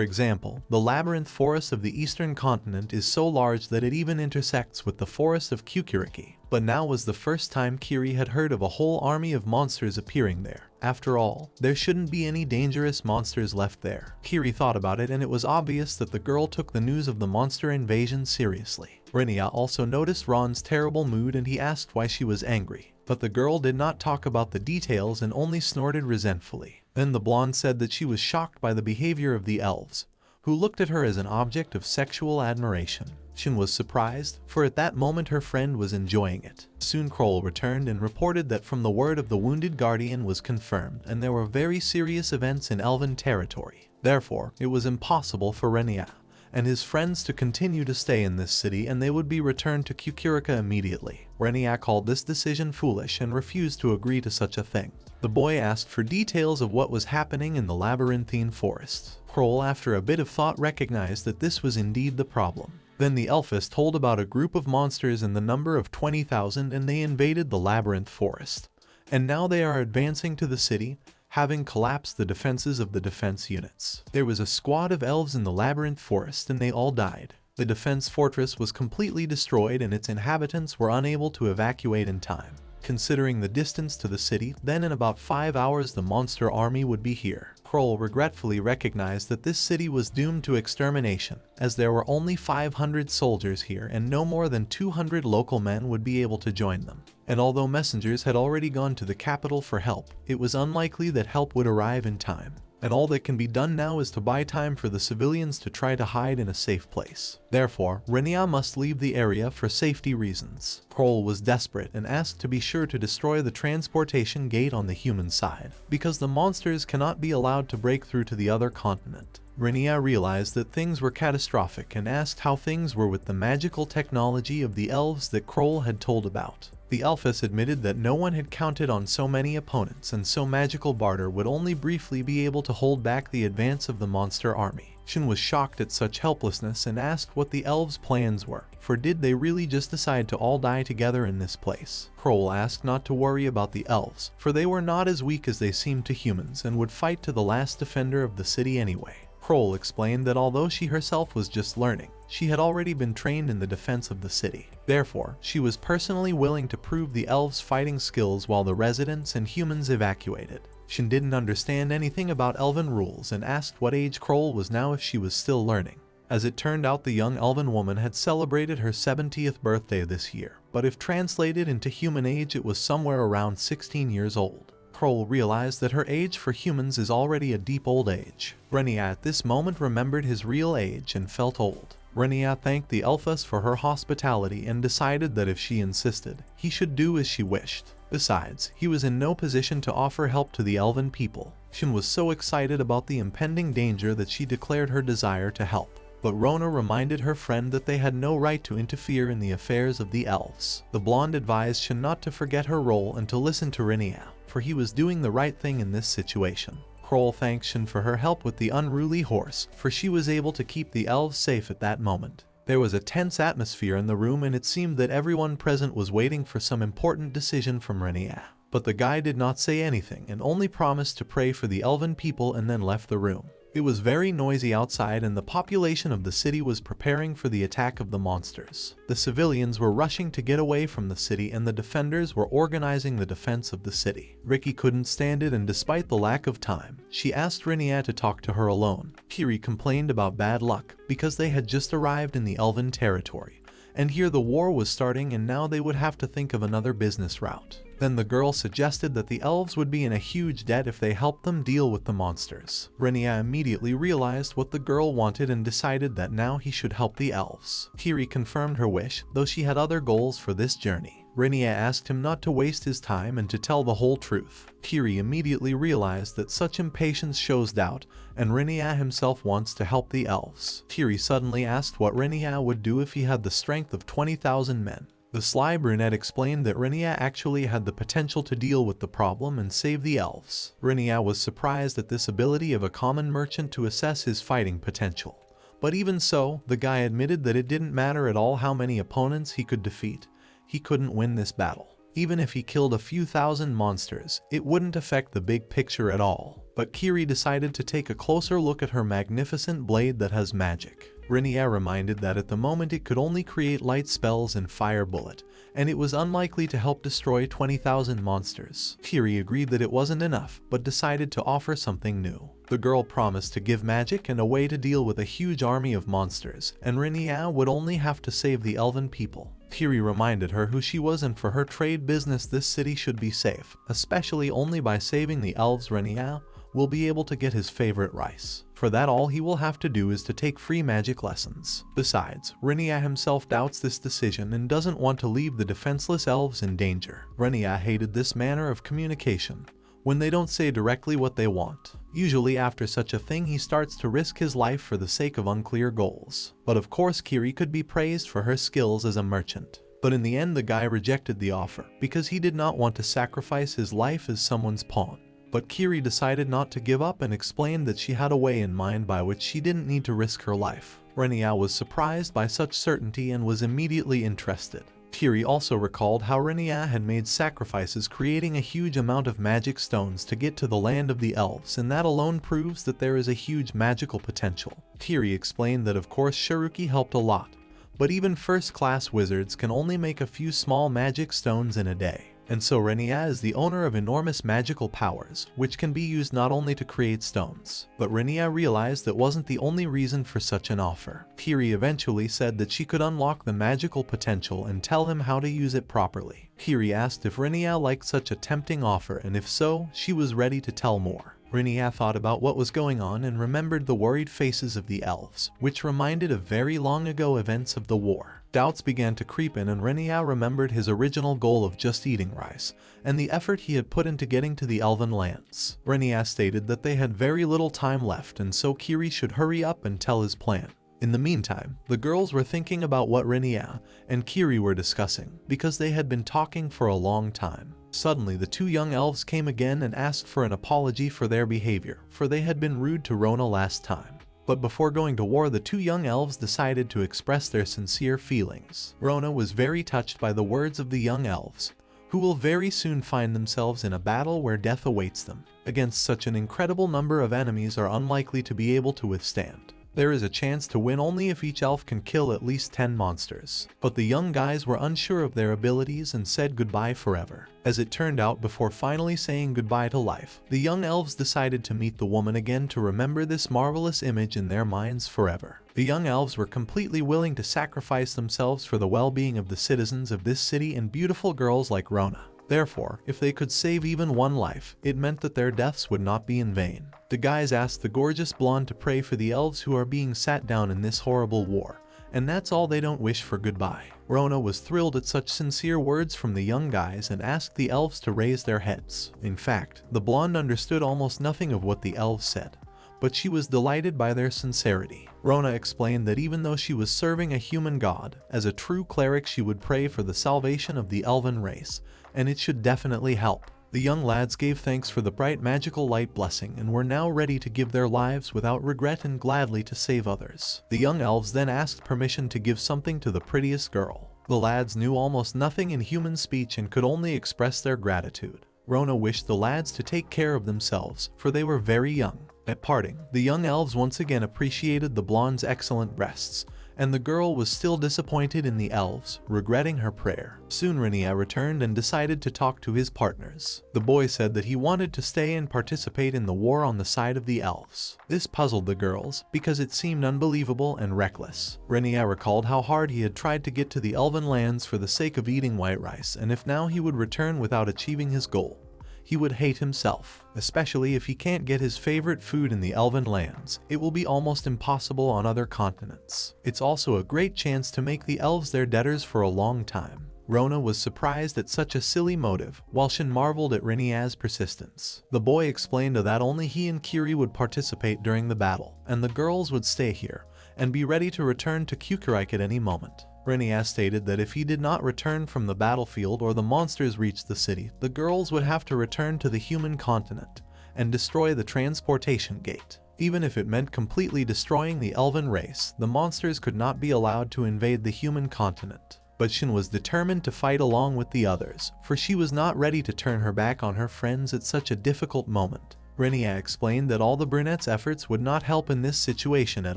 [SPEAKER 1] example, the labyrinth forest of the eastern continent is so large that it even intersects with the forest of Kunugi. But now was the first time Kiri had heard of a whole army of monsters appearing there. After all, there shouldn't be any dangerous monsters left there. Kiri thought about it, and it was obvious that the girl took the news of the monster invasion seriously. Renya also noticed Ron's terrible mood, and he asked why she was angry. But the girl did not talk about the details and only snorted resentfully. Then the blonde said that she was shocked by the behavior of the elves, who looked at her as an object of sexual admiration. Shin was surprised, for at that moment her friend was enjoying it. Soon Kroll returned and reported that from the word of the wounded guardian was confirmed, and there were very serious events in elven territory. Therefore, it was impossible for Renya and his friends to continue to stay in this city, and they would be returned to Kunugi immediately. Renya called this decision foolish and refused to agree to such a thing. The boy asked for details of what was happening in the labyrinthine forest. Kroll, after a bit of thought, recognized that this was indeed the problem. Then the elfess told about a group of monsters in the number of 20,000, and they invaded the labyrinth forest. And now they are advancing to the city, having collapsed the defenses of the defense units. There was a squad of elves in the labyrinth forest, and they all died. The defense fortress was completely destroyed, and its inhabitants were unable to evacuate in time. Considering the distance to the city, then in about 5 hours the monster army would be here. Kroll regretfully recognized that this city was doomed to extermination, as there were only 500 soldiers here and no more than 200 local men would be able to join them. And although messengers had already gone to the capital for help, it was unlikely that help would arrive in time. And all that can be done now is to buy time for the civilians to try to hide in a safe place. Therefore, Renya must leave the area for safety reasons. Kroll was desperate and asked to be sure to destroy the transportation gate on the human side, because the monsters cannot be allowed to break through to the other continent. Renya realized that things were catastrophic and asked how things were with the magical technology of the elves that Kroll had told about. The elfess admitted that no one had counted on so many opponents, and so magical barter would only briefly be able to hold back the advance of the monster army. Shin was shocked at such helplessness and asked what the elves' plans were, for did they really just decide to all die together in this place? Kroll asked not to worry about the elves, for they were not as weak as they seemed to humans and would fight to the last defender of the city anyway. Kroll explained that although she herself was just learning, she had already been trained in the defense of the city. Therefore, she was personally willing to prove the elves' fighting skills while the residents and humans evacuated. Shin didn't understand anything about elven rules and asked what age Kroll was now if she was still learning. As it turned out, the young elven woman had celebrated her 70th birthday this year, but if translated into human age it was somewhere around 16 years old. Kroll realized that her age for humans is already a deep old age. Renya at this moment remembered his real age and felt old. Renya thanked the elfess for her hospitality and decided that if she insisted, he should do as she wished. Besides, he was in no position to offer help to the elven people. Shin was so excited about the impending danger that she declared her desire to help. But Rona reminded her friend that they had no right to interfere in the affairs of the elves. The blonde advised Shin not to forget her role and to listen to Renya, for he was doing the right thing in this situation. Kroll thanked Shin for her help with the unruly horse, for she was able to keep the elves safe at that moment. There was a tense atmosphere in the room, and it seemed that everyone present was waiting for some important decision from Renya. But the guy did not say anything and only promised to pray for the elven people and then left the room. It was very noisy outside and the population of the city was preparing for the attack of the monsters. The civilians were rushing to get away from the city and the defenders were organizing the defense of the city. Riki couldn't stand it and despite the lack of time, she asked Renya to talk to her alone. Kiri complained about bad luck because they had just arrived in the elven territory, and here the war was starting and now they would have to think of another business route. Then the girl suggested that the elves would be in a huge debt if they helped them deal with the monsters. Renya immediately realized what the girl wanted and decided that now he should help the elves. Kiri confirmed her wish, though she had other goals for this journey. Renya asked him not to waste his time and to tell the whole truth. Kiri immediately realized that such impatience shows doubt, and Renya himself wants to help the elves. Kiri suddenly asked what Renya would do if he had the strength of 20,000 men. The sly brunette explained that Renya actually had the potential to deal with the problem and save the elves. Renya was surprised at this ability of a common merchant to assess his fighting potential. But even so, the guy admitted that it didn't matter at all how many opponents he could defeat. He couldn't win this battle. Even if he killed a few thousand monsters, it wouldn't affect the big picture at all. But Kiri decided to take a closer look at her magnificent blade that has magic. Renya reminded that at the moment it could only create light spells and fire bullet, and it was unlikely to help destroy 20,000 monsters. Kiri agreed that it wasn't enough, but decided to offer something new. The girl promised to give magic and a way to deal with a huge army of monsters, and Renya would only have to save the elven people. Kiri reminded her who she was and for her trade business this city should be safe, especially only by saving the elves. Renya will be able to get his favorite rice. For that all he will have to do is to take free magic lessons. Besides, Renya himself doubts this decision and doesn't want to leave the defenseless elves in danger. Renya hated this manner of communication, when they don't say directly what they want. Usually after such a thing he starts to risk his life for the sake of unclear goals. But of course Kiri could be praised for her skills as a merchant. But in the end the guy rejected the offer, because he did not want to sacrifice his life as someone's pawn. But Kiri decided not to give up and explained that she had a way in mind by which she didn't need to risk her life. Renya was surprised by such certainty and was immediately interested. Kiri also recalled how Renya had made sacrifices creating a huge amount of magic stones to get to the land of the elves, and that alone proves that there is a huge magical potential. Kiri explained that of course Shiruki helped a lot, but even first-class wizards can only make a few small magic stones in a day. And so Renya is the owner of enormous magical powers, which can be used not only to create stones. But Renya realized that wasn't the only reason for such an offer. Kiri eventually said that she could unlock the magical potential and tell him how to use it properly. Kiri asked if Renya liked such a tempting offer, and if so, she was ready to tell more. Renya thought about what was going on and remembered the worried faces of the elves, which reminded of very long ago events of the war. Doubts began to creep in and Renya remembered his original goal of just eating rice, and the effort he had put into getting to the elven lands. Renya stated that they had very little time left and so Kiri should hurry up and tell his plan. In the meantime, the girls were thinking about what Renya and Kiri were discussing, because they had been talking for a long time. Suddenly the two young elves came again and asked for an apology for their behavior, for they had been rude to Rona last time. But before going to war, the two young elves decided to express their sincere feelings. Rona was very touched by the words of the young elves, who will very soon find themselves in a battle where death awaits them. Against such an incredible number of enemies are unlikely to be able to withstand. There is a chance to win only if each elf can kill at least 10 monsters. But the young guys were unsure of their abilities and said goodbye forever. As it turned out, before finally saying goodbye to life, the young elves decided to meet the woman again to remember this marvelous image in their minds forever. The young elves were completely willing to sacrifice themselves for the well-being of the citizens of this city and beautiful girls like Rona. Therefore, if they could save even one life, it meant that their deaths would not be in vain. The guys asked the gorgeous blonde to pray for the elves who are being sat down in this horrible war, and that's all. They don't wish for goodbye. Rona was thrilled at such sincere words from the young guys and asked the elves to raise their heads. In fact, the blonde understood almost nothing of what the elves said, but she was delighted by their sincerity. Rona explained that even though she was serving a human god, as a true cleric she would pray for the salvation of the elven race, and it should definitely help. The young lads gave thanks for the bright magical light blessing and were now ready to give their lives without regret and gladly to save others. The young elves then asked permission to give something to the prettiest girl. The lads knew almost nothing in human speech and could only express their gratitude. Rona wished the lads to take care of themselves, for they were very young. At parting, the young elves once again appreciated the blonde's excellent breasts, and the girl was still disappointed in the elves, regretting her prayer. Soon Renya returned and decided to talk to his partners. The boy said that he wanted to stay and participate in the war on the side of the elves. This puzzled the girls, because it seemed unbelievable and reckless. Renya recalled how hard he had tried to get to the elven lands for the sake of eating white rice, and if now he would return without achieving his goal, he would hate himself, especially if he can't get his favorite food in the elven lands. It will be almost impossible on other continents. It's also a great chance to make the elves their debtors for a long time. Rona was surprised at such a silly motive, while Shin marveled at Renya's persistence. The boy explained that only he and Kiri would participate during the battle, and the girls would stay here and be ready to return to Isekai'd at any moment. Renya stated that if he did not return from the battlefield or the monsters reached the city, the girls would have to return to the human continent and destroy the transportation gate. Even if it meant completely destroying the elven race, the monsters could not be allowed to invade the human continent. But Shin was determined to fight along with the others, for she was not ready to turn her back on her friends at such a difficult moment. Renya explained that all the brunette's efforts would not help in this situation at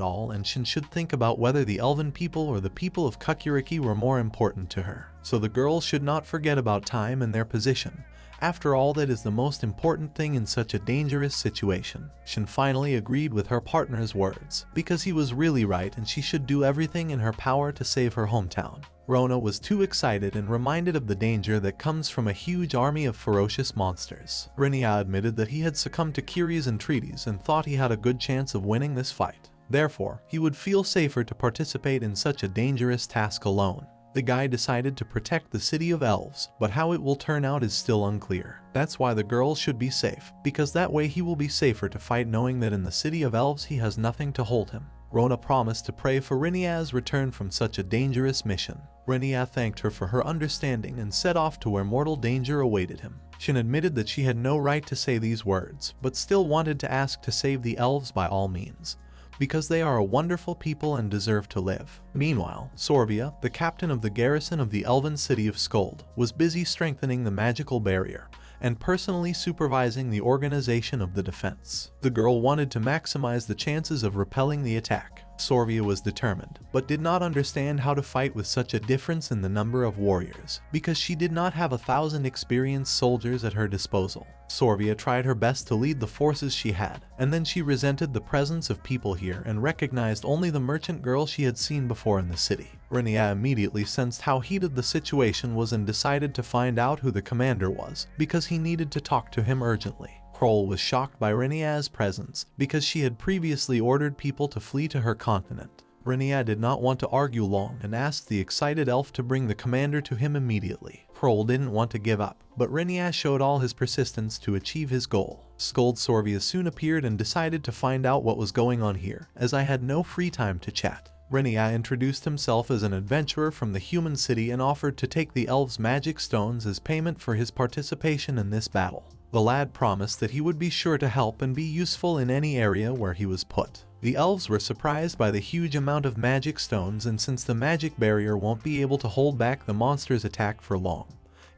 [SPEAKER 1] all, and Shin should think about whether the elven people or the people of Kunugi were more important to her. So the girls should not forget about time and their position. After all, that is the most important thing in such a dangerous situation. Shin finally agreed with her partner's words, because he was really right and she should do everything in her power to save her hometown. Rona was too excited and reminded of the danger that comes from a huge army of ferocious monsters. Renya admitted that he had succumbed to Kiri's entreaties and thought he had a good chance of winning this fight. Therefore, he would feel safer to participate in such a dangerous task alone. The guy decided to protect the city of elves, but how it will turn out is still unclear. That's why the girls should be safe, because that way he will be safer to fight knowing that in the city of elves he has nothing to hold him. Rona promised to pray for Renya's return from such a dangerous mission. Renya thanked her for her understanding and set off to where mortal danger awaited him. Shin admitted that she had no right to say these words, but still wanted to ask to save the elves by all means, because they are a wonderful people and deserve to live. Meanwhile, Sorvia, the captain of the garrison of the elven city of Isekai'd, was busy strengthening the magical barrier and personally supervising the organization of the defense. The girl wanted to maximize the chances of repelling the attack. Sorvia was determined, but did not understand how to fight with such a difference in the number of warriors, because she did not have 1,000 experienced soldiers at her disposal. Sorvia tried her best to lead the forces she had, and then she resented the presence of people here and recognized only the merchant girl she had seen before in the city. Renya immediately sensed how heated the situation was and decided to find out who the commander was, because he needed to talk to him urgently. Kroll was shocked by Renya's presence, because she had previously ordered people to flee to her continent. Renya did not want to argue long and asked the excited elf to bring the commander to him immediately. Kroll didn't want to give up, but Renya showed all his persistence to achieve his goal. Scold Sorvia soon appeared and decided to find out what was going on here, as I had no free time to chat. Renya introduced himself as an adventurer from the human city and offered to take the elves' magic stones as payment for his participation in this battle. The lad promised that he would be sure to help and be useful in any area where he was put. The elves were surprised by the huge amount of magic stones, and since the magic barrier won't be able to hold back the monster's attack for long,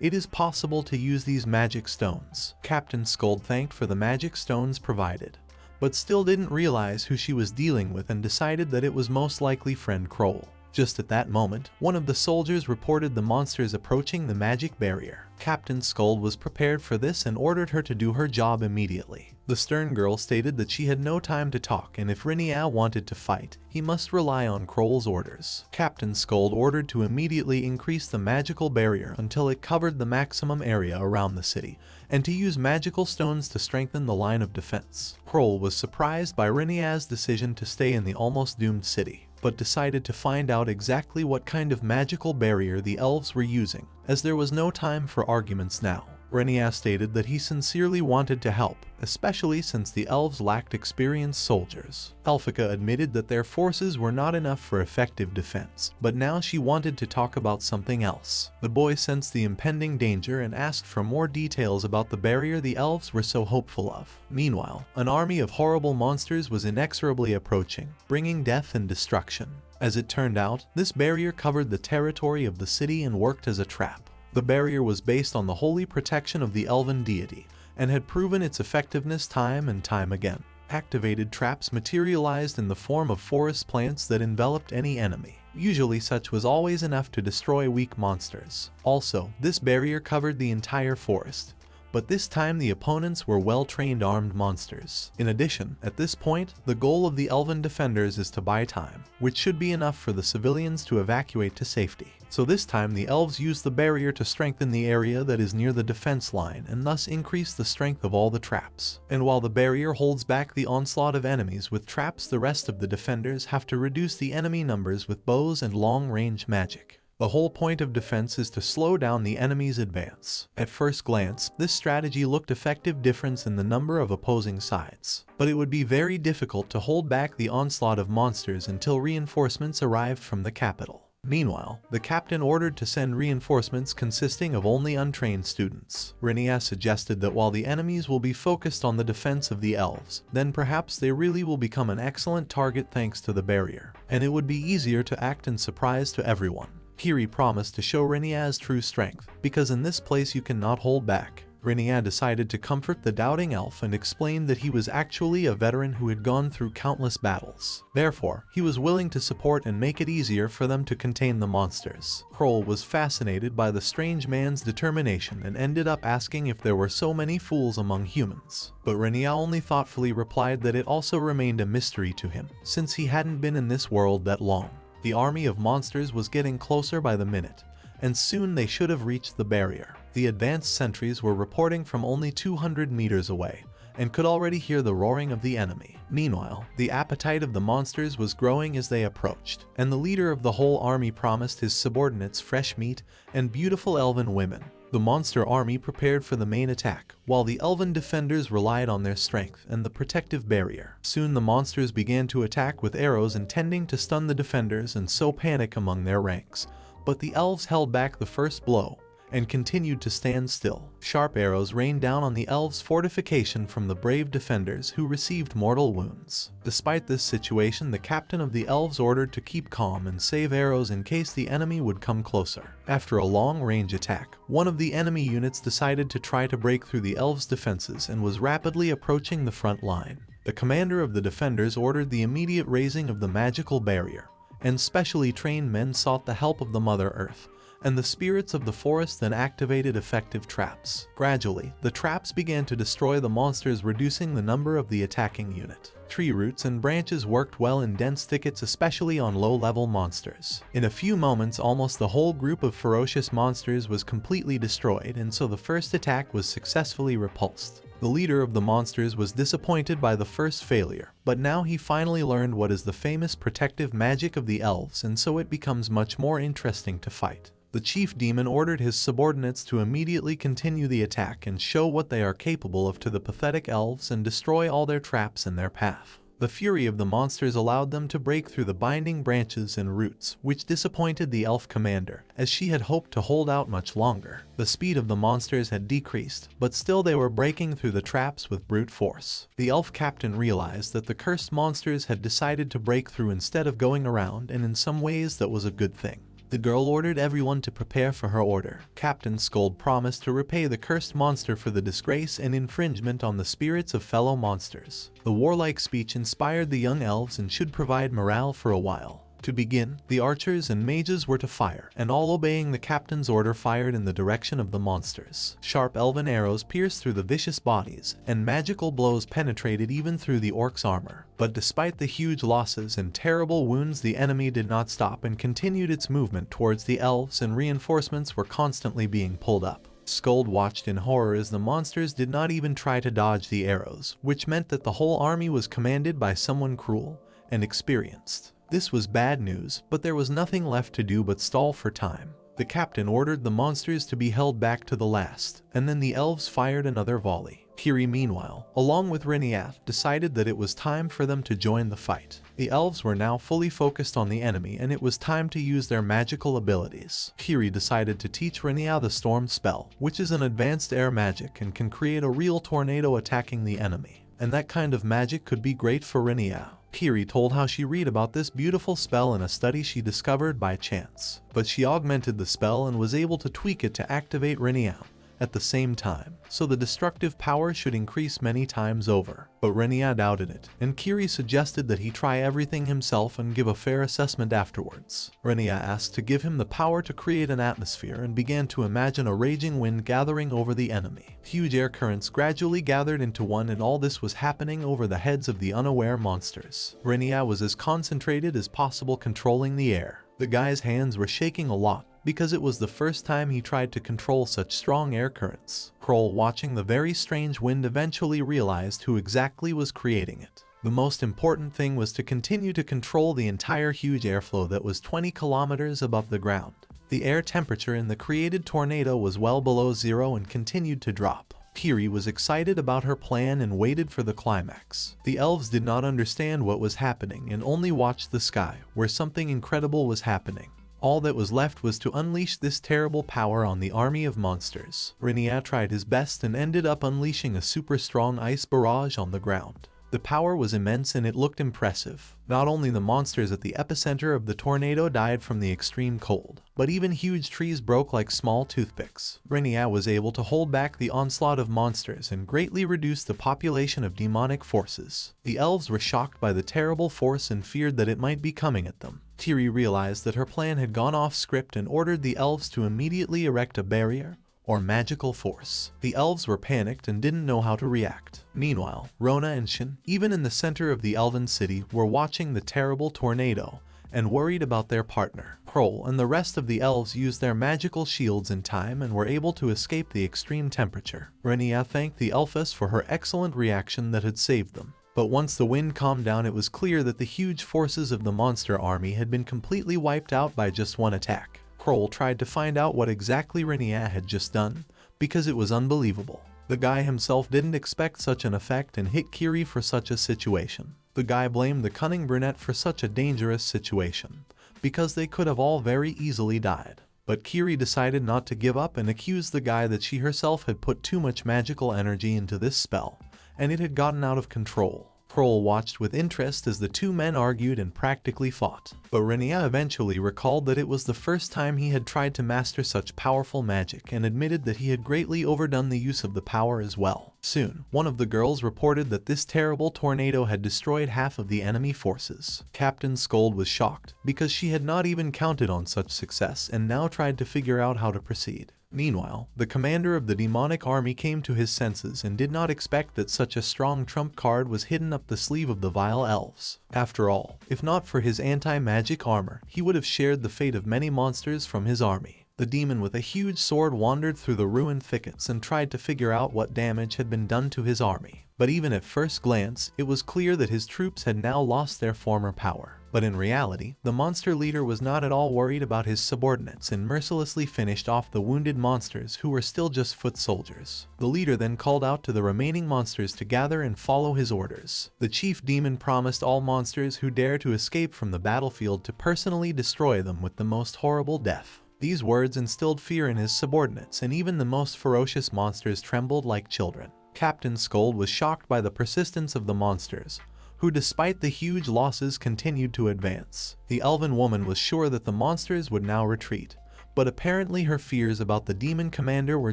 [SPEAKER 1] it is possible to use these magic stones. Captain Scold thanked for the magic stones provided, but still didn't realize who she was dealing with and decided that it was most likely friend Kroll. Just at that moment, one of the soldiers reported the monsters approaching the magic barrier. Captain Scold was prepared for this and ordered her to do her job immediately. The stern girl stated that she had no time to talk, and if Renya wanted to fight, he must rely on Kroll's orders. Captain Scold ordered to immediately increase the magical barrier until it covered the maximum area around the city, and to use magical stones to strengthen the line of defense. Kroll was surprised by Renya's decision to stay in the almost doomed city, but decided to find out exactly what kind of magical barrier the elves were using, as there was no time for arguments now. Renya stated that he sincerely wanted to help, especially since the elves lacked experienced soldiers. Elphika admitted that their forces were not enough for effective defense, but now she wanted to talk about something else. The boy sensed the impending danger and asked for more details about the barrier the elves were so hopeful of. Meanwhile, an army of horrible monsters was inexorably approaching, bringing death and destruction. As it turned out, this barrier covered the territory of the city and worked as a trap. The barrier was based on the holy protection of the elven deity, and had proven its effectiveness time and time again. Activated traps materialized in the form of forest plants that enveloped any enemy. Usually such was always enough to destroy weak monsters. Also, this barrier covered the entire forest, but this time the opponents were well-trained armed monsters. In addition, at this point, the goal of the elven defenders is to buy time, which should be enough for the civilians to evacuate to safety. So this time the elves use the barrier to strengthen the area that is near the defense line and thus increase the strength of all the traps. And while the barrier holds back the onslaught of enemies with traps, the rest of the defenders have to reduce the enemy numbers with bows and long-range magic. The whole point of defense is to slow down the enemy's advance. At first glance, this strategy looked effective difference in the number of opposing sides, but it would be very difficult to hold back the onslaught of monsters until reinforcements arrived from the capital. Meanwhile, the captain ordered to send reinforcements consisting of only untrained students. Renya suggested that while the enemies will be focused on the defense of the elves, then perhaps they really will become an excellent target thanks to the barrier, and it would be easier to act in surprise to everyone. Kiri promised to show Renya's true strength, because in this place you cannot hold back. Renya decided to comfort the doubting elf and explained that he was actually a veteran who had gone through countless battles. Therefore, he was willing to support and make it easier for them to contain the monsters. Kroll was fascinated by the strange man's determination and ended up asking if there were so many fools among humans. But Renya only thoughtfully replied that it also remained a mystery to him, since he hadn't been in this world that long. The army of monsters was getting closer by the minute, and soon they should have reached the barrier. The advanced sentries were reporting from only 200 meters away, and could already hear the roaring of the enemy. Meanwhile, the appetite of the monsters was growing as they approached, and the leader of the whole army promised his subordinates fresh meat and beautiful elven women. The monster army prepared for the main attack, while the elven defenders relied on their strength and the protective barrier. Soon the monsters began to attack with arrows intending to stun the defenders and sow panic among their ranks, but the elves held back the first blow and continued to stand still. Sharp arrows rained down on the elves' fortification from the brave defenders who received mortal wounds. Despite this situation, the captain of the elves ordered to keep calm and save arrows in case the enemy would come closer. After a long-range attack, one of the enemy units decided to try to break through the elves' defenses and was rapidly approaching the front line. The commander of the defenders ordered the immediate raising of the magical barrier, and specially trained men sought the help of the Mother Earth and the spirits of the forest then activated effective traps. Gradually, the traps began to destroy the monsters, reducing the number of the attacking unit. Tree roots and branches worked well in dense thickets, especially on low-level monsters. In a few moments, almost the whole group of ferocious monsters was completely destroyed, and so the first attack was successfully repulsed. The leader of the monsters was disappointed by the first failure, but now he finally learned what is the famous protective magic of the elves, and so it becomes much more interesting to fight. The chief demon ordered his subordinates to immediately continue the attack and show what they are capable of to the pathetic elves and destroy all their traps in their path. The fury of the monsters allowed them to break through the binding branches and roots, which disappointed the elf commander, as she had hoped to hold out much longer. The speed of the monsters had decreased, but still they were breaking through the traps with brute force. The elf captain realized that the cursed monsters had decided to break through instead of going around, and in some ways that was a good thing. The girl ordered everyone to prepare for her order. Captain Scold promised to repay the cursed monster for the disgrace and infringement on the spirits of fellow monsters. The warlike speech inspired the young elves and should provide morale for a while. To begin, the archers and mages were to fire, and all obeying the captain's order fired in the direction of the monsters. Sharp elven arrows pierced through the vicious bodies, and magical blows penetrated even through the orc's armor. But despite the huge losses and terrible wounds, the enemy did not stop and continued its movement towards the elves, and reinforcements were constantly being pulled up. Scold watched in horror as the monsters did not even try to dodge the arrows, which meant that the whole army was commanded by someone cruel and experienced. This was bad news, but there was nothing left to do but stall for time. The captain ordered the monsters to be held back to the last, and then the elves fired another volley. Kiri, meanwhile, along with Renya, decided that it was time for them to join the fight. The elves were now fully focused on the enemy, and it was time to use their magical abilities. Kiri decided to teach Renya the Storm spell, which is an advanced air magic and can create a real tornado attacking the enemy. And that kind of magic could be great for Renya. Kiri told how she read about this beautiful spell in a study she discovered by chance, but she augmented the spell and was able to tweak it to activate Renya, at the same time, so the destructive power should increase many times over. But Renya doubted it, and Kiri suggested that he try everything himself and give a fair assessment afterwards. Renya asked to give him the power to create an atmosphere and began to imagine a raging wind gathering over the enemy. Huge air currents gradually gathered into one, and all this was happening over the heads of the unaware monsters. Renya was as concentrated as possible controlling the air. The guy's hands were shaking a lot, because it was the first time he tried to control such strong air currents. Kroll, watching the very strange wind, eventually realized who exactly was creating it. The most important thing was to continue to control the entire huge airflow that was 20 kilometers above the ground. The air temperature in the created tornado was well below zero and continued to drop. Kiri was excited about her plan and waited for the climax. The elves did not understand what was happening and only watched the sky, where something incredible was happening. All that was left was to unleash this terrible power on the army of monsters. Renya tried his best and ended up unleashing a super strong ice barrage on the ground. The power was immense and it looked impressive. Not only the monsters at the epicenter of the tornado died from the extreme cold, but even huge trees broke like small toothpicks. Renya was able to hold back the onslaught of monsters and greatly reduce the population of demonic forces. The elves were shocked by the terrible force and feared that it might be coming at them. Kiri realized that her plan had gone off script and ordered the elves to immediately erect a barrier, or magical force. The elves were panicked and didn't know how to react. Meanwhile, Rona and Shin, even in the center of the elven city, were watching the terrible tornado and worried about their partner. Kroll and the rest of the elves used their magical shields in time and were able to escape the extreme temperature. Renya thanked the elfess for her excellent reaction that had saved them. But once the wind calmed down, it was clear that the huge forces of the monster army had been completely wiped out by just one attack. Kroll tried to find out what exactly Renya had just done, because it was unbelievable. The guy himself didn't expect such an effect and hit Kiri for such a situation. The guy blamed the cunning brunette for such a dangerous situation, because they could have all very easily died. But Kiri decided not to give up and accused the guy that she herself had put too much magical energy into this spell, and it had gotten out of control. Kroll watched with interest as the two men argued and practically fought. But Renya eventually recalled that it was the first time he had tried to master such powerful magic and admitted that he had greatly overdone the use of the power as well. Soon, one of the girls reported that this terrible tornado had destroyed half of the enemy forces. Captain Scold was shocked, because she had not even counted on such success and now tried to figure out how to proceed. Meanwhile, the commander of the demonic army came to his senses and did not expect that such a strong trump card was hidden up the sleeve of the vile elves. After all, if not for his anti-magic armor, he would have shared the fate of many monsters from his army. The demon with a huge sword wandered through the ruined thickets and tried to figure out what damage had been done to his army. But even at first glance, it was clear that his troops had now lost their former power. But in reality, the monster leader was not at all worried about his subordinates and mercilessly finished off the wounded monsters who were still just foot soldiers. The leader then called out to the remaining monsters to gather and follow his orders. The chief demon promised all monsters who dare to escape from the battlefield to personally destroy them with the most horrible death. These words instilled fear in his subordinates, and even the most ferocious monsters trembled like children. Captain Scold was shocked by the persistence of the monsters, who despite the huge losses continued to advance. The elven woman was sure that the monsters would now retreat, but apparently her fears about the demon commander were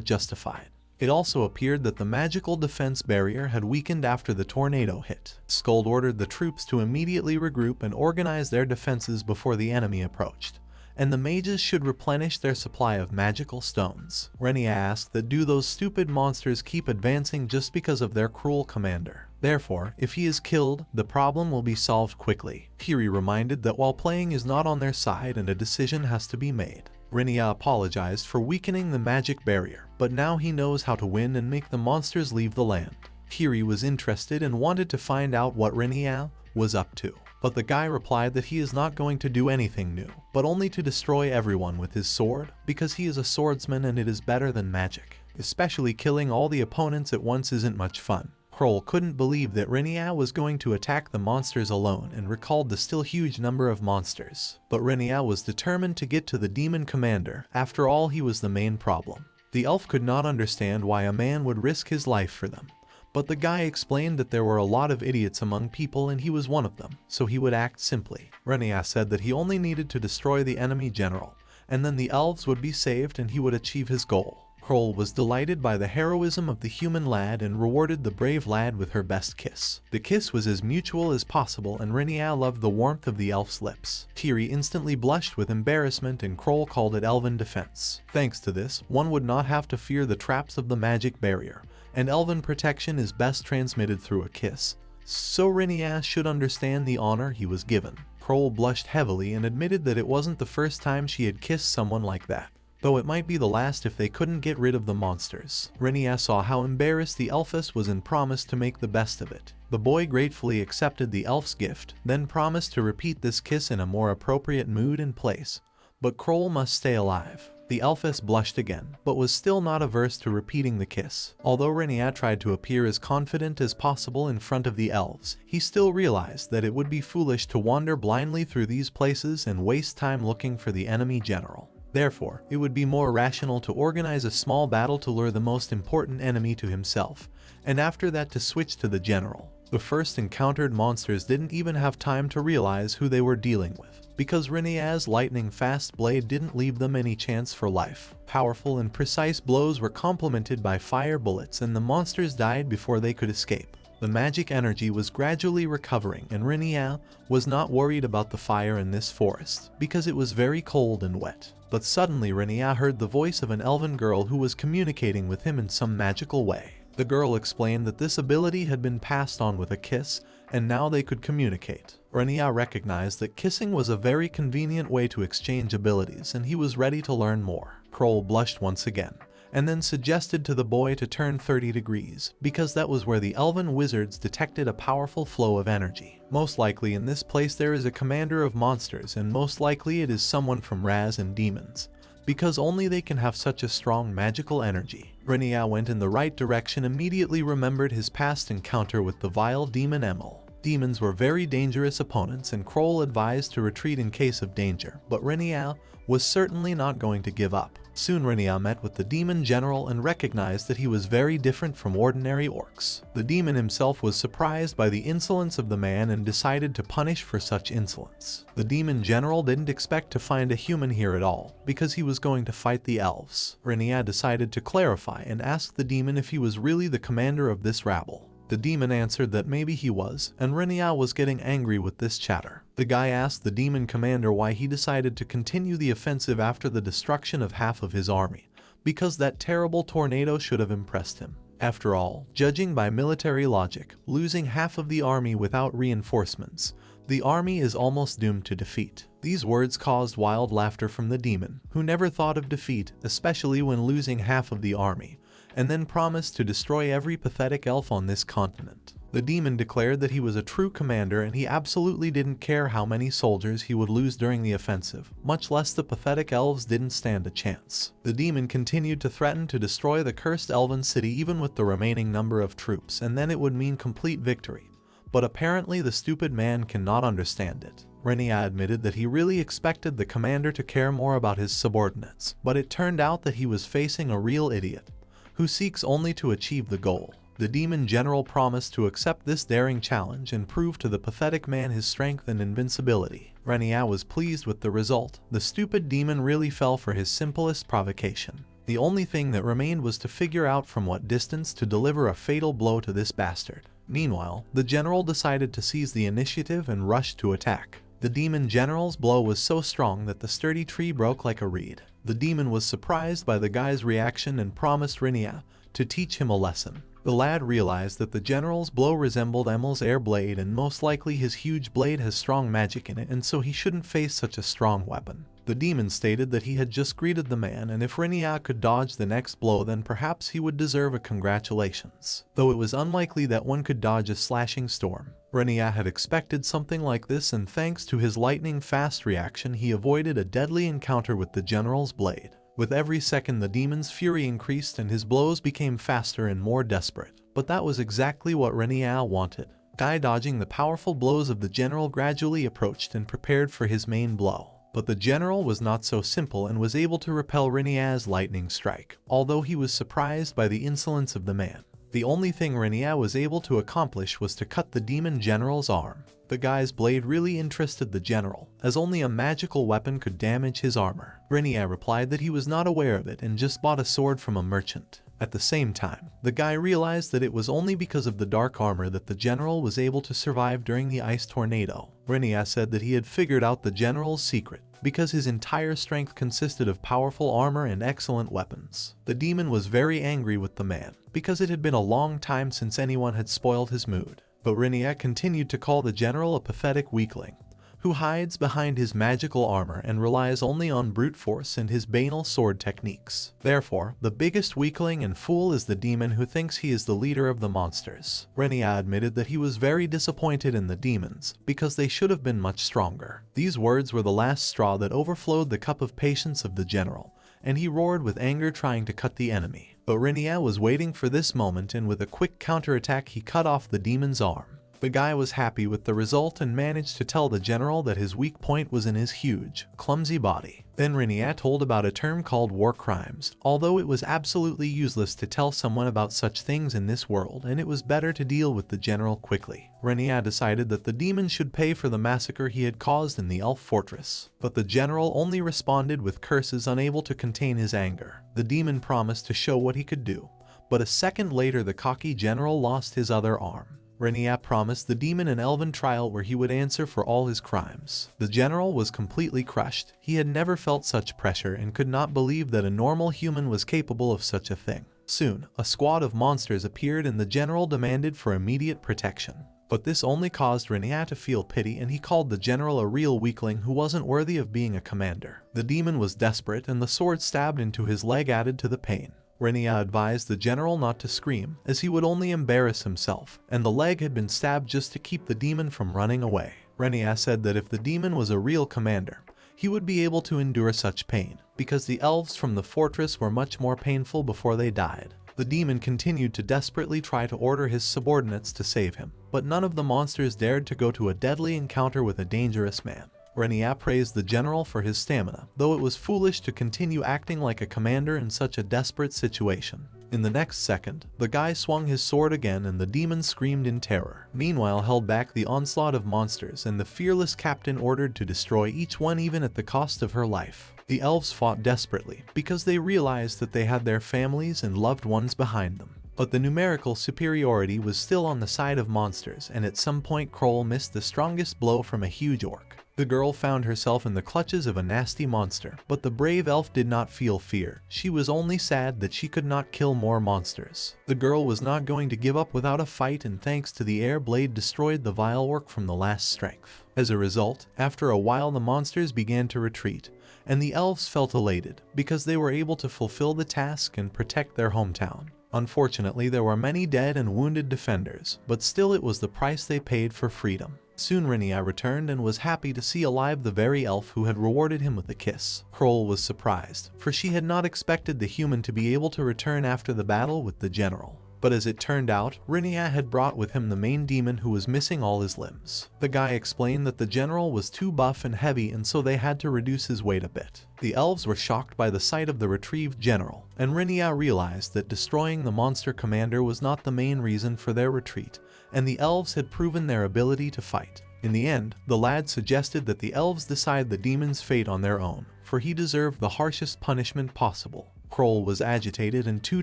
[SPEAKER 1] justified. It also appeared that the magical defense barrier had weakened after the tornado hit. Scold ordered the troops to immediately regroup and organize their defenses before the enemy approached, and the mages should replenish their supply of magical stones. Renya asked that do those stupid monsters keep advancing just because of their cruel commander. Therefore, if he is killed, the problem will be solved quickly. Kiri reminded that while playing is not on their side and a decision has to be made. Renya apologized for weakening the magic barrier, but now he knows how to win and make the monsters leave the land. Kiri was interested and wanted to find out what Renya was up to. But the guy replied that he is not going to do anything new, but only to destroy everyone with his sword, because he is a swordsman and it is better than magic. Especially killing all the opponents at once isn't much fun. Kroll couldn't believe that Renya was going to attack the monsters alone and recalled the still huge number of monsters. But Renya was determined to get to the demon commander. After all, he was the main problem. The elf could not understand why a man would risk his life for them. But the guy explained that there were a lot of idiots among people and he was one of them, so he would act simply. Renya said that he only needed to destroy the enemy general, and then the elves would be saved and he would achieve his goal. Kroll was delighted by the heroism of the human lad and rewarded the brave lad with her best kiss. The kiss was as mutual as possible and Renya loved the warmth of the elf's lips. Kiri instantly blushed with embarrassment and Kroll called it elven defense. Thanks to this, one would not have to fear the traps of the magic barrier, and elven protection is best transmitted through a kiss. So Renya should understand the honor he was given. Kroll blushed heavily and admitted that it wasn't the first time she had kissed someone like that, though it might be the last if they couldn't get rid of the monsters. Renya saw how embarrassed the elfess was and promised to make the best of it. The boy gratefully accepted the elf's gift, then promised to repeat this kiss in a more appropriate mood and place. But Kroll must stay alive. The elfess blushed again, but was still not averse to repeating the kiss. Although Renya tried to appear as confident as possible in front of the elves, he still realized that it would be foolish to wander blindly through these places and waste time looking for the enemy general. Therefore, it would be more rational to organize a small battle to lure the most important enemy to himself, and after that to switch to the general. The first encountered monsters didn't even have time to realize who they were dealing with, because Renya's lightning-fast blade didn't leave them any chance for life. Powerful and precise blows were complemented by fire bullets and the monsters died before they could escape. The magic energy was gradually recovering and Renya was not worried about the fire in this forest, because it was very cold and wet. But suddenly Renya heard the voice of an elven girl who was communicating with him in some magical way. The girl explained that this ability had been passed on with a kiss, and now they could communicate. Renya recognized that kissing was a very convenient way to exchange abilities, and he was ready to learn more. Kroll blushed once again, and then suggested to the boy to turn 30 degrees, because that was where the elven wizards detected a powerful flow of energy. Most likely in this place there is a commander of monsters, and most likely it is someone from Raz and demons, because only they can have such a strong magical energy. Renya went in the right direction, immediately remembered his past encounter with the vile demon Emil. Demons were very dangerous opponents and Kroll advised to retreat in case of danger, but Renya was certainly not going to give up. Soon Renya met with the demon general and recognized that he was very different from ordinary orcs. The demon himself was surprised by the insolence of the man and decided to punish for such insolence. The demon general didn't expect to find a human here at all, because he was going to fight the elves. Renya decided to clarify and asked the demon if he was really the commander of this rabble. The demon answered that maybe he was, and Renya was getting angry with this chatter. The guy asked the demon commander why he decided to continue the offensive after the destruction of half of his army, because that terrible tornado should have impressed him. After all, judging by military logic, losing half of the army without reinforcements, the army is almost doomed to defeat. These words caused wild laughter from the demon, who never thought of defeat, especially when losing half of the army, and then promised to destroy every pathetic elf on this continent. The demon declared that he was a true commander and he absolutely didn't care how many soldiers he would lose during the offensive, much less the pathetic elves didn't stand a chance. The demon continued to threaten to destroy the cursed elven city even with the remaining number of troops, and then it would mean complete victory. But apparently the stupid man cannot understand it. Renya admitted that he really expected the commander to care more about his subordinates, but it turned out that he was facing a real idiot, who seeks only to achieve the goal. The demon general promised to accept this daring challenge and prove to the pathetic man his strength and invincibility. Renya was pleased with the result. The stupid demon really fell for his simplest provocation. The only thing that remained was to figure out from what distance to deliver a fatal blow to this bastard. Meanwhile, the general decided to seize the initiative and rush to attack. The demon general's blow was so strong that the sturdy tree broke like a reed. The demon was surprised by the guy's reaction and promised Renya to teach him a lesson. The lad realized that the general's blow resembled Emil's air blade and most likely his huge blade has strong magic in it, and so he shouldn't face such a strong weapon. The demon stated that he had just greeted the man, and if Renya could dodge the next blow then perhaps he would deserve a congratulations, though it was unlikely that one could dodge a slashing storm. Renya had expected something like this, and thanks to his lightning-fast reaction he avoided a deadly encounter with the general's blade. With every second the demon's fury increased and his blows became faster and more desperate. But that was exactly what Renya wanted. Guy dodging the powerful blows of the general gradually approached and prepared for his main blow. But the general was not so simple and was able to repel Renya's lightning strike, although he was surprised by the insolence of the man. The only thing Renya was able to accomplish was to cut the demon general's arm. The guy's blade really interested the general, as only a magical weapon could damage his armor. Renya replied that he was not aware of it and just bought a sword from a merchant. At the same time, the guy realized that it was only because of the dark armor that the general was able to survive during the ice tornado. Renya said that he had figured out the general's secret, because his entire strength consisted of powerful armor and excellent weapons. The demon was very angry with the man, because it had been a long time since anyone had spoiled his mood. But Renya continued to call the general a pathetic weakling, who hides behind his magical armor and relies only on brute force and his banal sword techniques. Therefore, the biggest weakling and fool is the demon who thinks he is the leader of the monsters. Renya admitted that he was very disappointed in the demons, because they should have been much stronger. These words were the last straw that overflowed the cup of patience of the general, and he roared with anger, trying to cut the enemy. But Renya was waiting for this moment, and with a quick counterattack he cut off the demon's arm. The guy was happy with the result and managed to tell the general that his weak point was in his huge, clumsy body. Then Renya told about a term called war crimes, although it was absolutely useless to tell someone about such things in this world, and it was better to deal with the general quickly. Renya decided that the demon should pay for the massacre he had caused in the elf fortress, but the general only responded with curses, unable to contain his anger. The demon promised to show what he could do, but a second later the cocky general lost his other arm. Renya promised the demon an elven trial where he would answer for all his crimes. The general was completely crushed. He had never felt such pressure and could not believe that a normal human was capable of such a thing. Soon, a squad of monsters appeared and the general demanded for immediate protection. But this only caused Renya to feel pity, and he called the general a real weakling who wasn't worthy of being a commander. The demon was desperate, and the sword stabbed into his leg added to the pain. Renya advised the general not to scream, as he would only embarrass himself, and the leg had been stabbed just to keep the demon from running away. Renya said that if the demon was a real commander, he would be able to endure such pain, because the elves from the fortress were much more painful before they died. The demon continued to desperately try to order his subordinates to save him, but none of the monsters dared to go to a deadly encounter with a dangerous man. Renya praised the general for his stamina, though it was foolish to continue acting like a commander in such a desperate situation. In the next second, the guy swung his sword again and the demon screamed in terror. Meanwhile, held back the onslaught of monsters, and the fearless captain ordered to destroy each one even at the cost of her life. The elves fought desperately, because they realized that they had their families and loved ones behind them. But the numerical superiority was still on the side of monsters, and at some point Kroll missed the strongest blow from a huge orc. The girl found herself in the clutches of a nasty monster, but the brave elf did not feel fear. She was only sad that she could not kill more monsters. The girl was not going to give up without a fight, and thanks to the air blade destroyed the vile orc from the last strength. As a result, after a while the monsters began to retreat, and the elves felt elated, because they were able to fulfill the task and protect their hometown. Unfortunately, there were many dead and wounded defenders, but still it was the price they paid for freedom. Soon Renya returned and was happy to see alive the very elf who had rewarded him with a kiss. Kroll was surprised, for she had not expected the human to be able to return after the battle with the general. But as it turned out, Renya had brought with him the main demon who was missing all his limbs. The guy explained that the general was too buff and heavy, and so they had to reduce his weight a bit. The elves were shocked by the sight of the retrieved general, and Renya realized that destroying the monster commander was not the main reason for their retreat, and the elves had proven their ability to fight. In the end, the lad suggested that the elves decide the demon's fate on their own, for he deserved the harshest punishment possible. Kroll was agitated and too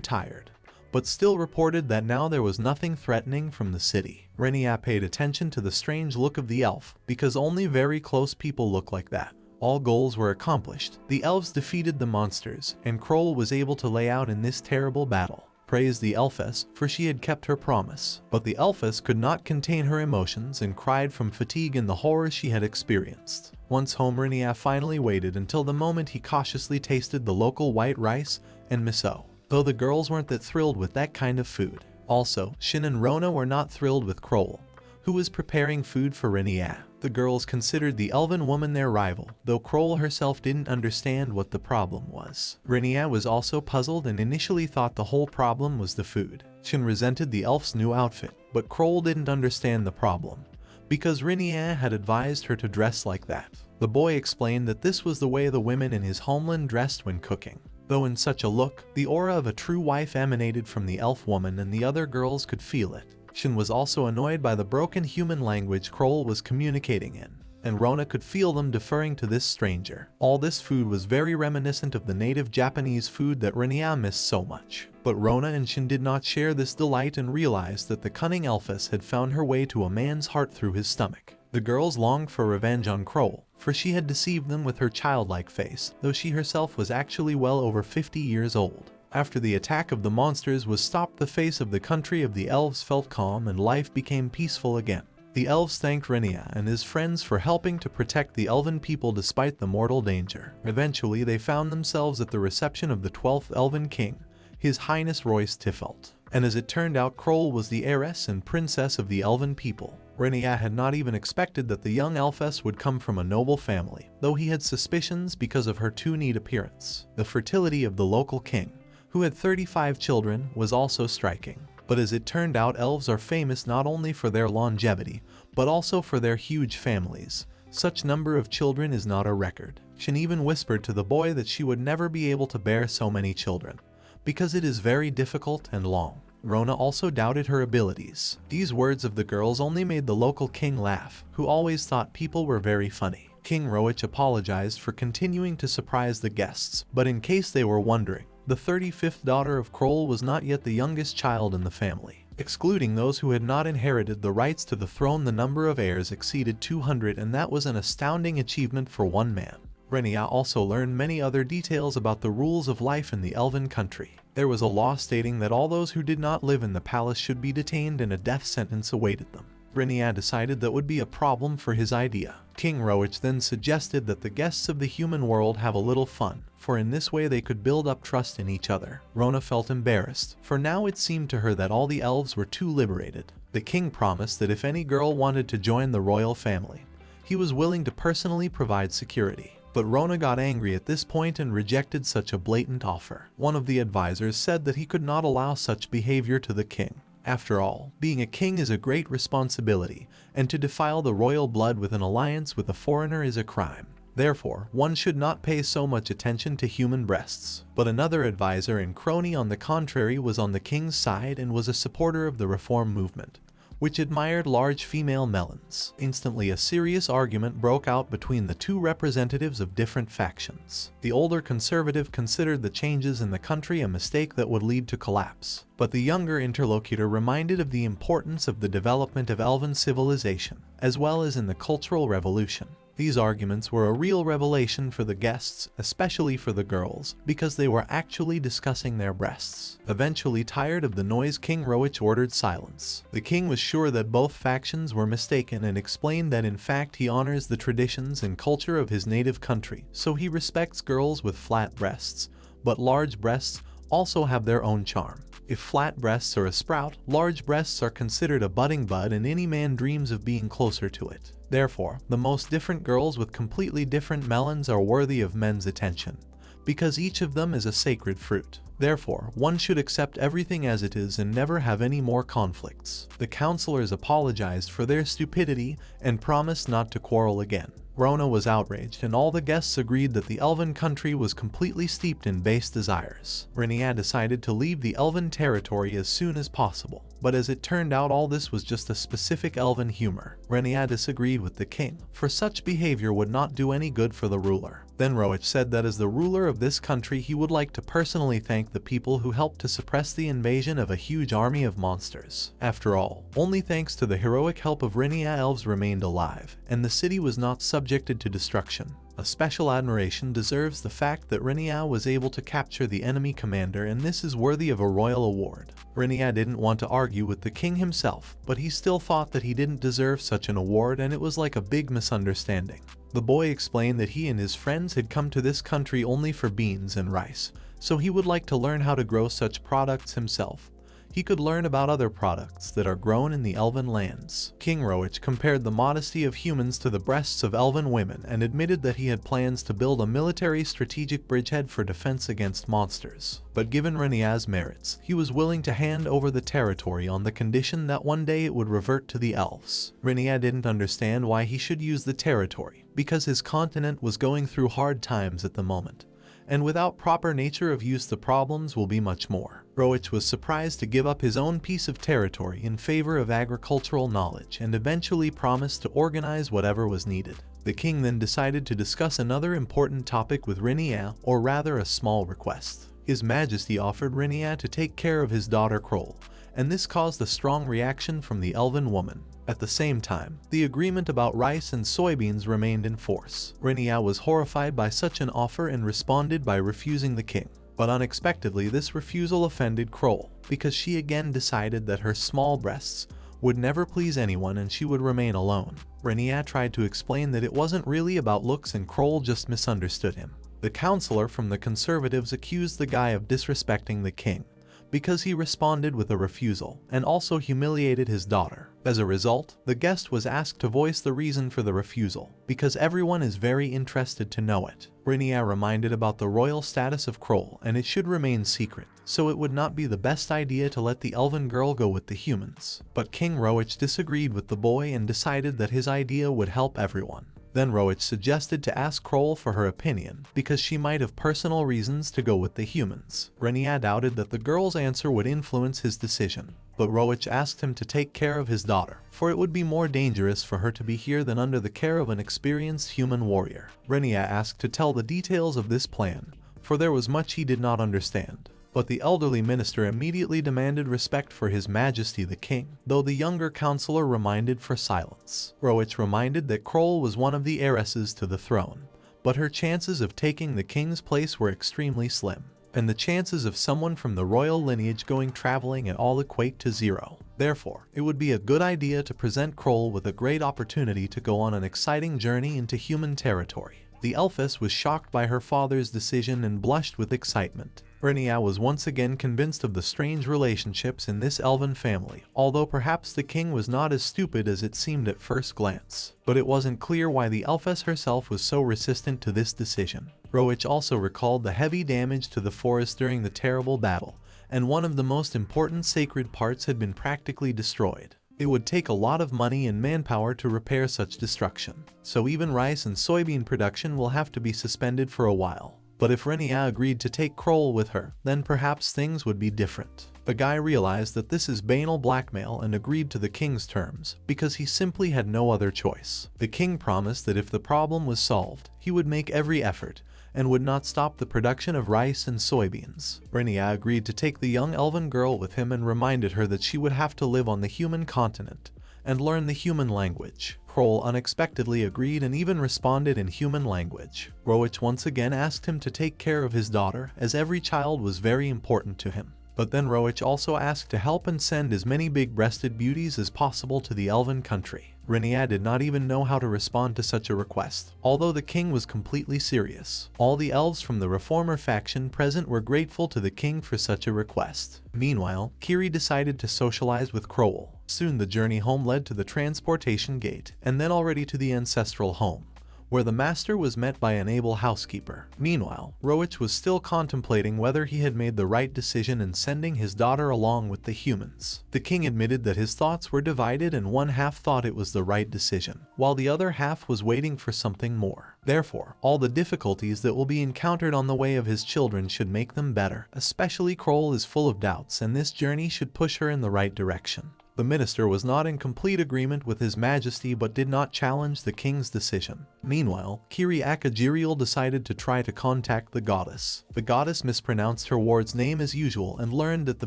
[SPEAKER 1] tired, but still reported that now there was nothing threatening from the city. Renya paid attention to the strange look of the elf, because only very close people look like that. All goals were accomplished. The elves defeated the monsters, and Kroll was able to lay out in this terrible battle. Praised the elfess, for she had kept her promise. But the elfess could not contain her emotions and cried from fatigue and the horror she had experienced. Once home, Renya finally waited until the moment he cautiously tasted the local white rice and miso, though the girls weren't that thrilled with that kind of food. Also, Shin and Rona were not thrilled with Kroll, who was preparing food for Renya. The girls considered the elven woman their rival, though Kroll herself didn't understand what the problem was. Renya was also puzzled and initially thought the whole problem was the food. Shin resented the elf's new outfit, but Kroll didn't understand the problem, because Renya had advised her to dress like that. The boy explained that this was the way the women in his homeland dressed when cooking. Though in such a look, the aura of a true wife emanated from the elf woman and the other girls could feel it. Shin was also annoyed by the broken human language Kroll was communicating in, and Rona could feel them deferring to this stranger. All this food was very reminiscent of the native Japanese food that Renya missed so much. But Rona and Shin did not share this delight and realized that the cunning elfess had found her way to a man's heart through his stomach. The girls longed for revenge on Kroll, for she had deceived them with her childlike face, though she herself was actually well over 50 years old. After the attack of the monsters was stopped, the face of the country of the elves felt calm and life became peaceful again. The elves thanked Renya and his friends for helping to protect the elven people despite the mortal danger. Eventually they found themselves at the reception of the 12th elven king, His Highness Royce Tifelt. And as it turned out, Kroll was the heiress and princess of the elven people. Renya had not even expected that the young elfess would come from a noble family, though he had suspicions because of her too neat appearance. The fertility of the local king, who had 35 children, was also striking. But as it turned out, elves are famous not only for their longevity, but also for their huge families. Such number of children is not a record. Shin even whispered to the boy that she would never be able to bear so many children, because it is very difficult and long. Rona also doubted her abilities. These words of the girls only made the local king laugh, who always thought people were very funny. King Roach apologized for continuing to surprise the guests, but in case they were wondering, the 35th daughter of Kroll was not yet the youngest child in the family. Excluding those who had not inherited the rights to the throne, the number of heirs exceeded 200, and that was an astounding achievement for one man. Renya also learned many other details about the rules of life in the elven country. There was a law stating that all those who did not live in the palace should be detained and a death sentence awaited them. Renya decided that would be a problem for his idea. King Roach then suggested that the guests of the human world have a little fun, for in this way they could build up trust in each other. Rona felt embarrassed, for now it seemed to her that all the elves were too liberated. The king promised that if any girl wanted to join the royal family, he was willing to personally provide security. But Rona got angry at this point and rejected such a blatant offer. One of the advisors said that he could not allow such behavior to the king. After all, being a king is a great responsibility, and to defile the royal blood with an alliance with a foreigner is a crime. Therefore, one should not pay so much attention to human breasts. But another advisor and crony, on the contrary, was on the king's side and was a supporter of the reform movement, which admired large female melons. Instantly a serious argument broke out between the two representatives of different factions. The older conservative considered the changes in the country a mistake that would lead to collapse, but the younger interlocutor reminded of the importance of the development of elven civilization, as well as in the Cultural Revolution. These arguments were a real revelation for the guests, especially for the girls, because they were actually discussing their breasts. Eventually tired of the noise, King Roach ordered silence. The king was sure that both factions were mistaken and explained that in fact he honors the traditions and culture of his native country, so he respects girls with flat breasts, but large breasts also have their own charm. If flat breasts are a sprout, large breasts are considered a budding bud, and any man dreams of being closer to it. Therefore, the most different girls with completely different melons are worthy of men's attention, because each of them is a sacred fruit. Therefore, one should accept everything as it is and never have any more conflicts. The counselors apologized for their stupidity and promised not to quarrel again. Rona was outraged, and all the guests agreed that the elven country was completely steeped in base desires. Renya decided to leave the elven territory as soon as possible, but as it turned out, all this was just a specific elven humor. Renya disagreed with the king, for such behavior would not do any good for the ruler. Then Roach said that as the ruler of this country he would like to personally thank the people who helped to suppress the invasion of a huge army of monsters. After all, only thanks to the heroic help of Renya elves remained alive, and the city was not subjected to destruction. A special admiration deserves the fact that Renya was able to capture the enemy commander, and this is worthy of a royal award. Renya didn't want to argue with the king himself, but he still thought that he didn't deserve such an award, and it was like a big misunderstanding. The boy explained that he and his friends had come to this country only for beans and rice, so he would like to learn how to grow such products himself. He could learn about other products that are grown in the elven lands. King Roach compared the modesty of humans to the breasts of elven women and admitted that he had plans to build a military strategic bridgehead for defense against monsters. But given Renya's merits, he was willing to hand over the territory on the condition that one day it would revert to the elves. Renya didn't understand why he should use the territory, because his continent was going through hard times at the moment, and without proper nature of use the problems will be much more. Roach was surprised to give up his own piece of territory in favor of agricultural knowledge and eventually promised to organize whatever was needed. The king then decided to discuss another important topic with Renya, or rather a small request. His Majesty offered Renya to take care of his daughter Kroll, and this caused a strong reaction from the elven woman. At the same time, the agreement about rice and soybeans remained in force. Renya was horrified by such an offer and responded by refusing the king. But unexpectedly, this refusal offended Kroll, because she again decided that her small breasts would never please anyone and she would remain alone. Renya tried to explain that it wasn't really about looks and Kroll just misunderstood him. The counselor from the conservatives accused the guy of disrespecting the king, because he responded with a refusal, and also humiliated his daughter. As a result, the guest was asked to voice the reason for the refusal, because everyone is very interested to know it. Renya reminded about the royal status of Kroll, and it should remain secret, so it would not be the best idea to let the elven girl go with the humans. But King Roach disagreed with the boy and decided that his idea would help everyone. Then Roach suggested to ask Kroll for her opinion, because she might have personal reasons to go with the humans. Renya doubted that the girl's answer would influence his decision, but Roach asked him to take care of his daughter, for it would be more dangerous for her to be here than under the care of an experienced human warrior. Renya asked to tell the details of this plan, for there was much he did not understand. But the elderly minister immediately demanded respect for His Majesty the King, though the younger counselor reminded for silence. Roach reminded that Kroll was one of the heiresses to the throne, but her chances of taking the king's place were extremely slim, and the chances of someone from the royal lineage going traveling at all equate to zero. Therefore, it would be a good idea to present Kroll with a great opportunity to go on an exciting journey into human territory. The elfess was shocked by her father's decision and blushed with excitement. Renya was once again convinced of the strange relationships in this elven family, although perhaps the king was not as stupid as it seemed at first glance. But it wasn't clear why the elfess herself was so resistant to this decision. Roach also recalled the heavy damage to the forest during the terrible battle, and one of the most important sacred parts had been practically destroyed. It would take a lot of money and manpower to repair such destruction, so even rice and soybean production will have to be suspended for a while. But if Renya agreed to take Kroll with her, then perhaps things would be different. The guy realized that this is banal blackmail and agreed to the king's terms, because he simply had no other choice. The king promised that if the problem was solved, he would make every effort, and would not stop the production of rice and soybeans. Renya agreed to take the young elven girl with him and reminded her that she would have to live on the human continent and learn the human language. Kroll unexpectedly agreed and even responded in human language. Roach once again asked him to take care of his daughter, as every child was very important to him. But then Roach also asked to help and send as many big-breasted beauties as possible to the elven country. Renya did not even know how to respond to such a request, although the king was completely serious. All the elves from the reformer faction present were grateful to the king for such a request. Meanwhile, Kiri decided to socialize with Kroll. Soon the journey home led to the transportation gate, and then already to the ancestral home, where the master was met by an able housekeeper. Meanwhile, Roach was still contemplating whether he had made the right decision in sending his daughter along with the humans. The king admitted that his thoughts were divided, and one half thought it was the right decision, while the other half was waiting for something more. Therefore, all the difficulties that will be encountered on the way of his children should make them better. Especially Kroll is full of doubts, and this journey should push her in the right direction. The minister was not in complete agreement with His Majesty but did not challenge the king's decision. Meanwhile, Kiri Akagiriel decided to try to contact the goddess. The goddess mispronounced her ward's name as usual and learned that the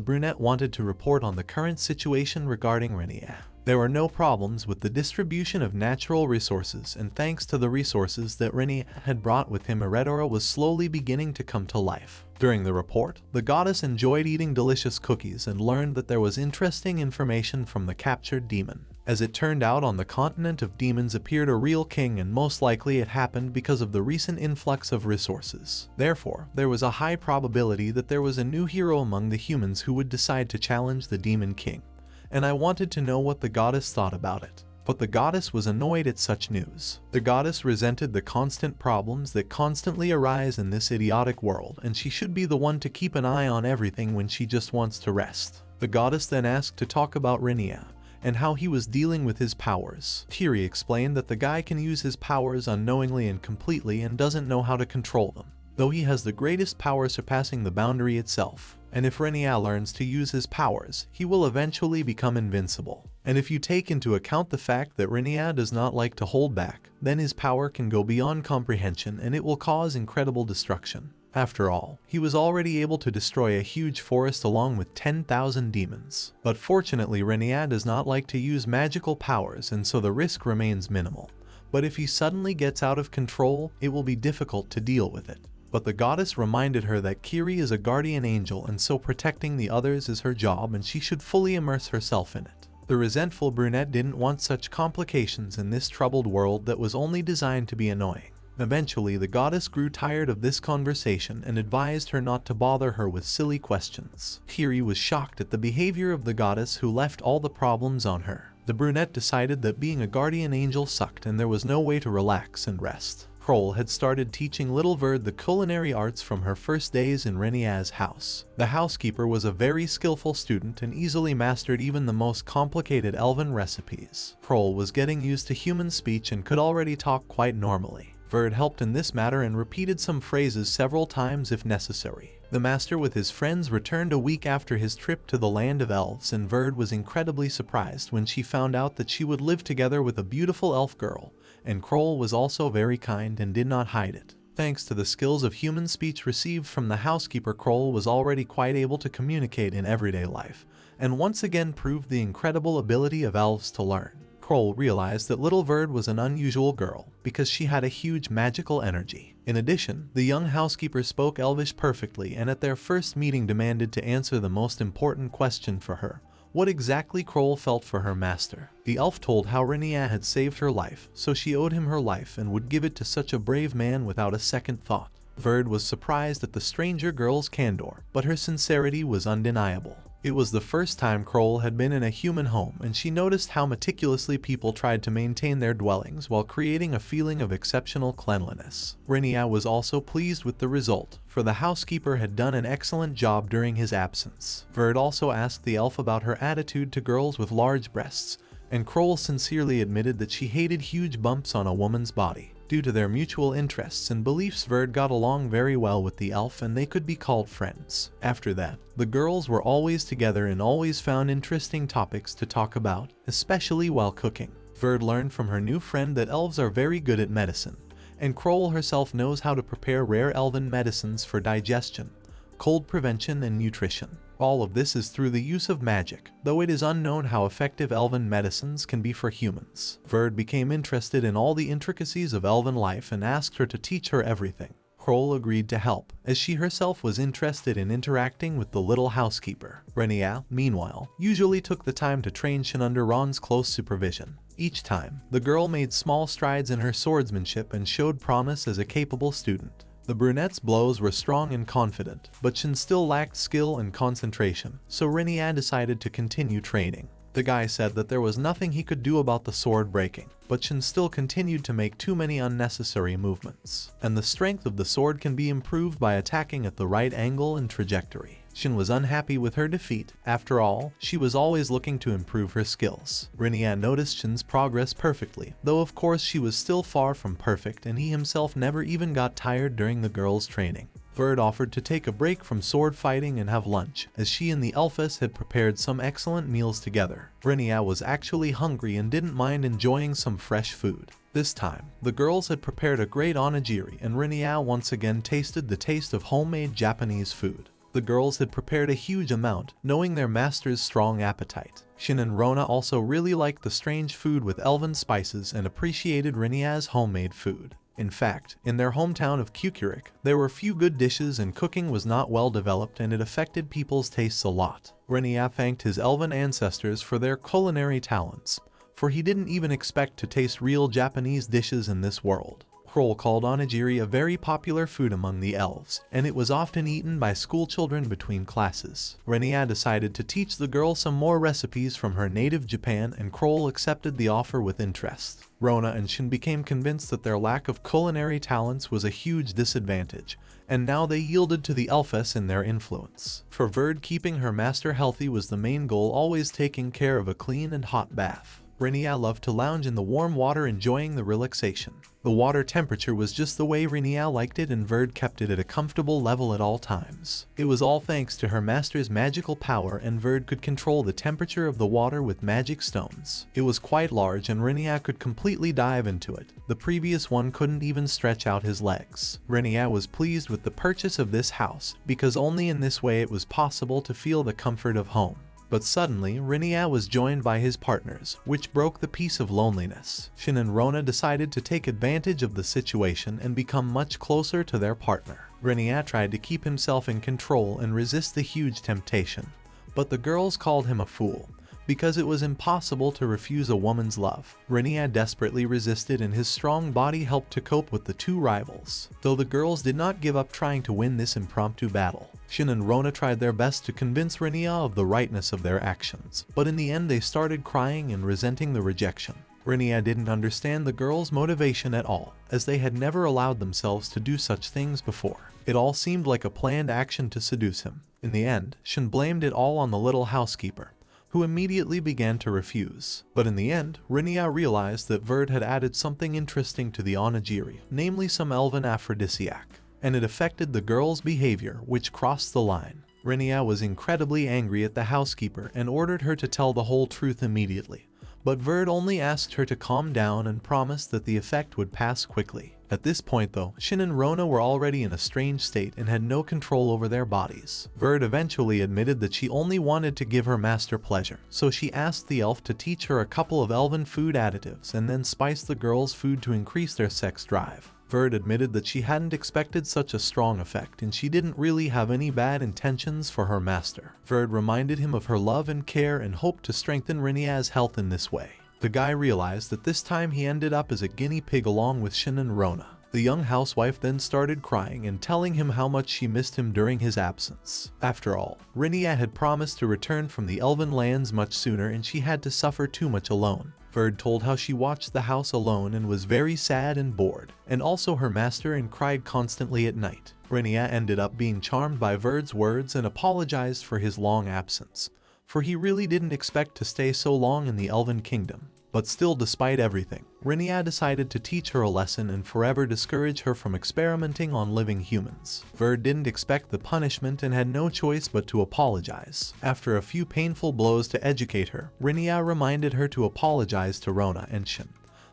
[SPEAKER 1] brunette wanted to report on the current situation regarding Renya. There were no problems with the distribution of natural resources, and thanks to the resources that Renya had brought with him, Eredora was slowly beginning to come to life. During the report, the goddess enjoyed eating delicious cookies and learned that there was interesting information from the captured demon. As it turned out, on the continent of demons appeared a real king, and most likely it happened because of the recent influx of resources. Therefore, there was a high probability that there was a new hero among the humans who would decide to challenge the demon king, and I wanted to know what the goddess thought about it. But the goddess was annoyed at such news. The goddess resented the constant problems that constantly arise in this idiotic world, and she should be the one to keep an eye on everything when she just wants to rest. The goddess then asked to talk about Renya and how he was dealing with his powers. Kiri explained that the guy can use his powers unknowingly and completely and doesn't know how to control them. though he has the greatest power surpassing the boundary itself. And if Renya learns to use his powers, he will eventually become invincible. And if you take into account the fact that Renya does not like to hold back, then his power can go beyond comprehension and it will cause incredible destruction. After all, he was already able to destroy a huge forest along with 10,000 demons. But fortunately Renya does not like to use magical powers, and so the risk remains minimal. But if he suddenly gets out of control, it will be difficult to deal with it. But the goddess reminded her that Kiri is a guardian angel, and so protecting the others is her job and she should fully immerse herself in it. The resentful brunette didn't want such complications in this troubled world that was only designed to be annoying. Eventually, the goddess grew tired of this conversation and advised her not to bother her with silly questions. Kiri was shocked at the behavior of the goddess, who left all the problems on her. The brunette decided that being a guardian angel sucked and there was no way to relax and rest. Kroll had started teaching little Verd the culinary arts from her first days in Renya's house. The housekeeper was a very skillful student and easily mastered even the most complicated elven recipes. Kroll was getting used to human speech and could already talk quite normally. Verd helped in this matter and repeated some phrases several times if necessary. The master with his friends returned a week after his trip to the land of elves, and Verd was incredibly surprised when she found out that she would live together with a beautiful elf girl, and Kroll was also very kind and did not hide it. Thanks to the skills of human speech received from the housekeeper, Kroll was already quite able to communicate in everyday life, and once again proved the incredible ability of elves to learn. Kroll realized that little Verd was an unusual girl because she had a huge magical energy. In addition, the young housekeeper spoke Elvish perfectly, and at their first meeting demanded to answer the most important question for her: what exactly Kroll felt for her master. The elf told how Renya had saved her life, so she owed him her life and would give it to such a brave man without a second thought. Verd was surprised at the stranger girl's candor, but her sincerity was undeniable. It was the first time Kroll had been in a human home, and she noticed how meticulously people tried to maintain their dwellings while creating a feeling of exceptional cleanliness. Renya was also pleased with the result, for the housekeeper had done an excellent job during his absence. Verd also asked the elf about her attitude to girls with large breasts, and Kroll sincerely admitted that she hated huge bumps on a woman's body. Due to their mutual interests and beliefs, Verd got along very well with the elf and they could be called friends. After that, the girls were always together and always found interesting topics to talk about, especially while cooking. Verd learned from her new friend that elves are very good at medicine, and Kroll herself knows how to prepare rare elven medicines for digestion, cold prevention, and nutrition. All of this is through the use of magic, though it is unknown how effective elven medicines can be for humans. Verd became interested in all the intricacies of elven life and asked her to teach her everything. Kroll agreed to help, as she herself was interested in interacting with the little housekeeper. Renya, meanwhile, usually took the time to train Shin under Ron's close supervision. Each time, the girl made small strides in her swordsmanship and showed promise as a capable student. The brunette's blows were strong and confident, but Shin still lacked skill and concentration, so Renya decided to continue training. The guy said that there was nothing he could do about the sword breaking, but Shin still continued to make too many unnecessary movements. And the strength of the sword can be improved by attacking at the right angle and trajectory. Shin was unhappy with her defeat. After all, she was always looking to improve her skills. Renya noticed Shin's progress perfectly, though of course she was still far from perfect, and he himself never even got tired during the girls' training. Verd offered to take a break from sword fighting and have lunch, as she and the elfess had prepared some excellent meals together. Renya was actually hungry and didn't mind enjoying some fresh food. This time, the girls had prepared a great onigiri, and Renya once again tasted the taste of homemade Japanese food. The girls had prepared a huge amount, knowing their master's strong appetite. Shin and Rona also really liked the strange food with elven spices and appreciated Renya's homemade food. In fact, in their hometown of Kukurik, there were few good dishes and cooking was not well developed, and it affected people's tastes a lot. Renya thanked his elven ancestors for their culinary talents, for he didn't even expect to taste real Japanese dishes in this world. Kroll called onigiri a very popular food among the elves, and it was often eaten by schoolchildren between classes. Renya decided to teach the girl some more recipes from her native Japan, and Kroll accepted the offer with interest. Rona and Shin became convinced that their lack of culinary talents was a huge disadvantage, and now they yielded to the elfess in their influence. For Verd, keeping her master healthy was the main goal, always taking care of a clean and hot bath. Renya loved to lounge in the warm water enjoying the relaxation. The water temperature was just the way Renya liked it, and Verd kept it at a comfortable level at all times. It was all thanks to her master's magical power, and Verd could control the temperature of the water with magic stones. It was quite large and Renya could completely dive into it. The previous one couldn't even stretch out his legs. Renya was pleased with the purchase of this house, because only in this way it was possible to feel the comfort of home. But suddenly, Renya was joined by his partners, which broke the peace of loneliness. Shin and Rona decided to take advantage of the situation and become much closer to their partner. Renya tried to keep himself in control and resist the huge temptation, but the girls called him a fool, because it was impossible to refuse a woman's love. Renya desperately resisted, and his strong body helped to cope with the two rivals, though the girls did not give up trying to win this impromptu battle. Shin and Rona tried their best to convince Renya of the rightness of their actions, but in the end they started crying and resenting the rejection. Renya didn't understand the girls' motivation at all, as they had never allowed themselves to do such things before. It all seemed like a planned action to seduce him. In the end, Shin blamed it all on the little housekeeper, who immediately began to refuse. But in the end, Renya realized that Verd had added something interesting to the onigiri, namely some elven aphrodisiac, and it affected the girl's behavior, which crossed the line. Renya was incredibly angry at the housekeeper and ordered her to tell the whole truth immediately, but Verd only asked her to calm down and promised that the effect would pass quickly. At this point though, Shin and Rona were already in a strange state and had no control over their bodies. Verd eventually admitted that she only wanted to give her master pleasure, so she asked the elf to teach her a couple of elven food additives and then spice the girls' food to increase their sex drive. Verd admitted that she hadn't expected such a strong effect, and she didn't really have any bad intentions for her master. Verd reminded him of her love and care and hoped to strengthen Renya's health in this way. The guy realized that this time he ended up as a guinea pig along with Shin and Rona. The young housewife then started crying and telling him how much she missed him during his absence. After all, Renya had promised to return from the elven lands much sooner, and she had to suffer too much alone. Verd told how she watched the house alone and was very sad and bored, and also her master, and cried constantly at night. Renya ended up being charmed by Verd's words and apologized for his long absence, for he really didn't expect to stay so long in the Elven Kingdom. But still, despite everything, Renya decided to teach her a lesson and forever discourage her from experimenting on living humans. Verd didn't expect the punishment and had no choice but to apologize. After a few painful blows to educate her, Renya reminded her to apologize to Rona and Shin.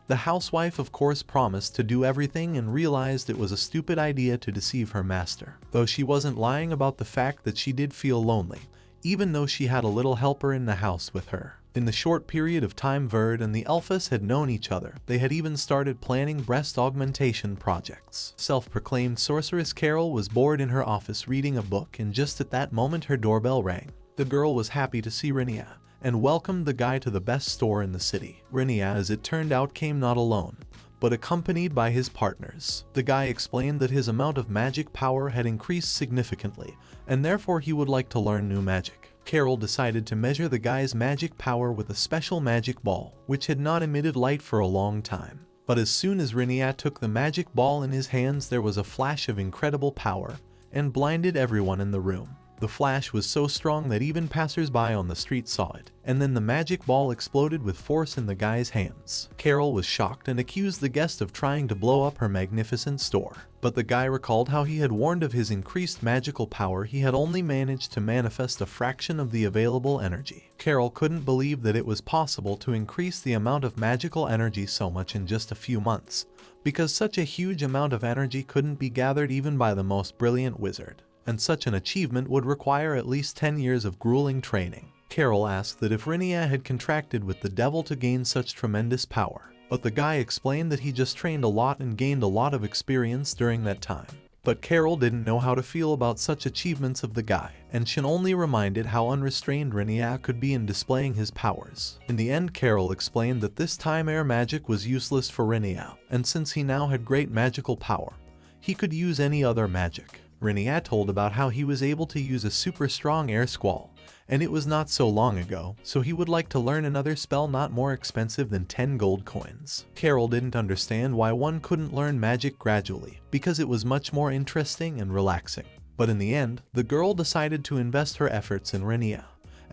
[SPEAKER 1] The housewife of course promised to do everything and realized it was a stupid idea to deceive her master, though she wasn't lying about the fact that she did feel lonely, even though she had a little helper in the house with her. In the short period of time Verd and the Elfess had known each other, they had even started planning breast augmentation projects. Self-proclaimed sorceress Carol was bored in her office reading a book, and just at that moment her doorbell rang. The girl was happy to see Renya, and welcomed the guy to the best store in the city. Renya, as it turned out, came not alone, but accompanied by his partners. The guy explained that his amount of magic power had increased significantly, and therefore he would like to learn new magic. Carol decided to measure the guy's magic power with a special magic ball, which had not emitted light for a long time. But as soon as Renya took the magic ball in his hands, there was a flash of incredible power, and blinded everyone in the room. The flash was so strong that even passers-by on the street saw it, and then the magic ball exploded with force in the guy's hands. Carol was shocked and accused the guest of trying to blow up her magnificent store. But the guy recalled how he had warned of his increased magical power. He had only managed to manifest a fraction of the available energy. Carol couldn't believe that it was possible to increase the amount of magical energy so much in just a few months, because such a huge amount of energy couldn't be gathered even by the most brilliant wizard, and such an achievement would require at least 10 years of grueling training. Carol asked that if Renya had contracted with the devil to gain such tremendous power, but the guy explained that he just trained a lot and gained a lot of experience during that time. But Carol didn't know how to feel about such achievements of the guy, and Shin only reminded how unrestrained Renya could be in displaying his powers. In the end, Carol explained that this time air magic was useless for Renya, and since he now had great magical power, he could use any other magic. Renya told about how he was able to use a super strong air squall, and it was not so long ago, so he would like to learn another spell not more expensive than 10 gold coins. Carol didn't understand why one couldn't learn magic gradually, because it was much more interesting and relaxing. But in the end, the girl decided to invest her efforts in Renya,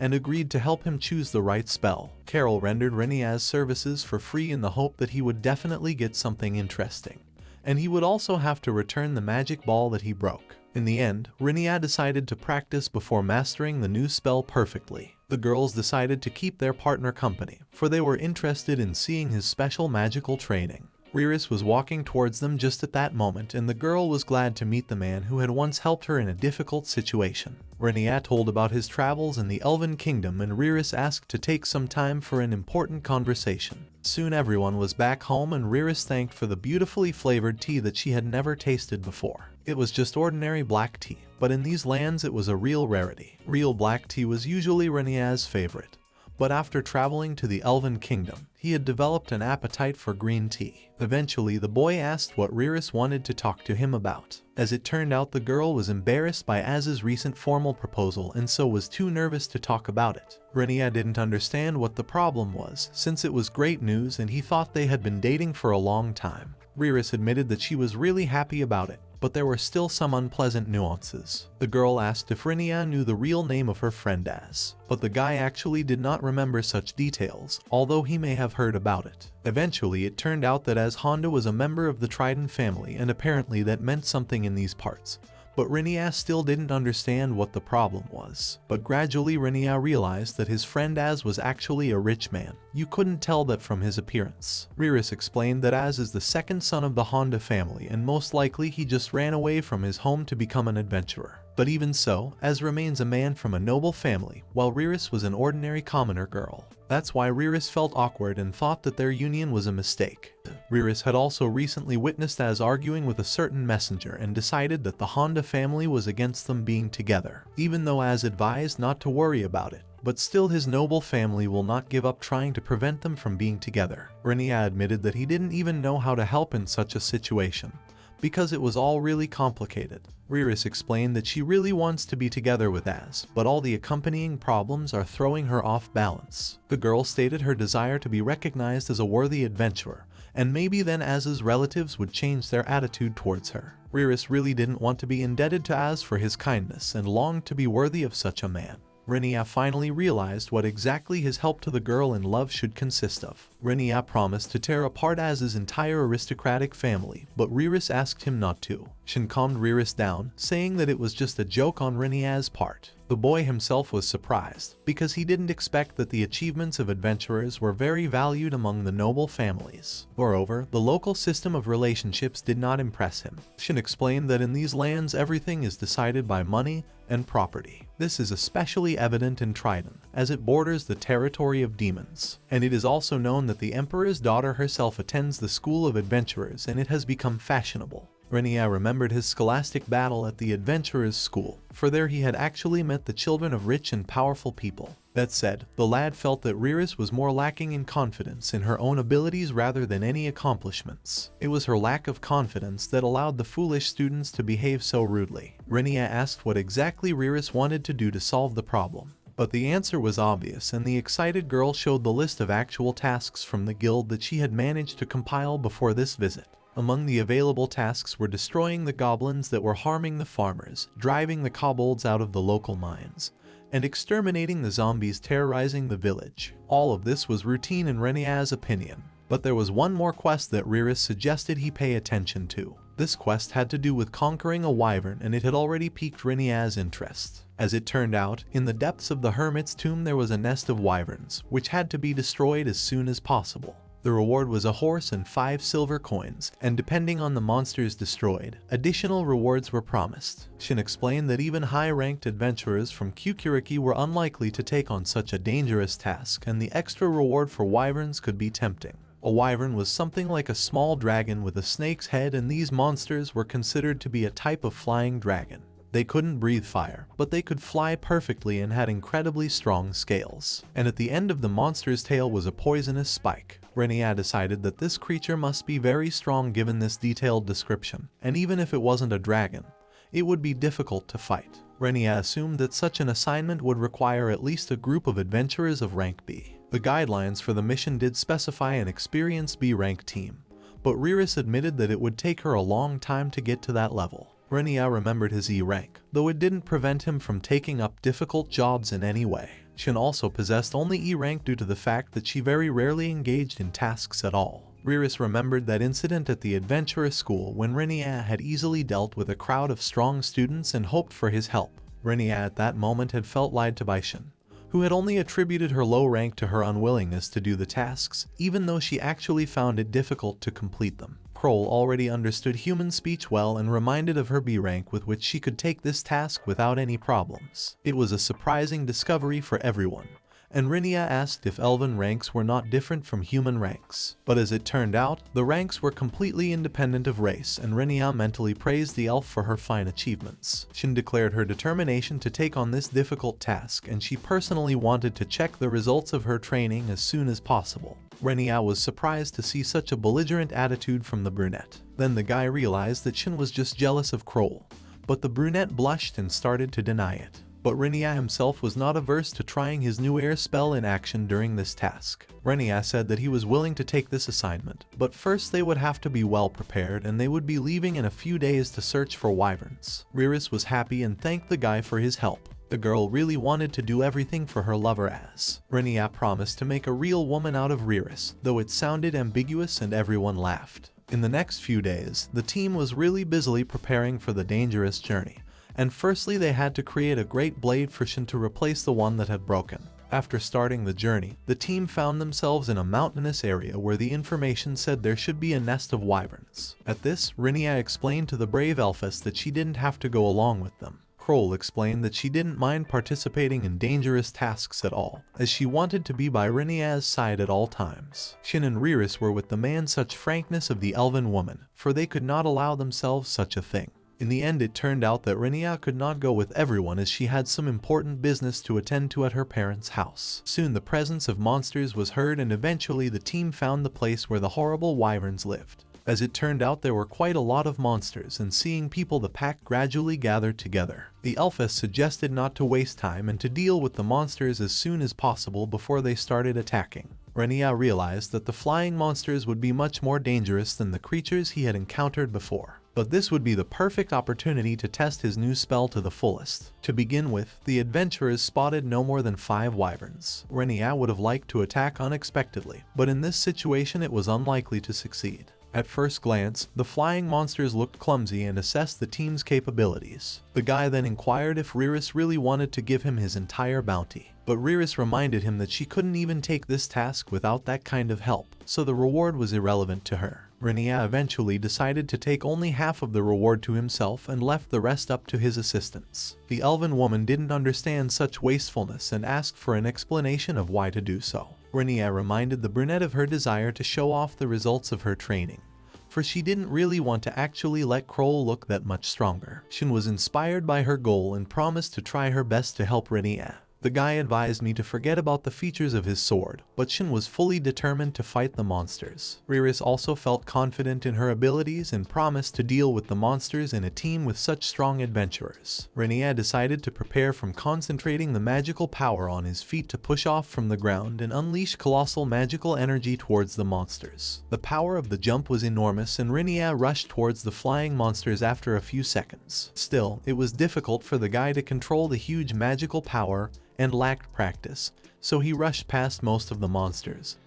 [SPEAKER 1] and agreed to help him choose the right spell. Carol rendered Renya's services for free in the hope that he would definitely get something interesting, and he would also have to return the magic ball that he broke. In the end, Renya decided to practice before mastering the new spell perfectly. The girls decided to keep their partner company, for they were interested in seeing his special magical training. Riris was walking towards them just at that moment, and the girl was glad to meet the man who had once helped her in a difficult situation. Renya told about his travels in the Elven Kingdom, and Riris asked to take some time for an important conversation. Soon everyone was back home, and Riris thanked for the beautifully flavored tea that she had never tasted before. It was just ordinary black tea, but in these lands it was a real rarity. Real black tea was usually Renya's favorite, but after traveling to the Elven Kingdom, he had developed an appetite for green tea. Eventually, the boy asked what Riris wanted to talk to him about. As it turned out, the girl was embarrassed by Az's recent formal proposal and so was too nervous to talk about it. Renya didn't understand what the problem was, since it was great news and he thought they had been dating for a long time. Riris admitted that she was really happy about it, but there were still some unpleasant nuances. The girl asked if Renya knew the real name of her friend Az, but the guy actually did not remember such details, although he may have heard about it. Eventually, it turned out that Az Honda was a member of the Trident family, and apparently that meant something in these parts. But Renya still didn't understand what the problem was. But gradually Renya realized that his friend Az was actually a rich man. You couldn't tell that from his appearance. Riris explained that Az is the second son of the Honda family, and most likely he just ran away from his home to become an adventurer. But even so, Az remains a man from a noble family, while Riris was an ordinary commoner girl. That's why Riris felt awkward and thought that their union was a mistake. Riris had also recently witnessed Az arguing with a certain messenger and decided that the Honda family was against them being together, even though Az advised not to worry about it. But still, his noble family will not give up trying to prevent them from being together. Renya admitted that he didn't even know how to help in such a situation, because it was all really complicated. Riris explained that she really wants to be together with Az, but all the accompanying problems are throwing her off balance. The girl stated her desire to be recognized as a worthy adventurer, and maybe then Az's relatives would change their attitude towards her. Riris really didn't want to be indebted to Az for his kindness and longed to be worthy of such a man. Renya finally realized what exactly his help to the girl in love should consist of. Renya promised to tear apart Az's entire aristocratic family, but Riris asked him not to. Shin calmed Riris down, saying that it was just a joke on Renya's part. The boy himself was surprised, because he didn't expect that the achievements of adventurers were very valued among the noble families. Moreover, the local system of relationships did not impress him. Shin explained that in these lands everything is decided by money and property. This is especially evident in Trident, as it borders the territory of demons. And it is also known that the Emperor's daughter herself attends the School of Adventurers, and it has become fashionable. Renya remembered his scholastic battle at the Adventurers' School, for there he had actually met the children of rich and powerful people. That said, the lad felt that Riris was more lacking in confidence in her own abilities rather than any accomplishments. It was her lack of confidence that allowed the foolish students to behave so rudely. Renya asked what exactly Riris wanted to do to solve the problem. But the answer was obvious, and the excited girl showed the list of actual tasks from the guild that she had managed to compile before this visit. Among the available tasks were destroying the goblins that were harming the farmers, driving the kobolds out of the local mines, and exterminating the zombies terrorizing the village. All of this was routine in Renya's opinion, but there was one more quest that Riris suggested he pay attention to. This quest had to do with conquering a wyvern, and it had already piqued Renya's interest. As it turned out, in the depths of the hermit's tomb there was a nest of wyverns, which had to be destroyed as soon as possible. The reward was a horse and 5 silver coins, and depending on the monsters destroyed, additional rewards were promised. Shin explained that even high-ranked adventurers from Kukuriki were unlikely to take on such a dangerous task, and the extra reward for wyverns could be tempting. A wyvern was something like a small dragon with a snake's head, and these monsters were considered to be a type of flying dragon. They couldn't breathe fire, but they could fly perfectly and had incredibly strong scales. And at the end of the monster's tail was a poisonous spike. Renya decided that this creature must be very strong given this detailed description, and even if it wasn't a dragon, it would be difficult to fight. Renya assumed that such an assignment would require at least a group of adventurers of rank B. The guidelines for the mission did specify an experienced B rank team, but Riris admitted that it would take her a long time to get to that level. Renya remembered his E rank, though it didn't prevent him from taking up difficult jobs in any way. Shin also possessed only E rank due to the fact that she very rarely engaged in tasks at all. Riris remembered that incident at the adventurous school when Renya had easily dealt with a crowd of strong students and hoped for his help. Renya at that moment had felt lied to by Shin, who had only attributed her low rank to her unwillingness to do the tasks, even though she actually found it difficult to complete them. Kroll already understood human speech well and reminded of her B rank with which she could take this task without any problems. It was a surprising discovery for everyone, and Renya asked if elven ranks were not different from human ranks. But as it turned out, the ranks were completely independent of race, and Renya mentally praised the elf for her fine achievements. Shin declared her determination to take on this difficult task, and she personally wanted to check the results of her training as soon as possible. Renya was surprised to see such a belligerent attitude from the brunette. Then the guy realized that Shin was just jealous of Kroll, but the brunette blushed and started to deny it. But Renya himself was not averse to trying his new air spell in action during this task. Renya said that he was willing to take this assignment, but first they would have to be well prepared and they would be leaving in a few days to search for wyverns. Riris was happy and thanked the guy for his help. The girl really wanted to do everything for her lover as Renya promised to make a real woman out of Riris, though it sounded ambiguous and everyone laughed. In the next few days, the team was really busily preparing for the dangerous journey. And firstly they had to create a great blade for Shin to replace the one that had broken. After starting the journey, the team found themselves in a mountainous area where the information said there should be a nest of wyverns. At this, Renya explained to the brave elfess that she didn't have to go along with them. Kroll explained that she didn't mind participating in dangerous tasks at all, as she wanted to be by Renya's side at all times. Shin and Riris were with the man such frankness of the elven woman, for they could not allow themselves such a thing. In the end it turned out that Renya could not go with everyone as she had some important business to attend to at her parents' house. Soon the presence of monsters was heard and eventually the team found the place where the horrible wyverns lived. As it turned out there were quite a lot of monsters, and seeing people the pack gradually gathered together. The elfess suggested not to waste time and to deal with the monsters as soon as possible before they started attacking. Renya realized that the flying monsters would be much more dangerous than the creatures he had encountered before. But this would be the perfect opportunity to test his new spell to the fullest. To begin with, the adventurers spotted no more than 5 wyverns. Renya would have liked to attack unexpectedly, but in this situation it was unlikely to succeed. At first glance, the flying monsters looked clumsy and assessed the team's capabilities. The guy then inquired if Riris really wanted to give him his entire bounty. But Riris reminded him that she couldn't even take this task without that kind of help, so the reward was irrelevant to her. Renya eventually decided to take only half of the reward to himself and left the rest up to his assistants. The elven woman didn't understand such wastefulness and asked for an explanation of why to do so. Renya reminded the brunette of her desire to show off the results of her training, for she didn't really want to actually let Kroll look that much stronger. Shin was inspired by her goal and promised to try her best to help Renya. The guy advised me to forget about the features of his sword, but Shin was fully determined to fight the monsters. Riris also felt confident in her abilities and promised to deal with the monsters in a team with such strong adventurers. Renya decided to prepare from concentrating the magical power on his feet to push off from the ground and unleash colossal magical energy towards the monsters. The power of the jump was enormous and Renya rushed towards the flying monsters after a few seconds. Still, it was difficult for the guy to control the huge magical power and lacked practice, so he rushed past most of the monsters,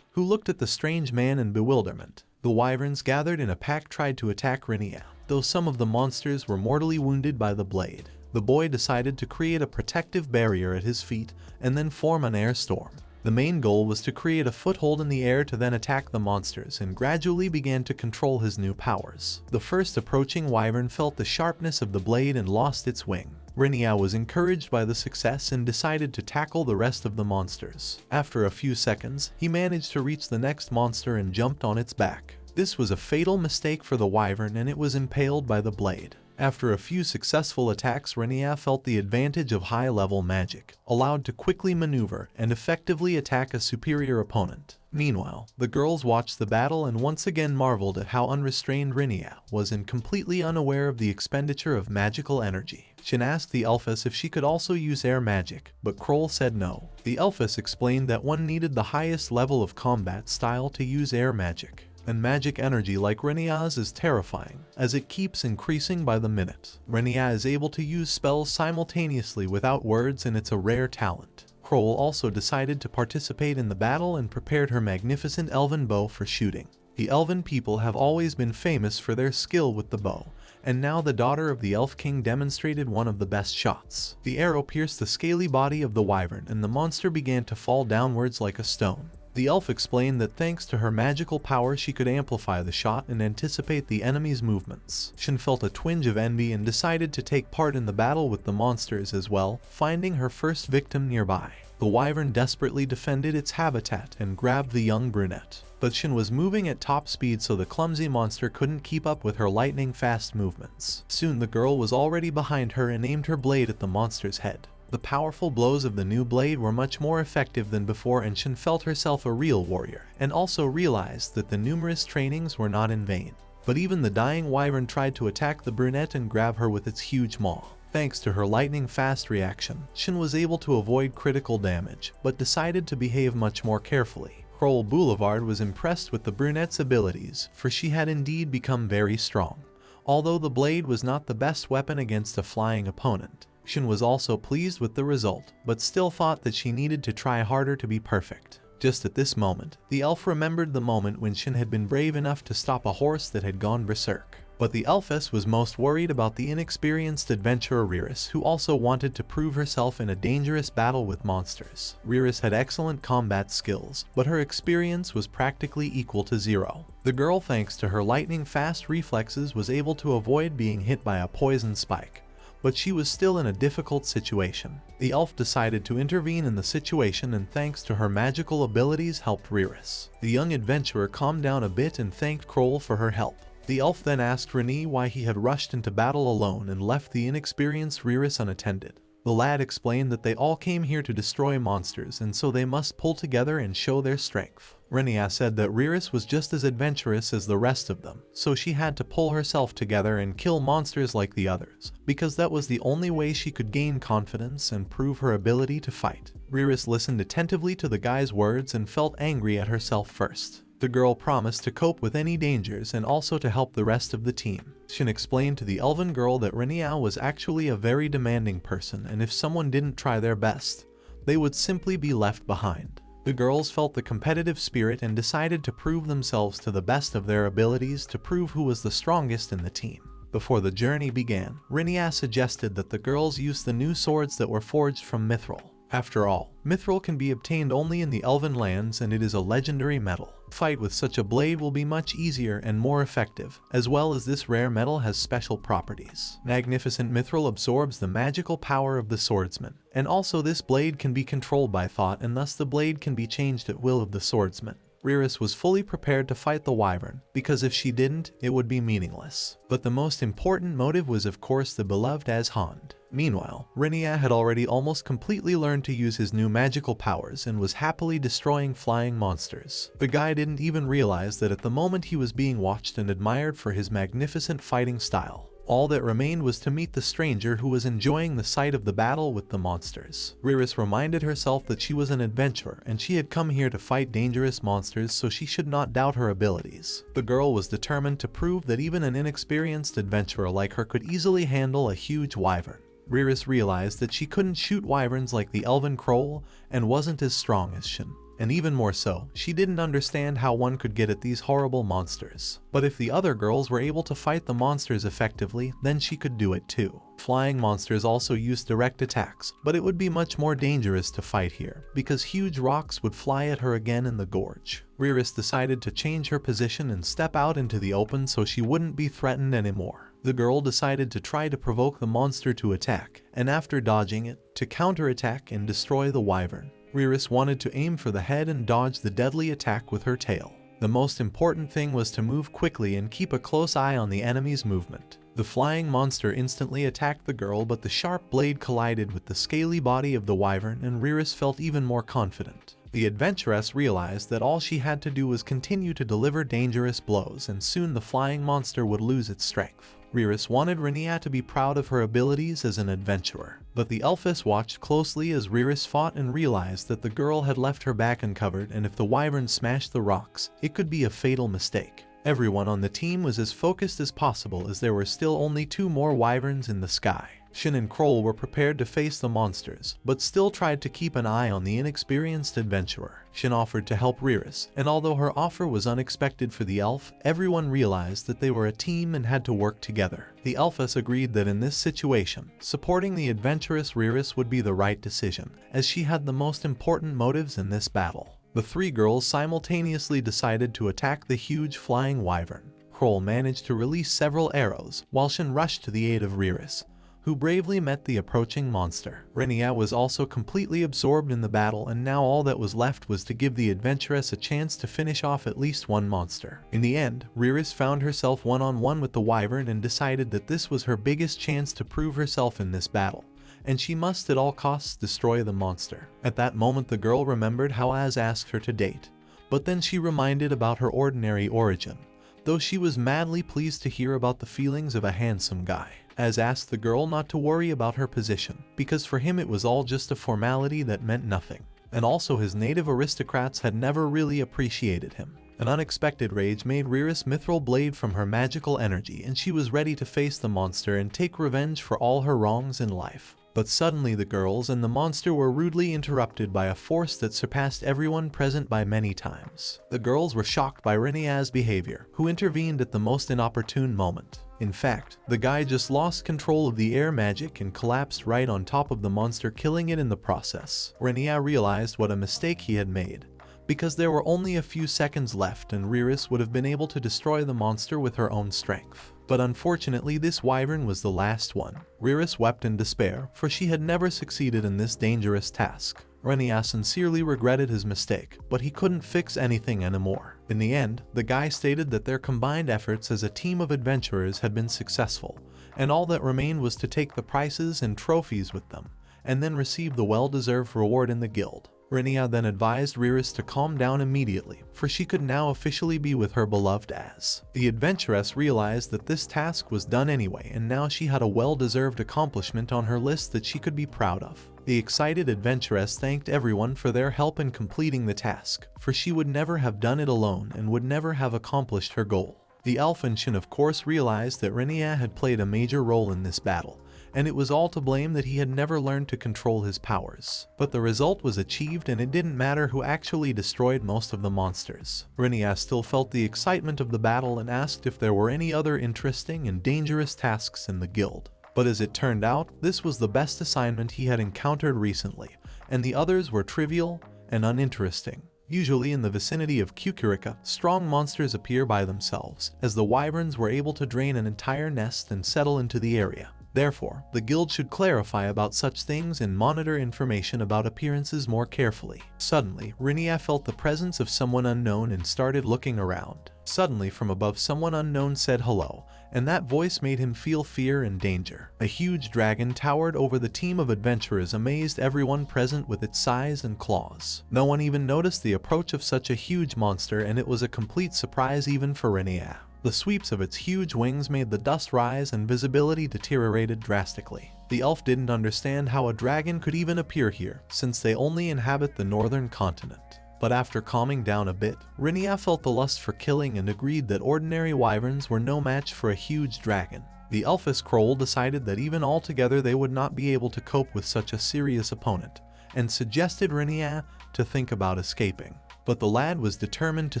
[SPEAKER 1] who looked at the strange man in bewilderment. The wyverns gathered in a pack tried to attack Renya, though some of the monsters were mortally wounded by the blade. The boy decided to create a protective barrier at his feet and then form an air storm. The main goal was to create a foothold in the air to then attack the monsters and gradually began to control his new powers. The first approaching wyvern felt the sharpness of the blade and lost its wing. Renya was encouraged by the success and decided to tackle the rest of the monsters. After a few seconds, he managed to reach the next monster and jumped on its back. This was a fatal mistake for the wyvern and it was impaled by the blade. After a few successful attacks, Renya felt the advantage of high-level magic, allowed to quickly maneuver and effectively attack a superior opponent. Meanwhile, the girls watched the battle and once again marveled at how unrestrained Renya was and completely unaware of the expenditure of magical energy. Shin asked the elfess if she could also use air magic, but Kroll said no. The elfess explained that one needed the highest level of combat style to use air magic. And magic energy like Renya's is terrifying, as it keeps increasing by the minute. Renya is able to use spells simultaneously without words and it's a rare talent. Kroll also decided to participate in the battle and prepared her magnificent elven bow for shooting. The elven people have always been famous for their skill with the bow, and now the daughter of the Elf King demonstrated one of the best shots. The arrow pierced the scaly body of the wyvern and the monster began to fall downwards like a stone. The elf explained that thanks to her magical power she could amplify the shot and anticipate the enemy's movements. Shin felt a twinge of envy and decided to take part in the battle with the monsters as well, finding her first victim nearby. The wyvern desperately defended its habitat and grabbed the young brunette. But Shin was moving at top speed so the clumsy monster couldn't keep up with her lightning-fast movements. Soon the girl was already behind her and aimed her blade at the monster's head. The powerful blows of the new blade were much more effective than before and Shin felt herself a real warrior, and also realized that the numerous trainings were not in vain. But even the dying wyvern tried to attack the brunette and grab her with its huge maw. Thanks to her lightning-fast reaction, Shin was able to avoid critical damage, but decided to behave much more carefully. Kroll Boulevard was impressed with the brunette's abilities, for she had indeed become very strong. Although the blade was not the best weapon against a flying opponent, Shin was also pleased with the result, but still thought that she needed to try harder to be perfect. Just at this moment, the elf remembered the moment when Shin had been brave enough to stop a horse that had gone berserk. But the elfess was most worried about the inexperienced adventurer Riris, who also wanted to prove herself in a dangerous battle with monsters. Riris had excellent combat skills, but her experience was practically equal to zero. The girl, thanks to her lightning-fast reflexes, was able to avoid being hit by a poison spike. But she was still in a difficult situation. The elf decided to intervene in the situation and thanks to her magical abilities helped Riris. The young adventurer calmed down a bit and thanked Kroll for her help. The elf then asked Reni why he had rushed into battle alone and left the inexperienced Riris unattended. The lad explained that they all came here to destroy monsters and so they must pull together and show their strength. Renia said that Riris was just as adventurous as the rest of them, so she had to pull herself together and kill monsters like the others, because that was the only way she could gain confidence and prove her ability to fight. Riris listened attentively to the guy's words and felt angry at herself first. The girl promised to cope with any dangers and also to help the rest of the team. Shin explained to the elven girl that Renia was actually a very demanding person and if someone didn't try their best, they would simply be left behind. The girls felt the competitive spirit and decided to prove themselves to the best of their abilities to prove who was the strongest in the team. Before the journey began, Renia suggested that the girls use the new swords that were forged from mithril. After all, mithril can be obtained only in the elven lands and it is a legendary metal. Fight with such a blade will be much easier and more effective, as well as this rare metal has special properties. Magnificent mithril absorbs the magical power of the swordsman, and also this blade can be controlled by thought and thus the blade can be changed at will of the swordsman. Riris was fully prepared to fight the wyvern, because if she didn't, it would be meaningless. But the most important motive was of course the beloved Ashand. Meanwhile, Renia had already almost completely learned to use his new magical powers and was happily destroying flying monsters. The guy didn't even realize that at the moment he was being watched and admired for his magnificent fighting style. All that remained was to meet the stranger who was enjoying the sight of the battle with the monsters. Riris reminded herself that she was an adventurer and she had come here to fight dangerous monsters, so she should not doubt her abilities. The girl was determined to prove that even an inexperienced adventurer like her could easily handle a huge wyvern. Riris realized that she couldn't shoot wyverns like the elven Kroll and wasn't as strong as Shin. And even more so, she didn't understand how one could get at these horrible monsters. But if the other girls were able to fight the monsters effectively, then she could do it too. Flying monsters also use direct attacks, but it would be much more dangerous to fight here, because huge rocks would fly at her again in the gorge. Riris decided to change her position and step out into the open so she wouldn't be threatened anymore. The girl decided to try to provoke the monster to attack, and after dodging it, to counterattack and destroy the wyvern. Riris wanted to aim for the head and dodge the deadly attack with her tail. The most important thing was to move quickly and keep a close eye on the enemy's movement. The flying monster instantly attacked the girl, but the sharp blade collided with the scaly body of the wyvern and Riris felt even more confident. The adventuress realized that all she had to do was continue to deliver dangerous blows and soon the flying monster would lose its strength. Riris wanted Renia to be proud of her abilities as an adventurer, but the elfess watched closely as Riris fought and realized that the girl had left her back uncovered and if the wyvern smashed the rocks, it could be a fatal mistake. Everyone on the team was as focused as possible as there were still only 2 more wyverns in the sky. Shin and Kroll were prepared to face the monsters, but still tried to keep an eye on the inexperienced adventurer. Shin offered to help Riris, and although her offer was unexpected for the elf, everyone realized that they were a team and had to work together. The elfess agreed that in this situation, supporting the adventurous Riris would be the right decision, as she had the most important motives in this battle. The three girls simultaneously decided to attack the huge flying wyvern. Kroll managed to release several arrows, while Shin rushed to the aid of Riris, who bravely met the approaching monster. Renya was also completely absorbed in the battle, and now all that was left was to give the adventuress a chance to finish off at least one monster. In the end, Riris found herself one-on-one with the wyvern and decided that this was her biggest chance to prove herself in this battle, and she must at all costs destroy the monster. At that moment the girl remembered how Az asked her to date, but then she reminded about her ordinary origin, though she was madly pleased to hear about the feelings of a handsome guy. Az asked the girl not to worry about her position, because for him it was all just a formality that meant nothing, and also his native aristocrats had never really appreciated him. An unexpected rage made Riris mithril blade from her magical energy, and she was ready to face the monster and take revenge for all her wrongs in life. But suddenly the girls and the monster were rudely interrupted by a force that surpassed everyone present by many times. The girls were shocked by Renya's behavior, who intervened at the most inopportune moment. In fact, the guy just lost control of the air magic and collapsed right on top of the monster, killing it in the process. Renya realized what a mistake he had made, because there were only a few seconds left and Riris would have been able to destroy the monster with her own strength. But unfortunately this wyvern was the last one. Riris wept in despair, for she had never succeeded in this dangerous task. Renya sincerely regretted his mistake, but he couldn't fix anything anymore. In the end, the guy stated that their combined efforts as a team of adventurers had been successful, and all that remained was to take the prizes and trophies with them, and then receive the well-deserved reward in the guild. Renya then advised Riris to calm down immediately, for she could now officially be with her beloved Az. The adventuress realized that this task was done anyway, and now she had a well-deserved accomplishment on her list that she could be proud of. The excited adventuress thanked everyone for their help in completing the task, for she would never have done it alone and would never have accomplished her goal. The elf and Shin of course realized that Renya had played a major role in this battle, and it was all to blame that he had never learned to control his powers. But the result was achieved, and it didn't matter who actually destroyed most of the monsters. Renya still felt the excitement of the battle and asked if there were any other interesting and dangerous tasks in the guild. But as it turned out, this was the best assignment he had encountered recently, and the others were trivial and uninteresting. Usually in the vicinity of Kukurika, strong monsters appear by themselves, as the wyverns were able to drain an entire nest and settle into the area. Therefore, the guild should clarify about such things and monitor information about appearances more carefully. Suddenly, Renya felt the presence of someone unknown and started looking around. Suddenly from above someone unknown said hello, and that voice made him feel fear and danger. A huge dragon towered over the team of adventurers, amazed everyone present with its size and claws. No one even noticed the approach of such a huge monster, and it was a complete surprise even for Renya. The sweeps of its huge wings made the dust rise and visibility deteriorated drastically. The elf didn't understand how a dragon could even appear here, since they only inhabit the northern continent. But after calming down a bit, Renya felt the lust for killing and agreed that ordinary wyverns were no match for a huge dragon. The elfish Kroll decided that even altogether they would not be able to cope with such a serious opponent, and suggested Renya to think about escaping. But the lad was determined to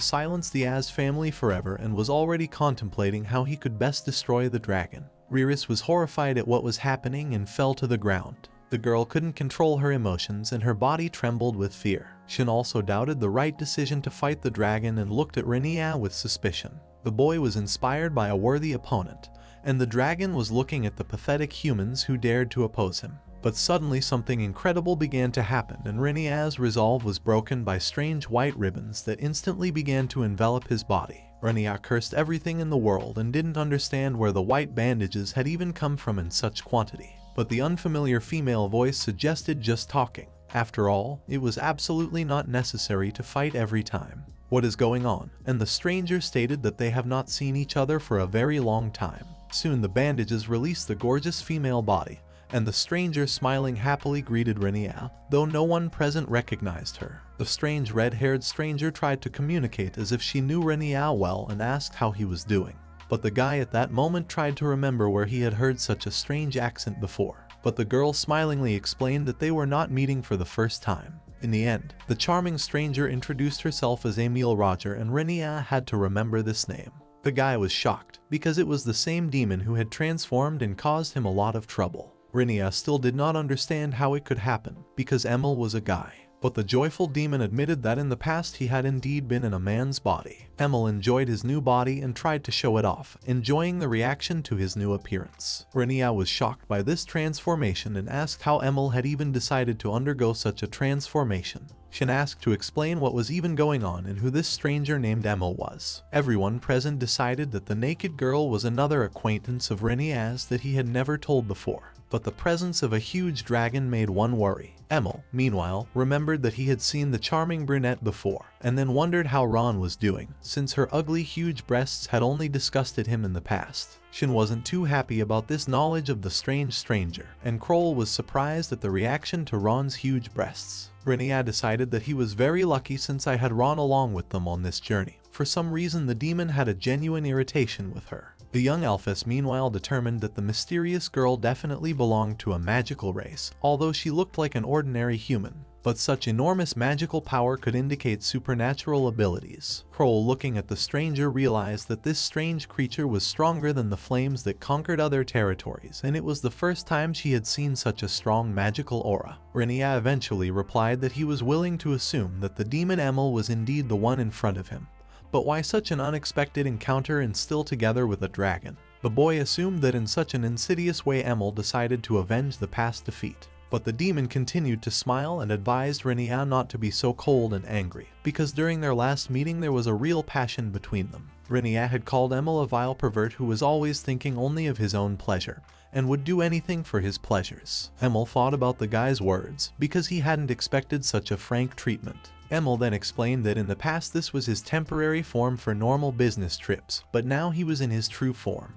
[SPEAKER 1] silence the Az family forever and was already contemplating how he could best destroy the dragon. Riris was horrified at what was happening and fell to the ground. The girl couldn't control her emotions and her body trembled with fear. Shin also doubted the right decision to fight the dragon and looked at Renya with suspicion. The boy was inspired by a worthy opponent, and the dragon was looking at the pathetic humans who dared to oppose him. But suddenly something incredible began to happen, and Renya's resolve was broken by strange white ribbons that instantly began to envelop his body. Renya cursed everything in the world and didn't understand where the white bandages had even come from in such quantity. But the unfamiliar female voice suggested just talking. After all, it was absolutely not necessary to fight every time. What is going on? And the stranger stated that they have not seen each other for a very long time. Soon the bandages released the gorgeous female body, and the stranger smiling happily greeted Renya, though no one present recognized her. The strange red-haired stranger tried to communicate as if she knew Renya well and asked how he was doing. But the guy at that moment tried to remember where he had heard such a strange accent before. but the girl smilingly explained that they were not meeting for the first time. In the end, the charming stranger introduced herself as Emile Roger, and Renya had to remember this name. The guy was shocked, because it was the same demon who had transformed and caused him a lot of trouble. Renya still did not understand how it could happen, because Emil was a guy. But the joyful demon admitted that in the past he had indeed been in a man's body. Emil enjoyed his new body and tried to show it off, enjoying the reaction to his new appearance. Renya was shocked by this transformation and asked how Emil had even decided to undergo such a transformation. Shin asked to explain what was even going on and who this stranger named Emil was. Everyone present decided that the naked girl was another acquaintance of Renya's that he had never told before. But the presence of a huge dragon made one worry. Emil, meanwhile, remembered that he had seen the charming brunette before, and then wondered how Ron was doing, since her ugly huge breasts had only disgusted him in the past. Shin wasn't too happy about this knowledge of the strange stranger, and Kroll was surprised at the reaction to Ron's huge breasts. Renya decided that he was very lucky since I had Ron along with them on this journey. For some reason the demon had a genuine irritation with her. The young Alphys meanwhile determined that the mysterious girl definitely belonged to a magical race, although she looked like an ordinary human. But such enormous magical power could indicate supernatural abilities. Kroll, looking at the stranger, realized that this strange creature was stronger than the flames that conquered other territories, and it was the first time she had seen such a strong magical aura. Renya eventually replied that he was willing to assume that the demon Emil was indeed the one in front of him. But why such an unexpected encounter and still together with a dragon? The boy assumed that in such an insidious way Emil decided to avenge the past defeat. But the demon continued to smile and advised Renya not to be so cold and angry, because during their last meeting there was a real passion between them. Renya had called Emil a vile pervert who was always thinking only of his own pleasure, and would do anything for his pleasures. Emil thought about the guy's words, because he hadn't expected such a frank treatment. Emil then explained that in the past this was his temporary form for normal business trips, but now he was in his true form.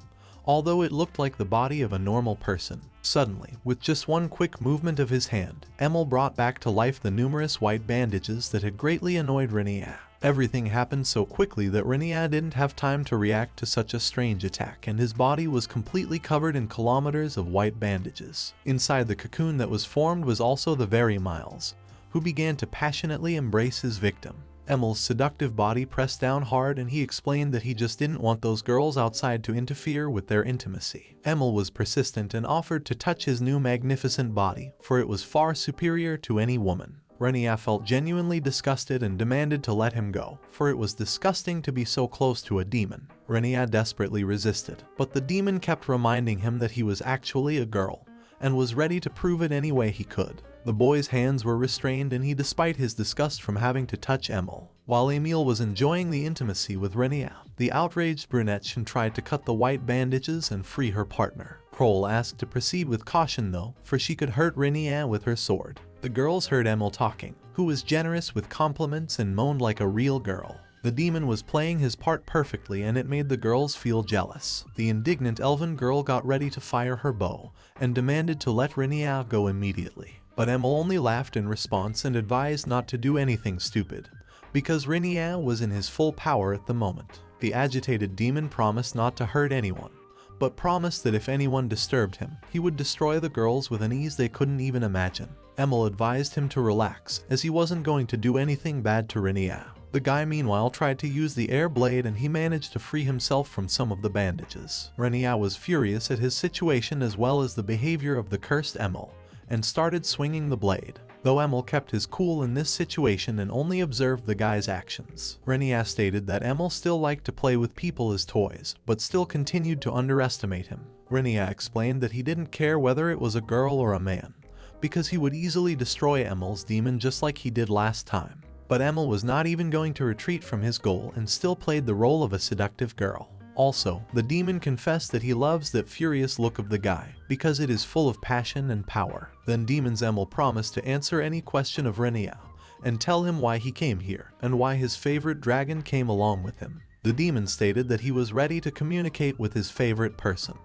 [SPEAKER 1] Although it looked like the body of a normal person. Suddenly, with just one quick movement of his hand, Emil brought back to life the numerous white bandages that had greatly annoyed Renya. Everything happened so quickly that Renya didn't have time to react to such a strange attack, and his body was completely covered in kilometers of white bandages. Inside the cocoon that was formed was also the very Miles, who began to passionately embrace his victim. Emil's seductive body pressed down hard, and he explained that he just didn't want those girls outside to interfere with their intimacy. Emil was persistent and offered to touch his new magnificent body, for it was far superior to any woman. Renya felt genuinely disgusted and demanded to let him go, for it was disgusting to be so close to a demon. Renya desperately resisted, but the demon kept reminding him that he was actually a girl, and was ready to prove it any way he could. The boy's hands were restrained, and he, despite his disgust from having to touch Emil. While Emil was enjoying the intimacy with Renya, the outraged brunette tried to cut the white bandages and free her partner. Kroll asked to proceed with caution though, for she could hurt Renya with her sword. The girls heard Emil talking, who was generous with compliments and moaned like a real girl. The demon was playing his part perfectly, and it made the girls feel jealous. The indignant elven girl got ready to fire her bow, and demanded to let Renya go immediately. But Emil only laughed in response and advised not to do anything stupid, because Renya was in his full power at the moment. The agitated demon promised not to hurt anyone, but promised that if anyone disturbed him, he would destroy the girls with an ease they couldn't even imagine. Emil advised him to relax, as he wasn't going to do anything bad to Renya. The guy meanwhile tried to use the air blade, and he managed to free himself from some of the bandages. Renya was furious at his situation as well as the behavior of the cursed Emil, and started swinging the blade, though Emil kept his cool in this situation and only observed the guy's actions. Renya stated that Emil still liked to play with people as toys, but still continued to underestimate him. Renya explained that he didn't care whether it was a girl or a man, because he would easily destroy Emil's demon just like he did last time. But Emil was not even going to retreat from his goal and still played the role of a seductive girl. Also, the demon confessed that he loves that furious look of the guy, because it is full of passion and power. Then Demon's Emil promised to answer any question of Renya, and tell him why he came here, and why his favorite dragon came along with him. The demon stated that he was ready to communicate with his favorite person,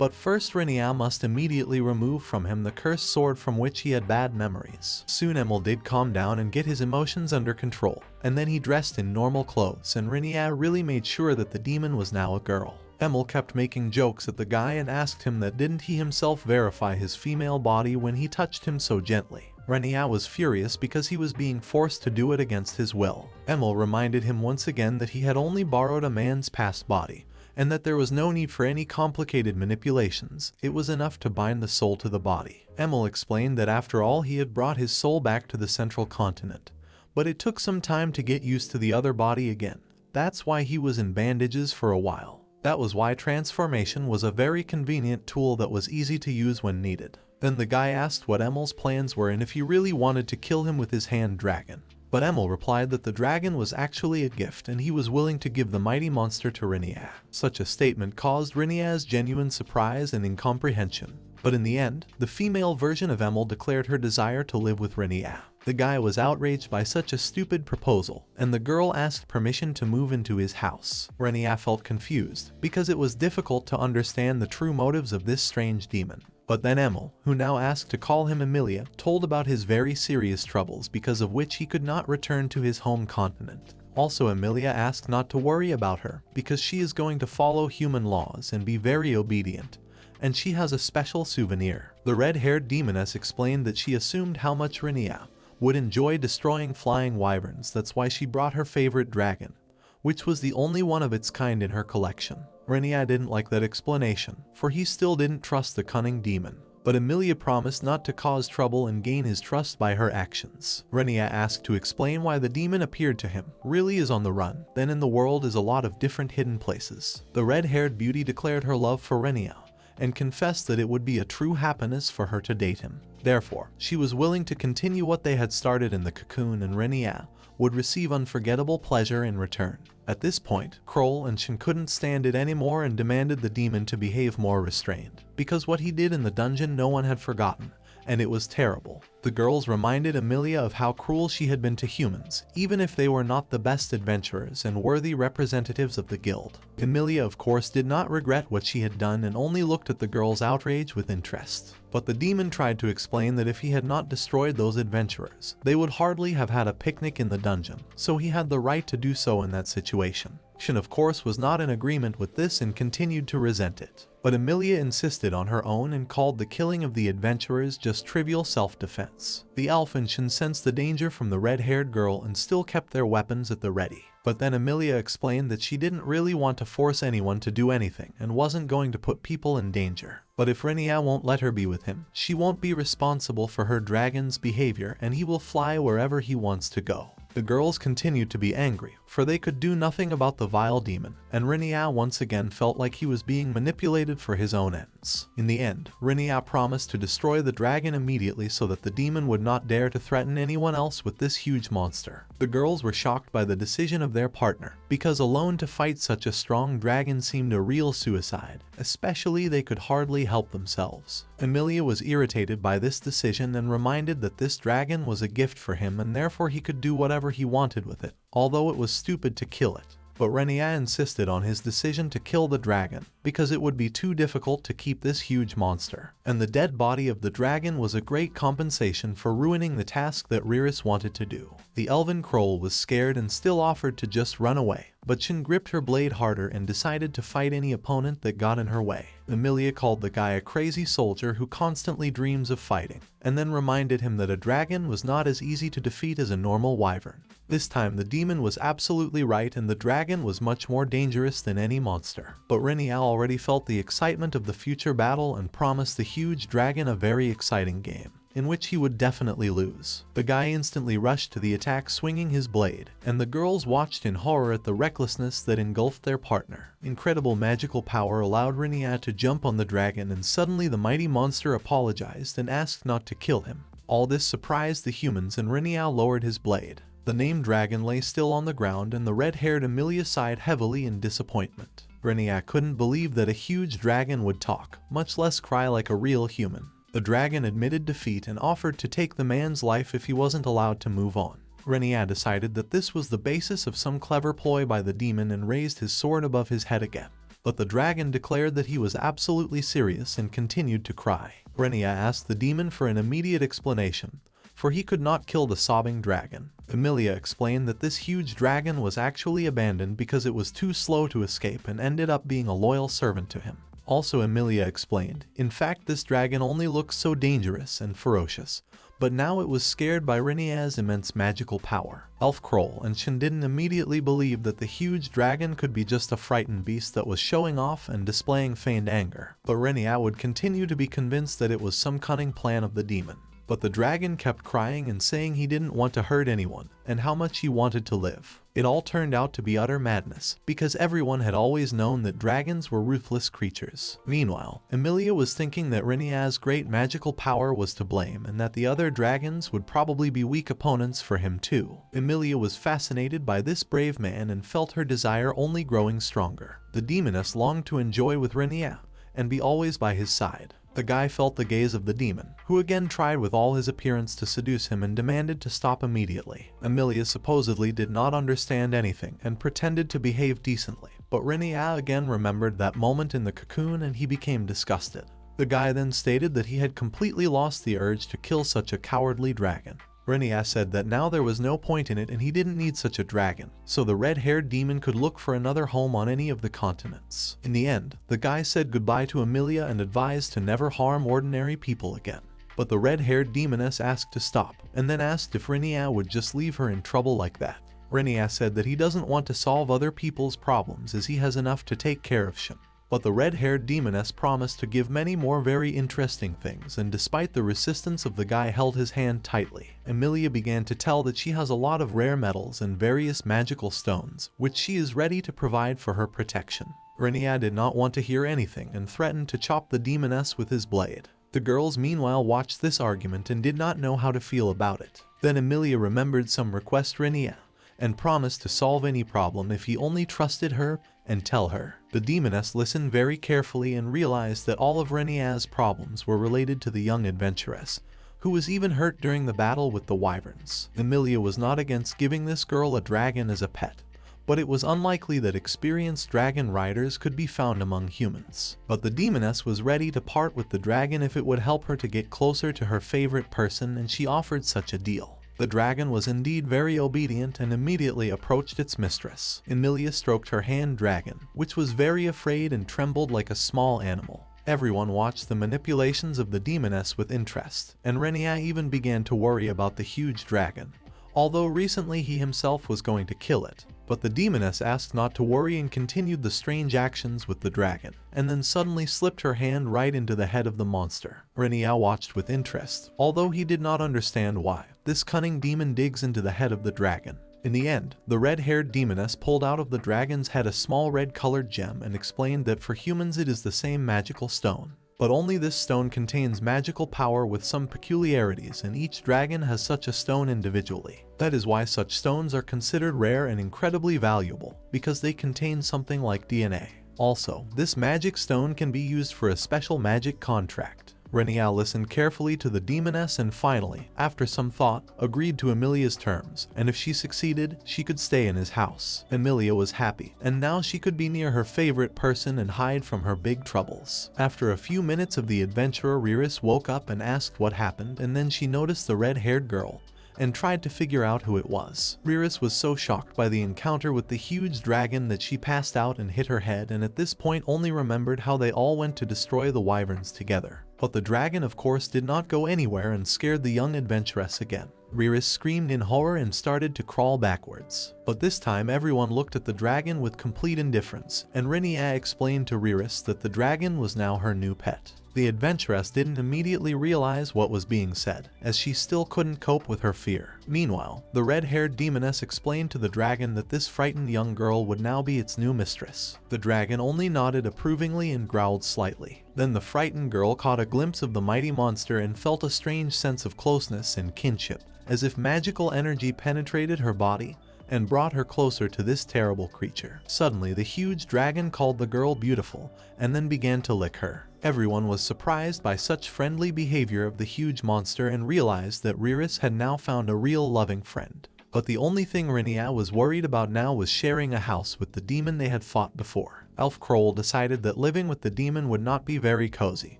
[SPEAKER 1] But first Renya must immediately remove from him the cursed sword from which he had bad memories. Soon Emil did calm down and get his emotions under control, and then he dressed in normal clothes, and Renya really made sure that the demon was now a girl. Emil kept making jokes at the guy and asked him that didn't he himself verify his female body when he touched him so gently. Renya was furious because he was being forced to do it against his will. Emil reminded him once again that he had only borrowed a man's past body, and that there was no need for any complicated manipulations. It was enough to bind the soul to the body. Emil explained that after all he had brought his soul back to the central continent, but it took some time to get used to the other body again. That's why he was in bandages for a while. That was why transformation was a very convenient tool that was easy to use when needed. Then the guy asked what Emil's plans were and if he really wanted to kill him with his hand dragon. But Emil replied that the dragon was actually a gift and he was willing to give the mighty monster to Renya. Such a statement caused Renya's genuine surprise and incomprehension. But in the end, the female version of Emil declared her desire to live with Renya. The guy was outraged by such a stupid proposal, and the girl asked permission to move into his house. Renya felt confused, because it was difficult to understand the true motives of this strange demon. But then Emil, who now asked to call him Emilia, told about his very serious troubles because of which he could not return to his home continent. Also Emilia asked not to worry about her, because she is going to follow human laws and be very obedient. And she has a special souvenir. The red-haired demoness explained that she assumed how much Renya would enjoy destroying flying wyverns. That's why she brought her favorite dragon, which was the only one of its kind in her collection. Renya didn't like that explanation, for he still didn't trust the cunning demon. But Emilia promised not to cause trouble and gain his trust by her actions. Renya asked to explain why the demon appeared to him. Really is on the run. Then in the world is a lot of different hidden places. The red-haired beauty declared her love for Renya, and confessed that it would be a true happiness for her to date him. Therefore, she was willing to continue what they had started in the cocoon, and Renya would receive unforgettable pleasure in return. At this point, Kroll and Shin couldn't stand it anymore and demanded the demon to behave more restrained, because what he did in the dungeon no one had forgotten, and it was terrible. The girls reminded Emilia of how cruel she had been to humans, even if they were not the best adventurers and worthy representatives of the guild. Emilia of course did not regret what she had done and only looked at the girls' outrage with interest. But the demon tried to explain that if he had not destroyed those adventurers, they would hardly have had a picnic in the dungeon, so he had the right to do so in that situation. Shin of course was not in agreement with this and continued to resent it. But Emilia insisted on her own and called the killing of the adventurers just trivial self-defense. The elf and Shin sensed the danger from the red-haired girl and still kept their weapons at the ready. But then Emilia explained that she didn't really want to force anyone to do anything and wasn't going to put people in danger. But if Renya won't let her be with him, she won't be responsible for her dragon's behavior and he will fly wherever he wants to go. The girls continued to be angry, for they could do nothing about the vile demon, and Renya once again felt like he was being manipulated for his own ends. In the end, Renya promised to destroy the dragon immediately so that the demon would not dare to threaten anyone else with this huge monster. The girls were shocked by the decision of their partner, because alone to fight such a strong dragon seemed a real suicide, especially they could hardly help themselves. Emilia was irritated by this decision and reminded that this dragon was a gift for him and therefore he could do whatever he wanted with it, although it was stupid to kill it. But Renya insisted on his decision to kill the dragon, because it would be too difficult to keep this huge monster. And the dead body of the dragon was a great compensation for ruining the task that Riris wanted to do. The elven Kroll was scared and still offered to just run away, but Shin gripped her blade harder and decided to fight any opponent that got in her way. Emilia called the guy a crazy soldier who constantly dreams of fighting, and then reminded him that a dragon was not as easy to defeat as a normal wyvern. This time the demon was absolutely right and the dragon was much more dangerous than any monster. But Renya already felt the excitement of the future battle and promised the huge dragon a very exciting game, in which he would definitely lose. The guy instantly rushed to the attack swinging his blade, and the girls watched in horror at the recklessness that engulfed their partner. Incredible magical power allowed Renya to jump on the dragon, and suddenly the mighty monster apologized and asked not to kill him. All this surprised the humans and Renya lowered his blade. The named dragon lay still on the ground and the red-haired Emilia sighed heavily in disappointment. Renya couldn't believe that a huge dragon would talk, much less cry like a real human. The dragon admitted defeat and offered to take the man's life if he wasn't allowed to move on. Renya decided that this was the basis of some clever ploy by the demon and raised his sword above his head again. But the dragon declared that he was absolutely serious and continued to cry. Renya asked the demon for an immediate explanation, for he could not kill the sobbing dragon. Emilia explained that this huge dragon was actually abandoned because it was too slow to escape and ended up being a loyal servant to him. Also, Emilia explained, in fact this dragon only looks so dangerous and ferocious, but now it was scared by Renya's immense magical power. Elf Kroll and Shindin immediately believed that the huge dragon could be just a frightened beast that was showing off and displaying feigned anger, but Renya would continue to be convinced that it was some cunning plan of the demon. But the dragon kept crying and saying he didn't want to hurt anyone, and how much he wanted to live. It all turned out to be utter madness, because everyone had always known that dragons were ruthless creatures. Meanwhile, Emilia was thinking that Renya's great magical power was to blame and that the other dragons would probably be weak opponents for him too. Emilia was fascinated by this brave man and felt her desire only growing stronger. The demoness longed to enjoy with Renya and be always by his side. The guy felt the gaze of the demon, who again tried with all his appearance to seduce him and demanded to stop immediately. Emilia supposedly did not understand anything and pretended to behave decently, but Renya again remembered that moment in the cocoon and he became disgusted. The guy then stated that he had completely lost the urge to kill such a cowardly dragon. Renya said that now there was no point in it and he didn't need such a dragon, so the red-haired demon could look for another home on any of the continents. In the end, the guy said goodbye to Emilia and advised to never harm ordinary people again. But the red-haired demoness asked to stop, and then asked if Renya would just leave her in trouble like that. Renya said that he doesn't want to solve other people's problems as he has enough to take care of Shin. But the red-haired demoness promised to give many more very interesting things, and despite the resistance of the guy held his hand tightly. Emilia began to tell that she has a lot of rare metals and various magical stones, which she is ready to provide for her protection. Renya did not want to hear anything and threatened to chop the demoness with his blade. The girls meanwhile watched this argument and did not know how to feel about it. Then Emilia remembered some request Renya and promised to solve any problem if he only trusted her and tell her. The demoness listened very carefully and realized that all of Renya's problems were related to the young adventuress, who was even hurt during the battle with the wyverns. Emilia was not against giving this girl a dragon as a pet, but it was unlikely that experienced dragon riders could be found among humans. But the demoness was ready to part with the dragon if it would help her to get closer to her favorite person, and she offered such a deal. The dragon was indeed very obedient and immediately approached its mistress. Emilia stroked her hand dragon, which was very afraid and trembled like a small animal. Everyone watched the manipulations of the demoness with interest, and Renya even began to worry about the huge dragon, although recently he himself was going to kill it. But the demoness asked not to worry and continued the strange actions with the dragon, and then suddenly slipped her hand right into the head of the monster. Renya watched with interest, although he did not understand why this cunning demon digs into the head of the dragon. In the end, the red-haired demoness pulled out of the dragon's head a small red-colored gem and explained that for humans it is the same magical stone. But only this stone contains magical power with some peculiarities, and each dragon has such a stone individually. That is why such stones are considered rare and incredibly valuable, because they contain something like DNA. Also, this magic stone can be used for a special magic contract. Renya listened carefully to the demoness and finally, after some thought, agreed to Emilia's terms, and if she succeeded, she could stay in his house. Emilia was happy, and now she could be near her favorite person and hide from her big troubles. After a few minutes of the adventurer, Riris woke up and asked what happened, and then she noticed the red-haired girl and tried to figure out who it was. Riris was so shocked by the encounter with the huge dragon that she passed out and hit her head, and at this point only remembered how they all went to destroy the wyverns together. But the dragon of course did not go anywhere and scared the young adventuress again. Riris screamed in horror and started to crawl backwards. But this time everyone looked at the dragon with complete indifference, and Renya explained to Riris that the dragon was now her new pet. The adventuress didn't immediately realize what was being said, as she still couldn't cope with her fear. Meanwhile, the red-haired demoness explained to the dragon that this frightened young girl would now be its new mistress. The dragon only nodded approvingly and growled slightly. Then the frightened girl caught a glimpse of the mighty monster and felt a strange sense of closeness and kinship, as if magical energy penetrated her body and brought her closer to this terrible creature. Suddenly, the huge dragon called the girl beautiful and then began to lick her. Everyone was surprised by such friendly behavior of the huge monster and realized that Riris had now found a real loving friend. But the only thing Renya was worried about now was sharing a house with the demon they had fought before. Elf Kroll decided that living with the demon would not be very cozy,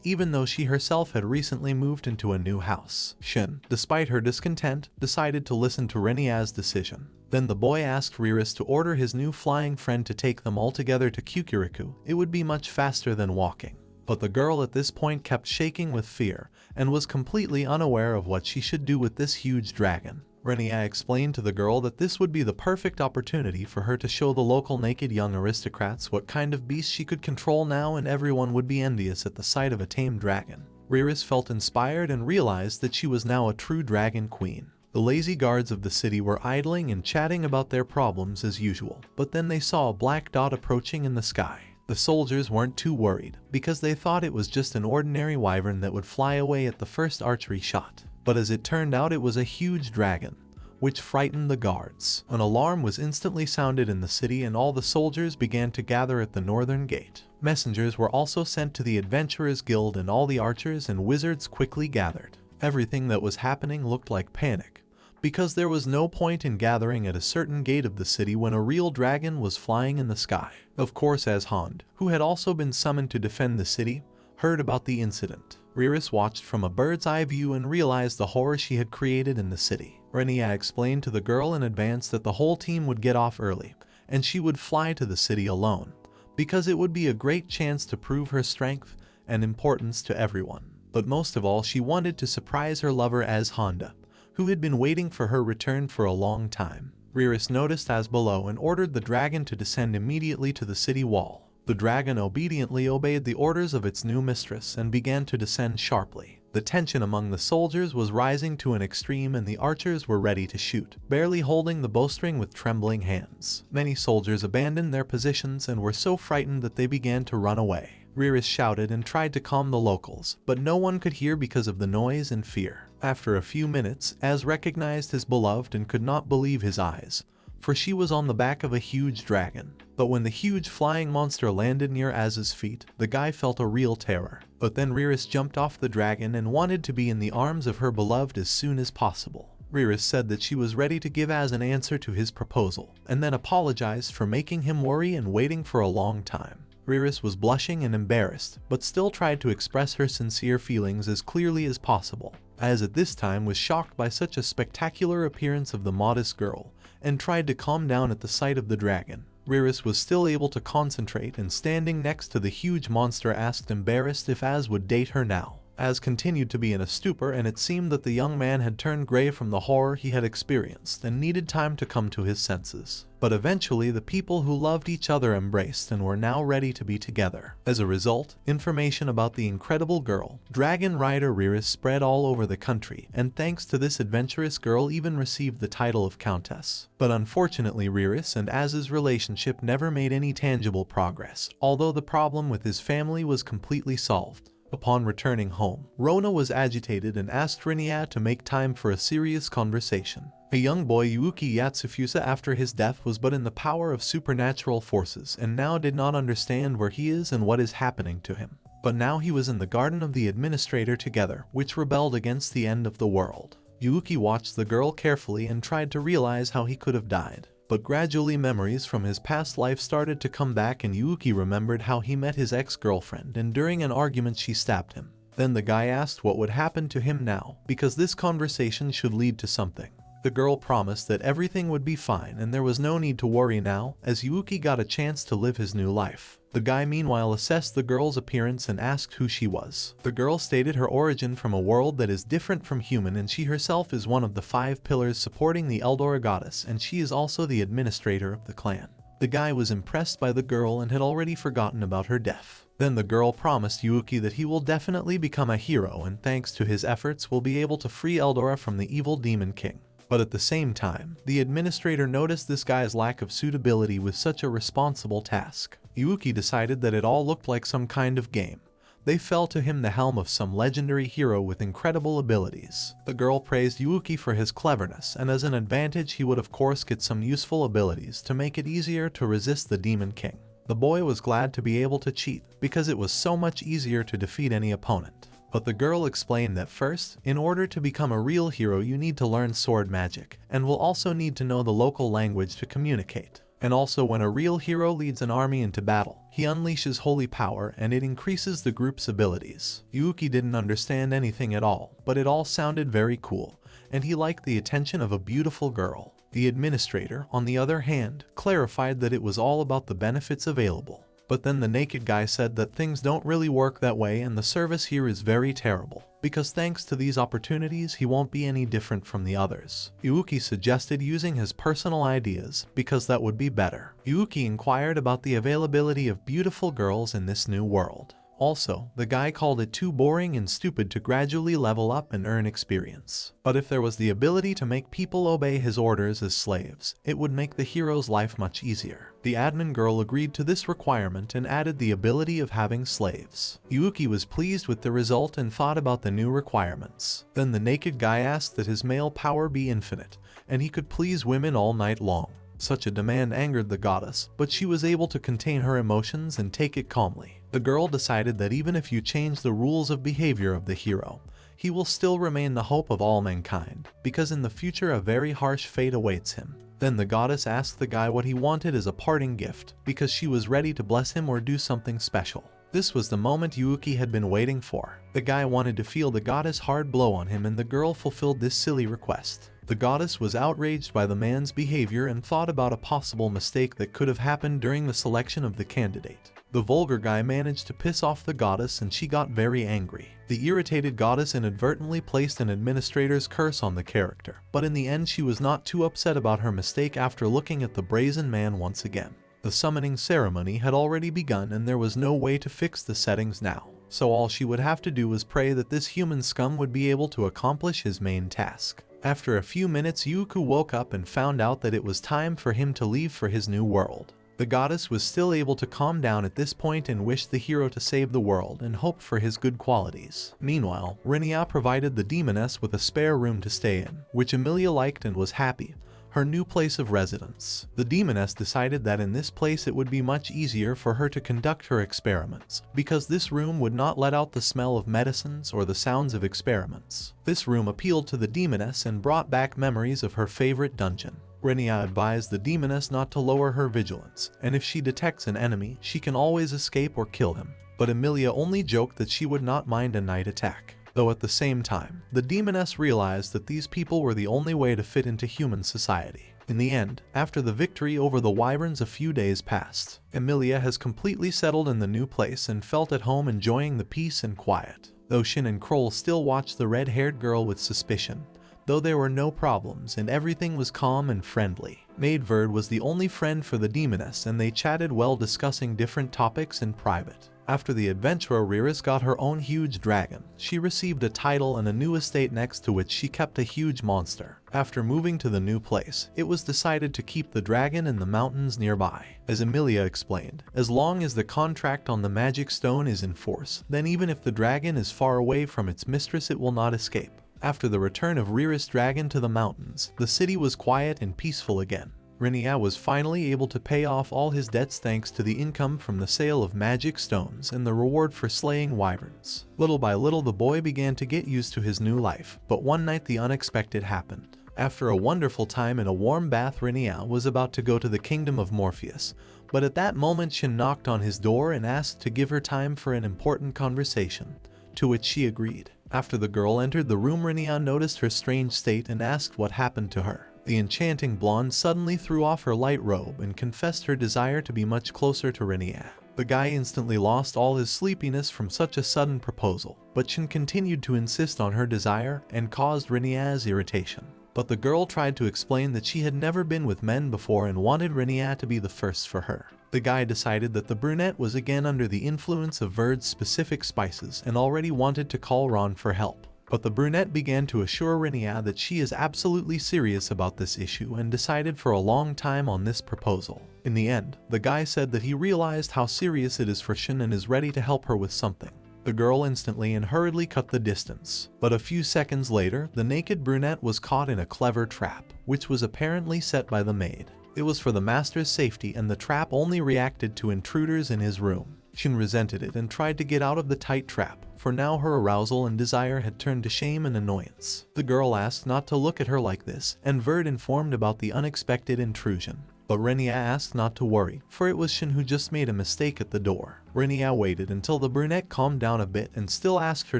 [SPEAKER 1] even though she herself had recently moved into a new house. Shin, despite her discontent, decided to listen to Renya's decision. Then the boy asked Riris to order his new flying friend to take them all together to Kukuriku. It would be much faster than walking. But the girl at this point kept shaking with fear, and was completely unaware of what she should do with this huge dragon. Renya explained to the girl that this would be the perfect opportunity for her to show the local naked young aristocrats what kind of beast she could control now, and everyone would be envious at the sight of a tame dragon. Riris felt inspired and realized that she was now a true dragon queen. The lazy guards of the city were idling and chatting about their problems as usual, but then they saw a black dot approaching in the sky. The soldiers weren't too worried, because they thought it was just an ordinary wyvern that would fly away at the first archery shot. But as it turned out, it was a huge dragon, which frightened the guards. An alarm was instantly sounded in the city, and all the soldiers began to gather at the northern gate. Messengers were also sent to the Adventurers Guild, and all the archers and wizards quickly gathered. Everything that was happening looked like panic, because there was no point in gathering at a certain gate of the city when a real dragon was flying in the sky. Of course, as Hond, who had also been summoned to defend the city, heard about the incident, Riris watched from a bird's eye view and realized the horror she had created in the city. Renya explained to the girl in advance that the whole team would get off early, and she would fly to the city alone, because it would be a great chance to prove her strength and importance to everyone. But most of all, she wanted to surprise her lover as Honda, who had been waiting for her return for a long time. Riris noticed as below and ordered the dragon to descend immediately to the city wall. The dragon obediently obeyed the orders of its new mistress and began to descend sharply. The tension among the soldiers was rising to an extreme, and the archers were ready to shoot, barely holding the bowstring with trembling hands. Many soldiers abandoned their positions and were so frightened that they began to run away. Riris shouted and tried to calm the locals, but no one could hear because of the noise and fear. After a few minutes, Az recognized his beloved and could not believe his eyes, for she was on the back of a huge dragon. But when the huge flying monster landed near Az's feet, the guy felt a real terror. But then Riris jumped off the dragon and wanted to be in the arms of her beloved as soon as possible. Riris said that she was ready to give Az an answer to his proposal, and then apologized for making him worry and waiting for a long time. Riris was blushing and embarrassed, but still tried to express her sincere feelings as clearly as possible. Az at this time was shocked by such a spectacular appearance of the modest girl, and tried to calm down at the sight of the dragon. Riris was still able to concentrate, and standing next to the huge monster asked embarrassed if Az would date her now. Az continued to be in a stupor, and it seemed that the young man had turned gray from the horror he had experienced and needed time to come to his senses. But eventually the people who loved each other embraced and were now ready to be together. As a result, information about the incredible girl, Dragon Rider Riris, spread all over the country, and thanks to this adventurous girl even received the title of Countess. But unfortunately Riris and Az's relationship never made any tangible progress, although the problem with his family was completely solved. Upon returning home, Rona was agitated and asked Renya to make time for a serious conversation. A young boy, Yuuki Yatsufusa, after his death was but in the power of supernatural forces and now did not understand where he is and what is happening to him. But now he was in the garden of the administrator together, which rebelled against the end of the world. Yuuki watched the girl carefully and tried to realize how he could have died. But gradually memories from his past life started to come back, and Yuuki remembered how he met his ex-girlfriend, and during an argument she stabbed him. Then the guy asked what would happen to him now, because this conversation should lead to something. The girl promised that everything would be fine and there was no need to worry now, as Yuuki got a chance to live his new life. The guy meanwhile assessed the girl's appearance and asked who she was. The girl stated her origin from a world that is different from human, and she herself is one of the 5 pillars supporting the Eldora goddess, and she is also the administrator of the clan. The guy was impressed by the girl and had already forgotten about her death. Then the girl promised Yuuki that he will definitely become a hero, and thanks to his efforts will be able to free Eldora from the evil demon king. But at the same time, the administrator noticed this guy's lack of suitability with such a responsible task. Yuuki decided that it all looked like some kind of game. They fell to him the helm of some legendary hero with incredible abilities. The girl praised Yuuki for his cleverness, and as an advantage he would of course get some useful abilities to make it easier to resist the demon king. The boy was glad to be able to cheat, because it was so much easier to defeat any opponent. But the girl explained that first, in order to become a real hero you need to learn sword magic, and will also need to know the local language to communicate. And also when a real hero leads an army into battle, he unleashes holy power and it increases the group's abilities. Yuuki didn't understand anything at all, but it all sounded very cool, and he liked the attention of a beautiful girl. The administrator, on the other hand, clarified that it was all about the benefits available. But then the naked guy said that things don't really work that way and the service here is very terrible, because thanks to these opportunities he won't be any different from the others. Yuuki suggested using his personal ideas, because that would be better. Yuuki inquired about the availability of beautiful girls in this new world. Also, the guy called it too boring and stupid to gradually level up and earn experience. But if there was the ability to make people obey his orders as slaves, it would make the hero's life much easier. The admin girl agreed to this requirement and added the ability of having slaves. Yuuki was pleased with the result and thought about the new requirements. Then the naked guy asked that his male power be infinite, and he could please women all night long. Such a demand angered the goddess, but she was able to contain her emotions and take it calmly. The girl decided that even if you change the rules of behavior of the hero, he will still remain the hope of all mankind, because in the future a very harsh fate awaits him. Then the goddess asked the guy what he wanted as a parting gift, because she was ready to bless him or do something special. This was the moment Yuuki had been waiting for. The guy wanted to feel the goddess' hard blow on him and the girl fulfilled this silly request. The goddess was outraged by the man's behavior and thought about a possible mistake that could have happened during the selection of the candidate. The vulgar guy managed to piss off the goddess and she got very angry. The irritated goddess inadvertently placed an administrator's curse on the character, but in the end she was not too upset about her mistake after looking at the brazen man once again. The summoning ceremony had already begun and there was no way to fix the settings now, so all she would have to do was pray that this human scum would be able to accomplish his main task. After a few minutes Yuuki woke up and found out that it was time for him to leave for his new world. The goddess was still able to calm down at this point and wished the hero to save the world and hoped for his good qualities. Meanwhile, Renya provided the demoness with a spare room to stay in, which Emilia liked and was happy. Her new place of residence. The demoness decided that in this place it would be much easier for her to conduct her experiments, because this room would not let out the smell of medicines or the sounds of experiments. This room appealed to the demoness and brought back memories of her favorite dungeon. Renya advised the demoness not to lower her vigilance, and if she detects an enemy, she can always escape or kill him. But Emilia only joked that she would not mind a night attack. Though at the same time, the demoness realized that these people were the only way to fit into human society. In the end, after the victory over the wyverns a few days passed, Emilia has completely settled in the new place and felt at home enjoying the peace and quiet. Though Shin and Kroll still watched the red-haired girl with suspicion, though there were no problems and everything was calm and friendly. Maid Verd was the only friend for the demoness and they chatted well discussing different topics in private. After the adventurer Riris got her own huge dragon, she received a title and a new estate next to which she kept a huge monster. After moving to the new place, it was decided to keep the dragon in the mountains nearby. As Emilia explained, as long as the contract on the magic stone is in force, then even if the dragon is far away from its mistress it will not escape. After the return of Riris' dragon to the mountains, the city was quiet and peaceful again. Renya was finally able to pay off all his debts thanks to the income from the sale of magic stones and the reward for slaying wyverns. Little by little the boy began to get used to his new life, but one night the unexpected happened. After a wonderful time in a warm bath, Renya was about to go to the kingdom of Morpheus, but at that moment Shin knocked on his door and asked to give her time for an important conversation, to which she agreed. After the girl entered the room, Renya noticed her strange state and asked what happened to her. The enchanting blonde suddenly threw off her light robe and confessed her desire to be much closer to Renya. The guy instantly lost all his sleepiness from such a sudden proposal, but Shin continued to insist on her desire and caused Renya's irritation. But the girl tried to explain that she had never been with men before and wanted Renya to be the first for her. The guy decided that the brunette was again under the influence of Verd's specific spices and already wanted to call Ron for help. But the brunette began to assure Renya that she is absolutely serious about this issue and decided for a long time on this proposal. In the end, the guy said that he realized how serious it is for Shin and is ready to help her with something. The girl instantly and hurriedly cut the distance. But a few seconds later, the naked brunette was caught in a clever trap, which was apparently set by the maid. It was for the master's safety and the trap only reacted to intruders in his room. Shin resented it and tried to get out of the tight trap, for now her arousal and desire had turned to shame and annoyance. The girl asked not to look at her like this, and Verd informed about the unexpected intrusion. But Renya asked not to worry, for it was Shin who just made a mistake at the door. Renya waited until the brunette calmed down a bit and still asked her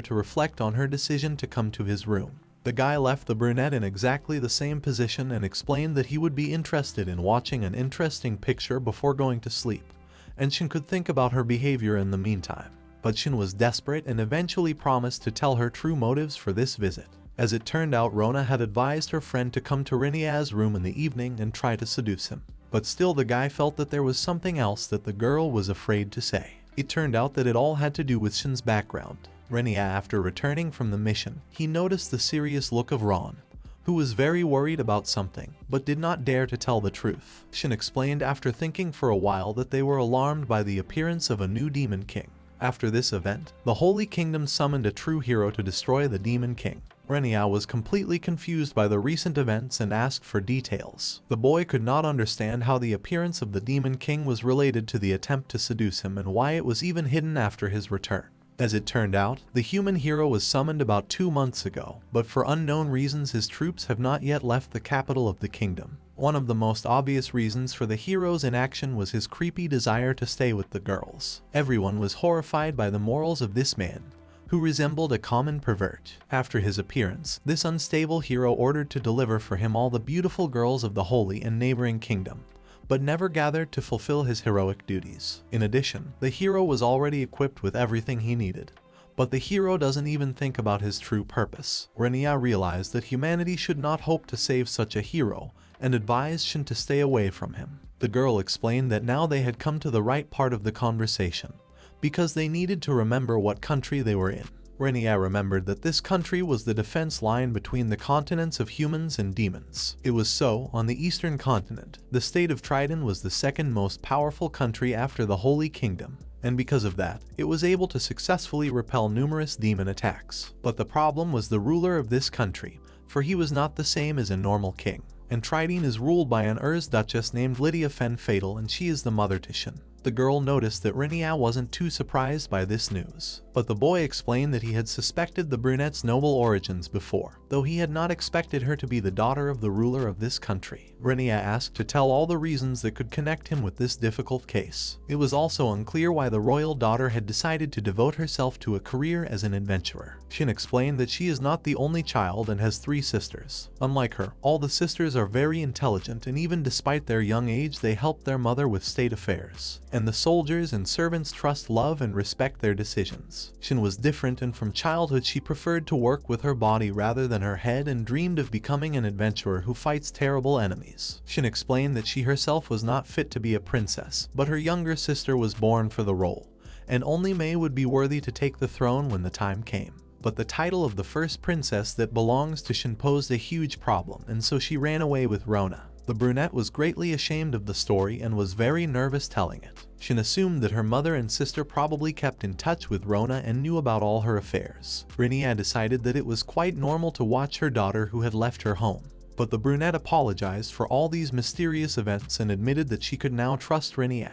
[SPEAKER 1] to reflect on her decision to come to his room. The guy left the brunette in exactly the same position and explained that he would be interested in watching an interesting picture before going to sleep, and Shin could think about her behavior in the meantime. But Shin was desperate and eventually promised to tell her true motives for this visit. As it turned out, Rona had advised her friend to come to Renya's room in the evening and try to seduce him. But still the guy felt that there was something else that the girl was afraid to say. It turned out that it all had to do with Shin's background. Renya, after returning from the mission, he noticed the serious look of Ron, who was very worried about something, but did not dare to tell the truth. Shin explained after thinking for a while that they were alarmed by the appearance of a new demon king. After this event, the Holy Kingdom summoned a true hero to destroy the Demon King. Renya was completely confused by the recent events and asked for details. The boy could not understand how the appearance of the Demon King was related to the attempt to seduce him and why it was even hidden after his return. As it turned out, the human hero was summoned about 2 months ago, but for unknown reasons his troops have not yet left the capital of the kingdom. One of the most obvious reasons for the hero's inaction was his creepy desire to stay with the girls. Everyone was horrified by the morals of this man, who resembled a common pervert. After his appearance, this unstable hero ordered to deliver for him all the beautiful girls of the holy and neighboring kingdom, but never gathered to fulfill his heroic duties. In addition, the hero was already equipped with everything he needed, but the hero doesn't even think about his true purpose. Renya realized that humanity should not hope to save such a hero, and advised Shin to stay away from him. The girl explained that now they had come to the right part of the conversation, because they needed to remember what country they were in. Renya remembered that this country was the defense line between the continents of humans and demons. It was so, on the eastern continent, the state of Trident was the second most powerful country after the Holy Kingdom, and because of that, it was able to successfully repel numerous demon attacks. But the problem was the ruler of this country, for he was not the same as a normal king. And Trident is ruled by an Duchess named Lydia Fen Fatal, and she is the mother to Shin. The girl noticed that Renya wasn't too surprised by this news, but the boy explained that he had suspected the brunette's noble origins before, though he had not expected her to be the daughter of the ruler of this country. Renya asked to tell all the reasons that could connect him with this difficult case. It was also unclear why the royal daughter had decided to devote herself to a career as an adventurer. Shin explained that she is not the only child and has 3 sisters. Unlike her, all the sisters are very intelligent, and even despite their young age they help their mother with state affairs. And the soldiers and servants trust, love, and respect their decisions. Shin was different, and from childhood she preferred to work with her body rather than her head and dreamed of becoming an adventurer who fights terrible enemies. Shin explained that she herself was not fit to be a princess, but her younger sister was born for the role, and only Mei would be worthy to take the throne when the time came. But the title of the first princess that belongs to Shin posed a huge problem, and so she ran away with Rona. The brunette was greatly ashamed of the story and was very nervous telling it. Shin assumed that her mother and sister probably kept in touch with Rona and knew about all her affairs. Renya decided that it was quite normal to watch her daughter who had left her home. But the brunette apologized for all these mysterious events and admitted that she could now trust Renya,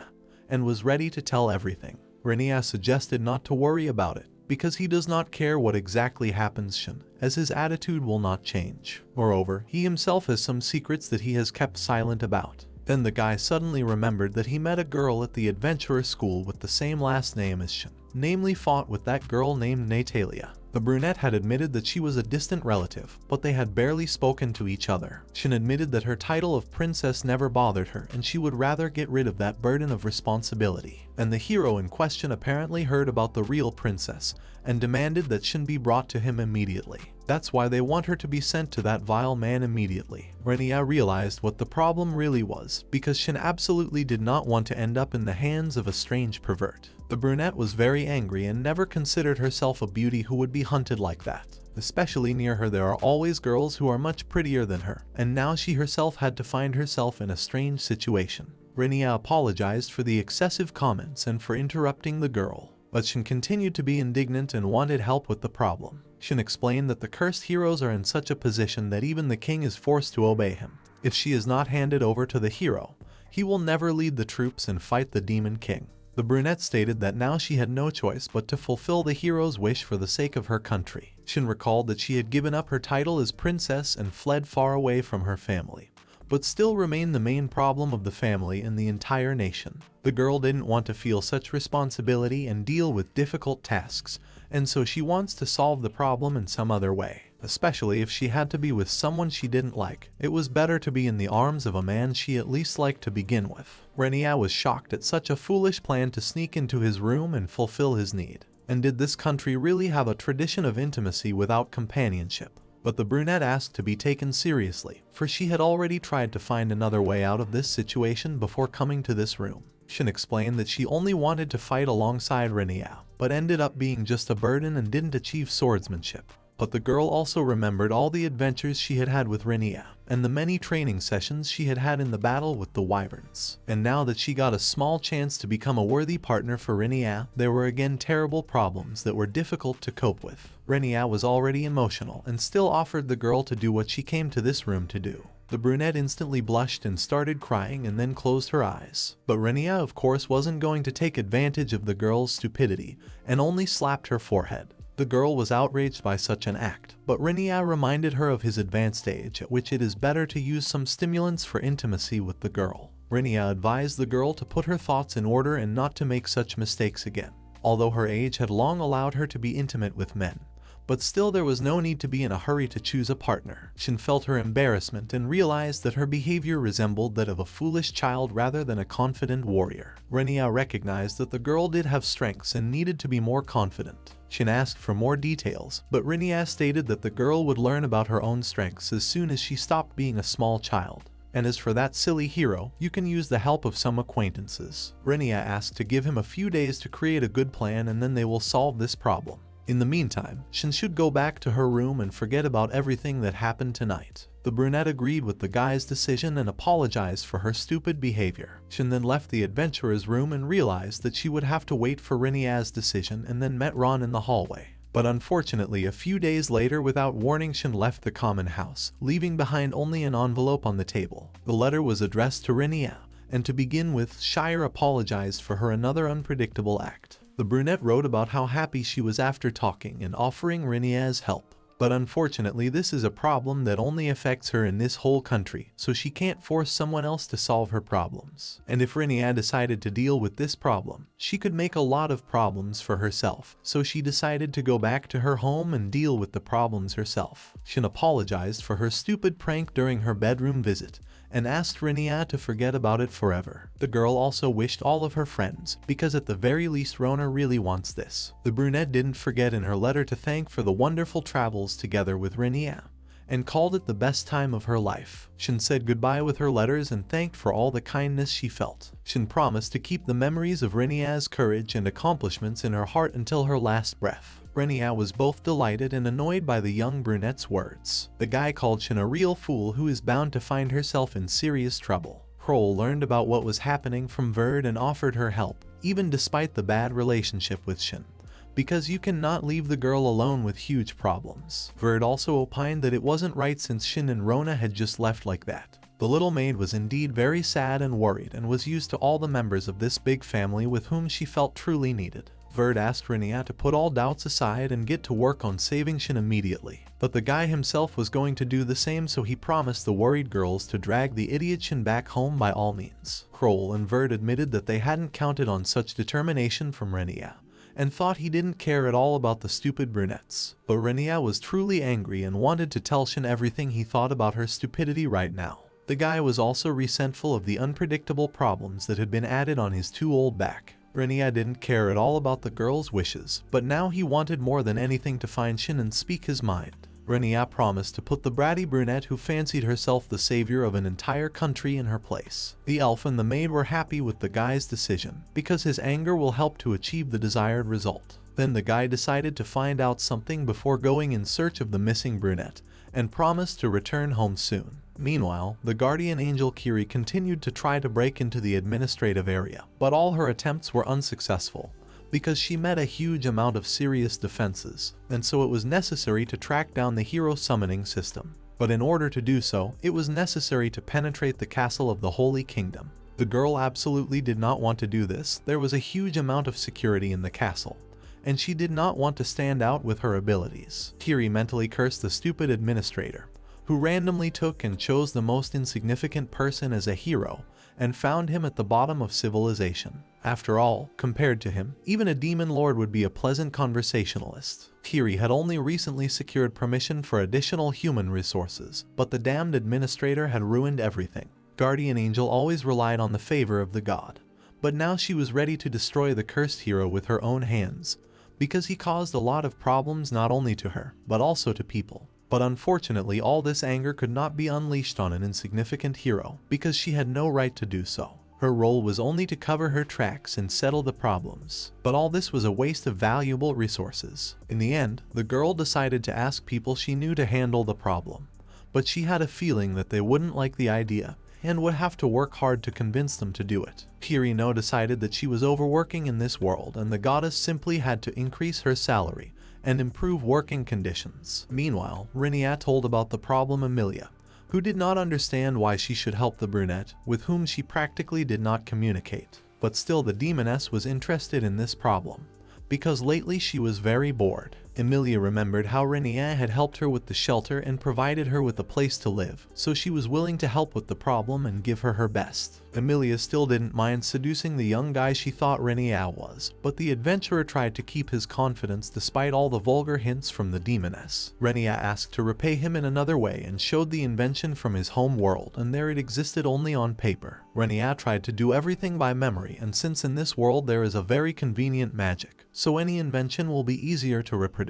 [SPEAKER 1] and was ready to tell everything. Renya suggested not to worry about it, because he does not care what exactly happens Shin, as his attitude will not change. Moreover, he himself has some secrets that he has kept silent about. Then the guy suddenly remembered that he met a girl at the adventurer school with the same last name as Shin, namely fought with that girl named Natalia. The brunette had admitted that she was a distant relative, but they had barely spoken to each other. Shin admitted that her title of princess never bothered her and she would rather get rid of that burden of responsibility. And the hero in question apparently heard about the real princess and demanded that Shin be brought to him immediately. That's why they want her to be sent to that vile man immediately. Renya realized what the problem really was, because Shin absolutely did not want to end up in the hands of a strange pervert. The brunette was very angry and never considered herself a beauty who would be hunted like that. Especially near her there are always girls who are much prettier than her, and now she herself had to find herself in a strange situation. Renya apologized for the excessive comments and for interrupting the girl, but Shin continued to be indignant and wanted help with the problem. Shin explained that the cursed heroes are in such a position that even the king is forced to obey him. If she is not handed over to the hero, he will never lead the troops and fight the Demon King. The brunette stated that now she had no choice but to fulfill the hero's wish for the sake of her country. Shin recalled that she had given up her title as princess and fled far away from her family, but still remained the main problem of the family and the entire nation. The girl didn't want to feel such responsibility and deal with difficult tasks, and so she wants to solve the problem in some other way. Especially if she had to be with someone she didn't like, it was better to be in the arms of a man she at least liked to begin with. Renya was shocked at such a foolish plan to sneak into his room and fulfill his need. And did this country really have a tradition of intimacy without companionship? But the brunette asked to be taken seriously, for she had already tried to find another way out of this situation before coming to this room. Shin explained that she only wanted to fight alongside Renya, but ended up being just a burden and didn't achieve swordsmanship. But the girl also remembered all the adventures she had had with Renya, and the many training sessions she had had in the battle with the wyverns. And now that she got a small chance to become a worthy partner for Renya, there were again terrible problems that were difficult to cope with. Renya was already emotional and still offered the girl to do what she came to this room to do. The brunette instantly blushed and started crying and then closed her eyes. But Renya of course wasn't going to take advantage of the girl's stupidity and only slapped her forehead. The girl was outraged by such an act, but Renya reminded her of his advanced age at which it is better to use some stimulants for intimacy with the girl. Renya advised the girl to put her thoughts in order and not to make such mistakes again. Although her age had long allowed her to be intimate with men, but still there was no need to be in a hurry to choose a partner. Shin felt her embarrassment and realized that her behavior resembled that of a foolish child rather than a confident warrior. Renya recognized that the girl did have strengths and needed to be more confident. Shin asked for more details, but Renya stated that the girl would learn about her own strengths as soon as she stopped being a small child. And as for that silly hero, you can use the help of some acquaintances. Renya asked to give him a few days to create a good plan and then they will solve this problem. In the meantime, Shin should go back to her room and forget about everything that happened tonight. The brunette agreed with the guy's decision and apologized for her stupid behavior. Shin then left the adventurer's room and realized that she would have to wait for Renya's decision and then met Ron in the hallway. But unfortunately, a few days later, without warning, Shin left the common house, leaving behind only an envelope on the table. The letter was addressed to Renya, and to begin with, Shire apologized for her another unpredictable act. The brunette wrote about how happy she was after talking and offering Renya's help. But unfortunately, this is a problem that only affects her in this whole country, so she can't force someone else to solve her problems. And if Renya decided to deal with this problem, she could make a lot of problems for herself, so she decided to go back to her home and deal with the problems herself. Shin apologized for her stupid prank during her bedroom visit, and asked Renya to forget about it forever. The girl also wished all of her friends, because at the very least Rona really wants this. The brunette didn't forget in her letter to thank for the wonderful travels together with Renya, and called it the best time of her life. Shin said goodbye with her letters and thanked for all the kindness she felt. Shin promised to keep the memories of Renya's courage and accomplishments in her heart until her last breath. Renya was both delighted and annoyed by the young brunette's words. The guy called Shin a real fool who is bound to find herself in serious trouble. Kroll learned about what was happening from Verd and offered her help, even despite the bad relationship with Shin, because you cannot leave the girl alone with huge problems. Verd also opined that it wasn't right since Shin and Rona had just left like that. The little maid was indeed very sad and worried and was used to all the members of this big family with whom she felt truly needed. Verd asked Renya to put all doubts aside and get to work on saving Shin immediately. But the guy himself was going to do the same, so he promised the worried girls to drag the idiot Shin back home by all means. Kroll and Verd admitted that they hadn't counted on such determination from Renya, and thought he didn't care at all about the stupid brunettes. But Renya was truly angry and wanted to tell Shin everything he thought about her stupidity right now. The guy was also resentful of the unpredictable problems that had been added on his too old back. Renya didn't care at all about the girl's wishes, but now he wanted more than anything to find Shin and speak his mind. Renya promised to put the bratty brunette who fancied herself the savior of an entire country in her place. The elf and the maid were happy with the guy's decision, because his anger will help to achieve the desired result. Then the guy decided to find out something before going in search of the missing brunette, and promised to return home soon. Meanwhile, the guardian angel Kiri continued to try to break into the administrative area, but all her attempts were unsuccessful, because she met a huge amount of serious defenses, and so it was necessary to track down the hero summoning system. But in order to do so, it was necessary to penetrate the castle of the Holy Kingdom. The The girl absolutely did not want to do this. There was a huge amount of security in the castle, and she did not want to stand out with her abilities. Kiri mentally cursed the stupid administrator, who randomly took and chose the most insignificant person as a hero and found him at the bottom of civilization. After all, compared to him, even a demon lord would be a pleasant conversationalist. Kiri had only recently secured permission for additional human resources, but the damned administrator had ruined everything. Guardian Angel always relied on the favor of the god, but now she was ready to destroy the cursed hero with her own hands, because he caused a lot of problems not only to her, but also to people. But unfortunately, all this anger could not be unleashed on an insignificant hero, because she had no right to do so. Her role was only to cover her tracks and settle the problems. But all this was a waste of valuable resources. In the end, the girl decided to ask people she knew to handle the problem, but she had a feeling that they wouldn't like the idea and would have to work hard to convince them to do it. Kirino decided that she was overworking in this world, and the goddess simply had to increase her salary and improve working conditions. Meanwhile, Renya told about the problem Emilia, who did not understand why she should help the brunette, with whom she practically did not communicate. But still, the demoness was interested in this problem, because lately she was very bored. Emilia remembered how Renya had helped her with the shelter and provided her with a place to live, so she was willing to help with the problem and give her her best. Emilia still didn't mind seducing the young guy she thought Renya was, but the adventurer tried to keep his confidence despite all the vulgar hints from the demoness. Renya asked to repay him in another way and showed the invention from his home world, and there it existed only on paper. Renya tried to do everything by memory, and since in this world there is a very convenient magic, so any invention will be easier to reproduce.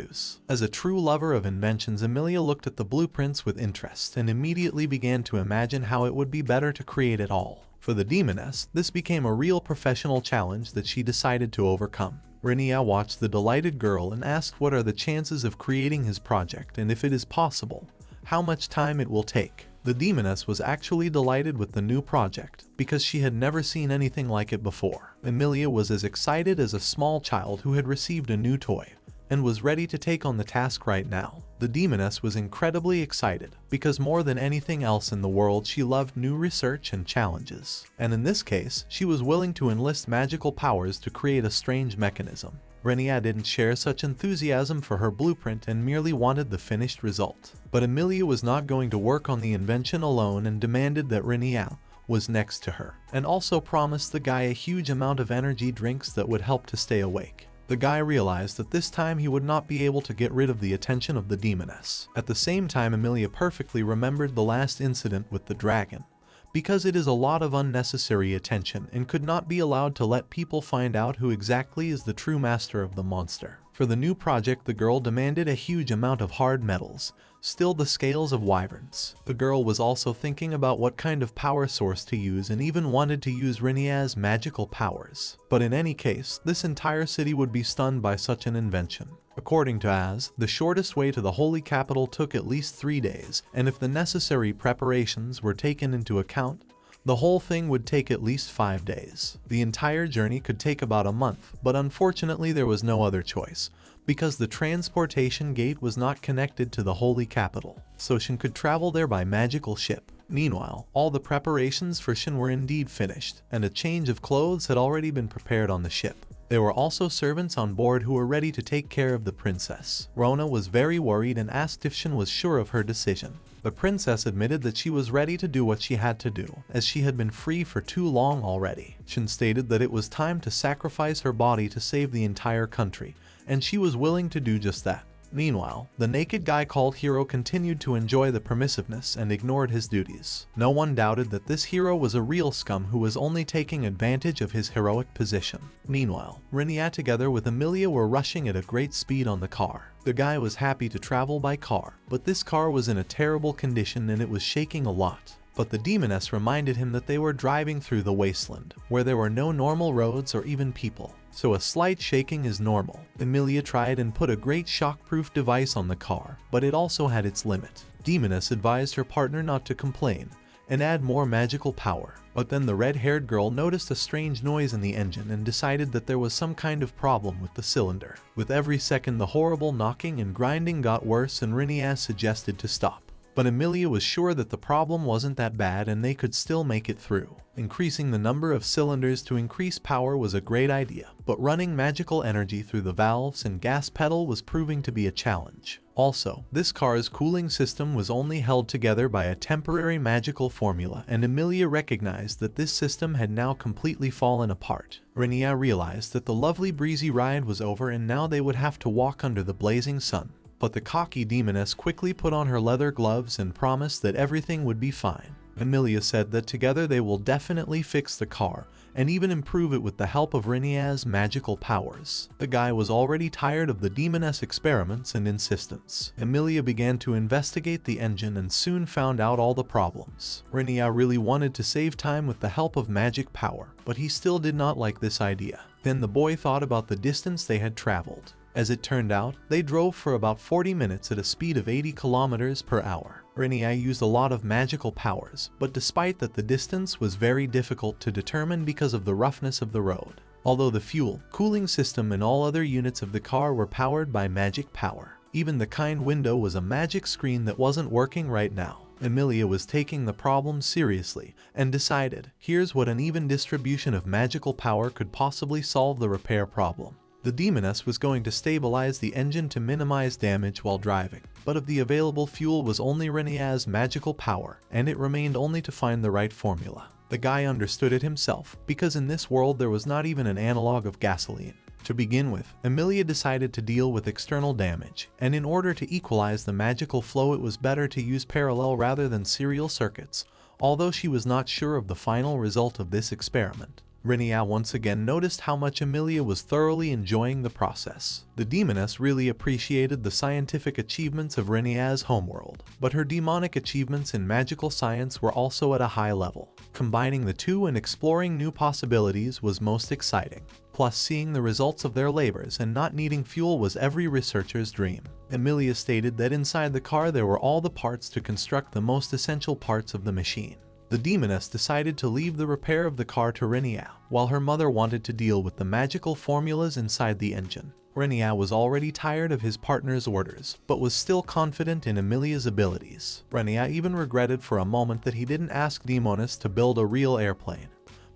[SPEAKER 1] As a true lover of inventions, Emilia looked at the blueprints with interest and immediately began to imagine how it would be better to create it all. For the demoness, this became a real professional challenge that she decided to overcome. Renya watched the delighted girl and asked what are the chances of creating his project, and if it is possible, how much time it will take. The demoness was actually delighted with the new project, because she had never seen anything like it before. Emilia was as excited as a small child who had received a new toy, and was ready to take on the task right now. The demoness was incredibly excited, because more than anything else in the world she loved new research and challenges. And in this case, she was willing to enlist magical powers to create a strange mechanism. Renya didn't share such enthusiasm for her blueprint and merely wanted the finished result. But Emilia was not going to work on the invention alone and demanded that Renya was next to her, and also promised the guy a huge amount of energy drinks that would help to stay awake. The guy realized that this time he would not be able to get rid of the attention of the demoness. At the same time, Emilia perfectly remembered the last incident with the dragon, because it is a lot of unnecessary attention and could not be allowed to let people find out who exactly is the true master of the monster. For the new project, the girl demanded a huge amount of hard metals, still the scales of wyverns. The girl was also thinking about what kind of power source to use and even wanted to use Renya's magical powers. But in any case, this entire city would be stunned by such an invention. According to Az, the shortest way to the holy capital took at least 3 days, and if the necessary preparations were taken into account, the whole thing would take at least 5 days. The entire journey could take about a month, but unfortunately there was no other choice, because the transportation gate was not connected to the holy capital, so Shin could travel there by magical ship. Meanwhile, all the preparations for Shin were indeed finished, and a change of clothes had already been prepared on the ship. There were also servants on board who were ready to take care of the princess. Rona was very worried and asked if Shin was sure of her decision. The princess admitted that she was ready to do what she had to do, as she had been free for too long already. Shin stated that it was time to sacrifice her body to save the entire country, and she was willing to do just that. Meanwhile, the naked guy called Hero continued to enjoy the permissiveness and ignored his duties. No one doubted that this hero was a real scum who was only taking advantage of his heroic position. Meanwhile, Renya together with Emilia were rushing at a great speed on the car. The guy was happy to travel by car, but this car was in a terrible condition and it was shaking a lot. But the demoness reminded him that they were driving through the wasteland, where there were no normal roads or even people, so a slight shaking is normal. Emilia tried and put a great shockproof device on the car, but it also had its limit. Demoness advised her partner not to complain and add more magical power, but then the red-haired girl noticed a strange noise in the engine and decided that there was some kind of problem with the cylinder. With every second, the horrible knocking and grinding got worse, and Renya suggested to stop. But Emilia was sure that the problem wasn't that bad and they could still make it through. Increasing the number of cylinders to increase power was a great idea, but running magical energy through the valves and gas pedal was proving to be a challenge. Also, this car's cooling system was only held together by a temporary magical formula, and Emilia recognized that this system had now completely fallen apart. Renya realized that the lovely breezy ride was over and now they would have to walk under the blazing sun. But the cocky demoness quickly put on her leather gloves and promised that everything would be fine. Emilia said that together they will definitely fix the car, and even improve it with the help of Renya's magical powers. The guy was already tired of the demoness experiments and insistence. Emilia began to investigate the engine and soon found out all the problems. Renya really wanted to save time with the help of magic power, but he still did not like this idea. Then the boy thought about the distance they had traveled. As it turned out, they drove for about 40 minutes at a speed of 80 kilometers per hour. Renya used a lot of magical powers, but despite that the distance was very difficult to determine because of the roughness of the road. Although the fuel, cooling system and all other units of the car were powered by magic power. Even the kind window was a magic screen that wasn't working right now. Emilia was taking the problem seriously and decided, here's what an even distribution of magical power could possibly solve the repair problem. The demoness was going to stabilize the engine to minimize damage while driving, but of the available fuel was only Renya's magical power, and it remained only to find the right formula. The guy understood it himself, because in this world there was not even an analog of gasoline. To begin with, Emilia decided to deal with external damage, and in order to equalize the magical flow it was better to use parallel rather than serial circuits, although she was not sure of the final result of this experiment. Renya once again noticed how much Emilia was thoroughly enjoying the process. The demoness really appreciated the scientific achievements of Renya's homeworld, but her demonic achievements in magical science were also at a high level. Combining the two and exploring new possibilities was most exciting. Plus, seeing the results of their labors and not needing fuel was every researcher's dream. Emilia stated that inside the car there were all the parts to construct the most essential parts of the machine. The demoness decided to leave the repair of the car to Renya, while her mother wanted to deal with the magical formulas inside the engine. Renya was already tired of his partner's orders, but was still confident in Emilia's abilities. Renya even regretted for a moment that he didn't ask Demoness to build a real airplane,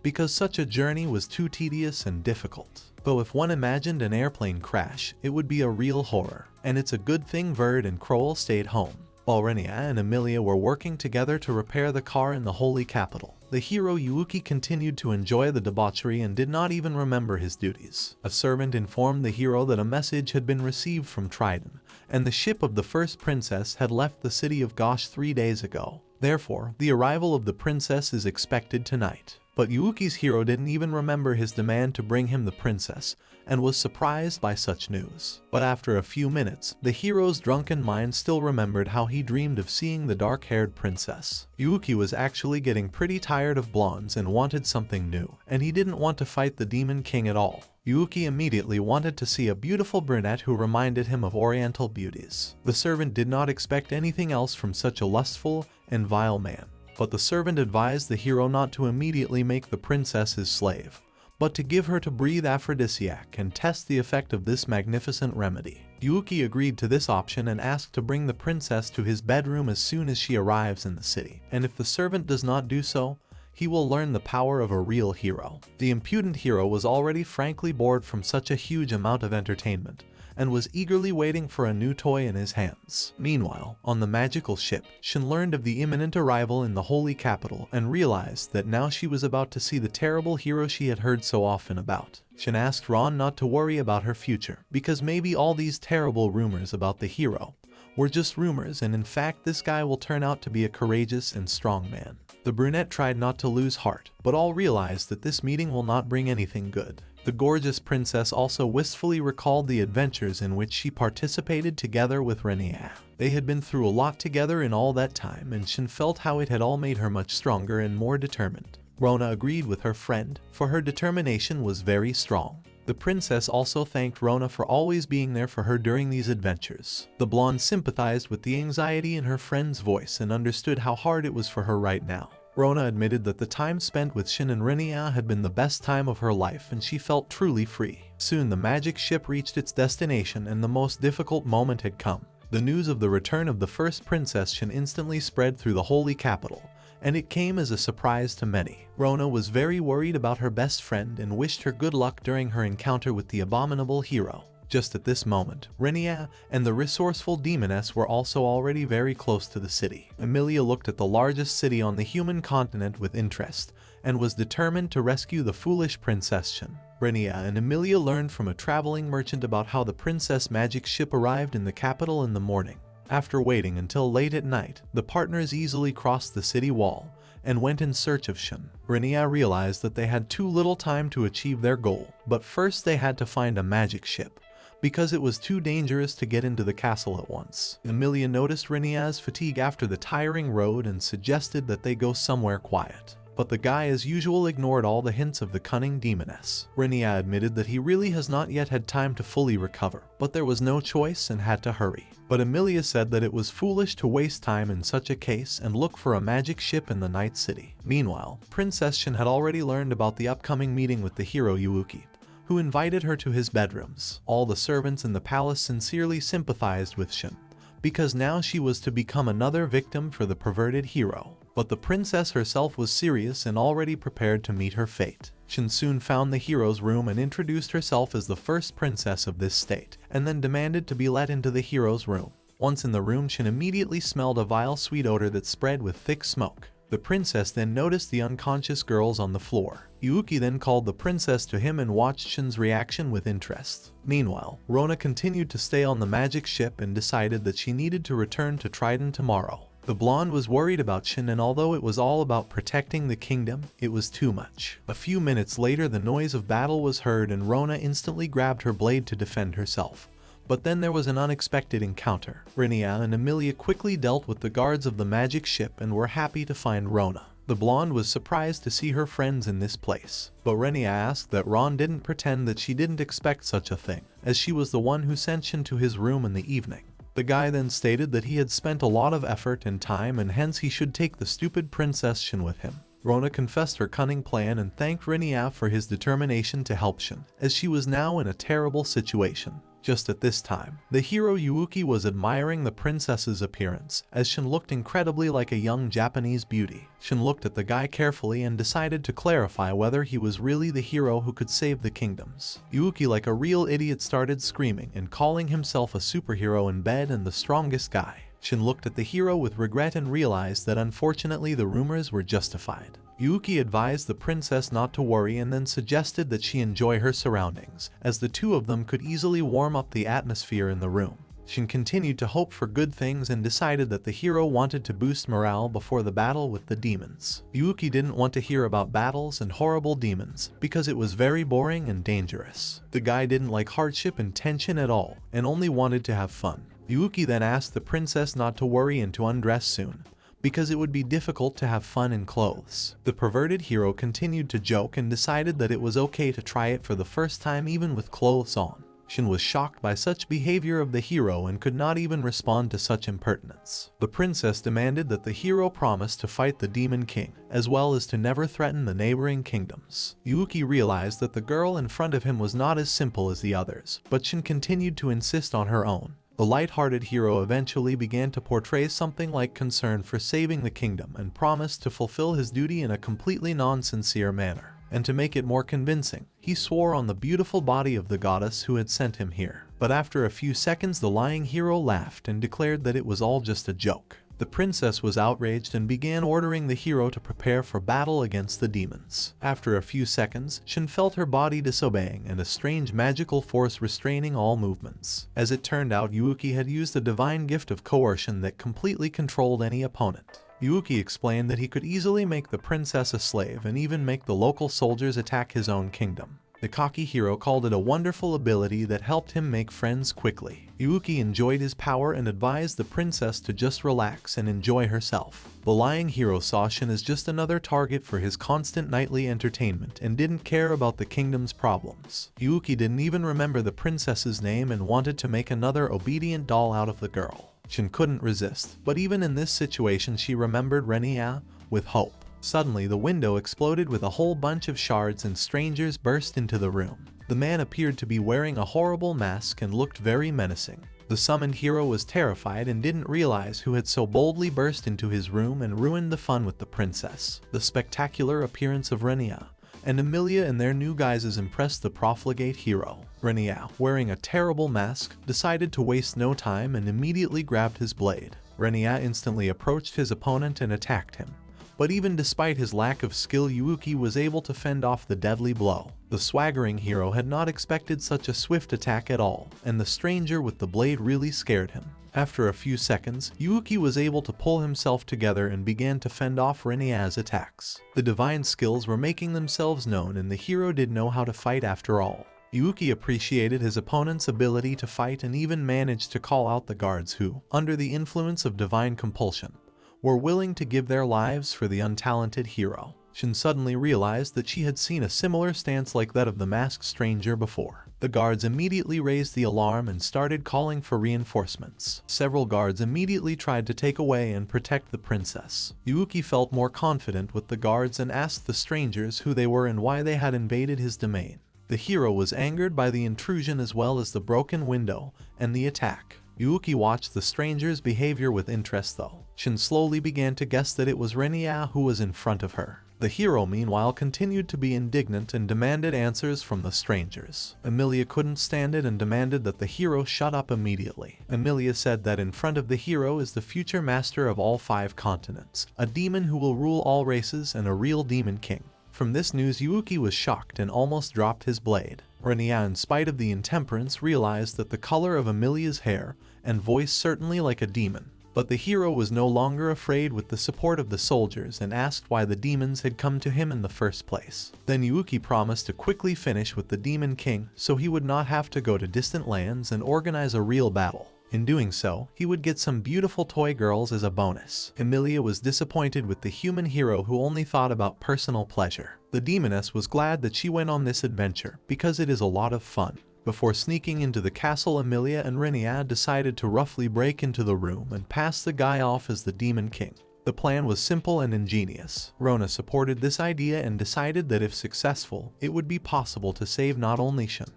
[SPEAKER 1] because such a journey was too tedious and difficult. Though if one imagined an airplane crash, it would be a real horror, and it's a good thing Verd and Kroll stayed home. While Renya and Emilia were working together to repair the car in the holy capital, the hero Yuuki continued to enjoy the debauchery and did not even remember his duties. A servant informed the hero that a message had been received from Trident, and the ship of the first princess had left the city of Gosh 3 days ago. Therefore, the arrival of the princess is expected tonight. But Yuuki's hero didn't even remember his demand to bring him the princess, and was surprised by such news. But after a few minutes, the hero's drunken mind still remembered how he dreamed of seeing the dark-haired princess. Yuuki was actually getting pretty tired of blondes and wanted something new, and he didn't want to fight the Demon King at all. Yuuki immediately wanted to see a beautiful brunette who reminded him of oriental beauties. The servant did not expect anything else from such a lustful and vile man. But the servant advised the hero not to immediately make the princess his slave, but to give her to breathe aphrodisiac and test the effect of this magnificent remedy. Yuuki agreed to this option and asked to bring the princess to his bedroom as soon as she arrives in the city, and if the servant does not do so, he will learn the power of a real hero. The impudent hero was already frankly bored from such a huge amount of entertainment, and was eagerly waiting for a new toy in his hands. Meanwhile, on the magical ship, Shin learned of the imminent arrival in the holy capital and realized that now she was about to see the terrible hero she had heard so often about. Shin asked Ron not to worry about her future, because maybe all these terrible rumors about the hero were just rumors, and in fact this guy will turn out to be a courageous and strong man. The brunette tried not to lose heart, but all realized that this meeting will not bring anything good. The gorgeous princess also wistfully recalled the adventures in which she participated together with Renya. They had been through a lot together in all that time, and Shin felt how it had all made her much stronger and more determined. Rona agreed with her friend, for her determination was very strong. The princess also thanked Rona for always being there for her during these adventures. The blonde sympathized with the anxiety in her friend's voice and understood how hard it was for her right now. Rona admitted that the time spent with Shin and Renya had been the best time of her life, and she felt truly free. Soon the magic ship reached its destination and the most difficult moment had come. The news of the return of the first princess Shin instantly spread through the holy capital, and it came as a surprise to many. Rona was very worried about her best friend and wished her good luck during her encounter with the abominable hero. Just at this moment, Renya and the resourceful demoness were also already very close to the city. Emilia looked at the largest city on the human continent with interest, and was determined to rescue the foolish Princess Shin. Renya and Emilia learned from a traveling merchant about how the princess magic ship arrived in the capital in the morning. After waiting until late at night, the partners easily crossed the city wall and went in search of Shin. Renya realized that they had too little time to achieve their goal, but first they had to find a magic ship, because it was too dangerous to get into the castle at once. Emilia noticed Renya's fatigue after the tiring road and suggested that they go somewhere quiet. But the guy as usual ignored all the hints of the cunning demoness. Renya admitted that he really has not yet had time to fully recover, but there was no choice and had to hurry. But Emilia said that it was foolish to waste time in such a case and look for a magic ship in the night city. Meanwhile, Princess Shin had already learned about the upcoming meeting with the hero Yuuki, who invited her to his bedrooms. All the servants in the palace sincerely sympathized with Shin, because now she was to become another victim for the perverted hero. But the princess herself was serious and already prepared to meet her fate. Shin soon found the hero's room and introduced herself as the first princess of this state, and then demanded to be let into the hero's room. Once in the room, Shin immediately smelled a vile sweet odor that spread with thick smoke. The princess then noticed the unconscious girls on the floor. Yuuki then called the princess to him and watched Shin's reaction with interest. Meanwhile, Rona continued to stay on the magic ship and decided that she needed to return to Trident tomorrow. The blonde was worried about Shin, and although it was all about protecting the kingdom, it was too much. A few minutes later, the noise of battle was heard and Rona instantly grabbed her blade to defend herself. But then there was an unexpected encounter. Renya and Emilia quickly dealt with the guards of the magic ship and were happy to find Rona. The blonde was surprised to see her friends in this place, but Renya asked that Ron didn't pretend that she didn't expect such a thing, as she was the one who sent Shin to his room in the evening. The guy then stated that he had spent a lot of effort and time and hence he should take the stupid Princess Shin with him. Rona confessed her cunning plan and thanked Renya for his determination to help Shin, as she was now in a terrible situation. Just at this time, the hero Yuuki was admiring the princess's appearance, as Shin looked incredibly like a young Japanese beauty. Shin looked at the guy carefully and decided to clarify whether he was really the hero who could save the kingdoms. Yuuki, like a real idiot, started screaming and calling himself a superhero in bed and the strongest guy. Shin looked at the hero with regret and realized that unfortunately the rumors were justified. Yuuki advised the princess not to worry and then suggested that she enjoy her surroundings, as the two of them could easily warm up the atmosphere in the room. Shin continued to hope for good things and decided that the hero wanted to boost morale before the battle with the demons. Yuuki didn't want to hear about battles and horrible demons, because it was very boring and dangerous. The guy didn't like hardship and tension at all, and only wanted to have fun. Yuuki then asked the princess not to worry and to undress soon, because it would be difficult to have fun in clothes. The perverted hero continued to joke and decided that it was okay to try it for the first time even with clothes on. Shin was shocked by such behavior of the hero and could not even respond to such impertinence. The princess demanded that the hero promise to fight the Demon King, as well as to never threaten the neighboring kingdoms. Yuuki realized that the girl in front of him was not as simple as the others, but Shin continued to insist on her own. The light-hearted hero eventually began to portray something like concern for saving the kingdom and promised to fulfill his duty in a completely non-sincere manner. And to make it more convincing, he swore on the beautiful body of the goddess who had sent him here. But after a few seconds, the lying hero laughed and declared that it was all just a joke. The princess was outraged and began ordering the hero to prepare for battle against the demons. After a few seconds, Shin felt her body disobeying and a strange magical force restraining all movements. As it turned out, Yuuki had used a divine gift of coercion that completely controlled any opponent. Yuuki explained that he could easily make the princess a slave and even make the local soldiers attack his own kingdom. The cocky hero called it a wonderful ability that helped him make friends quickly. Yuuki enjoyed his power and advised the princess to just relax and enjoy herself. The lying hero saw Shin as just another target for his constant nightly entertainment and didn't care about the kingdom's problems. Yuuki didn't even remember the princess's name and wanted to make another obedient doll out of the girl. Shin couldn't resist, but even in this situation she remembered Renya with hope. Suddenly, the window exploded with a whole bunch of shards and strangers burst into the room. The man appeared to be wearing a horrible mask and looked very menacing. The summoned hero was terrified and didn't realize who had so boldly burst into his room and ruined the fun with the princess. The spectacular appearance of Renya and Emilia in their new guises impressed the profligate hero. Renya, wearing a terrible mask, decided to waste no time and immediately grabbed his blade. Renya instantly approached his opponent and attacked him. But even despite his lack of skill, Yuuki was able to fend off the deadly blow. The swaggering hero had not expected such a swift attack at all, and the stranger with the blade really scared him. After a few seconds, Yuuki was able to pull himself together and began to fend off Renya's attacks. The divine skills were making themselves known, and the hero did know how to fight after all. Yuuki appreciated his opponent's ability to fight and even managed to call out the guards who, under the influence of divine compulsion, were willing to give their lives for the untalented hero. Shin suddenly realized that she had seen a similar stance like that of the masked stranger before. The guards immediately raised the alarm and started calling for reinforcements. Several guards immediately tried to take away and protect the princess. Yuuki felt more confident with the guards and asked the strangers who they were and why they had invaded his domain. The hero was angered by the intrusion as well as the broken window and the attack. Yuuki watched the stranger's behavior with interest though. Shin slowly began to guess that it was Renya who was in front of her. The hero meanwhile continued to be indignant and demanded answers from the strangers. Emilia couldn't stand it and demanded that the hero shut up immediately. Emilia said that in front of the hero is the future master of all 5 continents, a demon who will rule all races and a real demon king. From this news, Yuuki was shocked and almost dropped his blade. Renya, in spite of the intemperance, realized that the color of Emilia's hair and voice certainly like a demon. But the hero was no longer afraid with the support of the soldiers and asked why the demons had come to him in the first place. Then Yuuki promised to quickly finish with the Demon King so he would not have to go to distant lands and organize a real battle. In doing so, he would get some beautiful toy girls as a bonus. Emilia was disappointed with the human hero who only thought about personal pleasure. The demoness was glad that she went on this adventure because it is a lot of fun. Before sneaking into the castle, Emilia and Renya decided to roughly break into the room and pass the guy off as the Demon King. The plan was simple and ingenious. Rona supported this idea and decided that if successful, it would be possible to save not only Shin,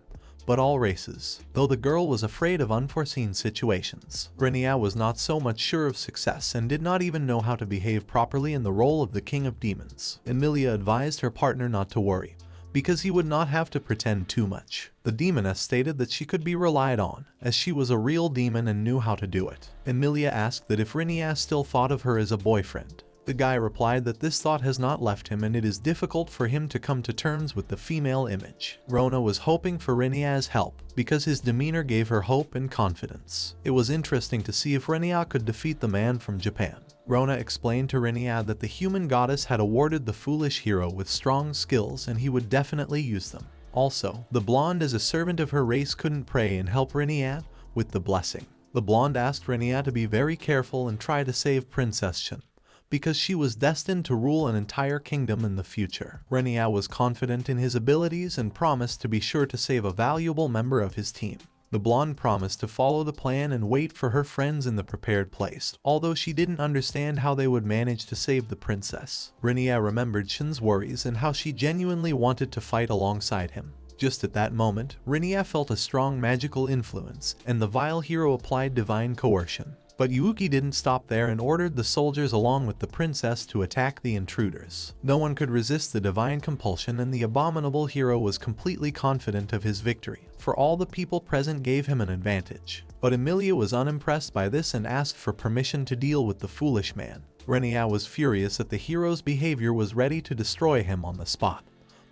[SPEAKER 1] but all races. Though the girl was afraid of unforeseen situations, Renya was not so much sure of success and did not even know how to behave properly in the role of the King of Demons. Emilia advised her partner not to worry, because he would not have to pretend too much. The demoness stated that she could be relied on, as she was a real demon and knew how to do it. Emilia asked that if Renya still thought of her as a boyfriend. The guy replied that this thought has not left him and it is difficult for him to come to terms with the female image. Rona was hoping for Renya's help, because his demeanor gave her hope and confidence. It was interesting to see if Renya could defeat the man from Japan. Rona explained to Renya that the human goddess had awarded the foolish hero with strong skills and he would definitely use them. Also, the blonde as a servant of her race couldn't pray and help Renya with the blessing. The blonde asked Renya to be very careful and try to save Princess Shin, because she was destined to rule an entire kingdom in the future. Renya was confident in his abilities and promised to be sure to save a valuable member of his team. The blonde promised to follow the plan and wait for her friends in the prepared place, although she didn't understand how they would manage to save the princess. Renya remembered Shin's worries and how she genuinely wanted to fight alongside him. Just at that moment, Renya felt a strong magical influence, and the vile hero applied divine coercion. But Yuuki didn't stop there and ordered the soldiers along with the princess to attack the intruders. No one could resist the divine compulsion and the abominable hero was completely confident of his victory, for all the people present gave him an advantage. But Emilia was unimpressed by this and asked for permission to deal with the foolish man. Renya was furious that the hero's behavior was ready to destroy him on the spot.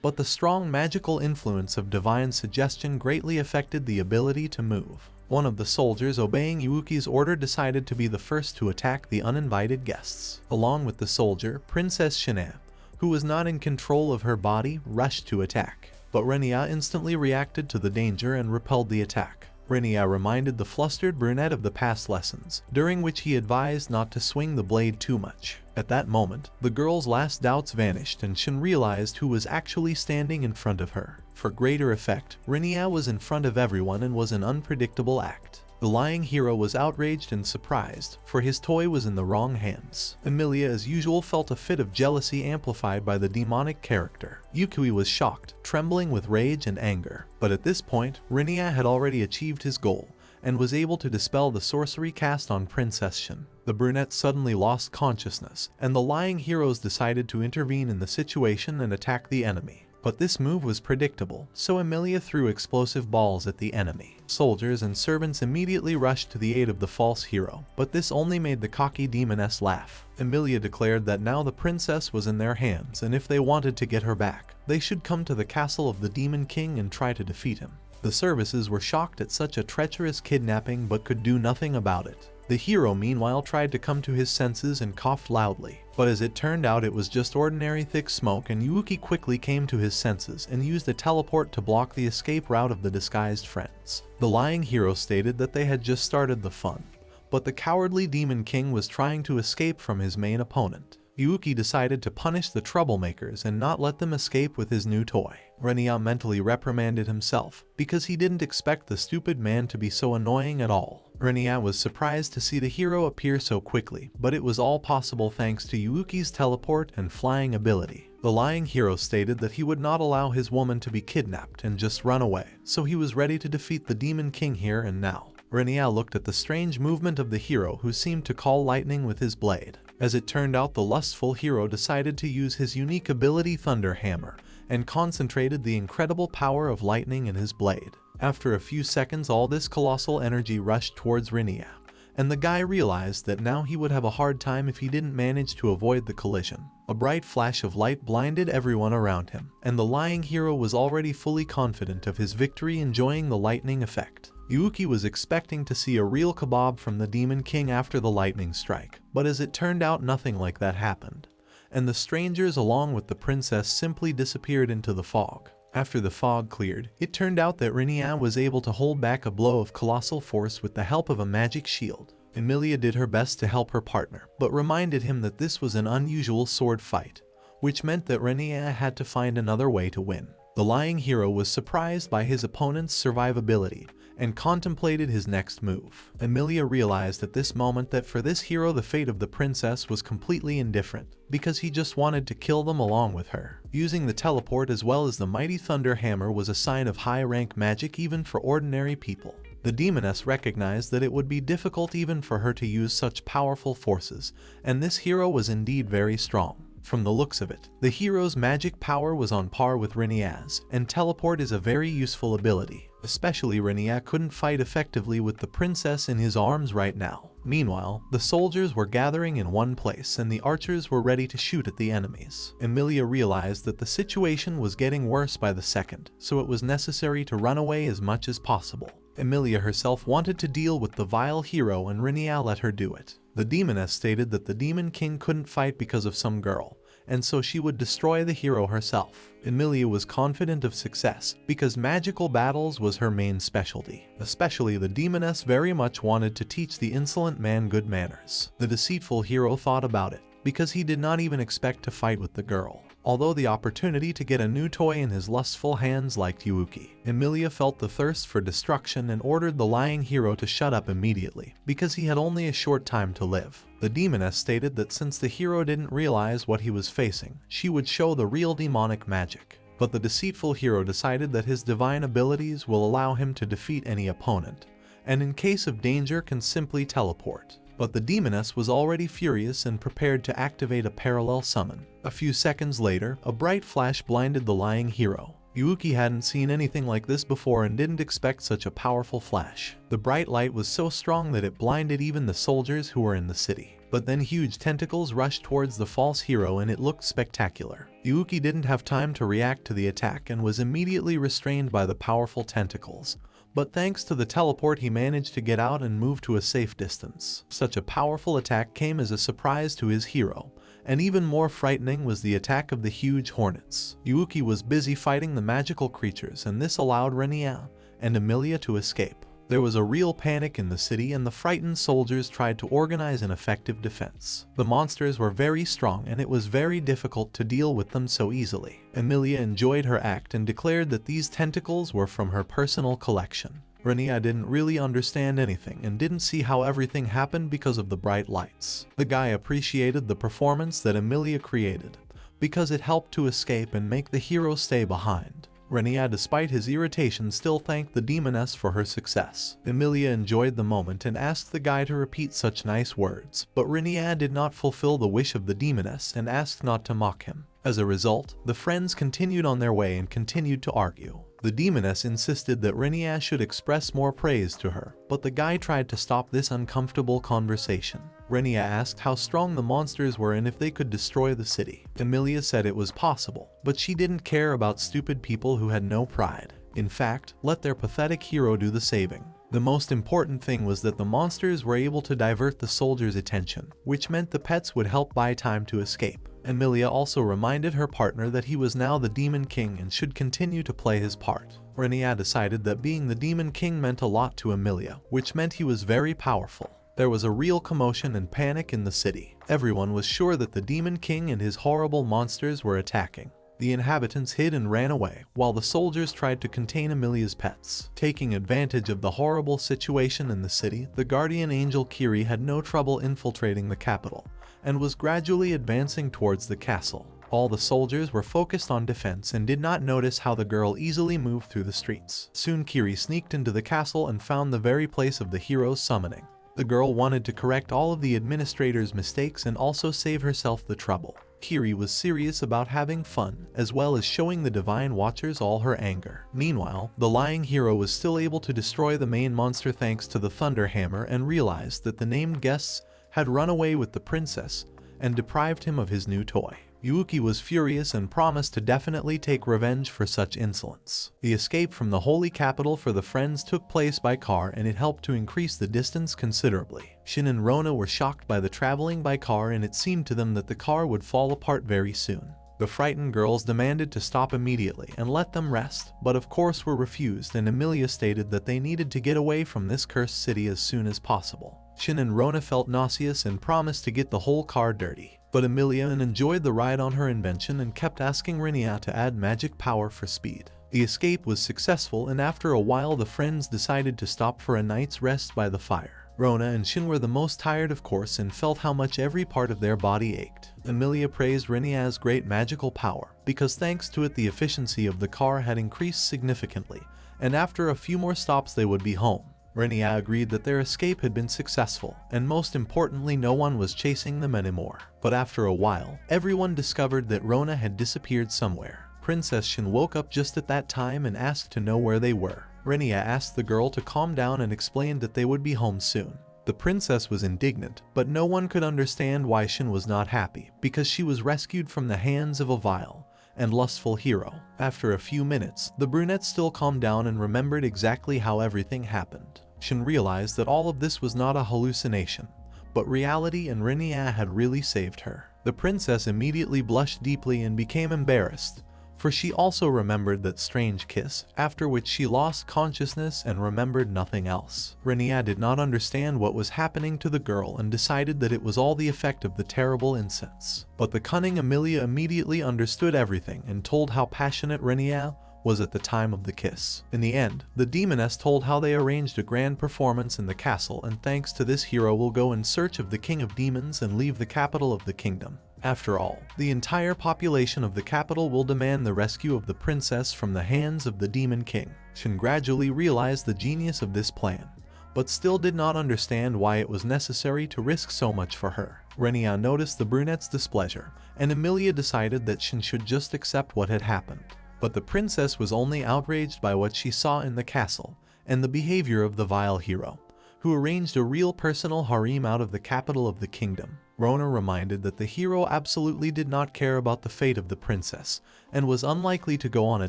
[SPEAKER 1] But the strong magical influence of divine suggestion greatly affected the ability to move. One of the soldiers, obeying Yuuki's order, decided to be the first to attack the uninvited guests. Along with the soldier, Princess Shin, who was not in control of her body, rushed to attack. But Renya instantly reacted to the danger and repelled the attack. Renya reminded the flustered brunette of the past lessons, during which he advised not to swing the blade too much. At that moment, the girl's last doubts vanished and Shin realized who was actually standing in front of her. For greater effect, Renya was in front of everyone and was an unpredictable act. The lying hero was outraged and surprised, for his toy was in the wrong hands. Emilia, as usual, felt a fit of jealousy amplified by the demonic character. Yuuki was shocked, trembling with rage and anger. But at this point, Renya had already achieved his goal, and was able to dispel the sorcery cast on Princess Shin. The brunette suddenly lost consciousness, and the lying heroes decided to intervene in the situation and attack the enemy. But this move was predictable, so Emilia threw explosive balls at the enemy. Soldiers and servants immediately rushed to the aid of the false hero, but this only made the cocky demoness laugh. Emilia declared that now the princess was in their hands, and if they wanted to get her back, they should come to the castle of the Demon King and try to defeat him. The services were shocked at such a treacherous kidnapping but could do nothing about it. The hero meanwhile tried to come to his senses and coughed loudly, but as it turned out it was just ordinary thick smoke, and Yuki quickly came to his senses and used a teleport to block the escape route of the disguised friends. The lying hero stated that they had just started the fun, but the cowardly Demon King was trying to escape from his main opponent. Yuki decided to punish the troublemakers and not let them escape with his new toy. Renya mentally reprimanded himself because he didn't expect the stupid man to be so annoying at all. Renya was surprised to see the hero appear so quickly, but it was all possible thanks to Yuki's teleport and flying ability. The lying hero stated that he would not allow his woman to be kidnapped and just run away, so he was ready to defeat the Demon King here and now. Renya looked at the strange movement of the hero, who seemed to call lightning with his blade. As it turned out, the lustful hero decided to use his unique ability Thunder Hammer and concentrated the incredible power of lightning in his blade. After a few seconds, all this colossal energy rushed towards Renya, and the guy realized that now he would have a hard time if he didn't manage to avoid the collision. A bright flash of light blinded everyone around him, and the lying hero was already fully confident of his victory, enjoying the lightning effect. Yuki was expecting to see a real kebab from the Demon King after the lightning strike, but as it turned out, nothing like that happened, and the strangers along with the princess simply disappeared into the fog. After the fog cleared, it turned out that Renya was able to hold back a blow of colossal force with the help of a magic shield. Emilia did her best to help her partner, but reminded him that this was an unusual sword fight, which meant that Renya had to find another way to win. The lying hero was surprised by his opponent's survivability and contemplated his next move. Emilia realized at this moment that for this hero the fate of the princess was completely indifferent, because he just wanted to kill them along with her. Using the teleport as well as the mighty Thunder Hammer was a sign of high-rank magic even for ordinary people. The demoness recognized that it would be difficult even for her to use such powerful forces, and this hero was indeed very strong. From the looks of it, the hero's magic power was on par with Renya's, and teleport is a very useful ability. Especially Renya couldn't fight effectively with the princess in his arms right now. Meanwhile, the soldiers were gathering in one place and the archers were ready to shoot at the enemies. Emilia realized that the situation was getting worse by the second, so it was necessary to run away as much as possible. Emilia herself wanted to deal with the vile hero, and Renya let her do it. The demoness stated that the Demon King couldn't fight because of some girl, and so she would destroy the hero herself. Emilia was confident of success because magical battles was her main specialty. Especially the demoness very much wanted to teach the insolent man good manners. The deceitful hero thought about it, because he did not even expect to fight with the girl. Although the opportunity to get a new toy in his lustful hands liked Yuki, Emilia felt the thirst for destruction and ordered the lying hero to shut up immediately, because he had only a short time to live. The demoness stated that since the hero didn't realize what he was facing, she would show the real demonic magic. But the deceitful hero decided that his divine abilities will allow him to defeat any opponent, and in case of danger can simply teleport. But the demoness was already furious and prepared to activate a parallel summon. A few seconds later, a bright flash blinded the lying hero. Yuki hadn't seen anything like this before and didn't expect such a powerful flash. The bright light was so strong that it blinded even the soldiers who were in the city. But then huge tentacles rushed towards the false hero and it looked spectacular. Yuki didn't have time to react to the attack and was immediately restrained by the powerful tentacles. But thanks to the teleport he managed to get out and move to a safe distance. Such a powerful attack came as a surprise to his hero, and even more frightening was the attack of the huge hornets. Yuki was busy fighting the magical creatures, and this allowed Renya and Emilia to escape. There was a real panic in the city and the frightened soldiers tried to organize an effective defense. The monsters were very strong and it was very difficult to deal with them so easily. Emilia enjoyed her act and declared that these tentacles were from her personal collection. Renya didn't really understand anything and didn't see how everything happened because of the bright lights. The guy appreciated the performance that Emilia created, because it helped to escape and make the hero stay behind. Renya, despite his irritation, still thanked the demoness for her success. Emilia enjoyed the moment and asked the guy to repeat such nice words, but Renya did not fulfill the wish of the demoness and asked not to mock him. As a result, the friends continued on their way and continued to argue. The demoness insisted that Renya should express more praise to her, but the guy tried to stop this uncomfortable conversation. Renya asked how strong the monsters were and if they could destroy the city. Emilia said it was possible, but she didn't care about stupid people who had no pride. In fact, let their pathetic hero do the saving. The most important thing was that the monsters were able to divert the soldiers' attention, which meant the pets would help buy time to escape. Emilia also reminded her partner that he was now the Demon King and should continue to play his part. Renya decided that being the Demon King meant a lot to Emilia, which meant he was very powerful. There was a real commotion and panic in the city. Everyone was sure that the Demon King and his horrible monsters were attacking. The inhabitants hid and ran away, while the soldiers tried to contain Emilia's pets. Taking advantage of the horrible situation in the city, the guardian angel Kiri had no trouble infiltrating the capital, and was gradually advancing towards the castle. All the soldiers were focused on defense and did not notice how the girl easily moved through the streets. Soon Kiri sneaked into the castle and found the very place of the hero's summoning. The girl wanted to correct all of the administrator's mistakes and also save herself the trouble. Kiri was serious about having fun, as well as showing the Divine Watchers all her anger. Meanwhile, the lying hero was still able to destroy the main monster thanks to the Thunder Hammer and realized that the named guests had run away with the princess and deprived him of his new toy. Yuuki was furious and promised to definitely take revenge for such insolence. The escape from the holy capital for the friends took place by car, and it helped to increase the distance considerably. Shin and Rona were shocked by the traveling by car, and it seemed to them that the car would fall apart very soon. The frightened girls demanded to stop immediately and let them rest, but of course were refused, and Emilia stated that they needed to get away from this cursed city as soon as possible. Shin and Rona felt nauseous and promised to get the whole car dirty. But Emilia enjoyed the ride on her invention and kept asking Renya to add magic power for speed. The escape was successful, and after a while the friends decided to stop for a night's rest by the fire. Rona and Shin were the most tired, of course, and felt how much every part of their body ached. Emilia praised Renya's great magical power, because thanks to it the efficiency of the car had increased significantly, and after a few more stops they would be home. Renya agreed that their escape had been successful, and most importantly no one was chasing them anymore. But after a while, everyone discovered that Rona had disappeared somewhere. Princess Shin woke up just at that time and asked to know where they were. Renya asked the girl to calm down and explained that they would be home soon. The princess was indignant, but no one could understand why Shin was not happy, because she was rescued from the hands of a vile and lustful hero. After a few minutes, the brunette still calmed down and remembered exactly how everything happened. Shin realized that all of this was not a hallucination, but reality, and Renya had really saved her. The princess immediately blushed deeply and became embarrassed, for she also remembered that strange kiss, after which she lost consciousness and remembered nothing else. Renya did not understand what was happening to the girl and decided that it was all the effect of the terrible incense. But the cunning Emilia immediately understood everything and told how passionate Renya was at the time of the kiss. In the end, the demoness told how they arranged a grand performance in the castle, and thanks to this hero will go in search of the king of demons and leave the capital of the kingdom. After all, the entire population of the capital will demand the rescue of the princess from the hands of the demon king. Shin gradually realized the genius of this plan, but still did not understand why it was necessary to risk so much for her. Renya noticed the brunette's displeasure, and Emilia decided that Shin should just accept what had happened. But the princess was only outraged by what she saw in the castle and the behavior of the vile hero, who arranged a real personal harem out of the capital of the kingdom. Rona reminded that the hero absolutely did not care about the fate of the princess and was unlikely to go on a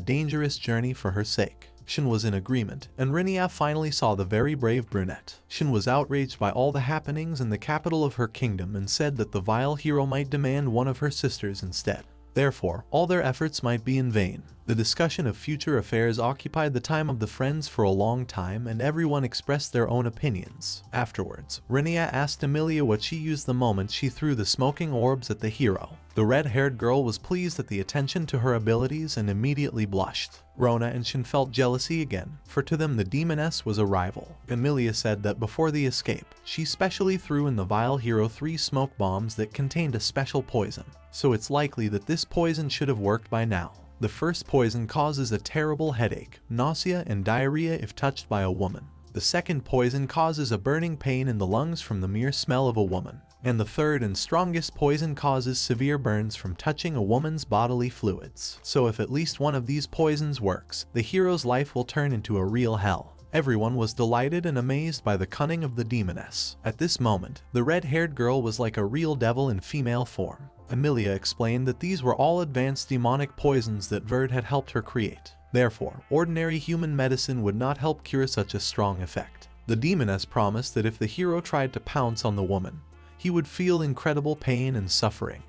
[SPEAKER 1] dangerous journey for her sake. Shin was in agreement, and Renya finally saw the very brave brunette. Shin was outraged by all the happenings in the capital of her kingdom and said that the vile hero might demand one of her sisters instead. Therefore, all their efforts might be in vain. The discussion of future affairs occupied the time of the friends for a long time, and everyone expressed their own opinions. Afterwards, Renya asked Emilia what she used the moment she threw the smoking orbs at the hero. The red-haired girl was pleased at the attention to her abilities and immediately blushed. Rona and Shin felt jealousy again, for to them the demoness was a rival. Emilia said that before the escape, she specially threw in the vile hero 3 smoke bombs that contained a special poison, so it's likely that this poison should have worked by now. The first poison causes a terrible headache, nausea, and diarrhea if touched by a woman. The second poison causes a burning pain in the lungs from the mere smell of a woman. And the third and strongest poison causes severe burns from touching a woman's bodily fluids. So if at least one of these poisons works, the hero's life will turn into a real hell. Everyone was delighted and amazed by the cunning of the demoness. At this moment, the red-haired girl was like a real devil in female form. Emilia explained that these were all advanced demonic poisons that Verd had helped her create. Therefore, ordinary human medicine would not help cure such a strong effect. The demoness promised that if the hero tried to pounce on the woman, he would feel incredible pain and suffering,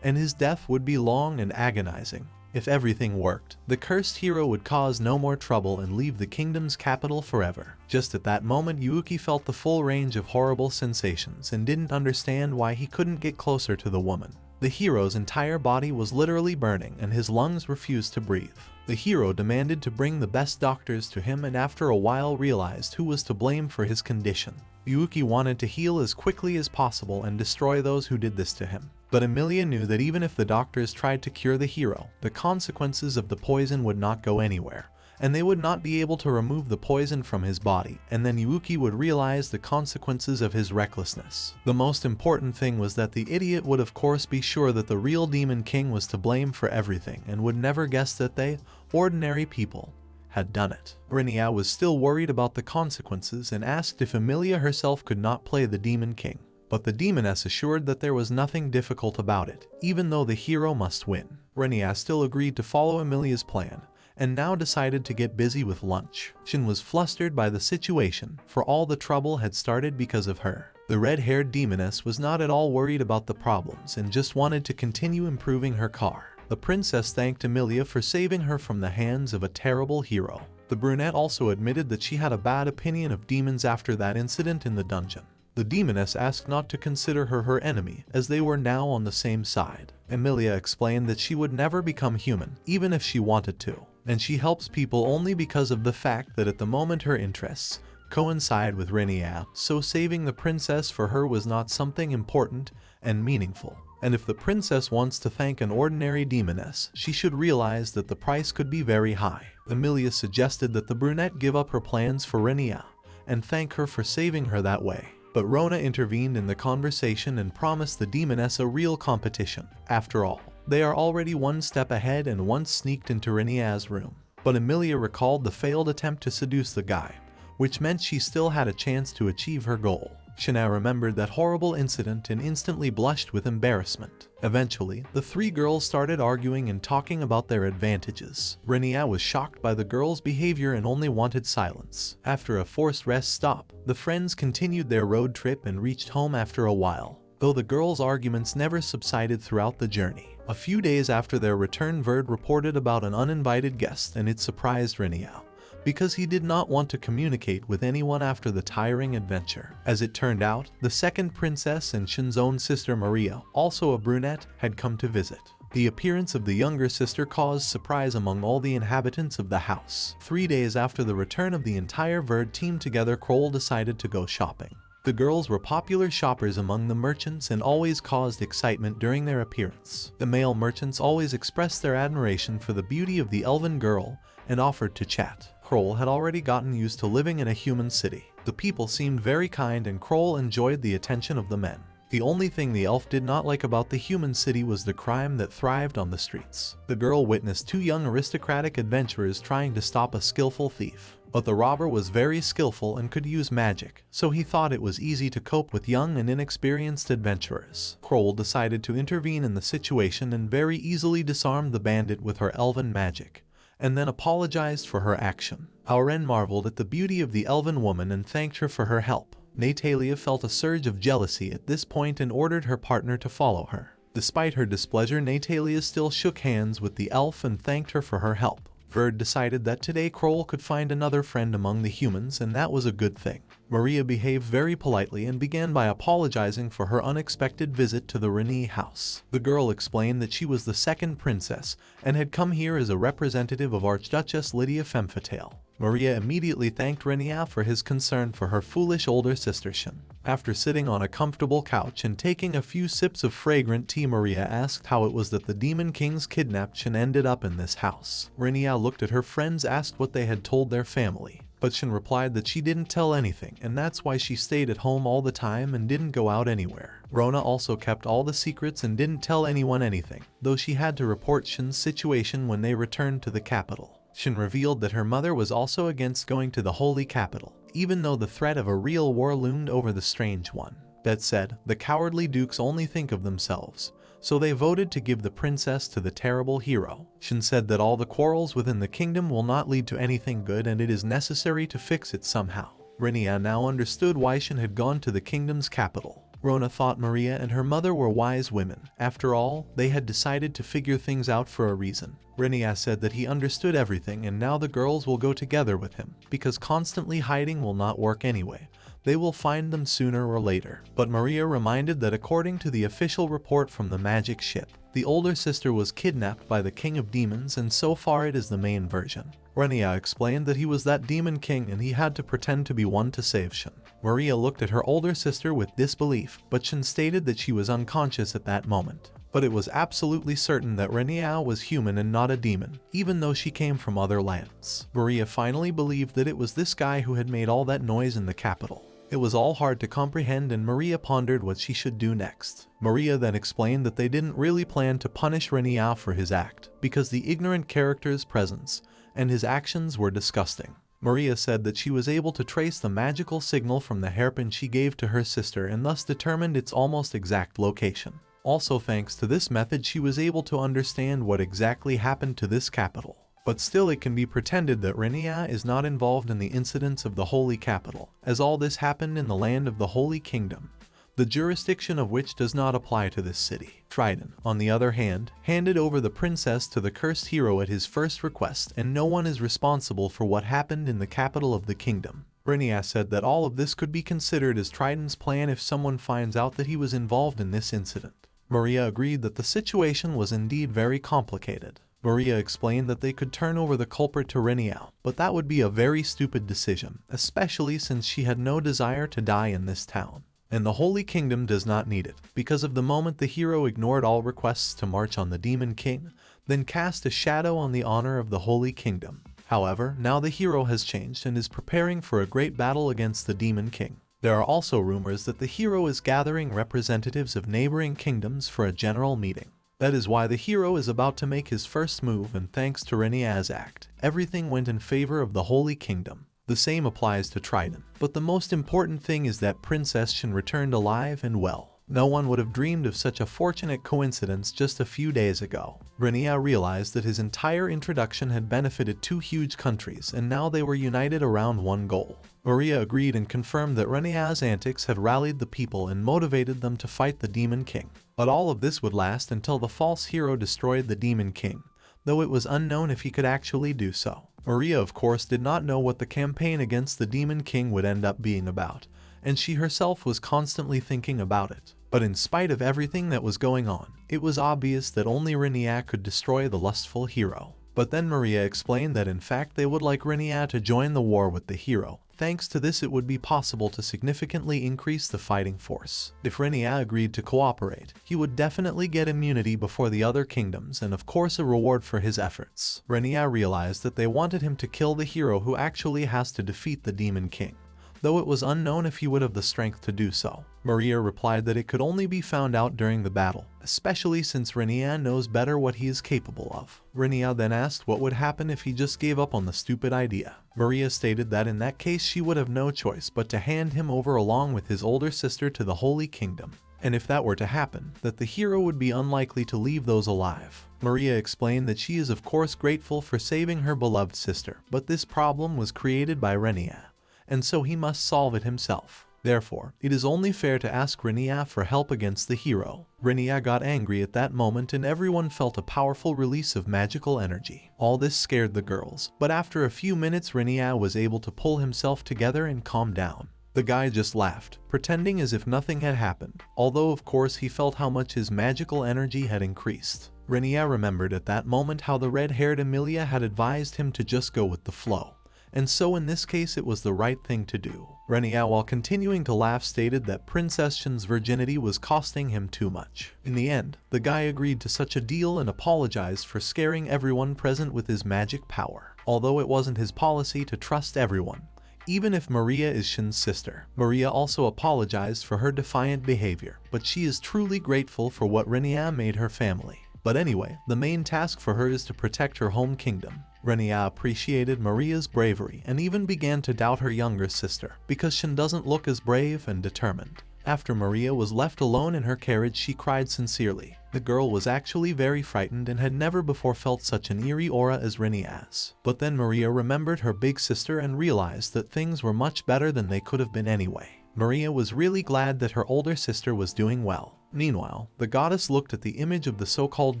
[SPEAKER 1] and his death would be long and agonizing. If everything worked, the cursed hero would cause no more trouble and leave the kingdom's capital forever. Just at that moment, Yuuki felt the full range of horrible sensations and didn't understand why he couldn't get closer to the woman. The hero's entire body was literally burning and his lungs refused to breathe. The hero demanded to bring the best doctors to him and after a while realized who was to blame for his condition. Yuuki wanted to heal as quickly as possible and destroy those who did this to him. But Emilia knew that even if the doctors tried to cure the hero, the consequences of the poison would not go anywhere, and they would not be able to remove the poison from his body, and then Yuuki would realize the consequences of his recklessness. The most important thing was that the idiot would of course be sure that the real Demon King was to blame for everything and would never guess that they, ordinary people, had done it. Renya was still worried about the consequences and asked if Emilia herself could not play the Demon King. But the demoness assured that there was nothing difficult about it, even though the hero must win. Renya still agreed to follow Emilia's plan, and now decided to get busy with lunch. Shin was flustered by the situation, for all the trouble had started because of her. The red-haired demoness was not at all worried about the problems and just wanted to continue improving her car. The princess thanked Emilia for saving her from the hands of a terrible hero. The brunette also admitted that she had a bad opinion of demons after that incident in the dungeon. The demoness asked not to consider her her enemy, as they were now on the same side. Emilia explained that she would never become human, even if she wanted to, and she helps people only because of the fact that at the moment her interests coincide with Renya, so saving the princess for her was not something important and meaningful. And if the princess wants to thank an ordinary demoness, she should realize that the price could be very high. Emilia suggested that the brunette give up her plans for Renya and thank her for saving her that way. But Rona intervened in the conversation and promised the demoness a real competition. After all, they are already one step ahead and once sneaked into Renya's room. But Emilia recalled the failed attempt to seduce the guy, which meant she still had a chance to achieve her goal. Shana remembered that horrible incident and instantly blushed with embarrassment. Eventually, the three girls started arguing and talking about their advantages. Renya was shocked by the girls' behavior and only wanted silence. After a forced rest stop, the friends continued their road trip and reached home after a while, though the girls' arguments never subsided throughout the journey. A few days after their return, Verd reported about an uninvited guest, and it surprised Renya, because he did not want to communicate with anyone after the tiring adventure. As it turned out, the second princess and Shin's own sister Maria, also a brunette, had come to visit. The appearance of the younger sister caused surprise among all the inhabitants of the house. 3 days after the return of the entire Verd team together, Kroll decided to go shopping. The girls were popular shoppers among the merchants and always caused excitement during their appearance. The male merchants always expressed their admiration for the beauty of the elven girl and offered to chat. Kroll had already gotten used to living in a human city. The people seemed very kind and Kroll enjoyed the attention of the men. The only thing the elf did not like about the human city was the crime that thrived on the streets. The girl witnessed 2 young aristocratic adventurers trying to stop a skillful thief. But the robber was very skillful and could use magic, so he thought it was easy to cope with young and inexperienced adventurers. Kroll decided to intervene in the situation and very easily disarmed the bandit with her elven magic, and then apologized for her action. Auren marveled at the beauty of the elven woman and thanked her for her help. Natalia felt a surge of jealousy at this point and ordered her partner to follow her. Despite her displeasure, Natalia still shook hands with the elf and thanked her for her help. Verd decided that today Kroll could find another friend among the humans, and that was a good thing. Maria behaved very politely and began by apologizing for her unexpected visit to the Reni house. The girl explained that she was the second princess and had come here as a representative of Archduchess Lydia Femfatale. Maria immediately thanked Renya for his concern for her foolish older sister Shin. After sitting on a comfortable couch and taking a few sips of fragrant tea, Maria asked how it was that the Demon Kings kidnapped and ended up in this house. Renya looked at her friends, asked what they had told their family, but Shin replied that she didn't tell anything and that's why she stayed at home all the time and didn't go out anywhere. Rona also kept all the secrets and didn't tell anyone anything, though she had to report Shin's situation when they returned to the capital. Shin revealed that her mother was also against going to the holy capital, even though the threat of a real war loomed over the strange one. Bet said, the cowardly dukes only think of themselves, so they voted to give the princess to the terrible hero. Shin said that all the quarrels within the kingdom will not lead to anything good and it is necessary to fix it somehow. Renya now understood why Shin had gone to the kingdom's capital. Rona thought Maria and her mother were wise women. After all, they had decided to figure things out for a reason. Renya said that he understood everything and now the girls will go together with him, because constantly hiding will not work anyway. They will find them sooner or later. But Maria reminded that according to the official report from the magic ship, the older sister was kidnapped by the King of Demons and so far it is the main version. Renya explained that he was that demon king and he had to pretend to be one to save Shin. Maria looked at her older sister with disbelief, but Shin stated that she was unconscious at that moment. But it was absolutely certain that Renya was human and not a demon, even though she came from other lands. Maria finally believed that it was this guy who had made all that noise in the capital. It was all hard to comprehend and Maria pondered what she should do next. Maria then explained that they didn't really plan to punish Renya for his act, because the ignorant character's presence and his actions were disgusting. Maria said that she was able to trace the magical signal from the hairpin she gave to her sister and thus determined its almost exact location. Also thanks to this method she was able to understand what exactly happened to this capital. But still it can be pretended that Renya is not involved in the incidents of the Holy Capital, as all this happened in the land of the Holy Kingdom, the jurisdiction of which does not apply to this city. Trident, on the other hand, handed over the princess to the cursed hero at his first request and no one is responsible for what happened in the capital of the kingdom. Renya said that all of this could be considered as Trident's plan if someone finds out that he was involved in this incident. Maria agreed that the situation was indeed very complicated. Maria explained that they could turn over the culprit to Renya, but that would be a very stupid decision, especially since she had no desire to die in this town. And the Holy Kingdom does not need it, because of the moment the hero ignored all requests to march on the Demon King, then cast a shadow on the honor of the Holy Kingdom. However, now the hero has changed and is preparing for a great battle against the Demon King. There are also rumors that the hero is gathering representatives of neighboring kingdoms for a general meeting. That is why the hero is about to make his first move and thanks to Renya's act, everything went in favor of the Holy Kingdom. The same applies to Trident. But the most important thing is that Princess Shin returned alive and well. No one would have dreamed of such a fortunate coincidence just a few days ago. Renya realized that his entire introduction had benefited two huge countries and now they were united around one goal. Maria agreed and confirmed that Renya's antics had rallied the people and motivated them to fight the Demon King. But all of this would last until the false hero destroyed the Demon King, though it was unknown if he could actually do so. Maria of course did not know what the campaign against the Demon King would end up being about, and she herself was constantly thinking about it. But in spite of everything that was going on, it was obvious that only Renya could destroy the lustful hero. But then Maria explained that in fact they would like Renya to join the war with the hero. Thanks to this it would be possible to significantly increase the fighting force. If Renya agreed to cooperate, he would definitely get immunity before the other kingdoms and of course a reward for his efforts. Renya realized that they wanted him to kill the hero who actually has to defeat the Demon King, though it was unknown if he would have the strength to do so. Maria replied that it could only be found out during the battle, especially since Renya knows better what he is capable of. Renya then asked what would happen if he just gave up on the stupid idea. Maria stated that in that case she would have no choice but to hand him over along with his older sister to the Holy Kingdom. And if that were to happen, that the hero would be unlikely to leave those alive. Maria explained that she is of course grateful for saving her beloved sister, but this problem was created by Renya, and so he must solve it himself. Therefore, it is only fair to ask Renya for help against the hero. Renya got angry at that moment and everyone felt a powerful release of magical energy. All this scared the girls, but after a few minutes Renya was able to pull himself together and calm down. The guy just laughed, pretending as if nothing had happened, although of course he felt how much his magical energy had increased. Renya remembered at that moment how the red-haired Emilia had advised him to just go with the flow, and so in this case it was the right thing to do. Renya, while continuing to laugh, stated that Princess Shin's virginity was costing him too much. In the end, the guy agreed to such a deal and apologized for scaring everyone present with his magic power. Although it wasn't his policy to trust everyone, even if Maria is Shin's sister. Maria also apologized for her defiant behavior, but she is truly grateful for what Renya made her family. But anyway, the main task for her is to protect her home kingdom. Renya appreciated Maria's bravery and even began to doubt her younger sister, because Shin doesn't look as brave and determined. After Maria was left alone in her carriage, she cried sincerely. The girl was actually very frightened and had never before felt such an eerie aura as Renya's. But then Maria remembered her big sister and realized that things were much better than they could have been anyway. Maria was really glad that her older sister was doing well. Meanwhile, the goddess looked at the image of the so-called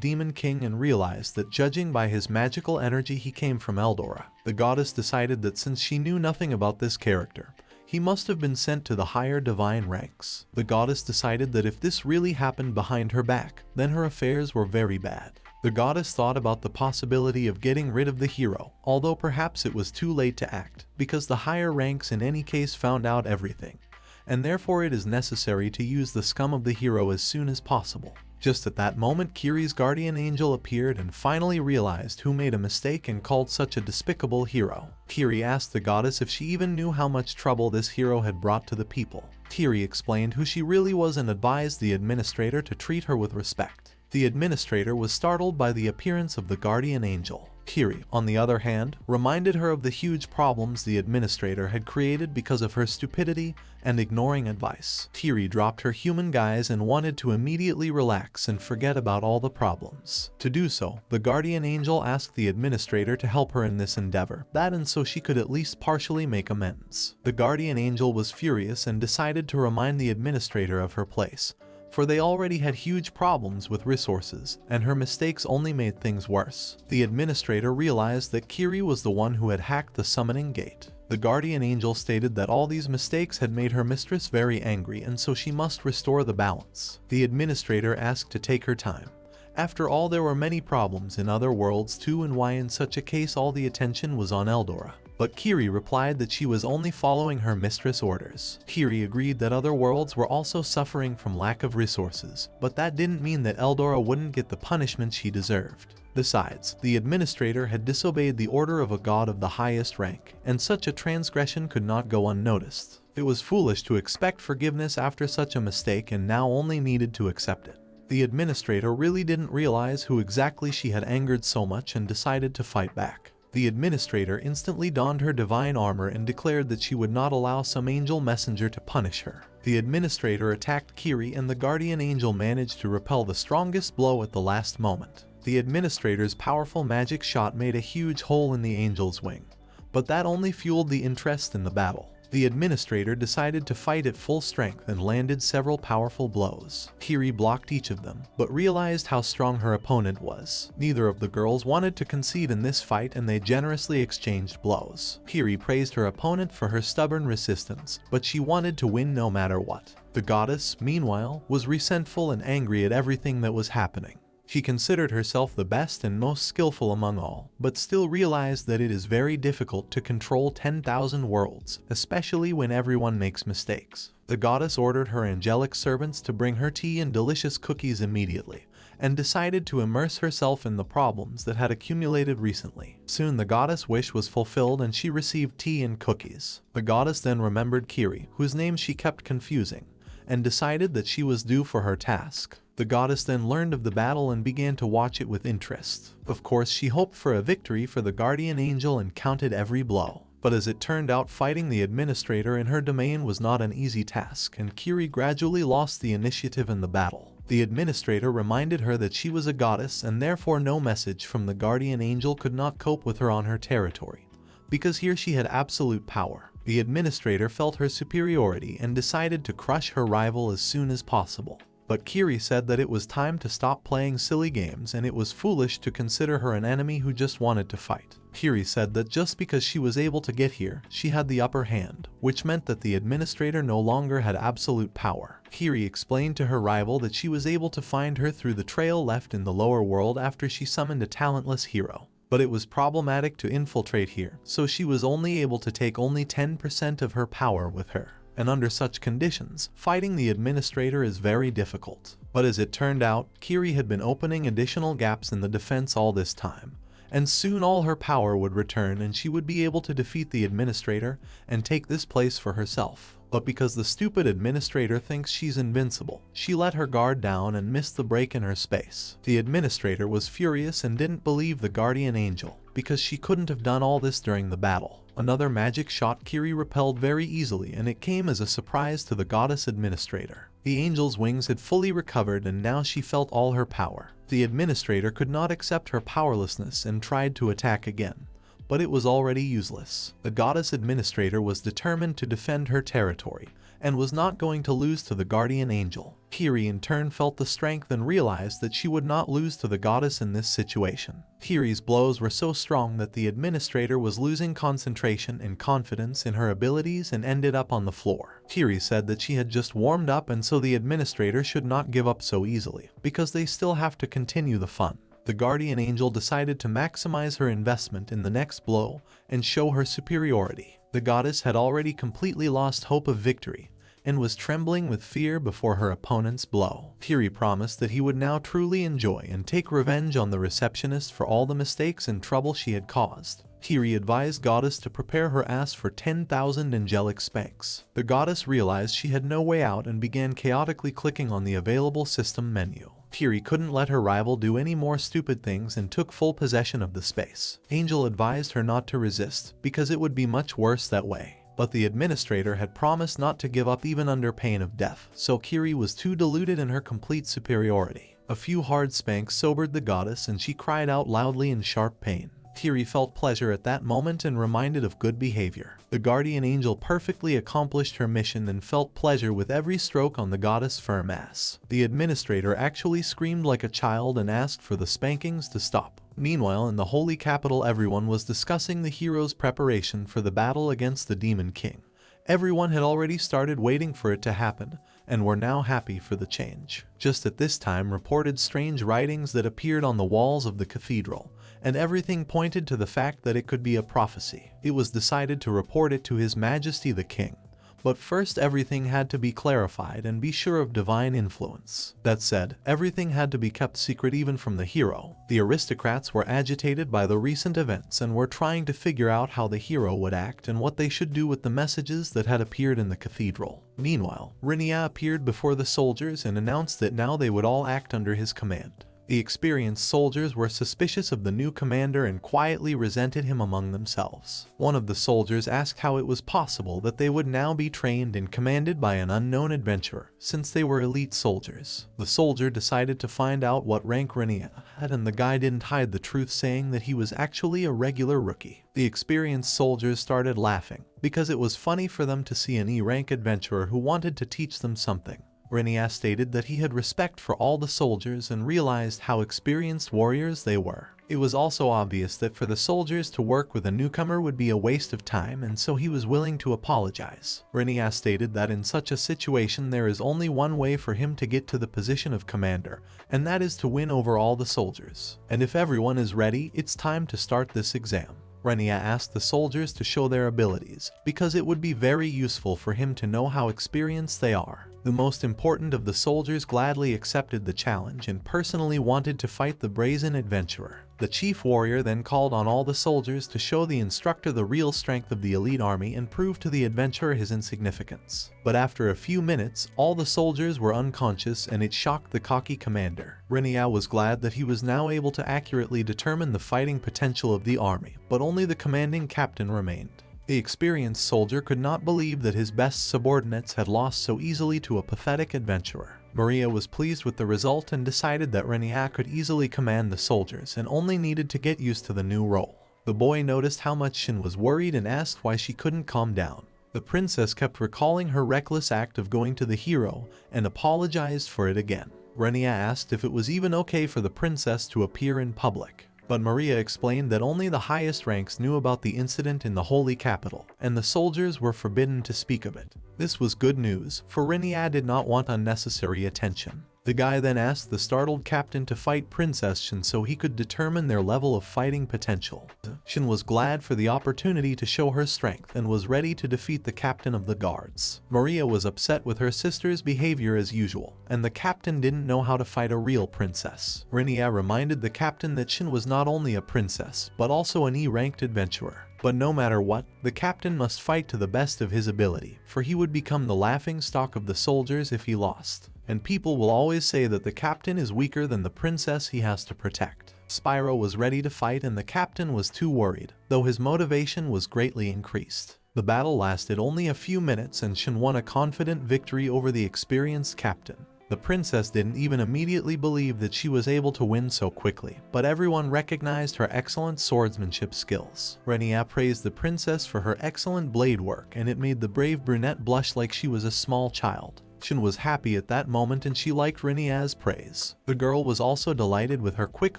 [SPEAKER 1] Demon King and realized that judging by his magical energy he came from Eldora. The goddess decided that since she knew nothing about this character, he must have been sent to the higher divine ranks. The goddess decided that if this really happened behind her back, then her affairs were very bad. The goddess thought about the possibility of getting rid of the hero, although perhaps it was too late to act, because the higher ranks in any case found out everything, and therefore it is necessary to use the scum of the hero as soon as possible. Just at that moment, Kiri's guardian angel appeared and finally realized who made a mistake and called such a despicable hero. Kiri asked the goddess if she even knew how much trouble this hero had brought to the people. Kiri explained who she really was and advised the administrator to treat her with respect. The administrator was startled by the appearance of the guardian angel. Kiri, on the other hand, reminded her of the huge problems the administrator had created because of her stupidity and ignoring advice. Kiri dropped her human guise and wanted to immediately relax and forget about all the problems. To do so, the guardian angel asked the administrator to help her in this endeavor, and so she could at least partially make amends. The guardian angel was furious and decided to remind the administrator of her place, for they already had huge problems with resources, and her mistakes only made things worse. The administrator realized that Kiri was the one who had hacked the summoning gate. The guardian angel stated that all these mistakes had made her mistress very angry, and so she must restore the balance. The administrator asked to take her time. After all, there were many problems in other worlds too, and why in such a case all the attention was on Eldora. But Kiri replied that she was only following her mistress' orders. Kiri agreed that other worlds were also suffering from lack of resources, but that didn't mean that Eldora wouldn't get the punishment she deserved. Besides, the administrator had disobeyed the order of a god of the highest rank, and such a transgression could not go unnoticed. It was foolish to expect forgiveness after such a mistake and now only needed to accept it. The administrator really didn't realize who exactly she had angered so much and decided to fight back. The administrator instantly donned her divine armor and declared that she would not allow some angel messenger to punish her. The administrator attacked Kiri and the guardian angel managed to repel the strongest blow at the last moment. The administrator's powerful magic shot made a huge hole in the angel's wing, but that only fueled the interest in the battle. The administrator decided to fight at full strength and landed several powerful blows. Kiri blocked each of them, but realized how strong her opponent was. Neither of the girls wanted to concede in this fight and they generously exchanged blows. Kiri praised her opponent for her stubborn resistance, but she wanted to win no matter what. The goddess, meanwhile, was resentful and angry at everything that was happening. She considered herself the best and most skillful among all, but still realized that it is very difficult to control 10,000 worlds, especially when everyone makes mistakes. The goddess ordered her angelic servants to bring her tea and delicious cookies immediately, and decided to immerse herself in the problems that had accumulated recently. Soon the goddess' wish was fulfilled and she received tea and cookies. The goddess then remembered Kiri, whose name she kept confusing, and decided that she was due for her task. The goddess then learned of the battle and began to watch it with interest. Of course, she hoped for a victory for the guardian angel and counted every blow. But as it turned out, fighting the administrator in her domain was not an easy task, and Kiri gradually lost the initiative in the battle. The administrator reminded her that she was a goddess and therefore no message from the guardian angel could not cope with her on her territory, because here she had absolute power. The administrator felt her superiority and decided to crush her rival as soon as possible. But Kiri said that it was time to stop playing silly games and it was foolish to consider her an enemy who just wanted to fight. Kiri said that just because she was able to get here, she had the upper hand, which meant that the administrator no longer had absolute power. Kiri explained to her rival that she was able to find her through the trail left in the lower world after she summoned a talentless hero. but it was problematic to infiltrate here, so she was only able to take only 10% of her power with her. And under such conditions, fighting the administrator is very difficult. But as it turned out, Kiri had been opening additional gaps in the defense all this time, and soon all her power would return and she would be able to defeat the administrator and take this place for herself. But because the stupid administrator thinks she's invincible, she let her guard down and missed the break in her space. The administrator was furious and didn't believe the guardian angel, because she couldn't have done all this during the battle. Another magic shot Kiri repelled very easily, and it came as a surprise to the goddess administrator. The angel's wings had fully recovered and now she felt all her power. The administrator could not accept her powerlessness and tried to attack again, but it was already useless. The goddess administrator was determined to defend her territory and was not going to lose to the guardian angel. Kiri in turn felt the strength and realized that she would not lose to the goddess in this situation. Kiri's blows were so strong that the administrator was losing concentration and confidence in her abilities and ended up on the floor. Kiri said that she had just warmed up and so the administrator should not give up so easily, because they still have to continue the fun. The guardian angel decided to maximize her investment in the next blow and show her superiority. The goddess had already completely lost hope of victory and was trembling with fear before her opponent's blow. Kiri promised that he would now truly enjoy and take revenge on the receptionist for all the mistakes and trouble she had caused. Kiri advised goddess to prepare her ass for 10,000 angelic spanks. The goddess realized she had no way out and began chaotically clicking on the available system menu. Kiri couldn't let her rival do any more stupid things and took full possession of the space. Angel advised her not to resist, because it would be much worse that way. But the administrator had promised not to give up even under pain of death, so Kiri was too deluded in her complete superiority. A few hard spanks sobered the goddess and she cried out loudly in sharp pain. Kiri felt pleasure at that moment and reminded of good behavior. The guardian angel perfectly accomplished her mission and felt pleasure with every stroke on the goddess' firm ass. The administrator actually screamed like a child and asked for the spankings to stop. Meanwhile, in the holy capital, everyone was discussing the hero's preparation for the battle against the Demon King. Everyone had already started waiting for it to happen, and were now happy for the change. Just at this time, reported strange writings that appeared on the walls of the cathedral, and everything pointed to the fact that it could be a prophecy. It was decided to report it to His Majesty the King. But first everything had to be clarified and be sure of divine influence. That said, everything had to be kept secret even from the hero. The aristocrats were agitated by the recent events and were trying to figure out how the hero would act and what they should do with the messages that had appeared in the cathedral. Meanwhile, Renya appeared before the soldiers and announced that now they would all act under his command. The experienced soldiers were suspicious of the new commander and quietly resented him among themselves. One of the soldiers asked how it was possible that they would now be trained and commanded by an unknown adventurer, since they were elite soldiers. The soldier decided to find out what rank Renya had, and the guy didn't hide the truth, saying that he was actually a regular rookie. The experienced soldiers started laughing, because it was funny for them to see an E-rank adventurer who wanted to teach them something. Renya stated that he had respect for all the soldiers and realized how experienced warriors they were. It was also obvious that for the soldiers to work with a newcomer would be a waste of time, and so he was willing to apologize. Renya stated that in such a situation there is only one way for him to get to the position of commander, and that is to win over all the soldiers. And if everyone is ready, it's time to start this exam. Renya asked the soldiers to show their abilities, because it would be very useful for him to know how experienced they are. The most important of the soldiers gladly accepted the challenge and personally wanted to fight the brazen adventurer. The chief warrior then called on all the soldiers to show the instructor the real strength of the elite army and prove to the adventurer his insignificance. But after a few minutes, all the soldiers were unconscious and it shocked the cocky commander. Renya was glad that he was now able to accurately determine the fighting potential of the army, but only the commanding captain remained. The experienced soldier could not believe that his best subordinates had lost so easily to a pathetic adventurer. Maria was pleased with the result and decided that Renya could easily command the soldiers and only needed to get used to the new role. The boy noticed how much Shin was worried and asked why she couldn't calm down. The princess kept recalling her reckless act of going to the hero and apologized for it again. Renya asked if it was even okay for the princess to appear in public. But Maria explained that only the highest ranks knew about the incident in the holy capital, and the soldiers were forbidden to speak of it. This was good news, for Renya did not want unnecessary attention. The guy then asked the startled captain to fight Princess Shin so he could determine their level of fighting potential. Shin was glad for the opportunity to show her strength and was ready to defeat the captain of the guards. Maria was upset with her sister's behavior as usual, and the captain didn't know how to fight a real princess. Renya reminded the captain that Shin was not only a princess, but also an E-ranked adventurer. But no matter what, the captain must fight to the best of his ability, for he would become the laughingstock of the soldiers if he lost. And people will always say that the captain is weaker than the princess he has to protect. Spyro was ready to fight and the captain was too worried, though his motivation was greatly increased. The battle lasted only a few minutes and Shin won a confident victory over the experienced captain. The princess didn't even immediately believe that she was able to win so quickly, but everyone recognized her excellent swordsmanship skills. Renya praised the princess for her excellent blade work, and it made the brave brunette blush like she was a small child. Shin was happy at that moment and she liked Renya's praise. The girl was also delighted with her quick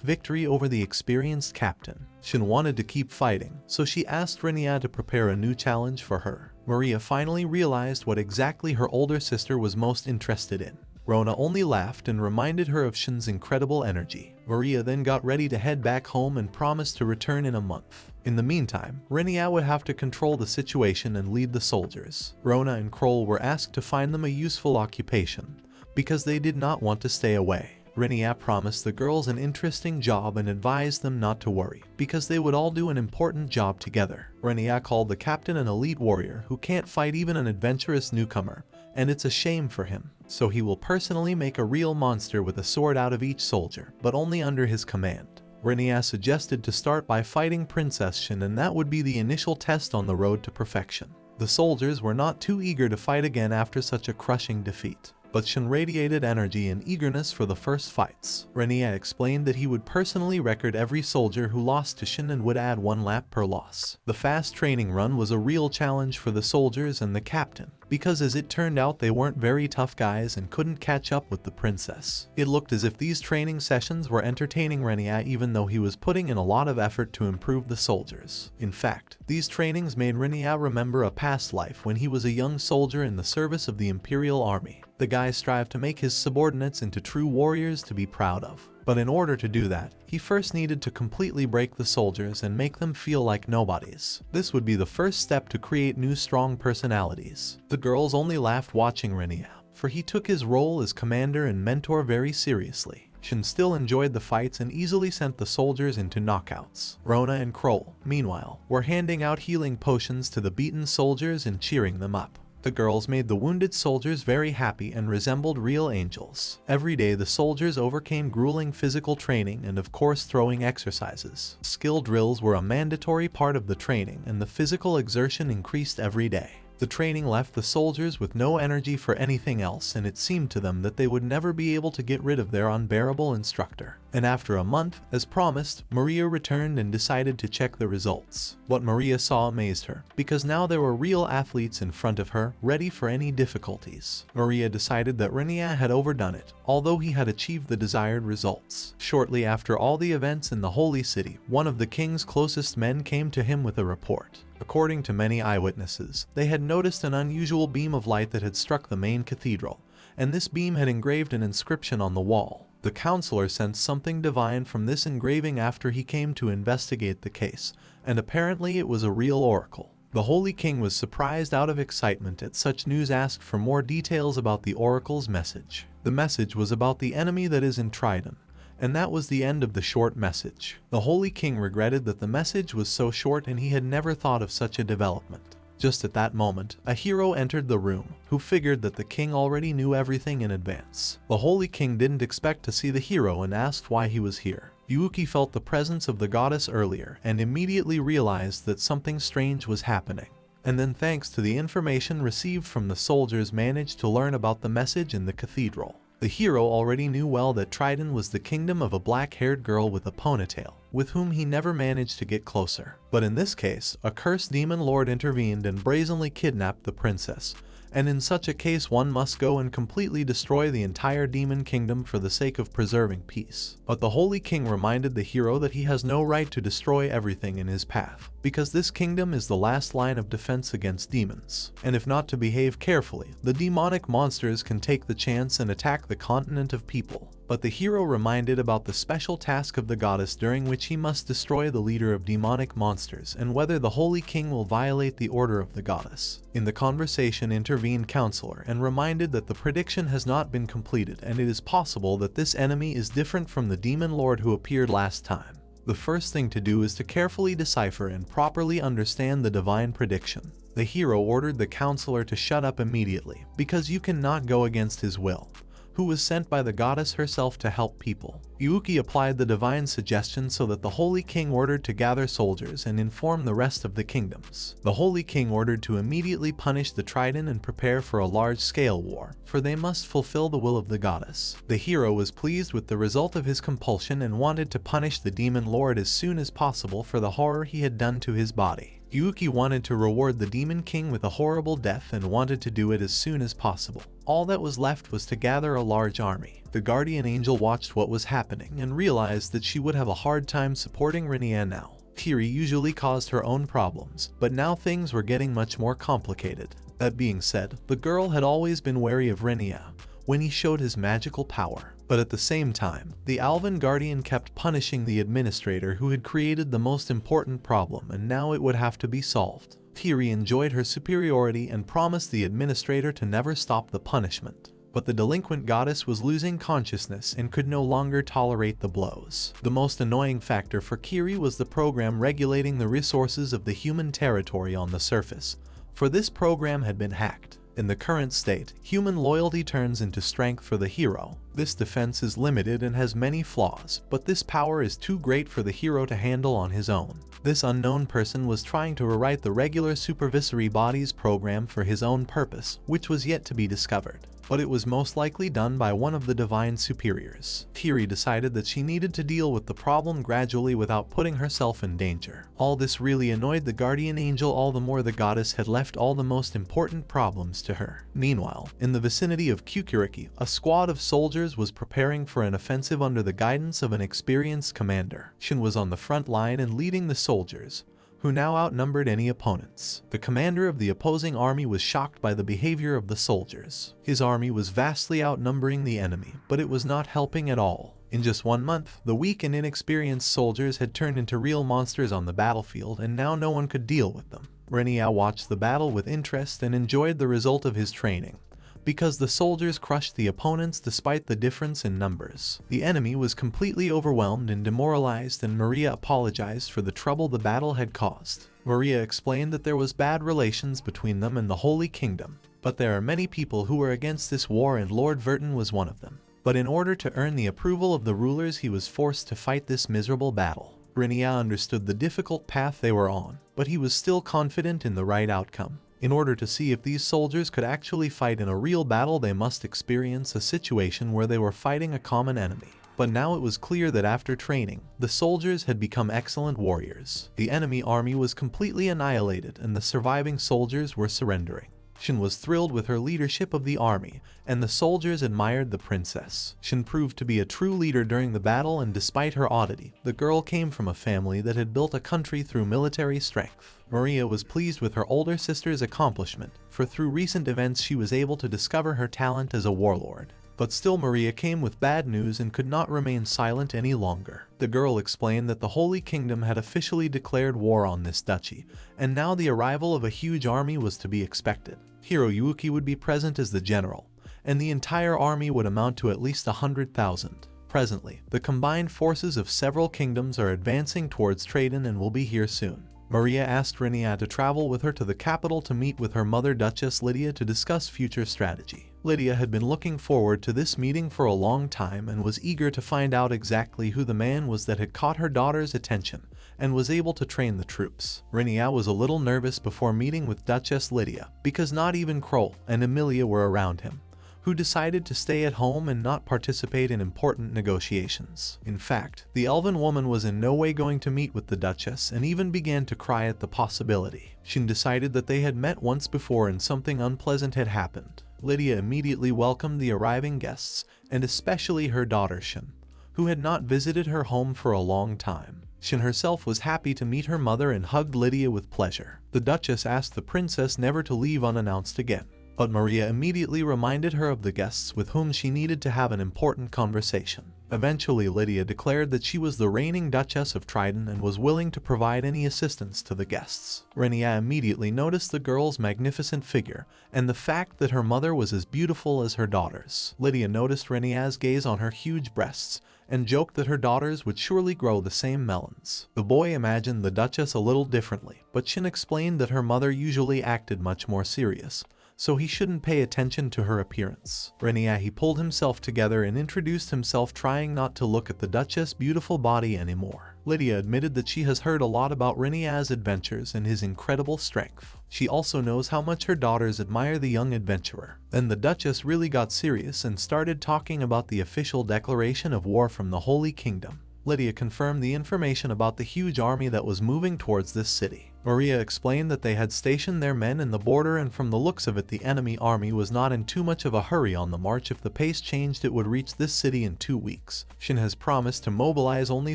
[SPEAKER 1] victory over the experienced captain. Shin wanted to keep fighting, so she asked Renya to prepare a new challenge for her. Maria finally realized what exactly her older sister was most interested in. Rona only laughed and reminded her of Shin's incredible energy. Maria then got ready to head back home and promised to return in a month. In the meantime, Renya would have to control the situation and lead the soldiers. Rona and Kroll were asked to find them a useful occupation, because they did not want to stay away. Renya promised the girls an interesting job and advised them not to worry, because they would all do an important job together. Renya called the captain an elite warrior who can't fight even an adventurous newcomer, and it's a shame for him. So he will personally make a real monster with a sword out of each soldier, but only under his command. Renya suggested to start by fighting Princess Shin, and that would be the initial test on the road to perfection. The soldiers were not too eager to fight again after such a crushing defeat, but Shin radiated energy and eagerness for the first fights. Renya explained that he would personally record every soldier who lost to Shin and would add 1 lap per loss. The fast training run was a real challenge for the soldiers and the captain, because as it turned out they weren't very tough guys and couldn't catch up with the princess. It looked as if these training sessions were entertaining Renya even though he was putting in a lot of effort to improve the soldiers. In fact, these trainings made Renya remember a past life when he was a young soldier in the service of the Imperial Army. The guy strived to make his subordinates into true warriors to be proud of. But in order to do that, he first needed to completely break the soldiers and make them feel like nobodies. This would be the first step to create new strong personalities. The girls only laughed watching Renya, for he took his role as commander and mentor very seriously. Shin still enjoyed the fights and easily sent the soldiers into knockouts. Rona and Kroll, meanwhile, were handing out healing potions to the beaten soldiers and cheering them up. The girls made the wounded soldiers very happy and resembled real angels. Every day the soldiers overcame grueling physical training and of course throwing exercises. Skill drills were a mandatory part of the training and the physical exertion increased every day. The training left the soldiers with no energy for anything else, and it seemed to them that they would never be able to get rid of their unbearable instructor. And after a month, as promised, Maria returned and decided to check the results. What Maria saw amazed her, because now there were real athletes in front of her, ready for any difficulties. Maria decided that Renya had overdone it, although he had achieved the desired results. Shortly after all the events in the Holy City, one of the king's closest men came to him with a report. According to many eyewitnesses, they had noticed an unusual beam of light that had struck the main cathedral, and this beam had engraved an inscription on the wall. The counselor sensed something divine from this engraving after he came to investigate the case, and apparently it was a real oracle. The Holy King was surprised out of excitement at such news, asked for more details about the oracle's message. The message was about the enemy that is in Trident, and that was the end of the short message. The Holy King regretted that the message was so short and he had never thought of such a development. Just at that moment, a hero entered the room, who figured that the king already knew everything in advance. The Holy King didn't expect to see the hero and asked why he was here. Yuuki felt the presence of the goddess earlier and immediately realized that something strange was happening. And then, thanks to the information received from the soldiers, managed to learn about the message in the cathedral. The hero already knew well that Trident was the kingdom of a black-haired girl with a ponytail, with whom he never managed to get closer. But in this case, a cursed demon lord intervened and brazenly kidnapped the princess, and in such a case one must go and completely destroy the entire demon kingdom for the sake of preserving peace. But the Holy King reminded the hero that he has no right to destroy everything in his path, because this kingdom is the last line of defense against demons, and if not to behave carefully, the demonic monsters can take the chance and attack the continent of people. But the hero reminded about the special task of the goddess during which he must destroy the leader of demonic monsters and whether the Holy King will violate the order of the goddess. In the conversation intervened Counselor and reminded that the prediction has not been completed and it is possible that this enemy is different from the demon lord who appeared last time. The first thing to do is to carefully decipher and properly understand the divine prediction. The hero ordered the counselor to shut up immediately, because you cannot go against his will, who was sent by the goddess herself to help people. Yuki applied the divine suggestion so that the Holy King ordered to gather soldiers and inform the rest of the kingdoms. The Holy King ordered to immediately punish the Trident and prepare for a large-scale war, for they must fulfill the will of the goddess. The hero was pleased with the result of his compulsion and wanted to punish the demon lord as soon as possible for the horror he had done to his body. Yuki wanted to reward the Demon King with a horrible death and wanted to do it as soon as possible. All that was left was to gather a large army. The guardian angel watched what was happening and realized that she would have a hard time supporting Renya now. Kiri usually caused her own problems, but now things were getting much more complicated. That being said, the girl had always been wary of Renya when he showed his magical power. But at the same time, the Alvin Guardian kept punishing the administrator who had created the most important problem, and now it would have to be solved. Kiri enjoyed her superiority and promised the administrator to never stop the punishment. But the delinquent goddess was losing consciousness and could no longer tolerate the blows. The most annoying factor for Kiri was the program regulating the resources of the human territory on the surface, for this program had been hacked. In the current state, human loyalty turns into strength for the hero. This defense is limited and has many flaws, but this power is too great for the hero to handle on his own. This unknown person was trying to rewrite the regular supervisory body's program for his own purpose, which was yet to be discovered. But it was most likely done by one of the divine superiors. Kiri decided that she needed to deal with the problem gradually without putting herself in danger. All this really annoyed the guardian angel, all the more the goddess had left all the most important problems to her. Meanwhile, in the vicinity of Kukuriki, a squad of soldiers was preparing for an offensive under the guidance of an experienced commander. Shin was on the front line and leading the soldiers, who now outnumbered any opponents. The commander of the opposing army was shocked by the behavior of the soldiers. His army was vastly outnumbering the enemy, but it was not helping at all. In just 1 month, the weak and inexperienced soldiers had turned into real monsters on the battlefield, and now no one could deal with them. Renya watched the battle with interest and enjoyed the result of his training, because the soldiers crushed the opponents despite the difference in numbers. The enemy was completely overwhelmed and demoralized, and Maria apologized for the trouble the battle had caused. Maria explained that there was bad relations between them and the Holy Kingdom, but there are many people who were against this war and Lord Verton was one of them. But in order to earn the approval of the rulers, he was forced to fight this miserable battle. Renya understood the difficult path they were on, but he was still confident in the right outcome. In order to see if these soldiers could actually fight in a real battle, they must experience a situation where they were fighting a common enemy. But now it was clear that after training, the soldiers had become excellent warriors. The enemy army was completely annihilated and the surviving soldiers were surrendering. Shin was thrilled with her leadership of the army, and the soldiers admired the princess. Shin proved to be a true leader during the battle, and despite her oddity, the girl came from a family that had built a country through military strength. Maria was pleased with her older sister's accomplishment, for through recent events she was able to discover her talent as a warlord. But still Maria came with bad news and could not remain silent any longer. The girl explained that the Holy Kingdom had officially declared war on this duchy, and now the arrival of a huge army was to be expected. Hiroyuki would be present as the general, and the entire army would amount to at least 100,000. Presently, the combined forces of several kingdoms are advancing towards Trident and will be here soon. Maria asked Renya to travel with her to the capital to meet with her mother Duchess Lydia to discuss future strategy. Lydia had been looking forward to this meeting for a long time and was eager to find out exactly who the man was that had caught her daughter's attention and was able to train the troops. Renya was a little nervous before meeting with Duchess Lydia, because not even Kroll and Emilia were around him, who decided to stay at home and not participate in important negotiations. In fact, the elven woman was in no way going to meet with the Duchess and even began to cry at the possibility. Shin decided that they had met once before and something unpleasant had happened. Lydia immediately welcomed the arriving guests, and especially her daughter Shin, who had not visited her home for a long time. Shin herself was happy to meet her mother and hugged Lydia with pleasure. The Duchess asked the princess never to leave unannounced again, but Maria immediately reminded her of the guests with whom she needed to have an important conversation. Eventually, Lydia declared that she was the reigning Duchess of Trident and was willing to provide any assistance to the guests. Renya immediately noticed the girl's magnificent figure and the fact that her mother was as beautiful as her daughters. Lydia noticed Renya's gaze on her huge breasts and joked that her daughters would surely grow the same melons. The boy imagined the Duchess a little differently, but Shin explained that her mother usually acted much more serious, so he shouldn't pay attention to her appearance. He pulled himself together and introduced himself, trying not to look at the Duchess' beautiful body anymore. Lydia admitted that she has heard a lot about Renya's adventures and his incredible strength. She also knows how much her daughters admire the young adventurer. Then the Duchess really got serious and started talking about the official declaration of war from the Holy Kingdom. Lydia confirmed the information about the huge army that was moving towards this city. Maria explained that they had stationed their men in the border, and from the looks of it the enemy army was not in too much of a hurry on the march. If the pace changed, it would reach this city in 2 weeks. Shin has promised to mobilize only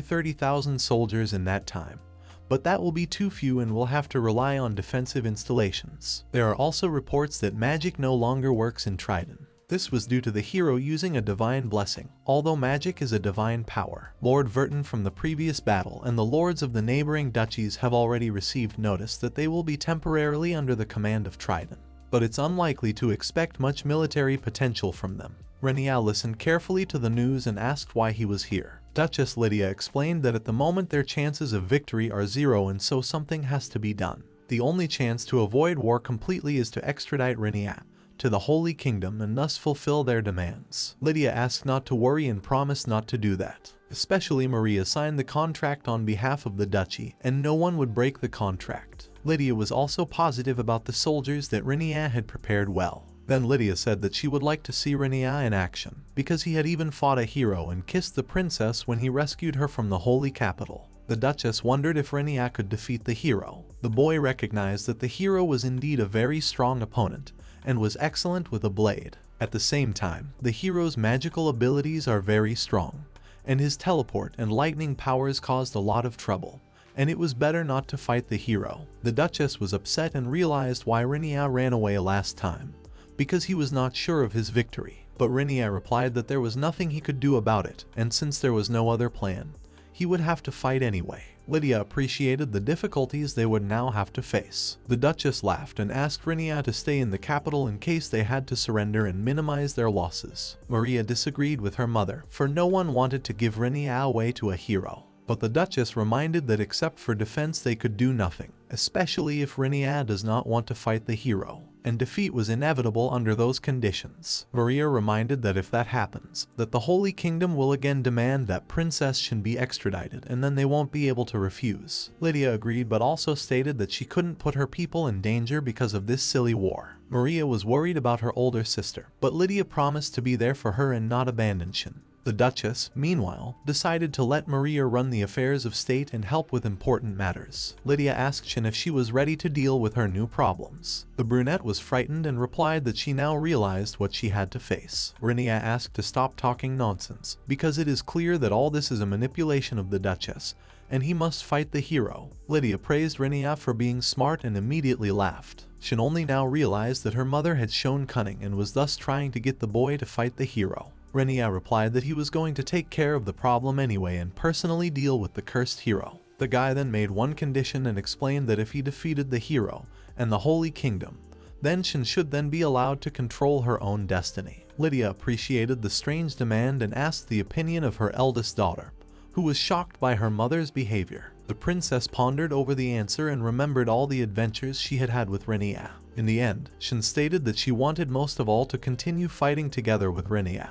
[SPEAKER 1] 30,000 soldiers in that time, but that will be too few and will have to rely on defensive installations. There are also reports that magic no longer works in Trident. This was due to the hero using a divine blessing, although magic is a divine power. Lord Verton from the previous battle and the lords of the neighboring duchies have already received notice that they will be temporarily under the command of Trident, but it's unlikely to expect much military potential from them. Renya listened carefully to the news and asked why he was here. Duchess Lydia explained that at the moment their chances of victory are 0, and so something has to be done. The only chance to avoid war completely is to extradite Renya to the Holy Kingdom and thus fulfill their demands. Lydia asked not to worry and promised not to do that. Especially Maria signed the contract on behalf of the duchy, and no one would break the contract. Lydia was also positive about the soldiers that Renya had prepared well. Then Lydia said that she would like to see Renya in action, because he had even fought a hero and kissed the princess when he rescued her from the holy capital. The Duchess wondered if Renya could defeat the hero. The boy recognized that the hero was indeed a very strong opponent, and was excellent with a blade. At the same time, the hero's magical abilities are very strong, and his teleport and lightning powers caused a lot of trouble, and it was better not to fight the hero. The Duchess was upset and realized why Renya ran away last time, because he was not sure of his victory. But Renya replied that there was nothing he could do about it, and since there was no other plan, he would have to fight anyway. Lydia appreciated the difficulties they would now have to face. The Duchess laughed and asked Renya to stay in the capital in case they had to surrender and minimize their losses. Maria disagreed with her mother, for no one wanted to give Renya away to a hero. But the Duchess reminded that except for defense they could do nothing, especially if Renya does not want to fight the hero, and defeat was inevitable under those conditions. Maria reminded that if that happens, that the Holy Kingdom will again demand that Princess Shin be extradited, and then they won't be able to refuse. Lydia agreed, but also stated that she couldn't put her people in danger because of this silly war. Maria was worried about her older sister, but Lydia promised to be there for her and not abandon Shin. The Duchess, meanwhile, decided to let Maria run the affairs of state and help with important matters. Lydia asked Shin if she was ready to deal with her new problems. The brunette was frightened and replied that she now realized what she had to face. Renya asked to stop talking nonsense, because it is clear that all this is a manipulation of the Duchess, and he must fight the hero. Lydia praised Renya for being smart and immediately laughed. Shin only now realized that her mother had shown cunning and was thus trying to get the boy to fight the hero. Renya replied that he was going to take care of the problem anyway and personally deal with the cursed hero. The guy then made one condition and explained that if he defeated the hero and the Holy Kingdom, then Shin should then be allowed to control her own destiny. Lydia appreciated the strange demand and asked the opinion of her eldest daughter, who was shocked by her mother's behavior. The princess pondered over the answer and remembered all the adventures she had had with Renya. In the end, Shin stated that she wanted most of all to continue fighting together with Renya,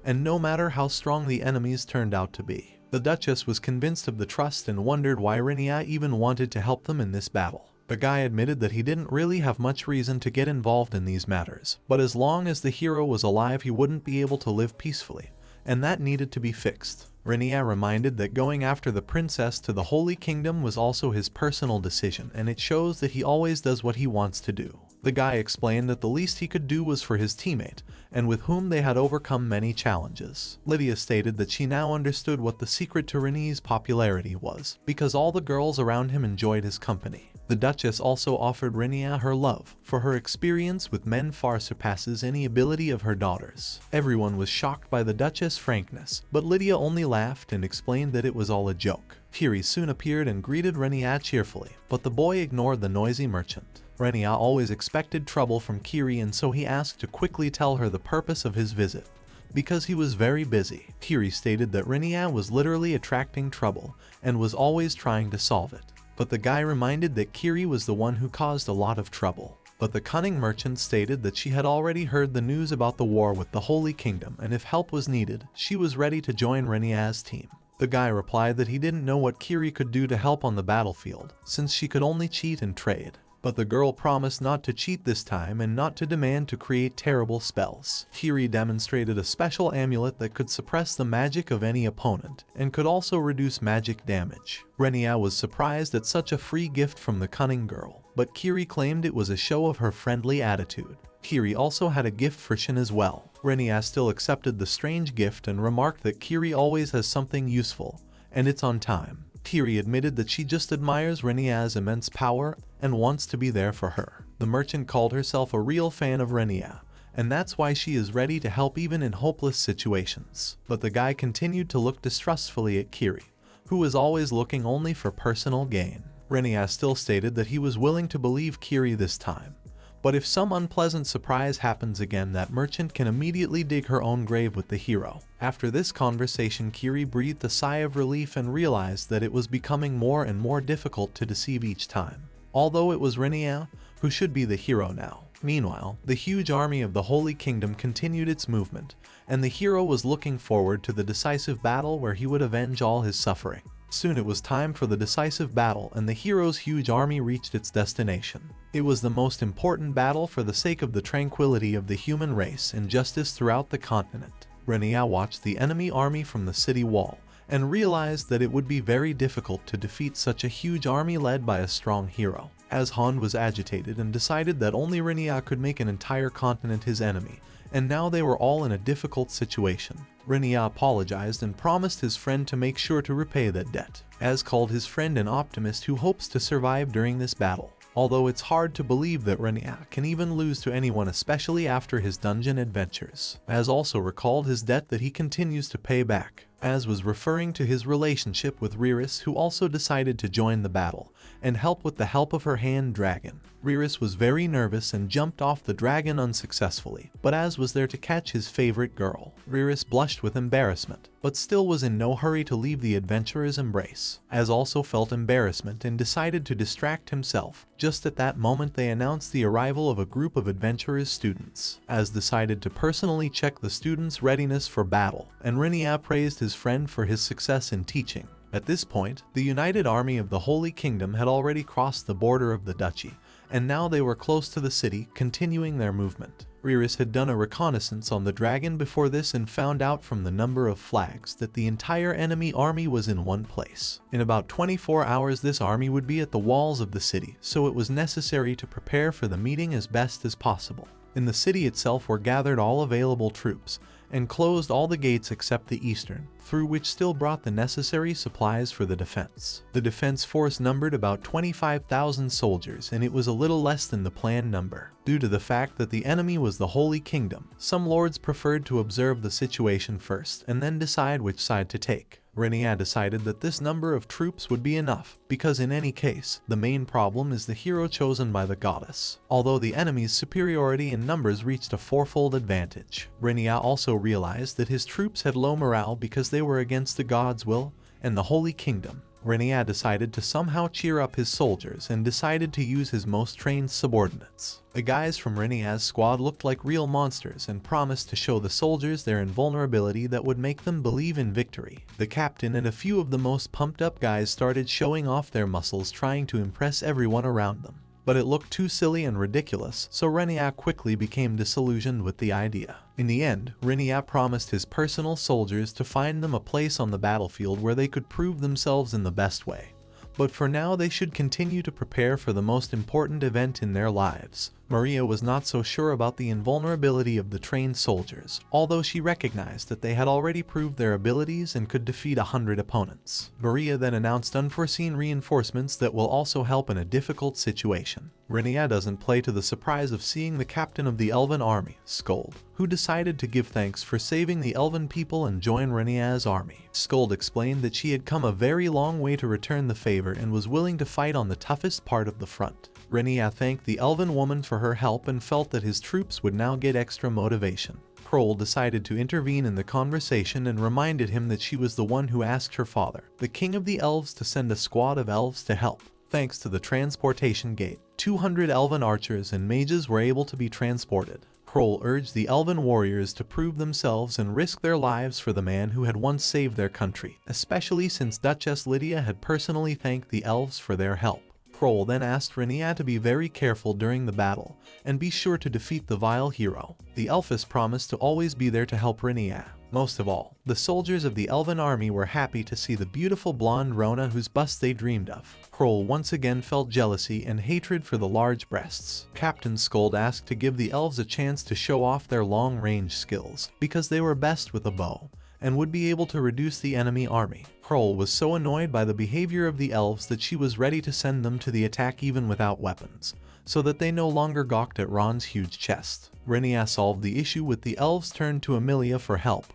[SPEAKER 1] and no matter how strong the enemies turned out to be. The Duchess was convinced of the trust and wondered why Renya even wanted to help them in this battle. The guy admitted that he didn't really have much reason to get involved in these matters, but as long as the hero was alive he wouldn't be able to live peacefully, and that needed to be fixed. Renya reminded that going after the princess to the Holy Kingdom was also his personal decision, and it shows that he always does what he wants to do. The guy explained that the least he could do was for his teammate, and with whom they had overcome many challenges. Lydia stated that she now understood what the secret to Renya's popularity was, because all the girls around him enjoyed his company. The Duchess also offered Renya her love, for her experience with men far surpasses any ability of her daughters. Everyone was shocked by the Duchess' frankness, but Lydia only laughed and explained that it was all a joke. Kiri soon appeared and greeted Renya cheerfully, but the boy ignored the noisy merchant. Renya always expected trouble from Kiri, and so he asked to quickly tell her the purpose of his visit. Because he was very busy, Kiri stated that Renya was literally attracting trouble and was always trying to solve it. But the guy reminded that Kiri was the one who caused a lot of trouble. But the cunning merchant stated that she had already heard the news about the war with the Holy Kingdom, and if help was needed, she was ready to join Renya's team. The guy replied that he didn't know what Kiri could do to help on the battlefield, since she could only cheat and trade. But the girl promised not to cheat this time and not to demand to create terrible spells. Kiri demonstrated a special amulet that could suppress the magic of any opponent, and could also reduce magic damage. Renya was surprised at such a free gift from the cunning girl, but Kiri claimed it was a show of her friendly attitude. Kiri also had a gift for Shin as well. Renya still accepted the strange gift and remarked that Kiri always has something useful, and it's on time. Kiri admitted that she just admires Renya's immense power and wants to be there for her. The merchant called herself a real fan of Renya, and that's why she is ready to help even in hopeless situations. But the guy continued to look distrustfully at Kiri, who was always looking only for personal gain. Renya still stated that he was willing to believe Kiri this time, but if some unpleasant surprise happens again, that merchant can immediately dig her own grave with the hero. After this conversation, Kiri breathed a sigh of relief and realized that it was becoming more and more difficult to deceive each time, although it was Renya who should be the hero now. Meanwhile, the huge army of the Holy Kingdom continued its movement, and the hero was looking forward to the decisive battle where he would avenge all his suffering. Soon it was time for the decisive battle, and the hero's huge army reached its destination. It was the most important battle for the sake of the tranquility of the human race and justice throughout the continent. Renya watched the enemy army from the city wall and realized that it would be very difficult to defeat such a huge army led by a strong hero. As Han was agitated and decided that only Renya could make an entire continent his enemy, and now they were all in a difficult situation. Renya apologized and promised his friend to make sure to repay that debt. Az called his friend an optimist who hopes to survive during this battle, although it's hard to believe that Renya can even lose to anyone, especially after his dungeon adventures. Az also recalled his debt that he continues to pay back. Az was referring to his relationship with Riris, who also decided to join the battle and help with the help of her hand dragon. Riris was very nervous and jumped off the dragon unsuccessfully, but Az was there to catch his favorite girl. Riris blushed with embarrassment, but still was in no hurry to leave the adventurer's embrace. Az also felt embarrassment and decided to distract himself. Just at that moment they announced the arrival of a group of adventurers' students. Az decided to personally check the students' readiness for battle, and Renya praised his friend for his success in teaching. At this point, the united army of the Holy Kingdom had already crossed the border of the duchy, and now they were close to the city, continuing their movement. Riris had done a reconnaissance on the dragon before this and found out from the number of flags that the entire enemy army was in one place. In about 24 hours this army would be at the walls of the city, so it was necessary to prepare for the meeting as best as possible. In the city itself were gathered all available troops, and closed all the gates except the eastern, through which still brought the necessary supplies for the defense. The defense force numbered about 25,000 soldiers, and it was a little less than the planned number. Due to the fact that the enemy was the Holy Kingdom, some lords preferred to observe the situation first and then decide which side to take. Renya decided that this number of troops would be enough, because in any case, the main problem is the hero chosen by the goddess. Although the enemy's superiority in numbers reached a fourfold advantage, Renya also realized that his troops had low morale because they were against the god's will and the Holy Kingdom. Renya decided to somehow cheer up his soldiers and decided to use his most trained subordinates. The guys from Renya's squad looked like real monsters and promised to show the soldiers their invulnerability that would make them believe in victory. The captain and a few of the most pumped up guys started showing off their muscles, trying to impress everyone around them. But it looked too silly and ridiculous, so Renya quickly became disillusioned with the idea. In the end, Renya promised his personal soldiers to find them a place on the battlefield where they could prove themselves in the best way. But for now they should continue to prepare for the most important event in their lives. Maria was not so sure about the invulnerability of the trained soldiers, although she recognized that they had already proved their abilities and could defeat 100 opponents. Maria then announced unforeseen reinforcements that will also help in a difficult situation. Renya doesn't play to the surprise of seeing the captain of the Elven army, Skuld, who decided to give thanks for saving the Elven people and join Renya's army. Skuld explained that she had come a very long way to return the favor and was willing to fight on the toughest part of the front. Renya thanked the Elven woman for her help and felt that his troops would now get extra motivation. Kroll decided to intervene in the conversation and reminded him that she was the one who asked her father, the king of the elves, to send a squad of elves to help. Thanks to the transportation gate, 200 elven archers and mages were able to be transported. Kroll urged the elven warriors to prove themselves and risk their lives for the man who had once saved their country, especially since Duchess Lydia had personally thanked the elves for their help. Kroll then asked Renya to be very careful during the battle and be sure to defeat the vile hero. The Elfess promised to always be there to help Renya. Most of all, the soldiers of the Elven army were happy to see the beautiful blonde Rona whose bust they dreamed of. Kroll once again felt jealousy and hatred for the large breasts. Captain Skuld asked to give the elves a chance to show off their long-range skills, because they were best with a bow and would be able to reduce the enemy army. Kroll was so annoyed by the behavior of the elves that she was ready to send them to the attack even without weapons, so that they no longer gawked at Ron's huge chest. Renya solved the issue with the elves turned to Emilia for help,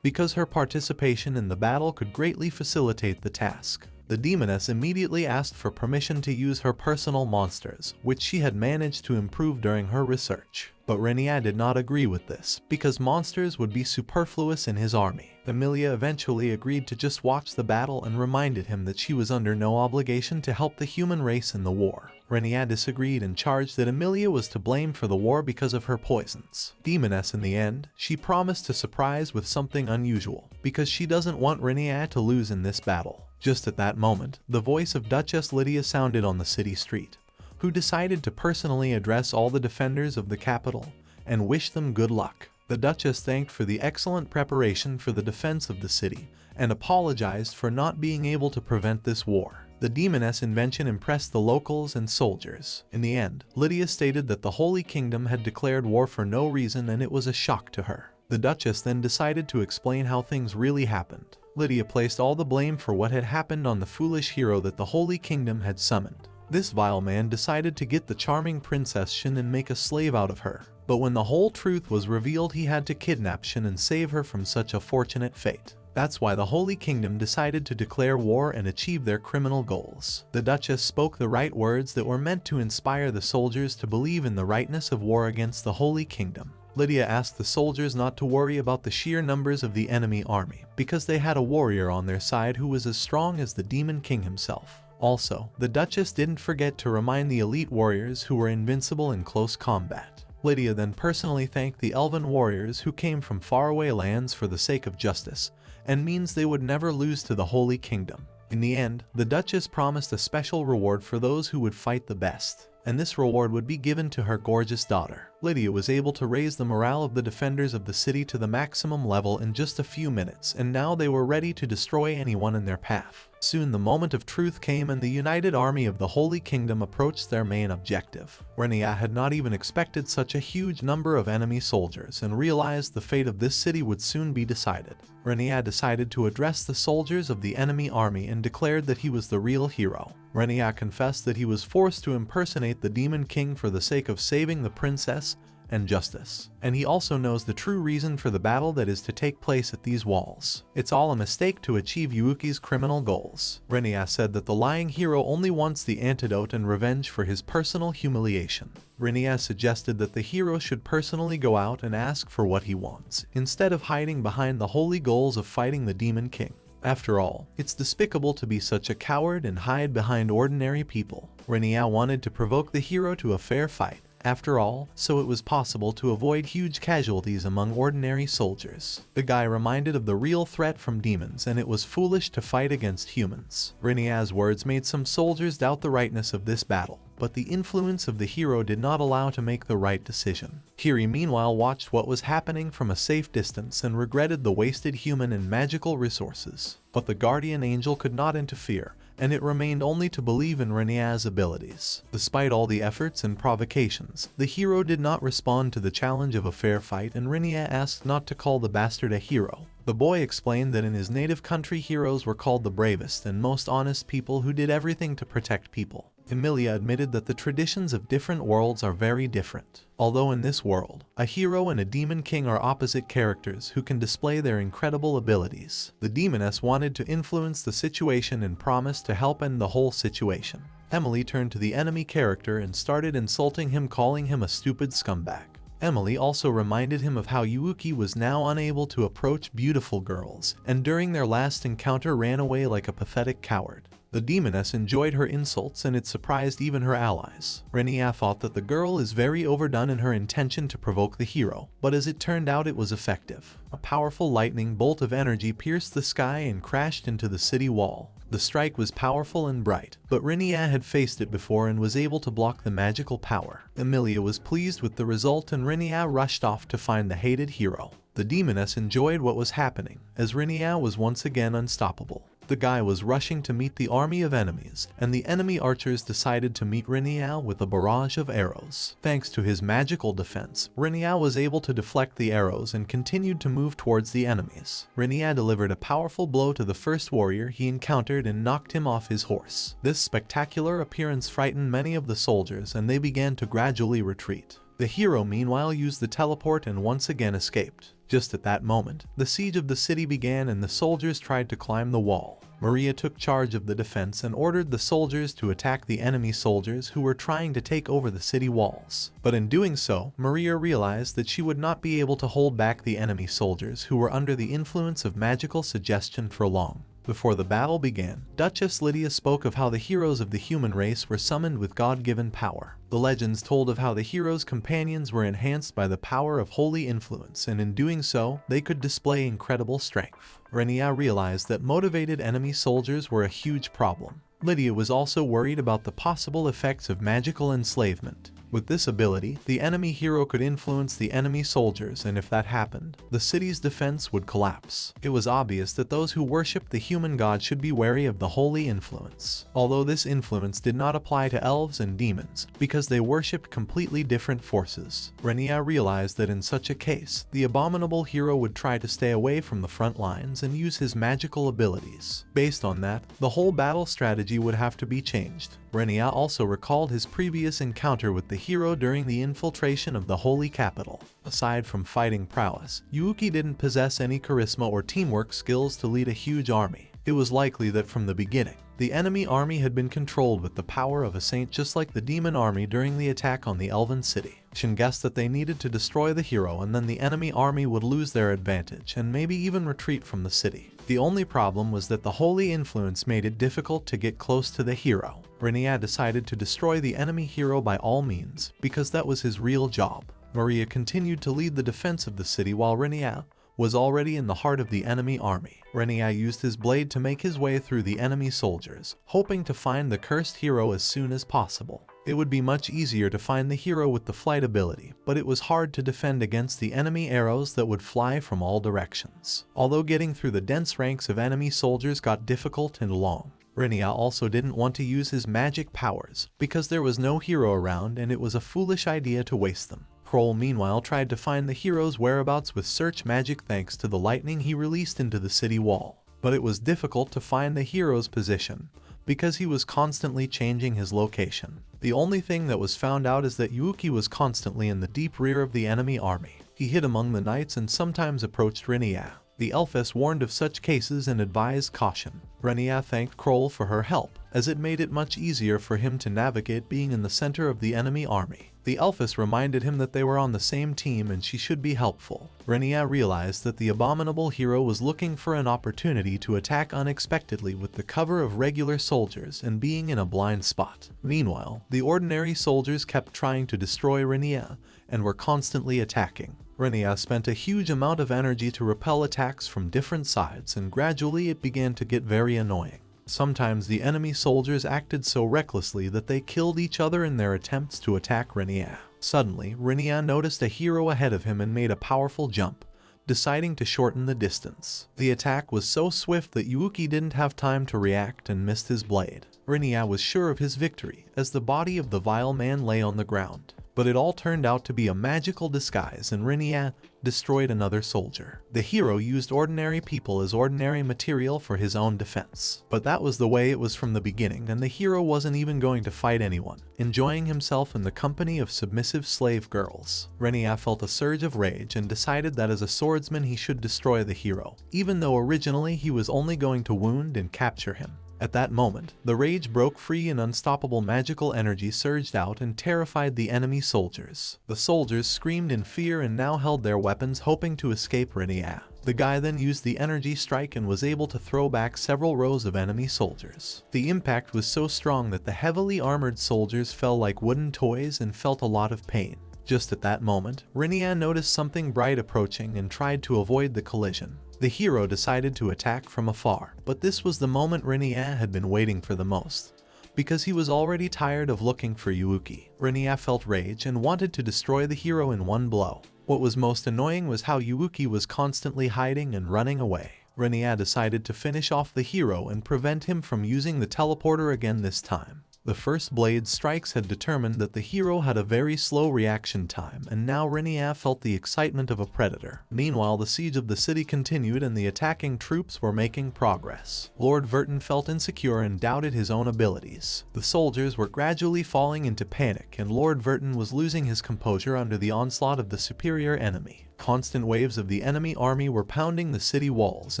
[SPEAKER 1] because her participation in the battle could greatly facilitate the task. The demoness immediately asked for permission to use her personal monsters, which she had managed to improve during her research. But Renya did not agree with this, because monsters would be superfluous in his army. Emilia eventually agreed to just watch the battle and reminded him that she was under no obligation to help the human race in the war. Renya disagreed and charged that Emilia was to blame for the war because of her poisons. Demoness in the end, she promised to surprise with something unusual, because she doesn't want Renya to lose in this battle. Just at that moment, the voice of Duchess Lydia sounded on the city street, who decided to personally address all the defenders of the capital and wish them good luck. The Duchess thanked for the excellent preparation for the defense of the city and apologized for not being able to prevent this war. The demoness invention impressed the locals and soldiers. In the end, Lydia stated that the Holy Kingdom had declared war for no reason and it was a shock to her. The Duchess then decided to explain how things really happened. Lydia placed all the blame for what had happened on the foolish hero that the Holy Kingdom had summoned. This vile man decided to get the charming Princess Shin and make a slave out of her. But when the whole truth was revealed, he had to kidnap Shin and save her from such a fortunate fate. That's why the Holy Kingdom decided to declare war and achieve their criminal goals. The Duchess spoke the right words that were meant to inspire the soldiers to believe in the rightness of war against the Holy Kingdom. Lydia asked the soldiers not to worry about the sheer numbers of the enemy army, because they had a warrior on their side who was as strong as the Demon King himself. Also, the Duchess didn't forget to remind the elite warriors who were invincible in close combat. Lydia then personally thanked the elven warriors who came from faraway lands for the sake of justice, and means they would never lose to the Holy Kingdom. In the end, the Duchess promised a special reward for those who would fight the best, and this reward would be given to her gorgeous daughter. Lydia was able to raise the morale of the defenders of the city to the maximum level in just a few minutes, and now they were ready to destroy anyone in their path. Soon the moment of truth came and the united army of the Holy Kingdom approached their main objective. Renya had not even expected such a huge number of enemy soldiers and realized the fate of this city would soon be decided. Renya decided to address the soldiers of the enemy army and declared that he was the real hero. Renya confessed that he was forced to impersonate the Demon King for the sake of saving the princess and justice. And he also knows the true reason for the battle that is to take place at these walls. It's all a mistake to achieve Yuuki's criminal goals. Renya said that the lying hero only wants the antidote and revenge for his personal humiliation. Renya suggested that the hero should personally go out and ask for what he wants, instead of hiding behind the holy goals of fighting the Demon King. After all, it's despicable to be such a coward and hide behind ordinary people. Renya wanted to provoke the hero to a fair fight, after all, so it was possible to avoid huge casualties among ordinary soldiers. The guy reminded of the real threat from demons, and it was foolish to fight against humans. Renya's words made some soldiers doubt the rightness of this battle, but the influence of the hero did not allow to make the right decision. Kiri meanwhile watched what was happening from a safe distance and regretted the wasted human and magical resources. But the guardian angel could not interfere, and it remained only to believe in Renya's abilities. Despite all the efforts and provocations, the hero did not respond to the challenge of a fair fight, and Renya asked not to call the bastard a hero. The boy explained that in his native country heroes were called the bravest and most honest people who did everything to protect people. Emilia admitted that the traditions of different worlds are very different. Although in this world, a hero and a demon king are opposite characters who can display their incredible abilities. The demoness wanted to influence the situation and promised to help end the whole situation. Emily turned to the enemy character and started insulting him, calling him a stupid scumbag. Emily also reminded him of how Yuuki was now unable to approach beautiful girls, and during their last encounter ran away like a pathetic coward. The demoness enjoyed her insults, and it surprised even her allies. Renya thought that the girl is very overdone in her intention to provoke the hero, but as it turned out it was effective. A powerful lightning bolt of energy pierced the sky and crashed into the city wall. The strike was powerful and bright, but Renya had faced it before and was able to block the magical power. Emilia was pleased with the result, and Renya rushed off to find the hated hero. The demoness enjoyed what was happening, as Renya was once again unstoppable. The guy was rushing to meet the army of enemies, and the enemy archers decided to meet Renya with a barrage of arrows. Thanks to his magical defense, Renya was able to deflect the arrows and continued to move towards the enemies. Renya delivered a powerful blow to the first warrior he encountered and knocked him off his horse. This spectacular appearance frightened many of the soldiers, and they began to gradually retreat. The hero meanwhile used the teleport and once again escaped. Just at that moment, the siege of the city began and the soldiers tried to climb the wall. Maria took charge of the defense and ordered the soldiers to attack the enemy soldiers who were trying to take over the city walls. But in doing so, Maria realized that she would not be able to hold back the enemy soldiers who were under the influence of magical suggestion for long. Before the battle began, Duchess Lydia spoke of how the heroes of the human race were summoned with God-given power. The legends told of how the heroes' companions were enhanced by the power of holy influence, and in doing so, they could display incredible strength. Renya realized that motivated enemy soldiers were a huge problem. Lydia was also worried about the possible effects of magical enslavement. With this ability, the enemy hero could influence the enemy soldiers, and if that happened, the city's defense would collapse. It was obvious that those who worshipped the human god should be wary of the holy influence. Although this influence did not apply to elves and demons, because they worshipped completely different forces. Renya realized that in such a case, the abominable hero would try to stay away from the front lines and use his magical abilities. Based on that, the whole battle strategy would have to be changed. Renya also recalled his previous encounter with the hero during the infiltration of the holy capital. Aside from fighting prowess, Yuuki didn't possess any charisma or teamwork skills to lead a huge army. It was likely that from the beginning, the enemy army had been controlled with the power of a saint, just like the demon army during the attack on the elven city. Shin guessed that they needed to destroy the hero, and then the enemy army would lose their advantage and maybe even retreat from the city. The only problem was that the holy influence made it difficult to get close to the hero. Renya decided to destroy the enemy hero by all means, because that was his real job. Maria continued to lead the defense of the city while Renya was already in the heart of the enemy army. Renya used his blade to make his way through the enemy soldiers, hoping to find the cursed hero as soon as possible. It would be much easier to find the hero with the flight ability, but it was hard to defend against the enemy arrows that would fly from all directions. Although getting through the dense ranks of enemy soldiers got difficult and long. Renya also didn't want to use his magic powers, because there was no hero around and it was a foolish idea to waste them. Kroll meanwhile tried to find the hero's whereabouts with search magic thanks to the lightning he released into the city wall. But it was difficult to find the hero's position, because he was constantly changing his location. The only thing that was found out is that Yuuki was constantly in the deep rear of the enemy army. He hid among the knights and sometimes approached Renya. The Elfess warned of such cases and advised caution. Renya thanked Kroll for her help, as it made it much easier for him to navigate being in the center of the enemy army. The Elfess reminded him that they were on the same team and she should be helpful. Renya realized that the abominable hero was looking for an opportunity to attack unexpectedly with the cover of regular soldiers and being in a blind spot. Meanwhile, the ordinary soldiers kept trying to destroy Renya and were constantly attacking. Renya spent a huge amount of energy to repel attacks from different sides, and gradually it began to get very annoying. Sometimes the enemy soldiers acted so recklessly that they killed each other in their attempts to attack Renya. Suddenly, Renya noticed a hero ahead of him and made a powerful jump, deciding to shorten the distance. The attack was so swift that Yuuki didn't have time to react and missed his blade. Renya was sure of his victory, as the body of the vile man lay on the ground. But it all turned out to be a magical disguise, and Renya destroyed another soldier. The hero used ordinary people as ordinary material for his own defense. But that was the way it was from the beginning, and the hero wasn't even going to fight anyone, enjoying himself in the company of submissive slave girls. Renya felt a surge of rage and decided that as a swordsman he should destroy the hero, even though originally he was only going to wound and capture him. At that moment, the rage broke free and unstoppable magical energy surged out and terrified the enemy soldiers. The soldiers screamed in fear and now held their weapons, hoping to escape Renya. The guy then used the energy strike and was able to throw back several rows of enemy soldiers. The impact was so strong that the heavily armored soldiers fell like wooden toys and felt a lot of pain. Just at that moment, Renya noticed something bright approaching and tried to avoid the collision. The hero decided to attack from afar, but this was the moment Renya had been waiting for the most, because he was already tired of looking for Yuuki. Renya felt rage and wanted to destroy the hero in one blow. What was most annoying was how Yuuki was constantly hiding and running away. Renya decided to finish off the hero and prevent him from using the teleporter again this time. The first blade strikes had determined that the hero had a very slow reaction time, and now Renya felt the excitement of a predator. Meanwhile, the siege of the city continued and the attacking troops were making progress. Lord Verton felt insecure and doubted his own abilities. The soldiers were gradually falling into panic, and Lord Verton was losing his composure under the onslaught of the superior enemy. Constant waves of the enemy army were pounding the city walls,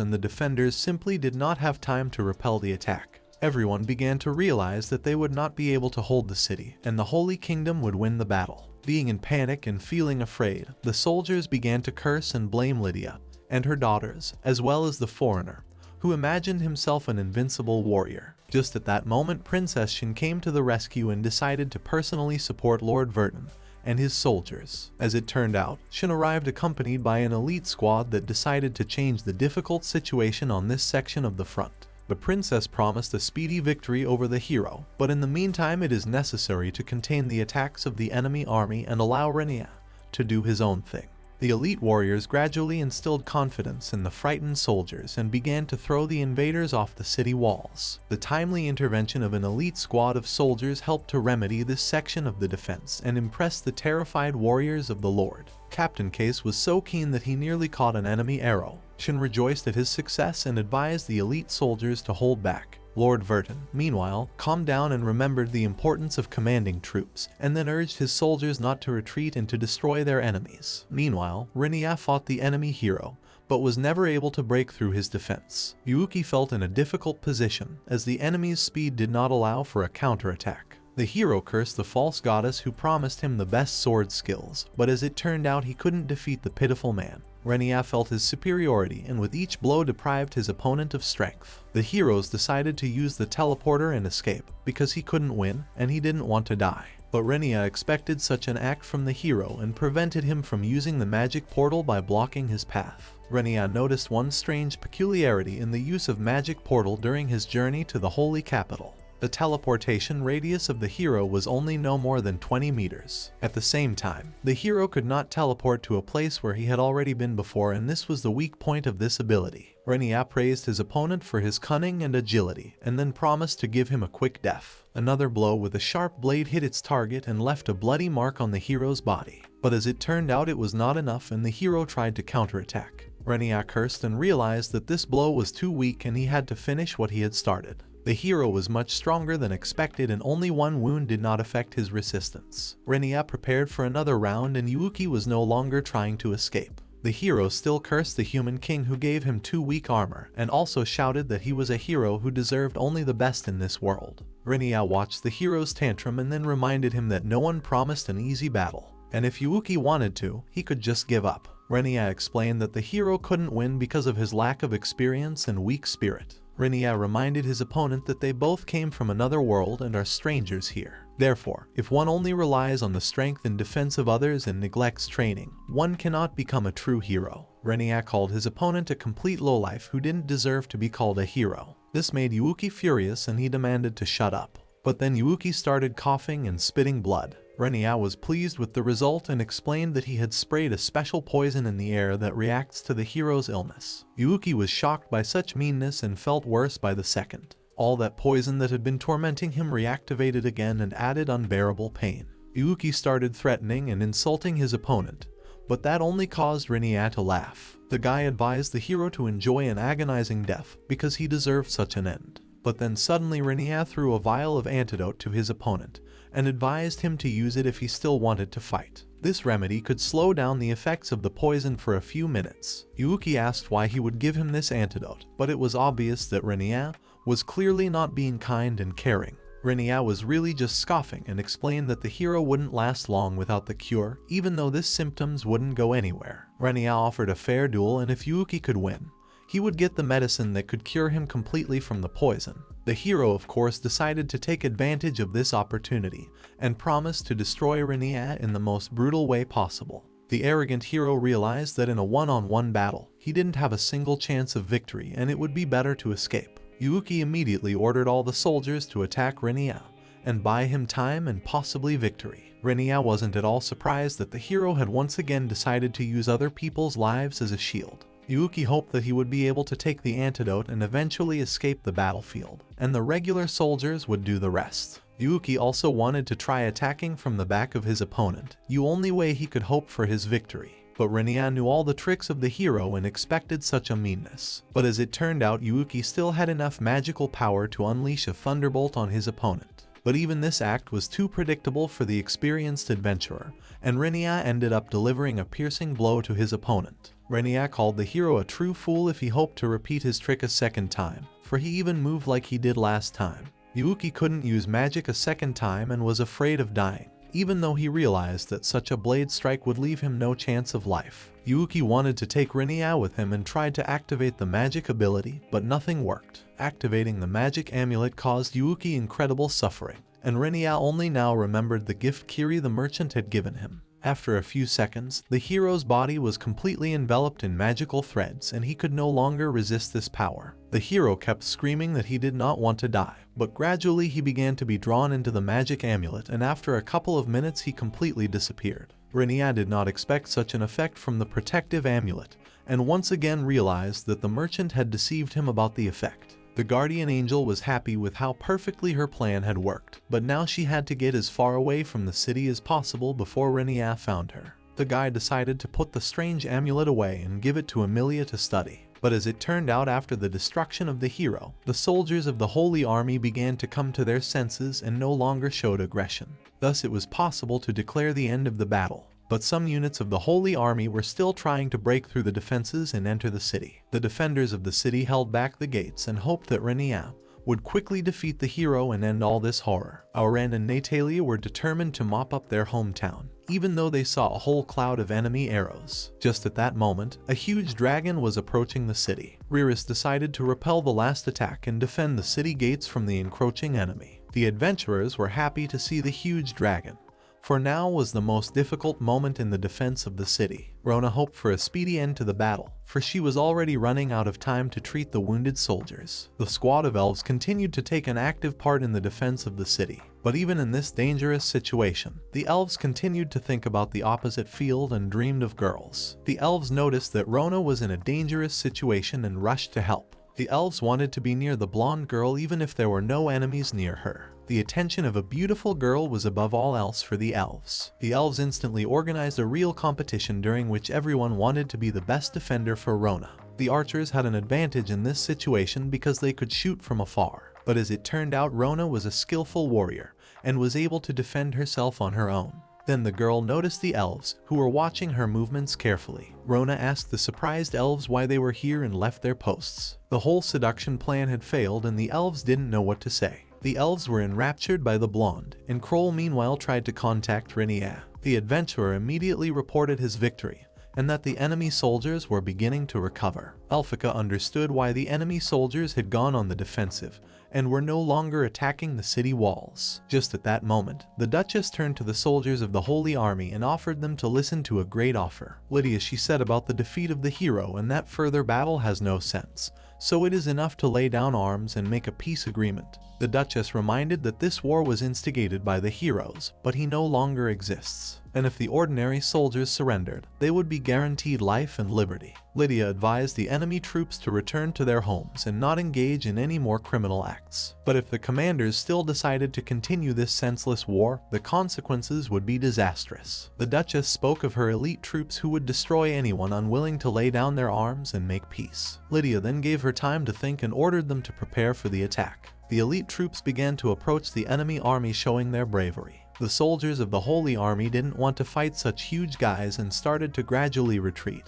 [SPEAKER 1] and the defenders simply did not have time to repel the attack. Everyone began to realize that they would not be able to hold the city, and the Holy Kingdom would win the battle. Being in panic and feeling afraid, the soldiers began to curse and blame Lydia and her daughters, as well as the foreigner, who imagined himself an invincible warrior. Just at that moment, Princess Shin came to the rescue and decided to personally support Lord Verton and his soldiers. As it turned out, Shin arrived accompanied by an elite squad that decided to change the difficult situation on this section of the front. The princess promised a speedy victory over the hero, but in the meantime it is necessary to contain the attacks of the enemy army and allow Renya to do his own thing. The elite warriors gradually instilled confidence in the frightened soldiers and began to throw the invaders off the city walls. The timely intervention of an elite squad of soldiers helped to remedy this section of the defense and impress the terrified warriors of the Lord. Captain Case was so keen that he nearly caught an enemy arrow. Shin rejoiced at his success and advised the elite soldiers to hold back. Lord Verton, meanwhile, calmed down and remembered the importance of commanding troops, and then urged his soldiers not to retreat and to destroy their enemies. Meanwhile, Renya fought the enemy hero, but was never able to break through his defense. Yuuki felt in a difficult position, as the enemy's speed did not allow for a counterattack. The hero cursed the false goddess who promised him the best sword skills, but as it turned out he couldn't defeat the pitiful man. Renya felt his superiority and with each blow deprived his opponent of strength. The heroes decided to use the teleporter and escape, because he couldn't win and he didn't want to die. But Renya expected such an act from the hero and prevented him from using the magic portal by blocking his path. Renya noticed one strange peculiarity in the use of magic portal during his journey to the holy capital. The teleportation radius of the hero was only no more than 20 meters. At the same time, the hero could not teleport to a place where he had already been before, and this was the weak point of this ability. Renya praised his opponent for his cunning and agility, and then promised to give him a quick death. Another blow with a sharp blade hit its target and left a bloody mark on the hero's body. But as it turned out, it was not enough, and the hero tried to counterattack. Renya cursed and realized that this blow was too weak and he had to finish what he had started. The hero was much stronger than expected, and only one wound did not affect his resistance. Renya prepared for another round, and Yuuki was no longer trying to escape. The hero still cursed the human king who gave him 2 weak armor, and also shouted that he was a hero who deserved only the best in this world. Renya watched the hero's tantrum and then reminded him that no one promised an easy battle, and if Yuuki wanted to, he could just give up. Renya explained that the hero couldn't win because of his lack of experience and weak spirit. Renya reminded his opponent that they both came from another world and are strangers here. Therefore, if one only relies on the strength and defense of others and neglects training, one cannot become a true hero. Renya called his opponent a complete lowlife who didn't deserve to be called a hero. This made Yuuki furious and he demanded to shut up. But then Yuuki started coughing and spitting blood. Renya was pleased with the result and explained that he had sprayed a special poison in the air that reacts to the hero's illness. Yuuki was shocked by such meanness and felt worse by the second. All that poison that had been tormenting him reactivated again and added unbearable pain. Yuuki started threatening and insulting his opponent, but that only caused Renya to laugh. The guy advised the hero to enjoy an agonizing death because he deserved such an end. But then suddenly Renya threw a vial of antidote to his opponent and advised him to use it if he still wanted to fight. This remedy could slow down the effects of the poison for a few minutes. Yuuki asked why he would give him this antidote, but it was obvious that Renya was clearly not being kind and caring. Renya was really just scoffing and explained that the hero wouldn't last long without the cure, even though his symptoms wouldn't go anywhere. Renya offered a fair duel, and if Yuuki could win, he would get the medicine that could cure him completely from the poison. The hero, of course, decided to take advantage of this opportunity and promised to destroy Renya in the most brutal way possible. The arrogant hero realized that in a one-on-one battle, he didn't have a single chance of victory and it would be better to escape. Yuuki immediately ordered all the soldiers to attack Renya and buy him time and possibly victory. Renya wasn't at all surprised that the hero had once again decided to use other people's lives as a shield. Yuuki hoped that he would be able to take the antidote and eventually escape the battlefield, and the regular soldiers would do the rest. Yuuki also wanted to try attacking from the back of his opponent, the only way he could hope for his victory. But Renya knew all the tricks of the hero and expected such a meanness. But as it turned out, Yuuki still had enough magical power to unleash a thunderbolt on his opponent. But even this act was too predictable for the experienced adventurer, and Renya ended up delivering a piercing blow to his opponent. Renya called the hero a true fool if he hoped to repeat his trick a second time, for he even moved like he did last time. Yuuki couldn't use magic a second time and was afraid of dying, even though he realized that such a blade strike would leave him no chance of life. Yuuki wanted to take Renya with him and tried to activate the magic ability, but nothing worked. Activating the magic amulet caused Yuuki incredible suffering, and Renya only now remembered the gift Kiri the merchant had given him. After a few seconds, the hero's body was completely enveloped in magical threads and he could no longer resist this power. The hero kept screaming that he did not want to die, but gradually he began to be drawn into the magic amulet, and after a couple of minutes he completely disappeared. Renya did not expect such an effect from the protective amulet, and once again realized that the merchant had deceived him about the effect. The guardian angel was happy with how perfectly her plan had worked, but now she had to get as far away from the city as possible before Renya found her. The guy decided to put the strange amulet away and give it to Emilia to study. But as it turned out, after the destruction of the hero, the soldiers of the Holy Army began to come to their senses and no longer showed aggression. Thus it was possible to declare the end of the battle. But some units of the Holy Army were still trying to break through the defenses and enter the city. The defenders of the city held back the gates and hoped that Renya would quickly defeat the hero and end all this horror. Auran and Natalia were determined to mop up their hometown, even though they saw a whole cloud of enemy arrows. Just at that moment, a huge dragon was approaching the city. Riris decided to repel the last attack and defend the city gates from the encroaching enemy. The adventurers were happy to see the huge dragon, for now was the most difficult moment in the defense of the city. Rona hoped for a speedy end to the battle, for she was already running out of time to treat the wounded soldiers. The squad of elves continued to take an active part in the defense of the city. But even in this dangerous situation, the elves continued to think about the opposite field and dreamed of girls. The elves noticed that Rona was in a dangerous situation and rushed to help. The elves wanted to be near the blonde girl even if there were no enemies near her. The attention of a beautiful girl was above all else for the elves. The elves instantly organized a real competition during which everyone wanted to be the best defender for Rona. The archers had an advantage in this situation because they could shoot from afar. But as it turned out, Rona was a skillful warrior and was able to defend herself on her own. Then the girl noticed the elves, who were watching her movements carefully. Rona asked the surprised elves why they were here and left their posts. The whole seduction plan had failed and the elves didn't know what to say. The elves were enraptured by the blonde, and Kroll meanwhile tried to contact Renya. The adventurer immediately reported his victory, and that the enemy soldiers were beginning to recover. Elphica understood why the enemy soldiers had gone on the defensive, and were no longer attacking the city walls. Just at that moment, the Duchess turned to the soldiers of the Holy Army and offered them to listen to a great offer. Lydia, she said about the defeat of the hero and that further battle has no sense, so it is enough to lay down arms and make a peace agreement. The Duchess reminded that this war was instigated by the heroes, but he no longer exists, and if the ordinary soldiers surrendered, they would be guaranteed life and liberty. Lydia advised the enemy troops to return to their homes and not engage in any more criminal acts. But if the commanders still decided to continue this senseless war, the consequences would be disastrous. The Duchess spoke of her elite troops who would destroy anyone unwilling to lay down their arms and make peace. Lydia then gave her time to think and ordered them to prepare for the attack. The elite troops began to approach the enemy army, showing their bravery. The soldiers of the Holy Army didn't want to fight such huge guys and started to gradually retreat.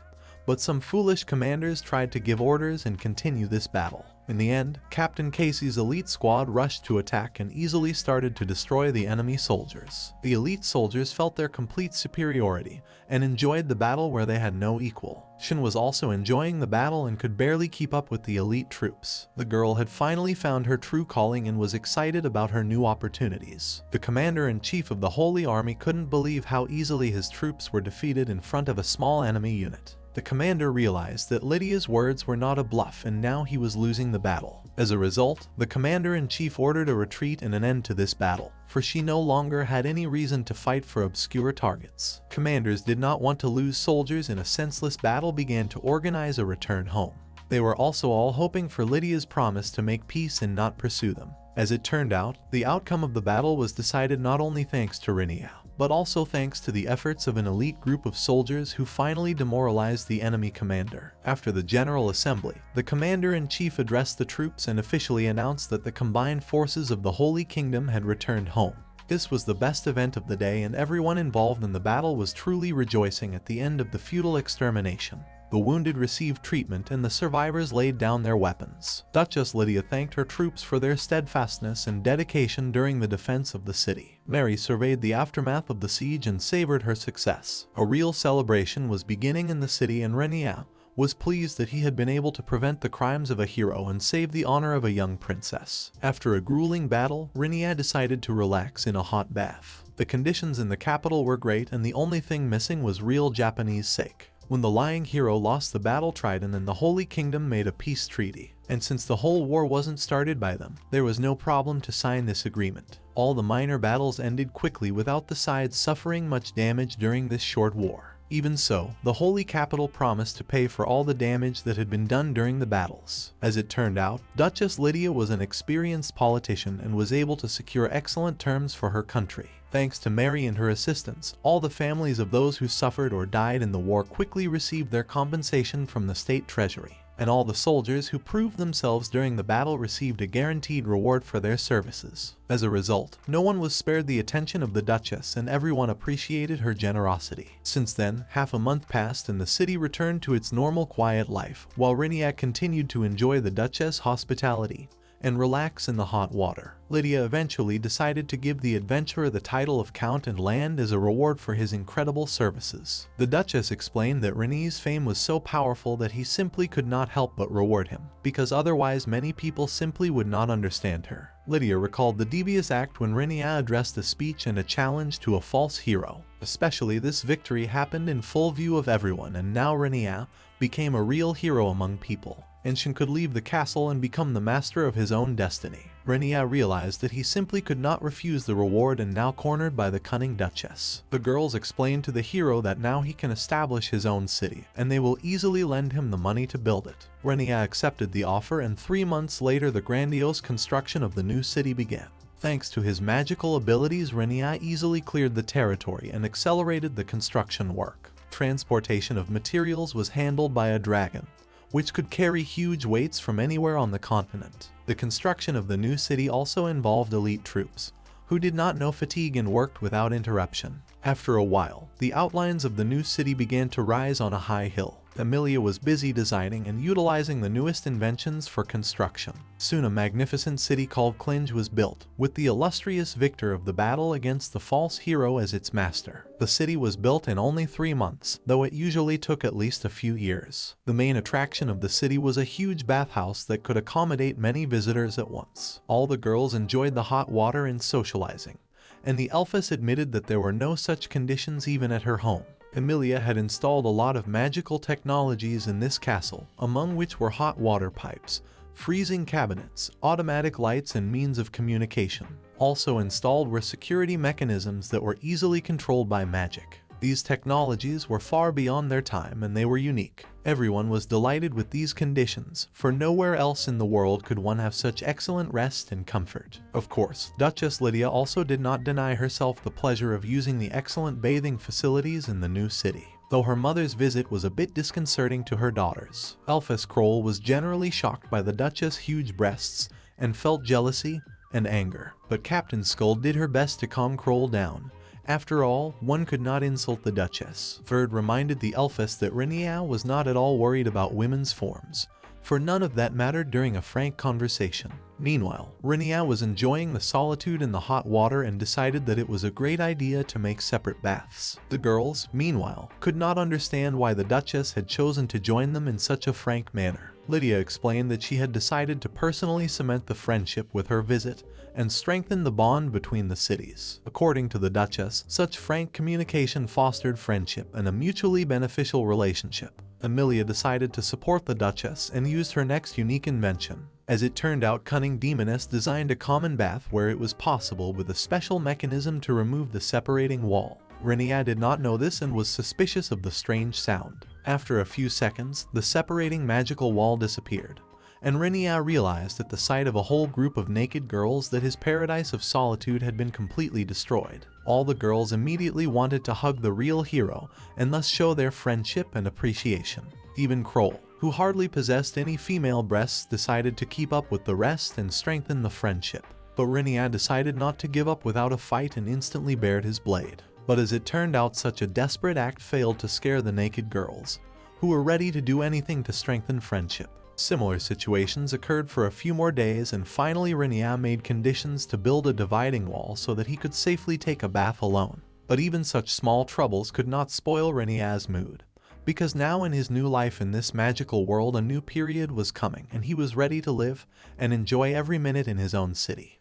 [SPEAKER 1] But some foolish commanders tried to give orders and continue this battle. In the end, Captain Casey's elite squad rushed to attack and easily started to destroy the enemy soldiers. The elite soldiers felt their complete superiority and enjoyed the battle where they had no equal. Shin was also enjoying the battle and could barely keep up with the elite troops. The girl had finally found her true calling and was excited about her new opportunities. The commander-in-chief of the Holy Army couldn't believe how easily his troops were defeated in front of a small enemy unit. The commander realized that Lydia's words were not a bluff and now he was losing the battle. As a result, the commander-in-chief ordered a retreat and an end to this battle, for she no longer had any reason to fight for obscure targets. Commanders did not want to lose soldiers in a senseless battle, began to organize a return home. They were also all hoping for Lydia's promise to make peace and not pursue them. As it turned out, the outcome of the battle was decided not only thanks to Renya, but also thanks to the efforts of an elite group of soldiers who finally demoralized the enemy commander. After the General Assembly, the commander-in-chief addressed the troops and officially announced that the combined forces of the Holy Kingdom had returned home. This was the best event of the day and everyone involved in the battle was truly rejoicing at the end of the futile extermination. The wounded received treatment and the survivors laid down their weapons. Duchess Lydia thanked her troops for their steadfastness and dedication during the defense of the city. Mary surveyed the aftermath of the siege and savored her success. A real celebration was beginning in the city and Renya was pleased that he had been able to prevent the crimes of a hero and save the honor of a young princess. After a grueling battle, Renya decided to relax in a hot bath. The conditions in the capital were great and the only thing missing was real Japanese sake. When the lying hero lost the battle trident and the Holy Kingdom made a peace treaty, and since the whole war wasn't started by them, there was no problem to sign this agreement. All the minor battles ended quickly without the sides suffering much damage during this short war. Even so, the Holy Capital promised to pay for all the damage that had been done during the battles. As it turned out, Duchess Lydia was an experienced politician and was able to secure excellent terms for her country. Thanks to Mary and her assistants, all the families of those who suffered or died in the war quickly received their compensation from the state treasury. And all the soldiers who proved themselves during the battle received a guaranteed reward for their services. As a result, no one was spared the attention of the Duchess and everyone appreciated her generosity. Since then, half a month passed and the city returned to its normal quiet life, while Renya continued to enjoy the Duchess' hospitality and relax in the hot water. Lydia eventually decided to give the adventurer the title of Count and land as a reward for his incredible services. The Duchess explained that Renya's fame was so powerful that he simply could not help but reward him, because otherwise many people simply would not understand her. Lydia recalled the devious act when Renya addressed a speech and a challenge to a false hero. Especially this victory happened in full view of everyone and now Renya became a real hero among people. Shin could leave the castle and become the master of his own destiny. Renya realized that he simply could not refuse the reward and now cornered by the cunning Duchess. The girls explained to the hero that now he can establish his own city, and they will easily lend him the money to build it. Renya accepted the offer and 3 months later the grandiose construction of the new city began. Thanks to his magical abilities, Renya easily cleared the territory and accelerated the construction work. Transportation of materials was handled by a dragon, which could carry huge weights from anywhere on the continent. The construction of the new city also involved elite troops, who did not know fatigue and worked without interruption. After a while, the outlines of the new city began to rise on a high hill. Emilia was busy designing and utilizing the newest inventions for construction. Soon a magnificent city called Klinge was built, with the illustrious victor of the battle against the false hero as its master. The city was built in only 3 months, though it usually took at least a few years. The main attraction of the city was a huge bathhouse that could accommodate many visitors at once. All the girls enjoyed the hot water and socializing, and the elfess admitted that there were no such conditions even at her home. Emilia had installed a lot of magical technologies in this castle, among which were hot water pipes, freezing cabinets, automatic lights, and means of communication. Also installed were security mechanisms that were easily controlled by magic. These technologies were far beyond their time and they were unique. Everyone was delighted with these conditions, for nowhere else in the world could one have such excellent rest and comfort. Of course, Duchess Lydia also did not deny herself the pleasure of using the excellent bathing facilities in the new city, though her mother's visit was a bit disconcerting to her daughters. Elphys Kroll was generally shocked by the Duchess' huge breasts and felt jealousy and anger, but Captain Skull did her best to calm Kroll down. After all, one could not insult the Duchess. Verd reminded the Elphys that Renya was not at all worried about women's forms, for none of that mattered during a frank conversation. Meanwhile, Renya was enjoying the solitude in the hot water and decided that it was a great idea to make separate baths. The girls, meanwhile, could not understand why the Duchess had chosen to join them in such a frank manner. Lydia explained that she had decided to personally cement the friendship with her visit and strengthen the bond between the cities. According to the Duchess, such frank communication fostered friendship and a mutually beneficial relationship. Emilia decided to support the Duchess and used her next unique invention. As it turned out, cunning demoness designed a common bath where it was possible with a special mechanism to remove the separating wall. Renya did not know this and was suspicious of the strange sound. After a few seconds, the separating magical wall disappeared, and Renya realized at the sight of a whole group of naked girls that his paradise of solitude had been completely destroyed. All the girls immediately wanted to hug the real hero and thus show their friendship and appreciation. Even Kroll, who hardly possessed any female breasts, decided to keep up with the rest and strengthen the friendship. But Renya decided not to give up without a fight and instantly bared his blade. But as it turned out, such a desperate act failed to scare the naked girls, who were ready to do anything to strengthen friendship. Similar situations occurred for a few more days, and finally Renya made conditions to build a dividing wall so that he could safely take a bath alone. But even such small troubles could not spoil Renya's mood, because now in his new life in this magical world a new period was coming and he was ready to live and enjoy every minute in his own city.